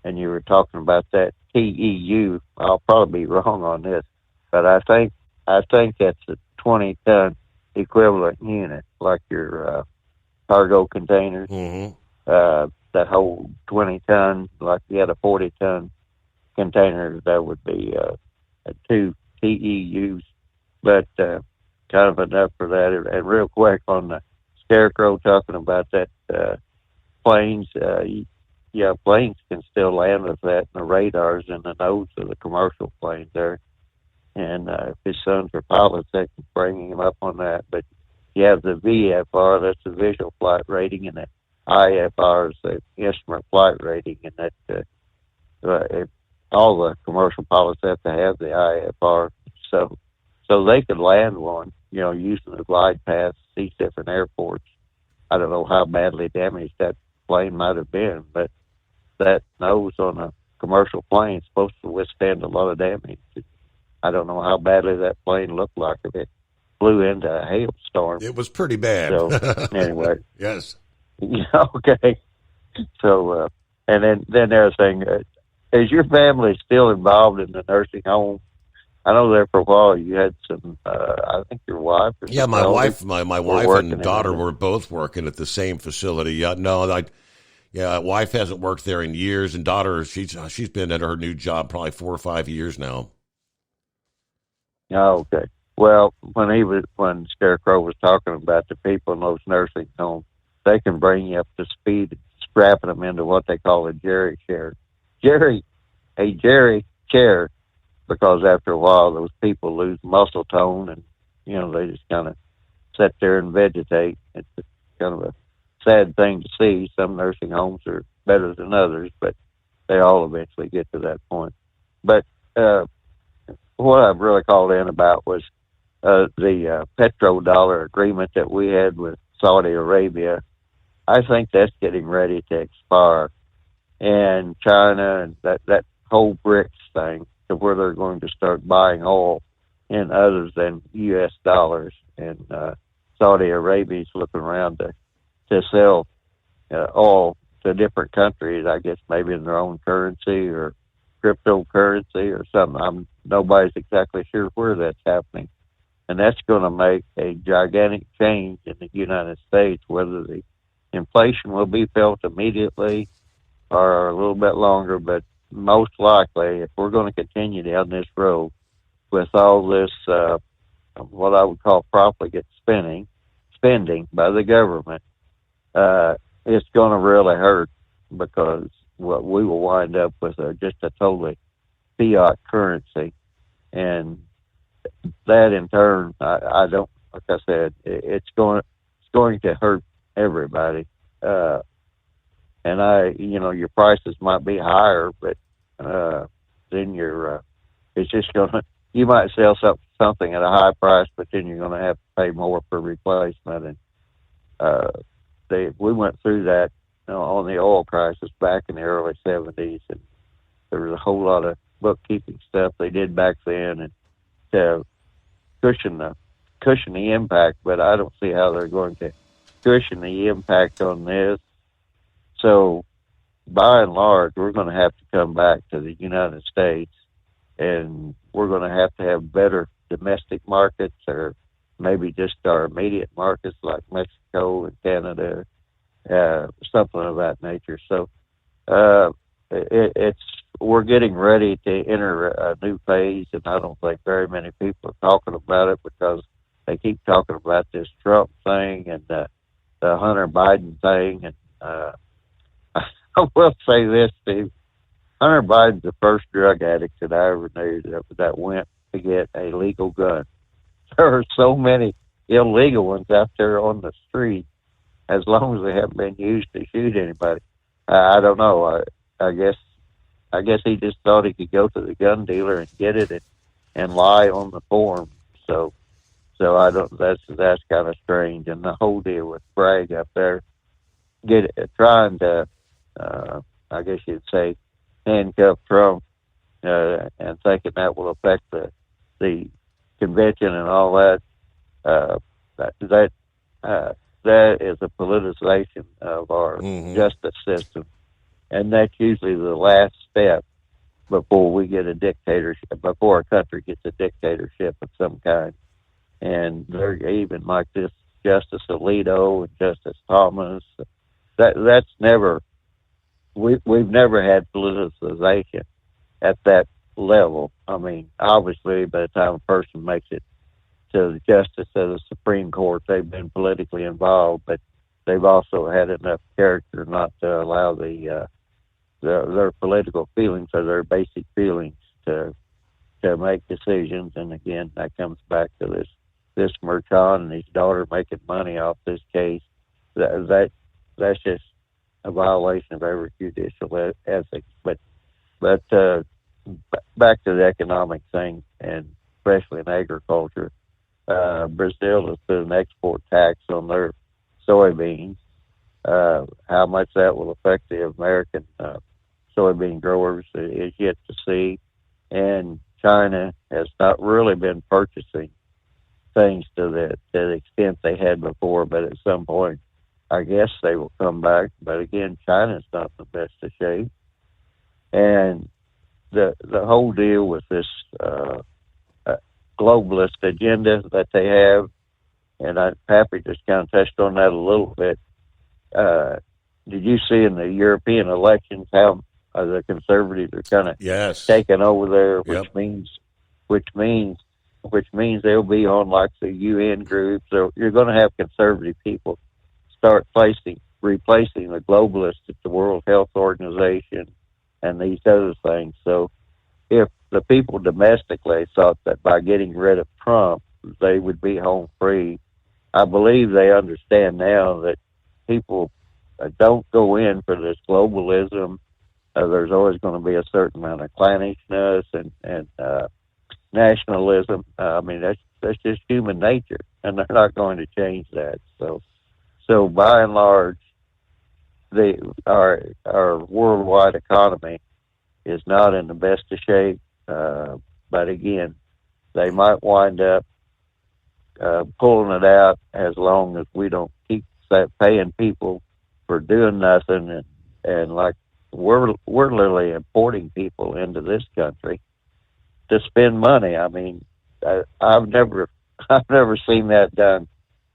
and you were talking about that TEU. I'll probably be wrong on this, but I think that's a 20-ton equivalent unit, like your cargo containers. Mm-hmm. That hold 20 tons, like you had a 40-ton container, that would be 2 TEUs. But kind of enough for that. And real quick on the Scarecrow talking about that planes, planes can still land with that, and the radars in the nose of the commercial planes there. And if his sons are pilots, they can bring him up on that. But you have the VFR, that's the visual flight rating, and the IFR is the instrument flight rating, and that all the commercial pilots have to have the IFR, so they could land one, using the glide paths, these different airports. I don't know how badly damaged that plane might have been, but that nose on a commercial plane is supposed to withstand a lot of damage. I don't know how badly that plane looked like if it flew into a hailstorm. It was pretty bad. So anyway, yes. Okay. So, and then the other thing, is your family still involved in the nursing home? I know there for a while you had some, I think your wife. Or yeah, my wife and daughter were both working at the same facility. Wife hasn't worked there in years, and daughter, she's been at her new job probably 4 or 5 years now. Oh, okay. Well, when Scarecrow was talking about the people in those nursing homes, they can bring you up to speed, strapping them into what they call a Jerry chair. A Jerry chair, because after a while those people lose muscle tone, and they just kind of sit there and vegetate. It's kind of a sad thing to see. Some nursing homes are better than others, but they all eventually get to that point. But what I've really called in about was the petrodollar agreement that we had with Saudi Arabia. I think that's getting ready to expire. And China and that whole BRICS thing, to where they're going to start buying oil in others than U.S. dollars. And Saudi Arabia is looking around to sell oil to different countries, I guess maybe in their own currency or cryptocurrency or something. Nobody's exactly sure where that's happening. And that's going to make a gigantic change in the United States, whether the inflation will be felt immediately or a little bit longer. But most likely, if we're going to continue down this road with all this, what I would call profligate spending by the government, it's going to really hurt, because what we will wind up with just a totally fiat currency. And that in turn, I don't, like I said, it's going to hurt everybody. and your prices might be higher, but then it's just you might sell something at a high price, but then you're gonna have to pay more for replacement. And we went through that on the oil prices back in the early 70s, and there was a whole lot of bookkeeping stuff they did back then, and to cushion the impact. But I don't see how they're going to cushion the impact on this. So, by and large, we're going to have to come back to the United States, and we're going to have better domestic markets, or maybe just our immediate markets like Mexico and Canada, something of that nature. So, we're getting ready to enter a new phase, and I don't think very many people are talking about it because they keep talking about this Trump thing and the Hunter Biden thing. And I will say this, Steve. Hunter Biden's the first drug addict that I ever knew that went to get a legal gun. There are so many illegal ones out there on the street, as long as they haven't been used to shoot anybody. I don't know. I guess he just thought he could go to the gun dealer and get it and lie on the form. So I don't. That's kind of strange. And the whole deal with Bragg up there, trying to, I guess you'd say, handcuff Trump, and thinking that will affect the convention and all that. That is a politicization of our justice system, and that's usually the last step before we get a dictatorship, before a country gets a dictatorship of some kind. And they're even like this Justice Alito and Justice Thomas. That's never. We've never had politicization at that level. I mean, obviously, by the time a person makes it to the justice of the Supreme Court, they've been politically involved, but they've also had enough character not to allow their political feelings or their basic feelings to make decisions. And again, that comes back to this Merchan and his daughter making money off this case. That's just a violation of every judicial ethics. But back to the economic thing, and especially in agriculture, Brazil has put an export tax on their soybeans. How much that will affect the American soybean growers is yet to see. And China has not really been purchasing things to the extent they had before, but at some point, I guess they will come back. But again, China's not in the best of shape. And the whole deal with this globalist agenda that they have, and Pappy just kind of touched on that a little bit. Did you see in the European elections how the conservatives are kind of taking over there, which means they'll be on like the UN groups. So you're going to have conservative people start replacing the globalists at the World Health Organization and these other things. So if the people domestically thought that by getting rid of Trump, they would be home free, I believe they understand now that people don't go in for this globalism. There's always going to be a certain amount of clannishness and nationalism. I mean, that's just human nature, and they're not going to change that. So by and large, our worldwide economy is not in the best of shape. But again, they might wind up pulling it out as long as we don't keep paying people for doing nothing. And like we're literally importing people into this country to spend money. I mean, I've never seen that done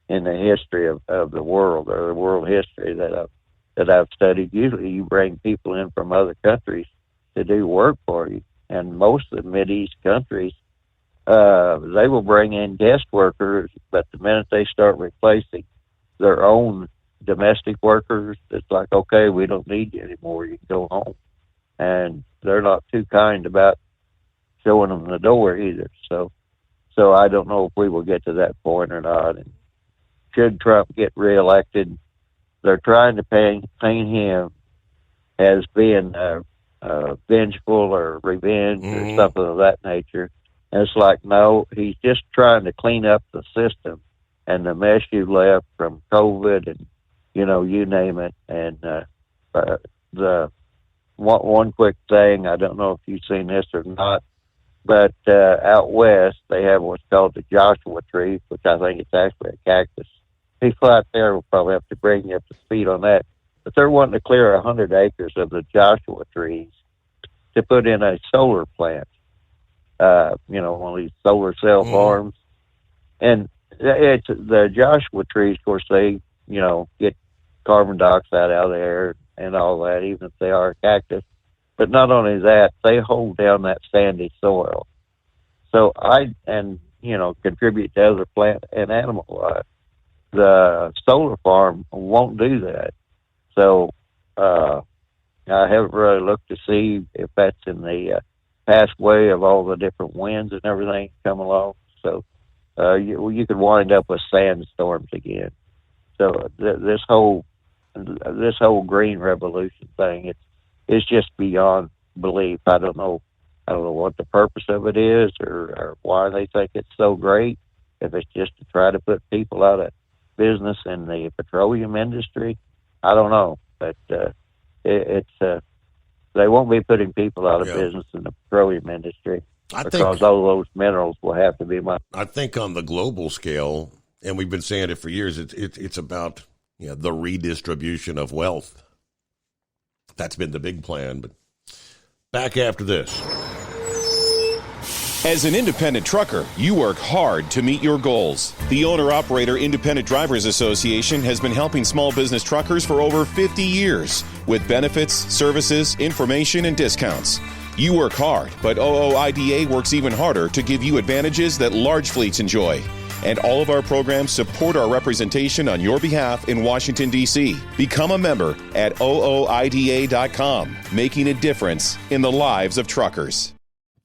in the history of the world, or the world history that I've studied. Usually you bring people in from other countries to do work for you. And most of the Mideast countries, they will bring in guest workers, but the minute they start replacing their own domestic workers, it's like, okay, we don't need you anymore. You can go home. And they're not too kind about showing them the door either. So I don't know if we will get to that point or not. And should Trump get reelected, they're trying to paint him as being vengeful or revenge or something of that nature. And it's like, no, he's just trying to clean up the system and the mess you left from COVID and, you name it. And the one quick thing, I don't know if you've seen this or not, but out west they have what's called the Joshua tree, which I think it's actually a cactus. People out there will probably have to bring you up to speed on that. But they're wanting to clear 100 acres of the Joshua trees to put in a solar plant, one of these solar cell farms. And it's the Joshua trees, of course, they, get carbon dioxide out of the air and all that, even if they are a cactus. But not only that, they hold down that sandy soil. So contribute to other plant and animal life. The solar farm won't do that. So I haven't really looked to see if that's in the pathway of all the different winds and everything come along. So you could wind up with sandstorms again. So this whole green revolution thing, it's just beyond belief. I don't know what the purpose of it is or why they think it's so great. If it's just to try to put people out of business in the petroleum industry, I don't know. But they won't be putting people out of business in the petroleum industry because all those minerals will have to be mined. I think on the global scale, and we've been saying it for years, it's about the redistribution of wealth. That's been the big plan. But back after this. As an independent trucker, you work hard to meet your goals. The Owner-Operator Independent Drivers Association has been helping small business truckers for over 50 years with benefits, services, information, and discounts. You work hard, but OOIDA works even harder to give you advantages that large fleets enjoy. And all of our programs support our representation on your behalf in Washington, D.C. Become a member at OOIDA.com, making a difference in the lives of truckers.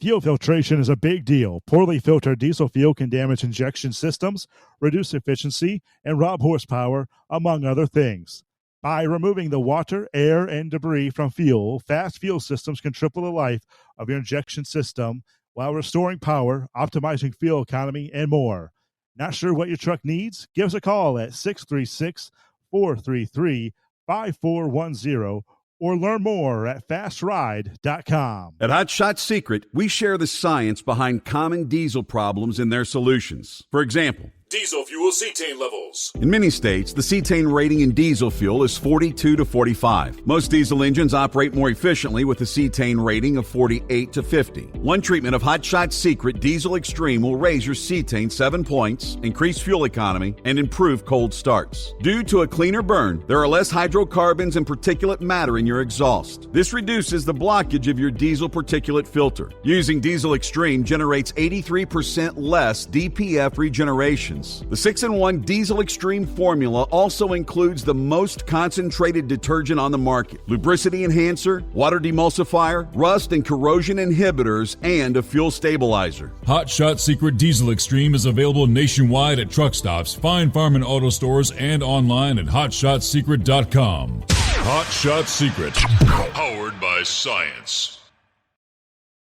Fuel filtration is a big deal. Poorly filtered diesel fuel can damage injection systems, reduce efficiency, and rob horsepower, among other things. By removing the water, air, and debris from fuel, fast fuel systems can triple the life of your injection system while restoring power, optimizing fuel economy, and more. Not sure what your truck needs? Give us a call at 636-433-5410 or learn more at fastride.com. At Hot Shot Secret, we share the science behind common diesel problems and their solutions. For example, diesel fuel cetane levels. in many states, the cetane rating in diesel fuel is 42 to 45. Most diesel engines operate more efficiently with a cetane rating of 48 to 50. One treatment of Hot Shot Secret Diesel Extreme will raise your cetane 7 points, increase fuel economy, and improve cold starts. Due to a cleaner burn, there are less hydrocarbons and particulate matter in your exhaust. This reduces the blockage of your diesel particulate filter. Using Diesel Extreme generates 83% less DPF regeneration. The 6-in-1 Diesel Extreme formula also includes the most concentrated detergent on the market, lubricity enhancer, water demulsifier, rust and corrosion inhibitors, and a fuel stabilizer. Hot Shot Secret Diesel Extreme is available nationwide at truck stops, fine farm and auto stores, and online at hotshotsecret.com. Hot Shot Secret, powered by science.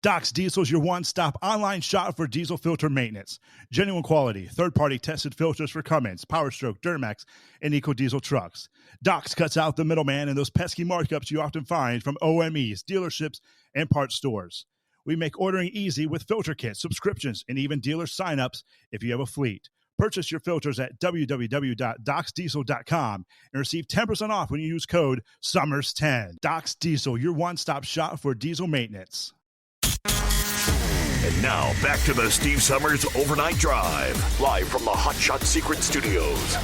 Doc's Diesel is your one-stop online shop for diesel filter maintenance. Genuine quality, third-party tested filters for Cummins, PowerStroke, Duramax, and EcoDiesel trucks. Doc's cuts out the middleman and those pesky markups you often find from OMEs, dealerships, and parts stores. We make ordering easy with filter kits, subscriptions, and even dealer sign-ups if you have a fleet. Purchase your filters at www.docsdiesel.com and receive 10% off when you use code SUMMERS10. Doc's Diesel, your one-stop shop for diesel maintenance. And now, back to the Steve Summers Overnight Drive, live from the Hot Shot Secret Studios.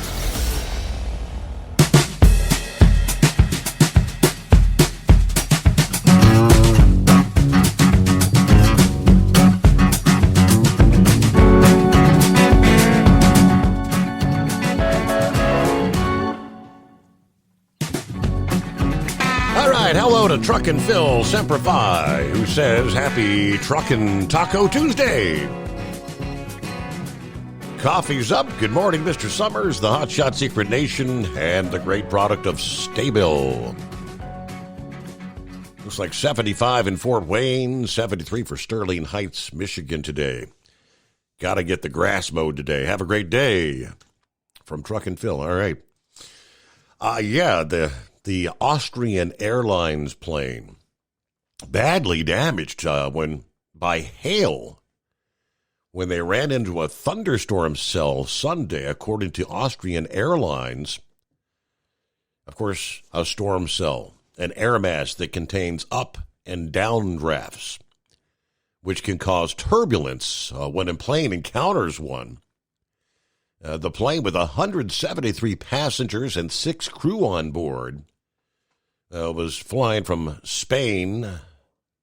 Hello to Truckin' Phil Semper Fi, who says, Happy Truckin' Taco Tuesday. Coffee's up. Good morning, Mr. Summers, the Hotshot Secret Nation, and the great product of Staybill. Looks like 75 in Fort Wayne, 73 for Sterling Heights, Michigan today. Got to get the grass mowed today. Have a great day. From Truck and Phil. All right. The Austrian Airlines plane badly damaged by hail when they ran into a thunderstorm cell Sunday, according to Austrian Airlines. Of course, a storm cell, an air mass that contains up and down drafts, which can cause turbulence when a plane encounters one. The plane with 173 passengers and 6 crew on board was flying from Spain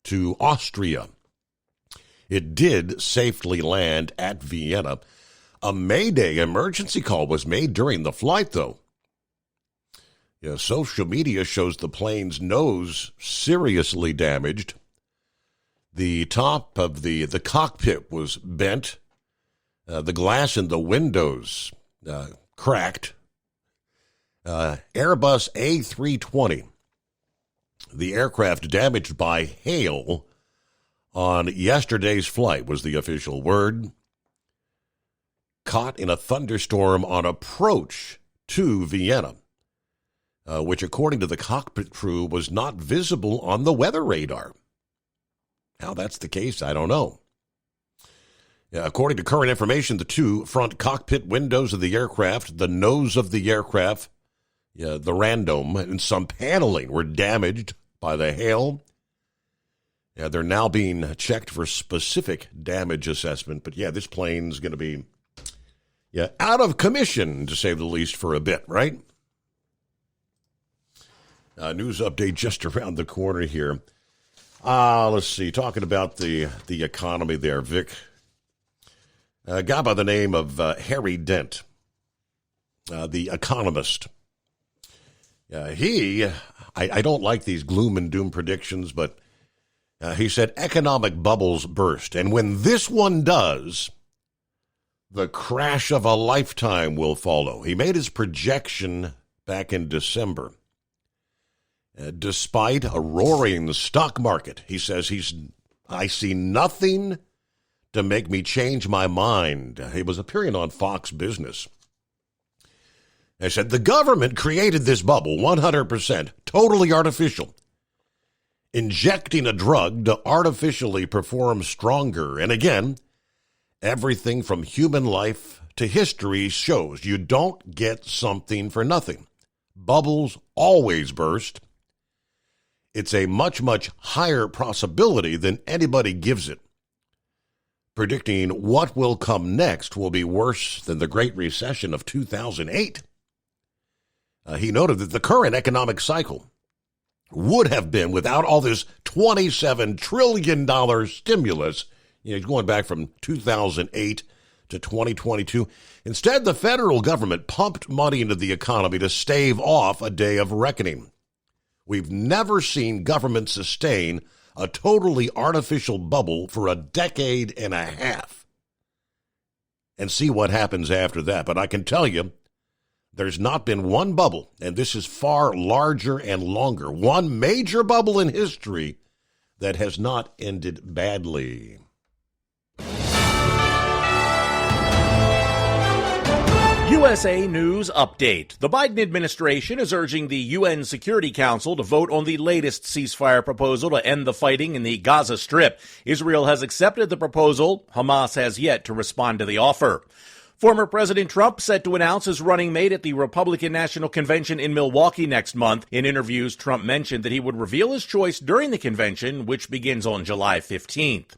to Austria. It did safely land at Vienna. A Mayday emergency call was made during the flight, though. Social media shows the plane's nose seriously damaged. The top of the cockpit was bent. The glass in the windows cracked. Airbus A320, the aircraft damaged by hail on yesterday's flight, was the official word. Caught in a thunderstorm on approach to Vienna, which, according to the cockpit crew, was not visible on the weather radar. How that's the case, I don't know. According to current information, the 2 front cockpit windows of the aircraft, the nose of the aircraft, the random, and some paneling were damaged by the hail. They're now being checked for specific damage assessment. But, this plane's going to be out of commission, to say the least, for a bit, right? News update just around the corner here. Let's see, talking about the economy there, Vic. A guy by the name of Harry Dent, the economist. I don't like these gloom and doom predictions, but he said economic bubbles burst. And when this one does, the crash of a lifetime will follow. He made his projection back in December. Despite a roaring stock market, he says I see nothing to make me change my mind. He was appearing on Fox Business. I said, the government created this bubble 100%, totally artificial, injecting a drug to artificially perform stronger. And again, everything from human life to history shows you don't get something for nothing. Bubbles always burst. It's a much, much higher possibility than anybody gives it. Predicting what will come next will be worse than the Great Recession of 2008. He noted that the current economic cycle would have been without all this $27 trillion stimulus, going back from 2008 to 2022. Instead, the federal government pumped money into the economy to stave off a day of reckoning. We've never seen government sustain a totally artificial bubble for a decade and a half and see what happens after that. But I can tell you, there's not been one bubble, and this is far larger and longer, one major bubble in history that has not ended badly. USA News Update. The Biden administration is urging the UN Security Council to vote on the latest ceasefire proposal to end the fighting in the Gaza Strip. Israel has accepted the proposal. Hamas has yet to respond to the offer. Former President Trump set to announce his running mate at the Republican National Convention in Milwaukee next month. In interviews, Trump mentioned that he would reveal his choice during the convention, which begins on July 15th.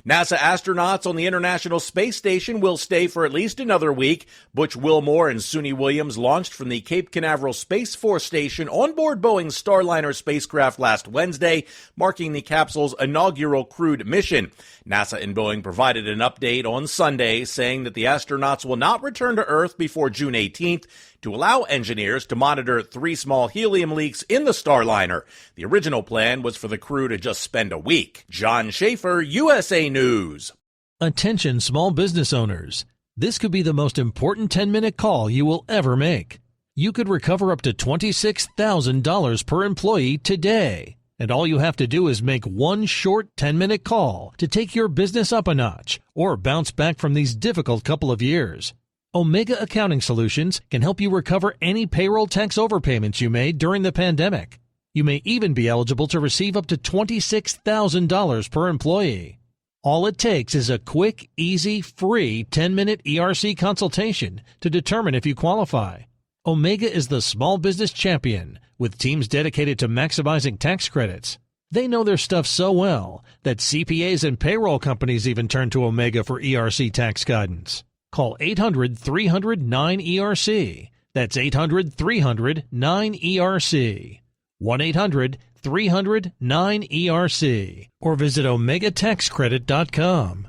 NASA astronauts on the International Space Station will stay for at least another week. Butch Wilmore and Suni Williams launched from the Cape Canaveral Space Force Station on board Boeing's Starliner spacecraft last Wednesday, marking the capsule's inaugural crewed mission. NASA and Boeing provided an update on Sunday, saying that the astronauts will not return to Earth before June 18th to allow engineers to monitor 3 small helium leaks in the Starliner. The original plan was for the crew to just spend a week. John Schaefer, USA News. Attention small business owners. This could be the most important 10-minute call you will ever make. You could recover up to $26,000 per employee today. And all you have to do is make one short 10-minute call to take your business up a notch or bounce back from these difficult couple of years. Omega Accounting Solutions can help you recover any payroll tax overpayments you made during the pandemic. You may even be eligible to receive up to $26,000 per employee. All it takes is a quick, easy, free 10-minute ERC consultation to determine if you qualify. Omega is the small business champion with teams dedicated to maximizing tax credits. They know their stuff so well that CPAs and payroll companies even turn to Omega for ERC tax guidance. Call 800-300-9ERC. That's 800-300-9ERC. 1-800-300-9ERC. Or visit OmegaTaxCredit.com.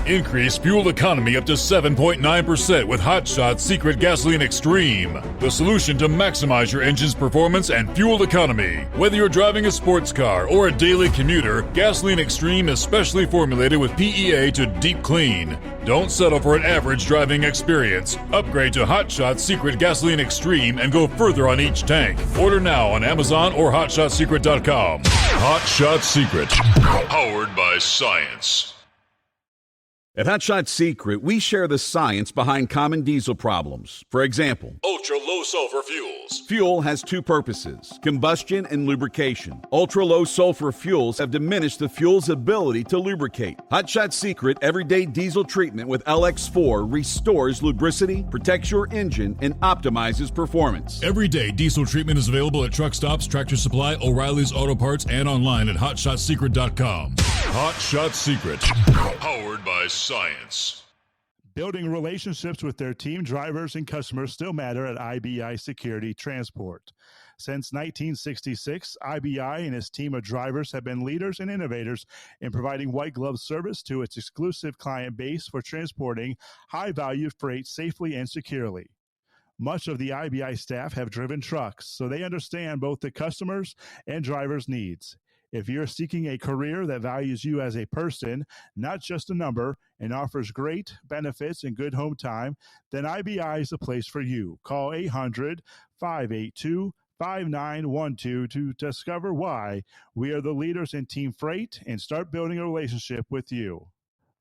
Increase fuel economy up to 7.9% with Hot Shots Secret Gasoline Extreme, the solution to maximize your engine's performance and fuel economy. Whether you're driving a sports car or a daily commuter, Gasoline Extreme is specially formulated with PEA to deep clean. Don't settle for an average driving experience. Upgrade to Hot Shots Secret Gasoline Extreme and go further on each tank. Order now on Amazon or HotShotSecret.com. Hot Shots Secret, powered by science. At Hot Shot Secret, we share the science behind common diesel problems. For example, ultra-low sulfur fuels. Fuel has two purposes, combustion and lubrication. Ultra-low sulfur fuels have diminished the fuel's ability to lubricate. Hot Shot Secret Everyday Diesel Treatment with LX4 restores lubricity, protects your engine, and optimizes performance. Everyday diesel treatment is available at truck stops, Tractor Supply, O'Reilly's Auto Parts, and online at HotShotSecret.com. Hot Shot Secret, powered by science. Building relationships with their team drivers and customers still matter at IBI Security Transport. Since 1966, IBI and its team of drivers have been leaders and innovators in providing white glove service to its exclusive client base for transporting high-value freight safely and securely. Much of the IBI staff have driven trucks, so they understand both the customers' and drivers' needs. If you're seeking a career that values you as a person, not just a number, and offers great benefits and good home time, then IBI is the place for you. Call 800-582-5912 to discover why we are the leaders in team freight and start building a relationship with you.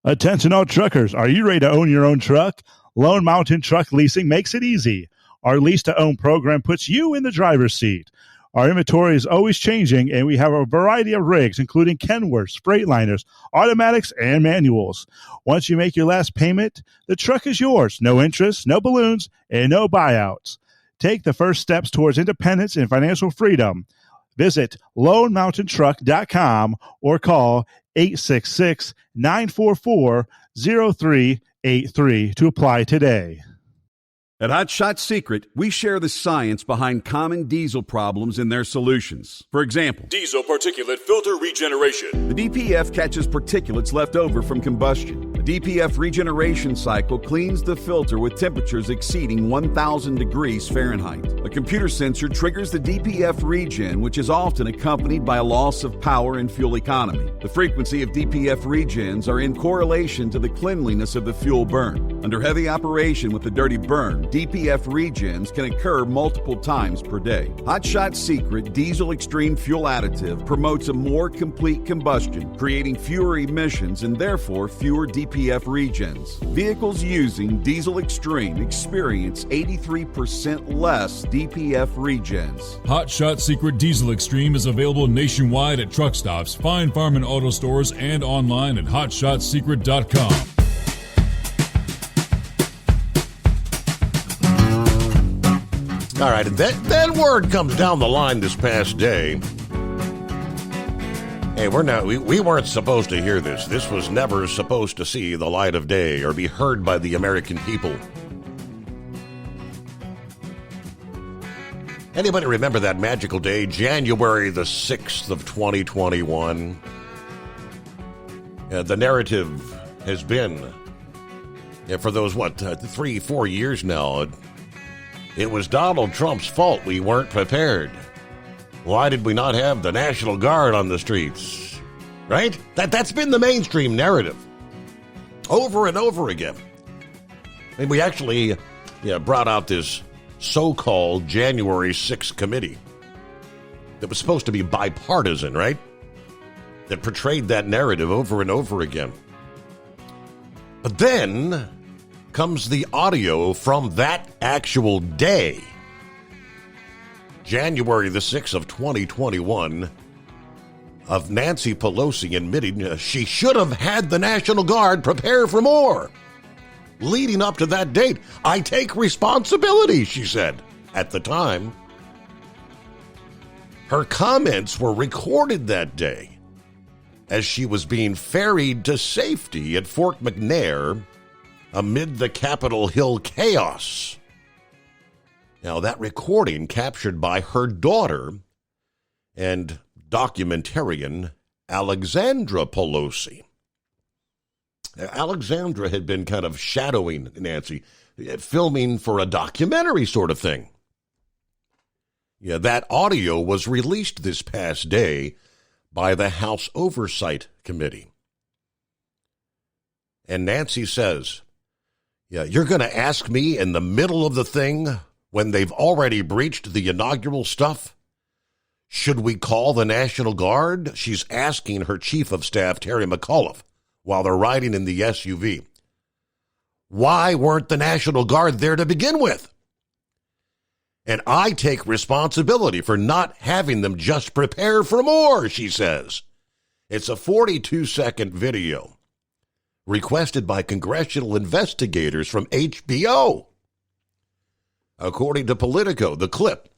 Attention all truckers, are you ready to own your own truck? Lone Mountain Truck Leasing makes it easy. Our lease-to-own program puts you in the driver's seat. Our inventory is always changing, and we have a variety of rigs, including Kenworths, Freightliners, automatics, and manuals. Once you make your last payment, the truck is yours. No interest, no balloons, and no buyouts. Take the first steps towards independence and financial freedom. Visit LoneMountainTruck.com or call 866-944-0383 to apply today. At Hot Shot Secret, we share the science behind common diesel problems and their solutions. For example, Diesel particulate filter regeneration. the DPF catches particulates left over from combustion. The DPF regeneration cycle cleans the filter with temperatures exceeding 1,000 degrees Fahrenheit. A computer sensor triggers the DPF regen, which is often accompanied by a loss of power and fuel economy. The frequency of DPF regens are in correlation to the cleanliness of the fuel burn. Under heavy operation with the dirty burn, DPF regens can occur multiple times per day. Hot Shot Secret Diesel Extreme Fuel Additive promotes a more complete combustion, creating fewer emissions and therefore fewer DPF regens. Vehicles using Diesel Extreme experience 83% less DPF regens. Hot Shot Secret Diesel Extreme is available nationwide at truck stops, fine farm and auto stores, and online at HotShotSecret.com. All right, and then word comes down the line this past day. Hey, we weren't supposed to hear this. This was never supposed to see the light of day or be heard by the American people. Anybody remember that magical day, January the 6th of 2021? The narrative has been, for those, 3-4 years now, it was Donald Trump's fault we weren't prepared. Why did we not have the National Guard on the streets? Right? That's been the mainstream narrative. Over and over again. And we actually brought out this so-called January 6th committee that was supposed to be bipartisan, right? That portrayed that narrative over and over again. But then comes the audio from that actual day, January the 6th of 2021, of Nancy Pelosi admitting she should have had the National Guard prepare for more. Leading up to that date, I take responsibility, she said at the time. Her comments were recorded that day as she was being ferried to safety at Fort McNair amid the Capitol Hill chaos. Now, that recording captured by her daughter and documentarian Alexandra Pelosi. Alexandra had been kind of shadowing Nancy, filming for a documentary sort of thing. Yeah, that audio was released this past day by the House Oversight Committee. And Nancy says, you're going to ask me in the middle of the thing when they've already breached the inaugural stuff? Should we call the National Guard? She's asking her Chief of Staff, Terry McAuliffe, while they're riding in the SUV. Why weren't the National Guard there to begin with? And I take responsibility for not having them just prepare for more, she says. It's a 42-second video requested by congressional investigators from HBO. According to Politico, the clip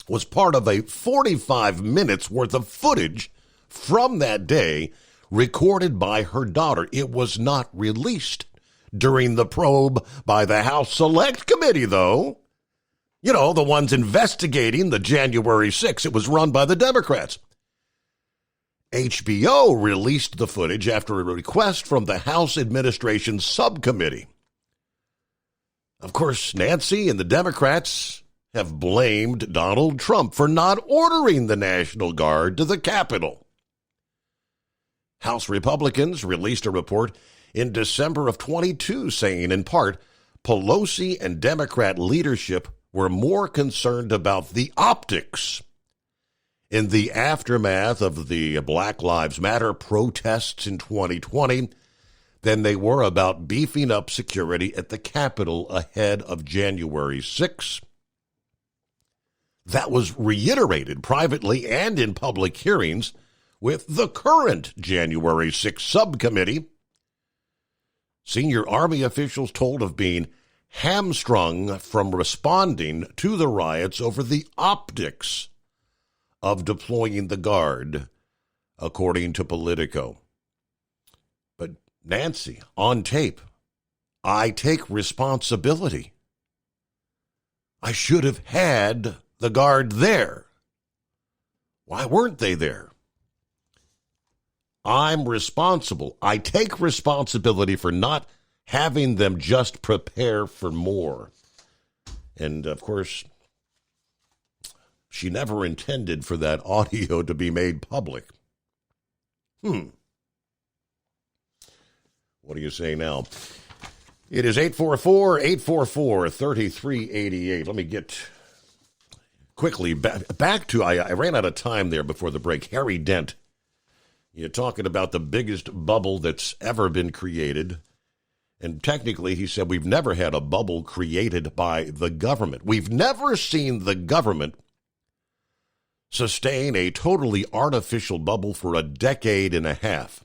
was part of a 45 minutes worth of footage from that day recorded by her daughter. It was not released during the probe by the House Select Committee, though. You know, the ones investigating the January 6th. It was run by the Democrats. HBO released the footage after a request from the House Administration Subcommittee. Of course, Nancy and the Democrats have blamed Donald Trump for not ordering the National Guard to the Capitol. House Republicans released a report in December of 22 saying, in part, Pelosi and Democrat leadership were more concerned about the optics in the aftermath of the Black Lives Matter protests in 2020 than they were about beefing up security at the Capitol ahead of January 6th. That was reiterated privately and in public hearings with the current January 6th subcommittee. Senior Army officials told of being hamstrung from responding to the riots over the optics of deploying the Guard, according to Politico. But Nancy, on tape, I take responsibility. I should have had the Guard there. Why weren't they there? I'm responsible. I take responsibility for not having them just prepare for more. And, of course, she never intended for that audio to be made public. What do you say now? It is 844-844-3388. Let me get quickly back to, I ran out of time there before the break. Harry Dent, you're talking about the biggest bubble that's ever been created. And technically, he said, we've never had a bubble created by the government. We've never seen the government sustain a totally artificial bubble for a decade and a half.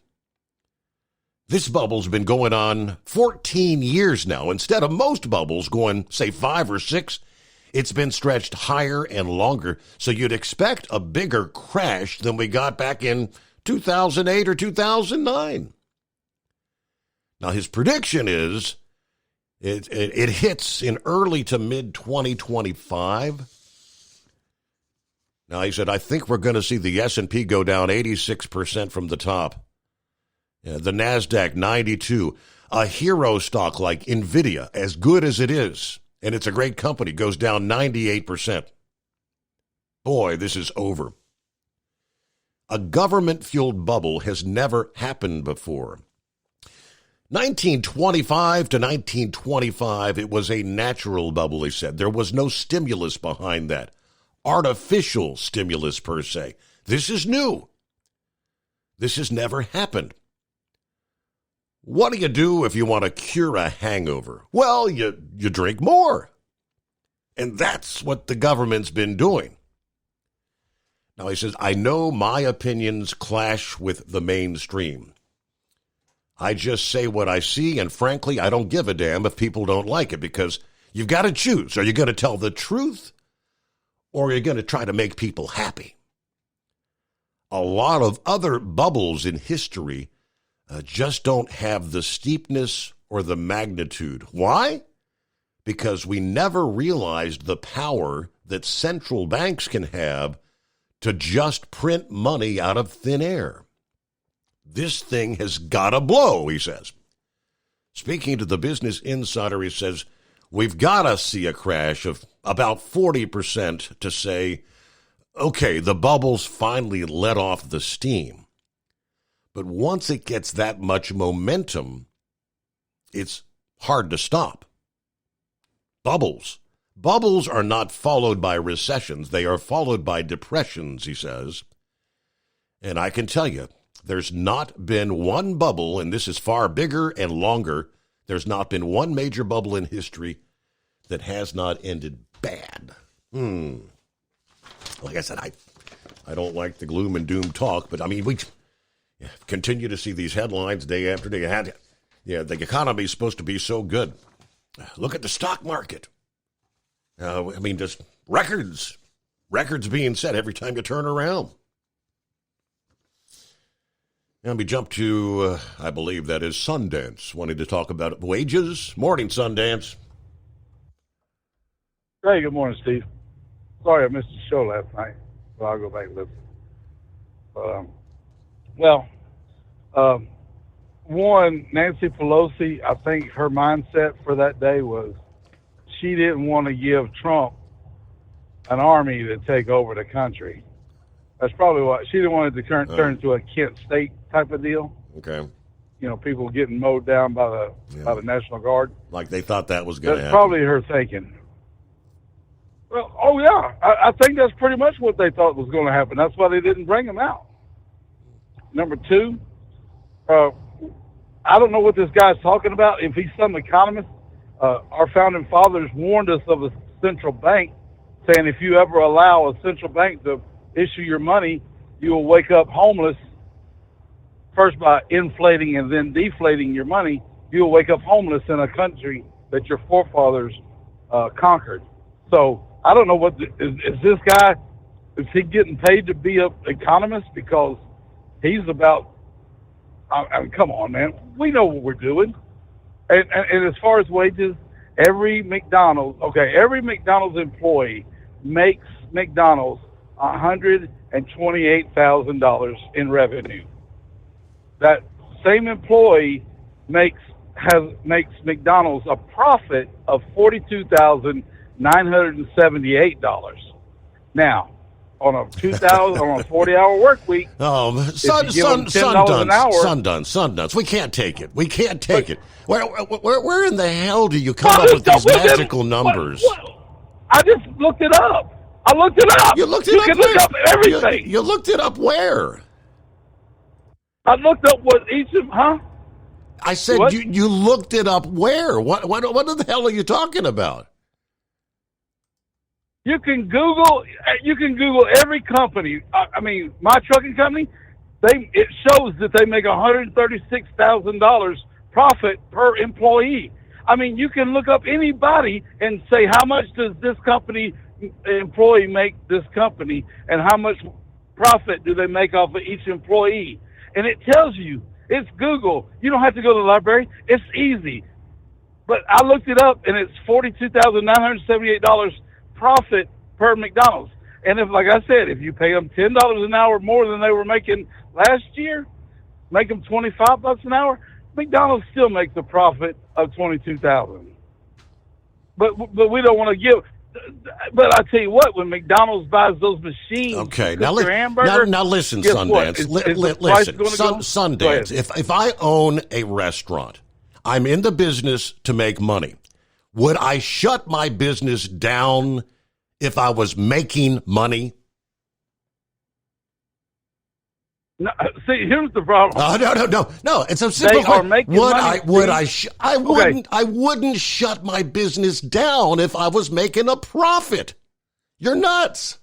This bubble's been going on 14 years now. Instead of most bubbles going, say, 5 or 6, it's been stretched higher and longer. So you'd expect a bigger crash than we got back in 2008 or 2009. Now, his prediction is it hits in early to mid-2025. Now, he said, I think we're going to see the S&P go down 86% from the top. The NASDAQ, 92. A hero stock like NVIDIA, as good as it is, and it's a great company, goes down 98%. Boy, this is over. A government-fueled bubble has never happened before. 1925 to 1925, it was a natural bubble, he said. There was no stimulus behind that. Artificial stimulus, per se. This is new. This has never happened. What do you do if you want to cure a hangover? Well, you drink more. And that's what the government's been doing. Now, he says, I know my opinions clash with the mainstream. I just say what I see, and frankly, I don't give a damn if people don't like it, because you've got to choose. Are you going to tell the truth, or are you going to try to make people happy? A lot of other bubbles in history just don't have the steepness or the magnitude. Why? Because we never realized the power that central banks can have to just print money out of thin air. This thing has got to blow, he says. Speaking to the Business Insider, he says, we've got to see a crash of about 40% to say, okay, the bubble's finally let off the steam. But once it gets that much momentum, it's hard to stop. Bubbles are not followed by recessions. They are followed by depressions, he says. And I can tell you, there's not been one bubble, and this is far bigger and longer, there's not been one major bubble in history that has not ended bad. Like I said, I don't like the gloom and doom talk, but I mean, we continue to see these headlines day after day. Yeah, the economy is supposed to be so good. Look at the stock market. I mean, just records being set every time you turn around. And we jump to, I believe that is Sundance, wanting to talk about wages. Morning, Sundance. Hey, good morning, Steve. Sorry I missed the show last night, but I'll go back and listen. One, Nancy Pelosi, I think her mindset for that day was she didn't want to give Trump an army to take over the country. That's probably why she didn't want it to turn into a Kent State type of deal. Okay. You know, people getting mowed down by the National Guard. Like they thought that was going to happen. That's probably her thinking. Well, I think that's pretty much what they thought was going to happen. That's why they didn't bring him out. Number two, I don't know what this guy's talking about. If he's some economist, our founding fathers warned us of a central bank, saying if you ever allow a central bank to issue your money, you will wake up homeless. First by inflating and then deflating your money, you will wake up homeless in a country that your forefathers conquered. So I don't know is this guy, is he getting paid to be an economist? Because he's about, I mean, come on, man. We know what we're doing. And as far as wages, every McDonald's employee makes McDonald's $128,000 in revenue. That same employee makes McDonald's a profit of $42,978. Now, on a 40-hour work week, Sundance. We can't take it. Where in the hell do you come up with these magical numbers? I just looked it up. You looked it up. You can look up everything. You looked it up where? I looked up what each of, I said you looked it up where? What the hell are you talking about? You can Google every company. I mean, my trucking company, it shows that they make $136,000 profit per employee. I mean, you can look up anybody and say how much does this company employee make this company, and how much profit do they make off of each employee, and it tells you. It's Google. You don't have to go to the library. It's easy. But I looked it up, and it's $42,978 profit per McDonald's. And like I said, if you pay them $10 an hour more than they were making last year, make them $25 an hour, McDonald's still makes a profit of $22,000. But we don't want to give. But I tell you what, when McDonald's buys those machines, okay, now listen, Sundance. Listen, Sundance. If I own a restaurant I'm in the business to make money. Would I shut my business down if I was making money? No, see, here's the problem. No. It's a simple. They are making money. I wouldn't shut my business down if I was making a profit. You're nuts.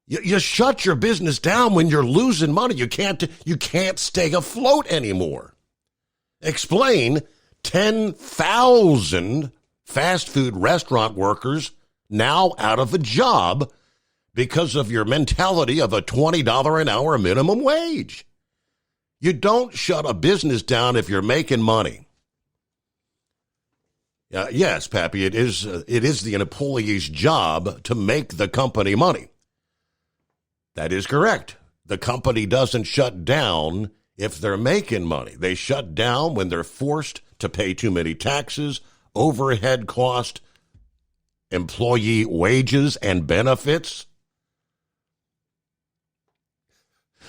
You shut your business down when you're losing money. You can't stay afloat anymore. Explain 10,000 fast food restaurant workers now out of a job because of your mentality of a $20 an hour minimum wage. You don't shut a business down if you're making money. Yes, Pappy, it is the employee's job to make the company money. That is correct. The company doesn't shut down if they're making money. They shut down when they're forced to pay too many taxes, overhead cost, employee wages, and benefits.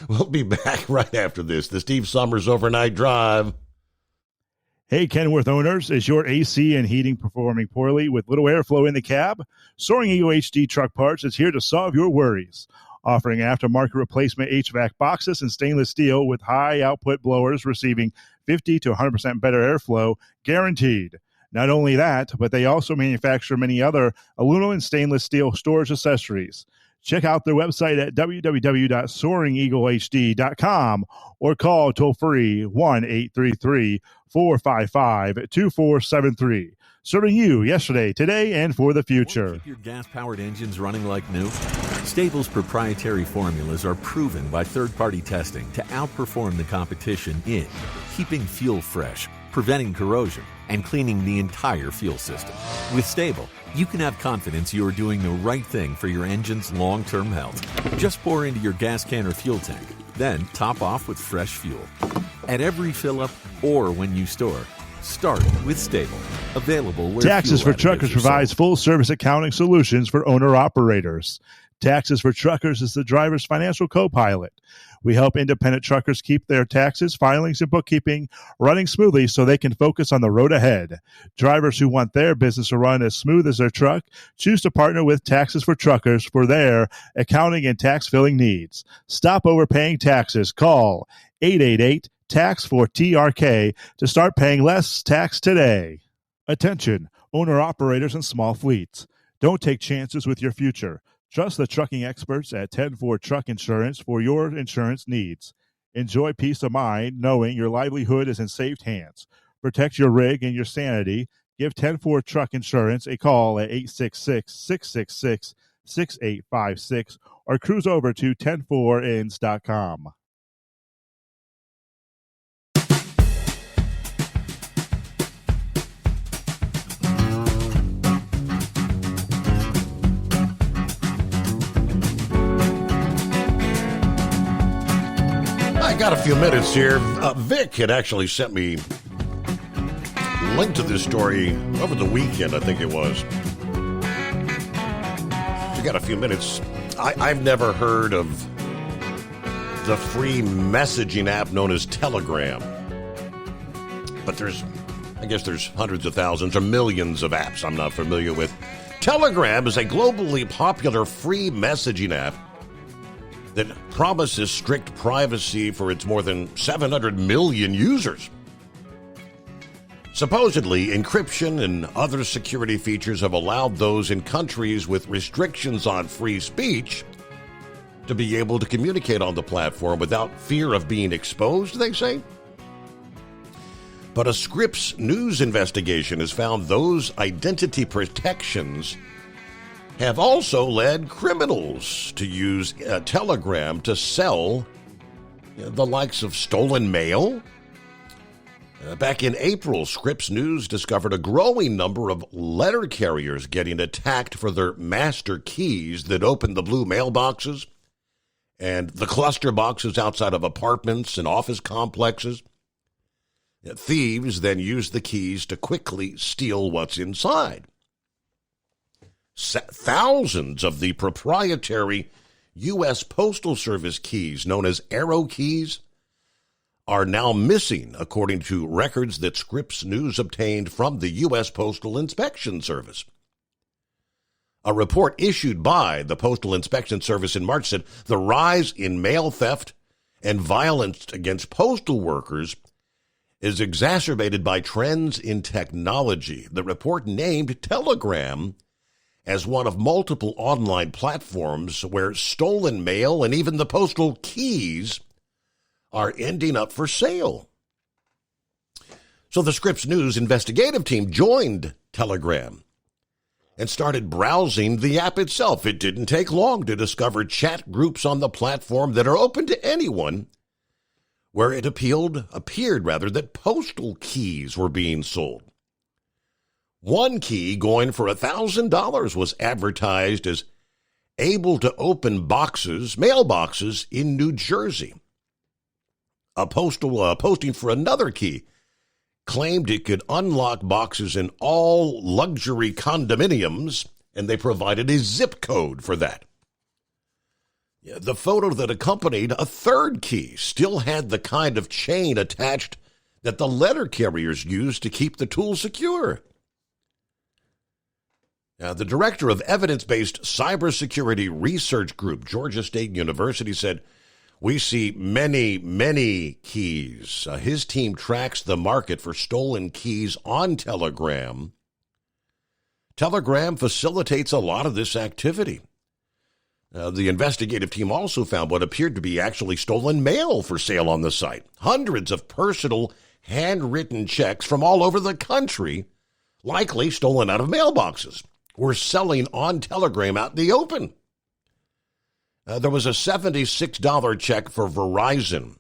We'll be back right after this. The Steve Summers Overnight Drive. Hey, Kenworth owners, is your AC and heating performing poorly with little airflow in the cab? Soaring Eagle HD Truck Parts is here to solve your worries. Offering aftermarket replacement HVAC boxes and stainless steel with high output blowers receiving 50 to 100% better airflow, guaranteed. Not only that, but they also manufacture many other aluminum and stainless steel storage accessories. Check out their website at www.soaringeaglehd.com or call toll-free 1-833-455-2473. Serving you yesterday, today, and for the future. Keep your gas-powered engines running like new? Stable's proprietary formulas are proven by third-party testing to outperform the competition in keeping fuel fresh, preventing corrosion, and cleaning the entire fuel system. With Stable, you can have confidence you are doing the right thing for your engine's long-term health. Just pour into your gas can or fuel tank, then top off with fresh fuel. At every fill-up or when you store, start with Stable. Available where Taxes for Truckers provides full-service accounting solutions for owner-operators. Taxes for Truckers is the driver's financial co-pilot. We help independent truckers keep their taxes, filings, and bookkeeping running smoothly so they can focus on the road ahead. Drivers who want their business to run as smooth as their truck choose to partner with Taxes for Truckers for their accounting and tax filing needs. Stop overpaying taxes. Call 888-TAX-4TRK to start paying less tax today. Attention, owner-operators and small fleets. Don't take chances with your future. Trust the trucking experts at 10-4 Truck Insurance for your insurance needs. Enjoy peace of mind knowing your livelihood is in safe hands. Protect your rig and your sanity. Give 10-4 Truck Insurance a call at 866-666-6856 or cruise over to 104ins.com. I got a few minutes here. Vic had actually sent me a link to this story over the weekend, I think it was. You got a few minutes. I've never heard of the free messaging app known as Telegram. But I guess there's hundreds of thousands or millions of apps I'm not familiar with. Telegram is a globally popular free messaging app that promises strict privacy for its more than 700 million users. Supposedly, encryption and other security features have allowed those in countries with restrictions on free speech to be able to communicate on the platform without fear of being exposed, they say. But a Scripps News investigation has found those identity protections have also led criminals to use Telegram to sell the likes of stolen mail. Back in April, Scripps News discovered a growing number of letter carriers getting attacked for their master keys that open the blue mailboxes and the cluster boxes outside of apartments and office complexes. Thieves then use the keys to quickly steal what's inside. Thousands of the proprietary U.S. Postal Service keys, known as Arrow keys, are now missing, according to records that Scripps News obtained from the U.S. Postal Inspection Service. A report issued by the Postal Inspection Service in March said the rise in mail theft and violence against postal workers is exacerbated by trends in technology. The report named Telegram as one of multiple online platforms where stolen mail and even the postal keys are ending up for sale. So the Scripps News investigative team joined Telegram and started browsing the app itself. It didn't take long to discover chat groups on the platform that are open to anyone, where it appeared that postal keys were being sold. One key going for $1,000 was advertised as able to open mailboxes in New Jersey. A postal posting for another key claimed it could unlock boxes in all luxury condominiums, and they provided a zip code for that. The photo that accompanied a third key still had the kind of chain attached that the letter carriers use to keep the tool secure. Now, the director of evidence-based cybersecurity research group, Georgia State University, said, "We see many, many keys." His team tracks the market for stolen keys on Telegram. Telegram facilitates a lot of this activity. The investigative team also found what appeared to be actually stolen mail for sale on the site. Hundreds of personal handwritten checks from all over the country, likely stolen out of mailboxes, were selling on Telegram out in the open. There was a $76 check for Verizon,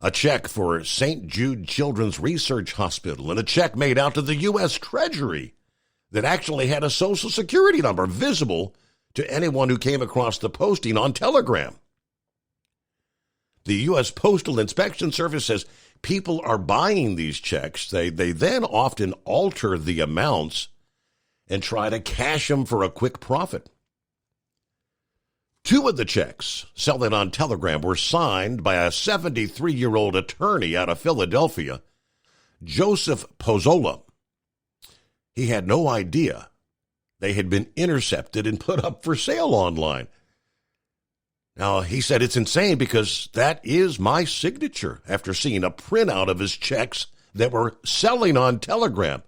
a check for St. Jude Children's Research Hospital, and a check made out to the U.S. Treasury that actually had a Social Security number visible to anyone who came across the posting on Telegram. The U.S. Postal Inspection Service says people are buying these checks. They then often alter the amounts and try to cash them for a quick profit. 2 of the checks selling on Telegram were signed by a 73-year-old attorney out of Philadelphia, Joseph Pozzola. He had no idea they had been intercepted and put up for sale online. Now, he said it's insane because that is my signature after seeing a printout of his checks that were selling on Telegram.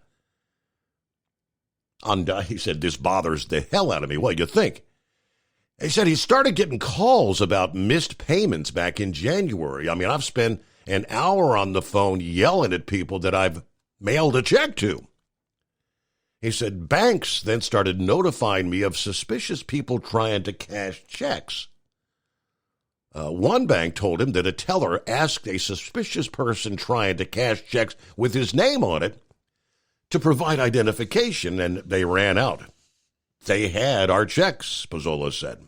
He said, this bothers the hell out of me. What do you think? He said he started getting calls about missed payments back in January. I mean, I've spent an hour on the phone yelling at people that I've mailed a check to. He said banks then started notifying me of suspicious people trying to cash checks. One bank told him that a teller asked a suspicious person trying to cash checks with his name on it to provide identification, and they ran out. They had our checks, Pozzola said.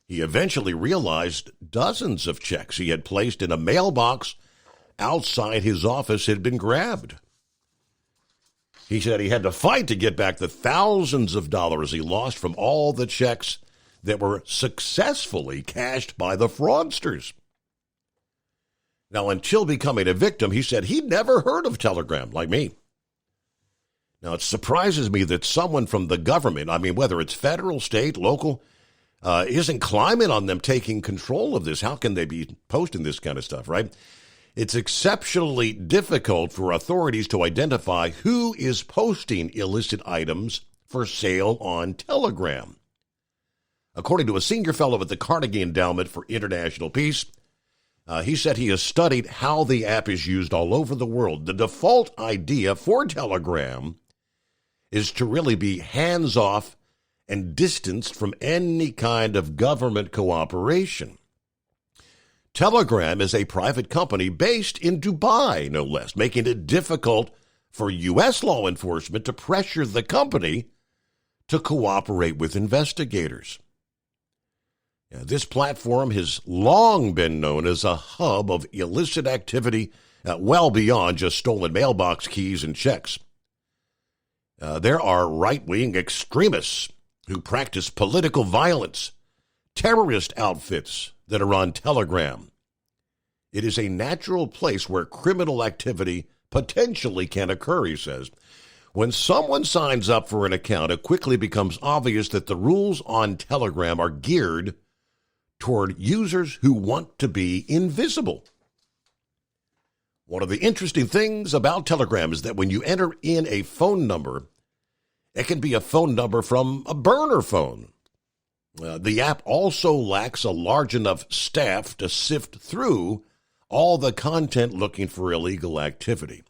He eventually realized dozens of checks he had placed in a mailbox outside his office had been grabbed. He said he had to fight to get back the thousands of dollars he lost from all the checks that were successfully cashed by the fraudsters. Now, until becoming a victim, he said he'd never heard of Telegram, like me. Now, it surprises me that someone from the government, I mean, whether it's federal, state, local, isn't climbing on them taking control of this. How can they be posting this kind of stuff, right? It's exceptionally difficult for authorities to identify who is posting illicit items for sale on Telegram. According to a senior fellow at the Carnegie Endowment for International Peace, he said he has studied how the app is used all over the world. The default idea for Telegram is to really be hands-off and distanced from any kind of government cooperation. Telegram is a private company based in Dubai, no less, making it difficult for U.S. law enforcement to pressure the company to cooperate with investigators. Now, this platform has long been known as a hub of illicit activity well beyond just stolen mailbox keys and checks. There are right-wing extremists who practice political violence, terrorist outfits that are on Telegram. It is a natural place where criminal activity potentially can occur, he says. When someone signs up for an account, it quickly becomes obvious that the rules on Telegram are geared toward users who want to be invisible. One of the interesting things about Telegram is that when you enter in a phone number, it can be a phone number from a burner phone. The app also lacks a large enough staff to sift through all the content looking for illegal activity.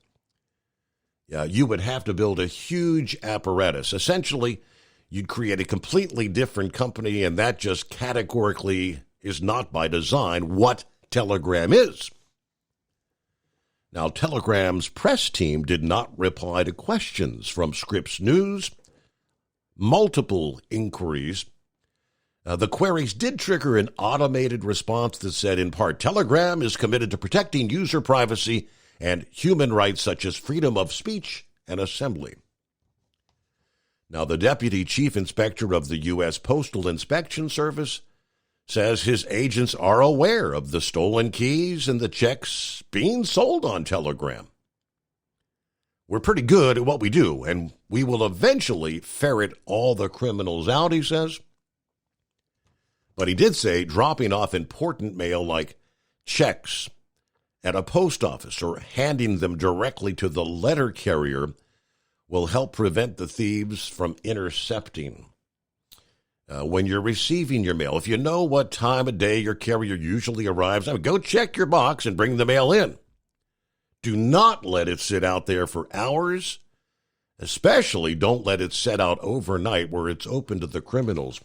You would have to build a huge apparatus. Essentially, you'd create a completely different company, and that just categorically is not by design what Telegram is. Now, Telegram's press team did not reply to questions from Scripps News. Multiple inquiries. The queries did trigger an automated response that said, in part, Telegram is committed to protecting user privacy and human rights such as freedom of speech and assembly. Now, the Deputy Chief Inspector of the U.S. Postal Inspection Service says his agents are aware of the stolen keys and the checks being sold on Telegram. We're pretty good at what we do, and we will eventually ferret all the criminals out, he says. But he did say dropping off important mail like checks at a post office or handing them directly to the letter carrier will help prevent the thieves from intercepting. When you're receiving your mail, if you know what time of day your carrier usually arrives, go check your box and bring the mail in. Do not let it sit out there for hours. Especially don't let it set out overnight where it's open to the criminals.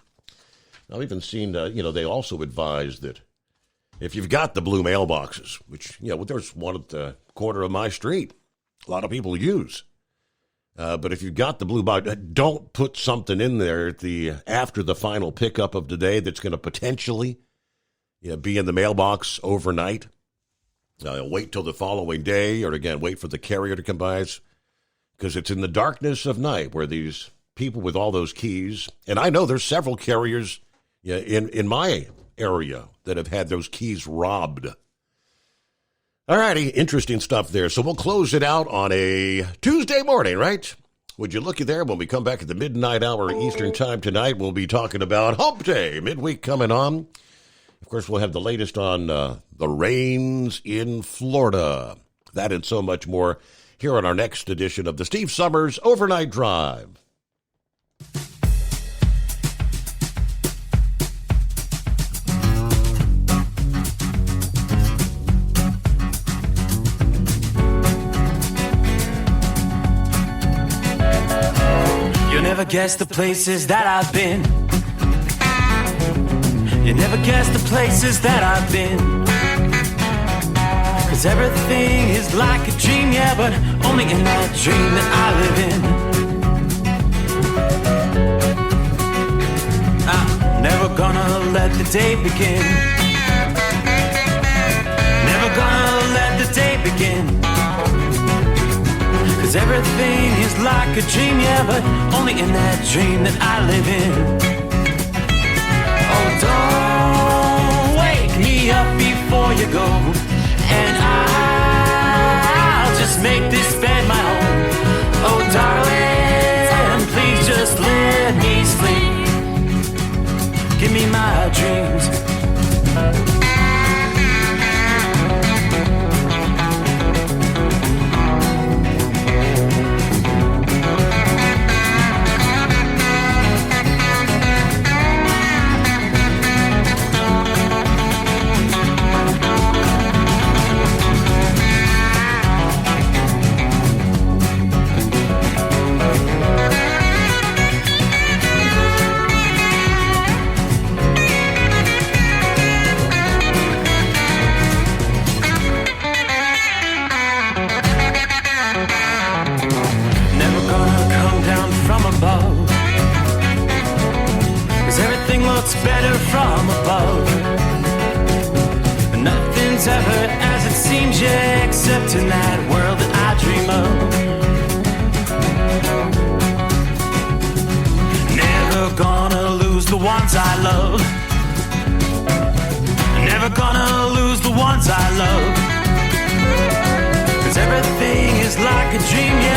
I've even seen, they also advise that if you've got the blue mailboxes, which, there's one at the corner of my street, a lot of people use. But if you've got the blue box, don't put something in there after the final pickup of the day that's going to potentially be in the mailbox overnight. Wait till the following day, or again, wait for the carrier to come by, because it's in the darkness of night where these people with all those keys, and I know there's several carriers in my area that have had those keys robbed. All righty, interesting stuff there. So we'll close it out on a Tuesday morning, right? Would you looky there? When we come back at the midnight hour Eastern time tonight, we'll be talking about Hump Day, midweek coming on. Of course, we'll have the latest on the rains in Florida. That and so much more here on our next edition of the Steve Summers Overnight Drive. Never guess the places that I've been. You never guess the places that I've been. 'Cause everything is like a dream, yeah, but only in that dream that I live in. I'm never gonna let the day begin. Never gonna let the day begin. 'Cause everything is like a dream, yeah, but only in that dream that I live in. Oh, don't wake me up before you go, and I'll just make this bed my own. Oh, darling, please just let me sleep. Give me my dreams. Better from above. Nothing's ever as it seems, yeah, except in that world that I dream of. Never gonna lose the ones I love. Never never gonna lose the ones I love. 'Cause everything is like a dream, yeah.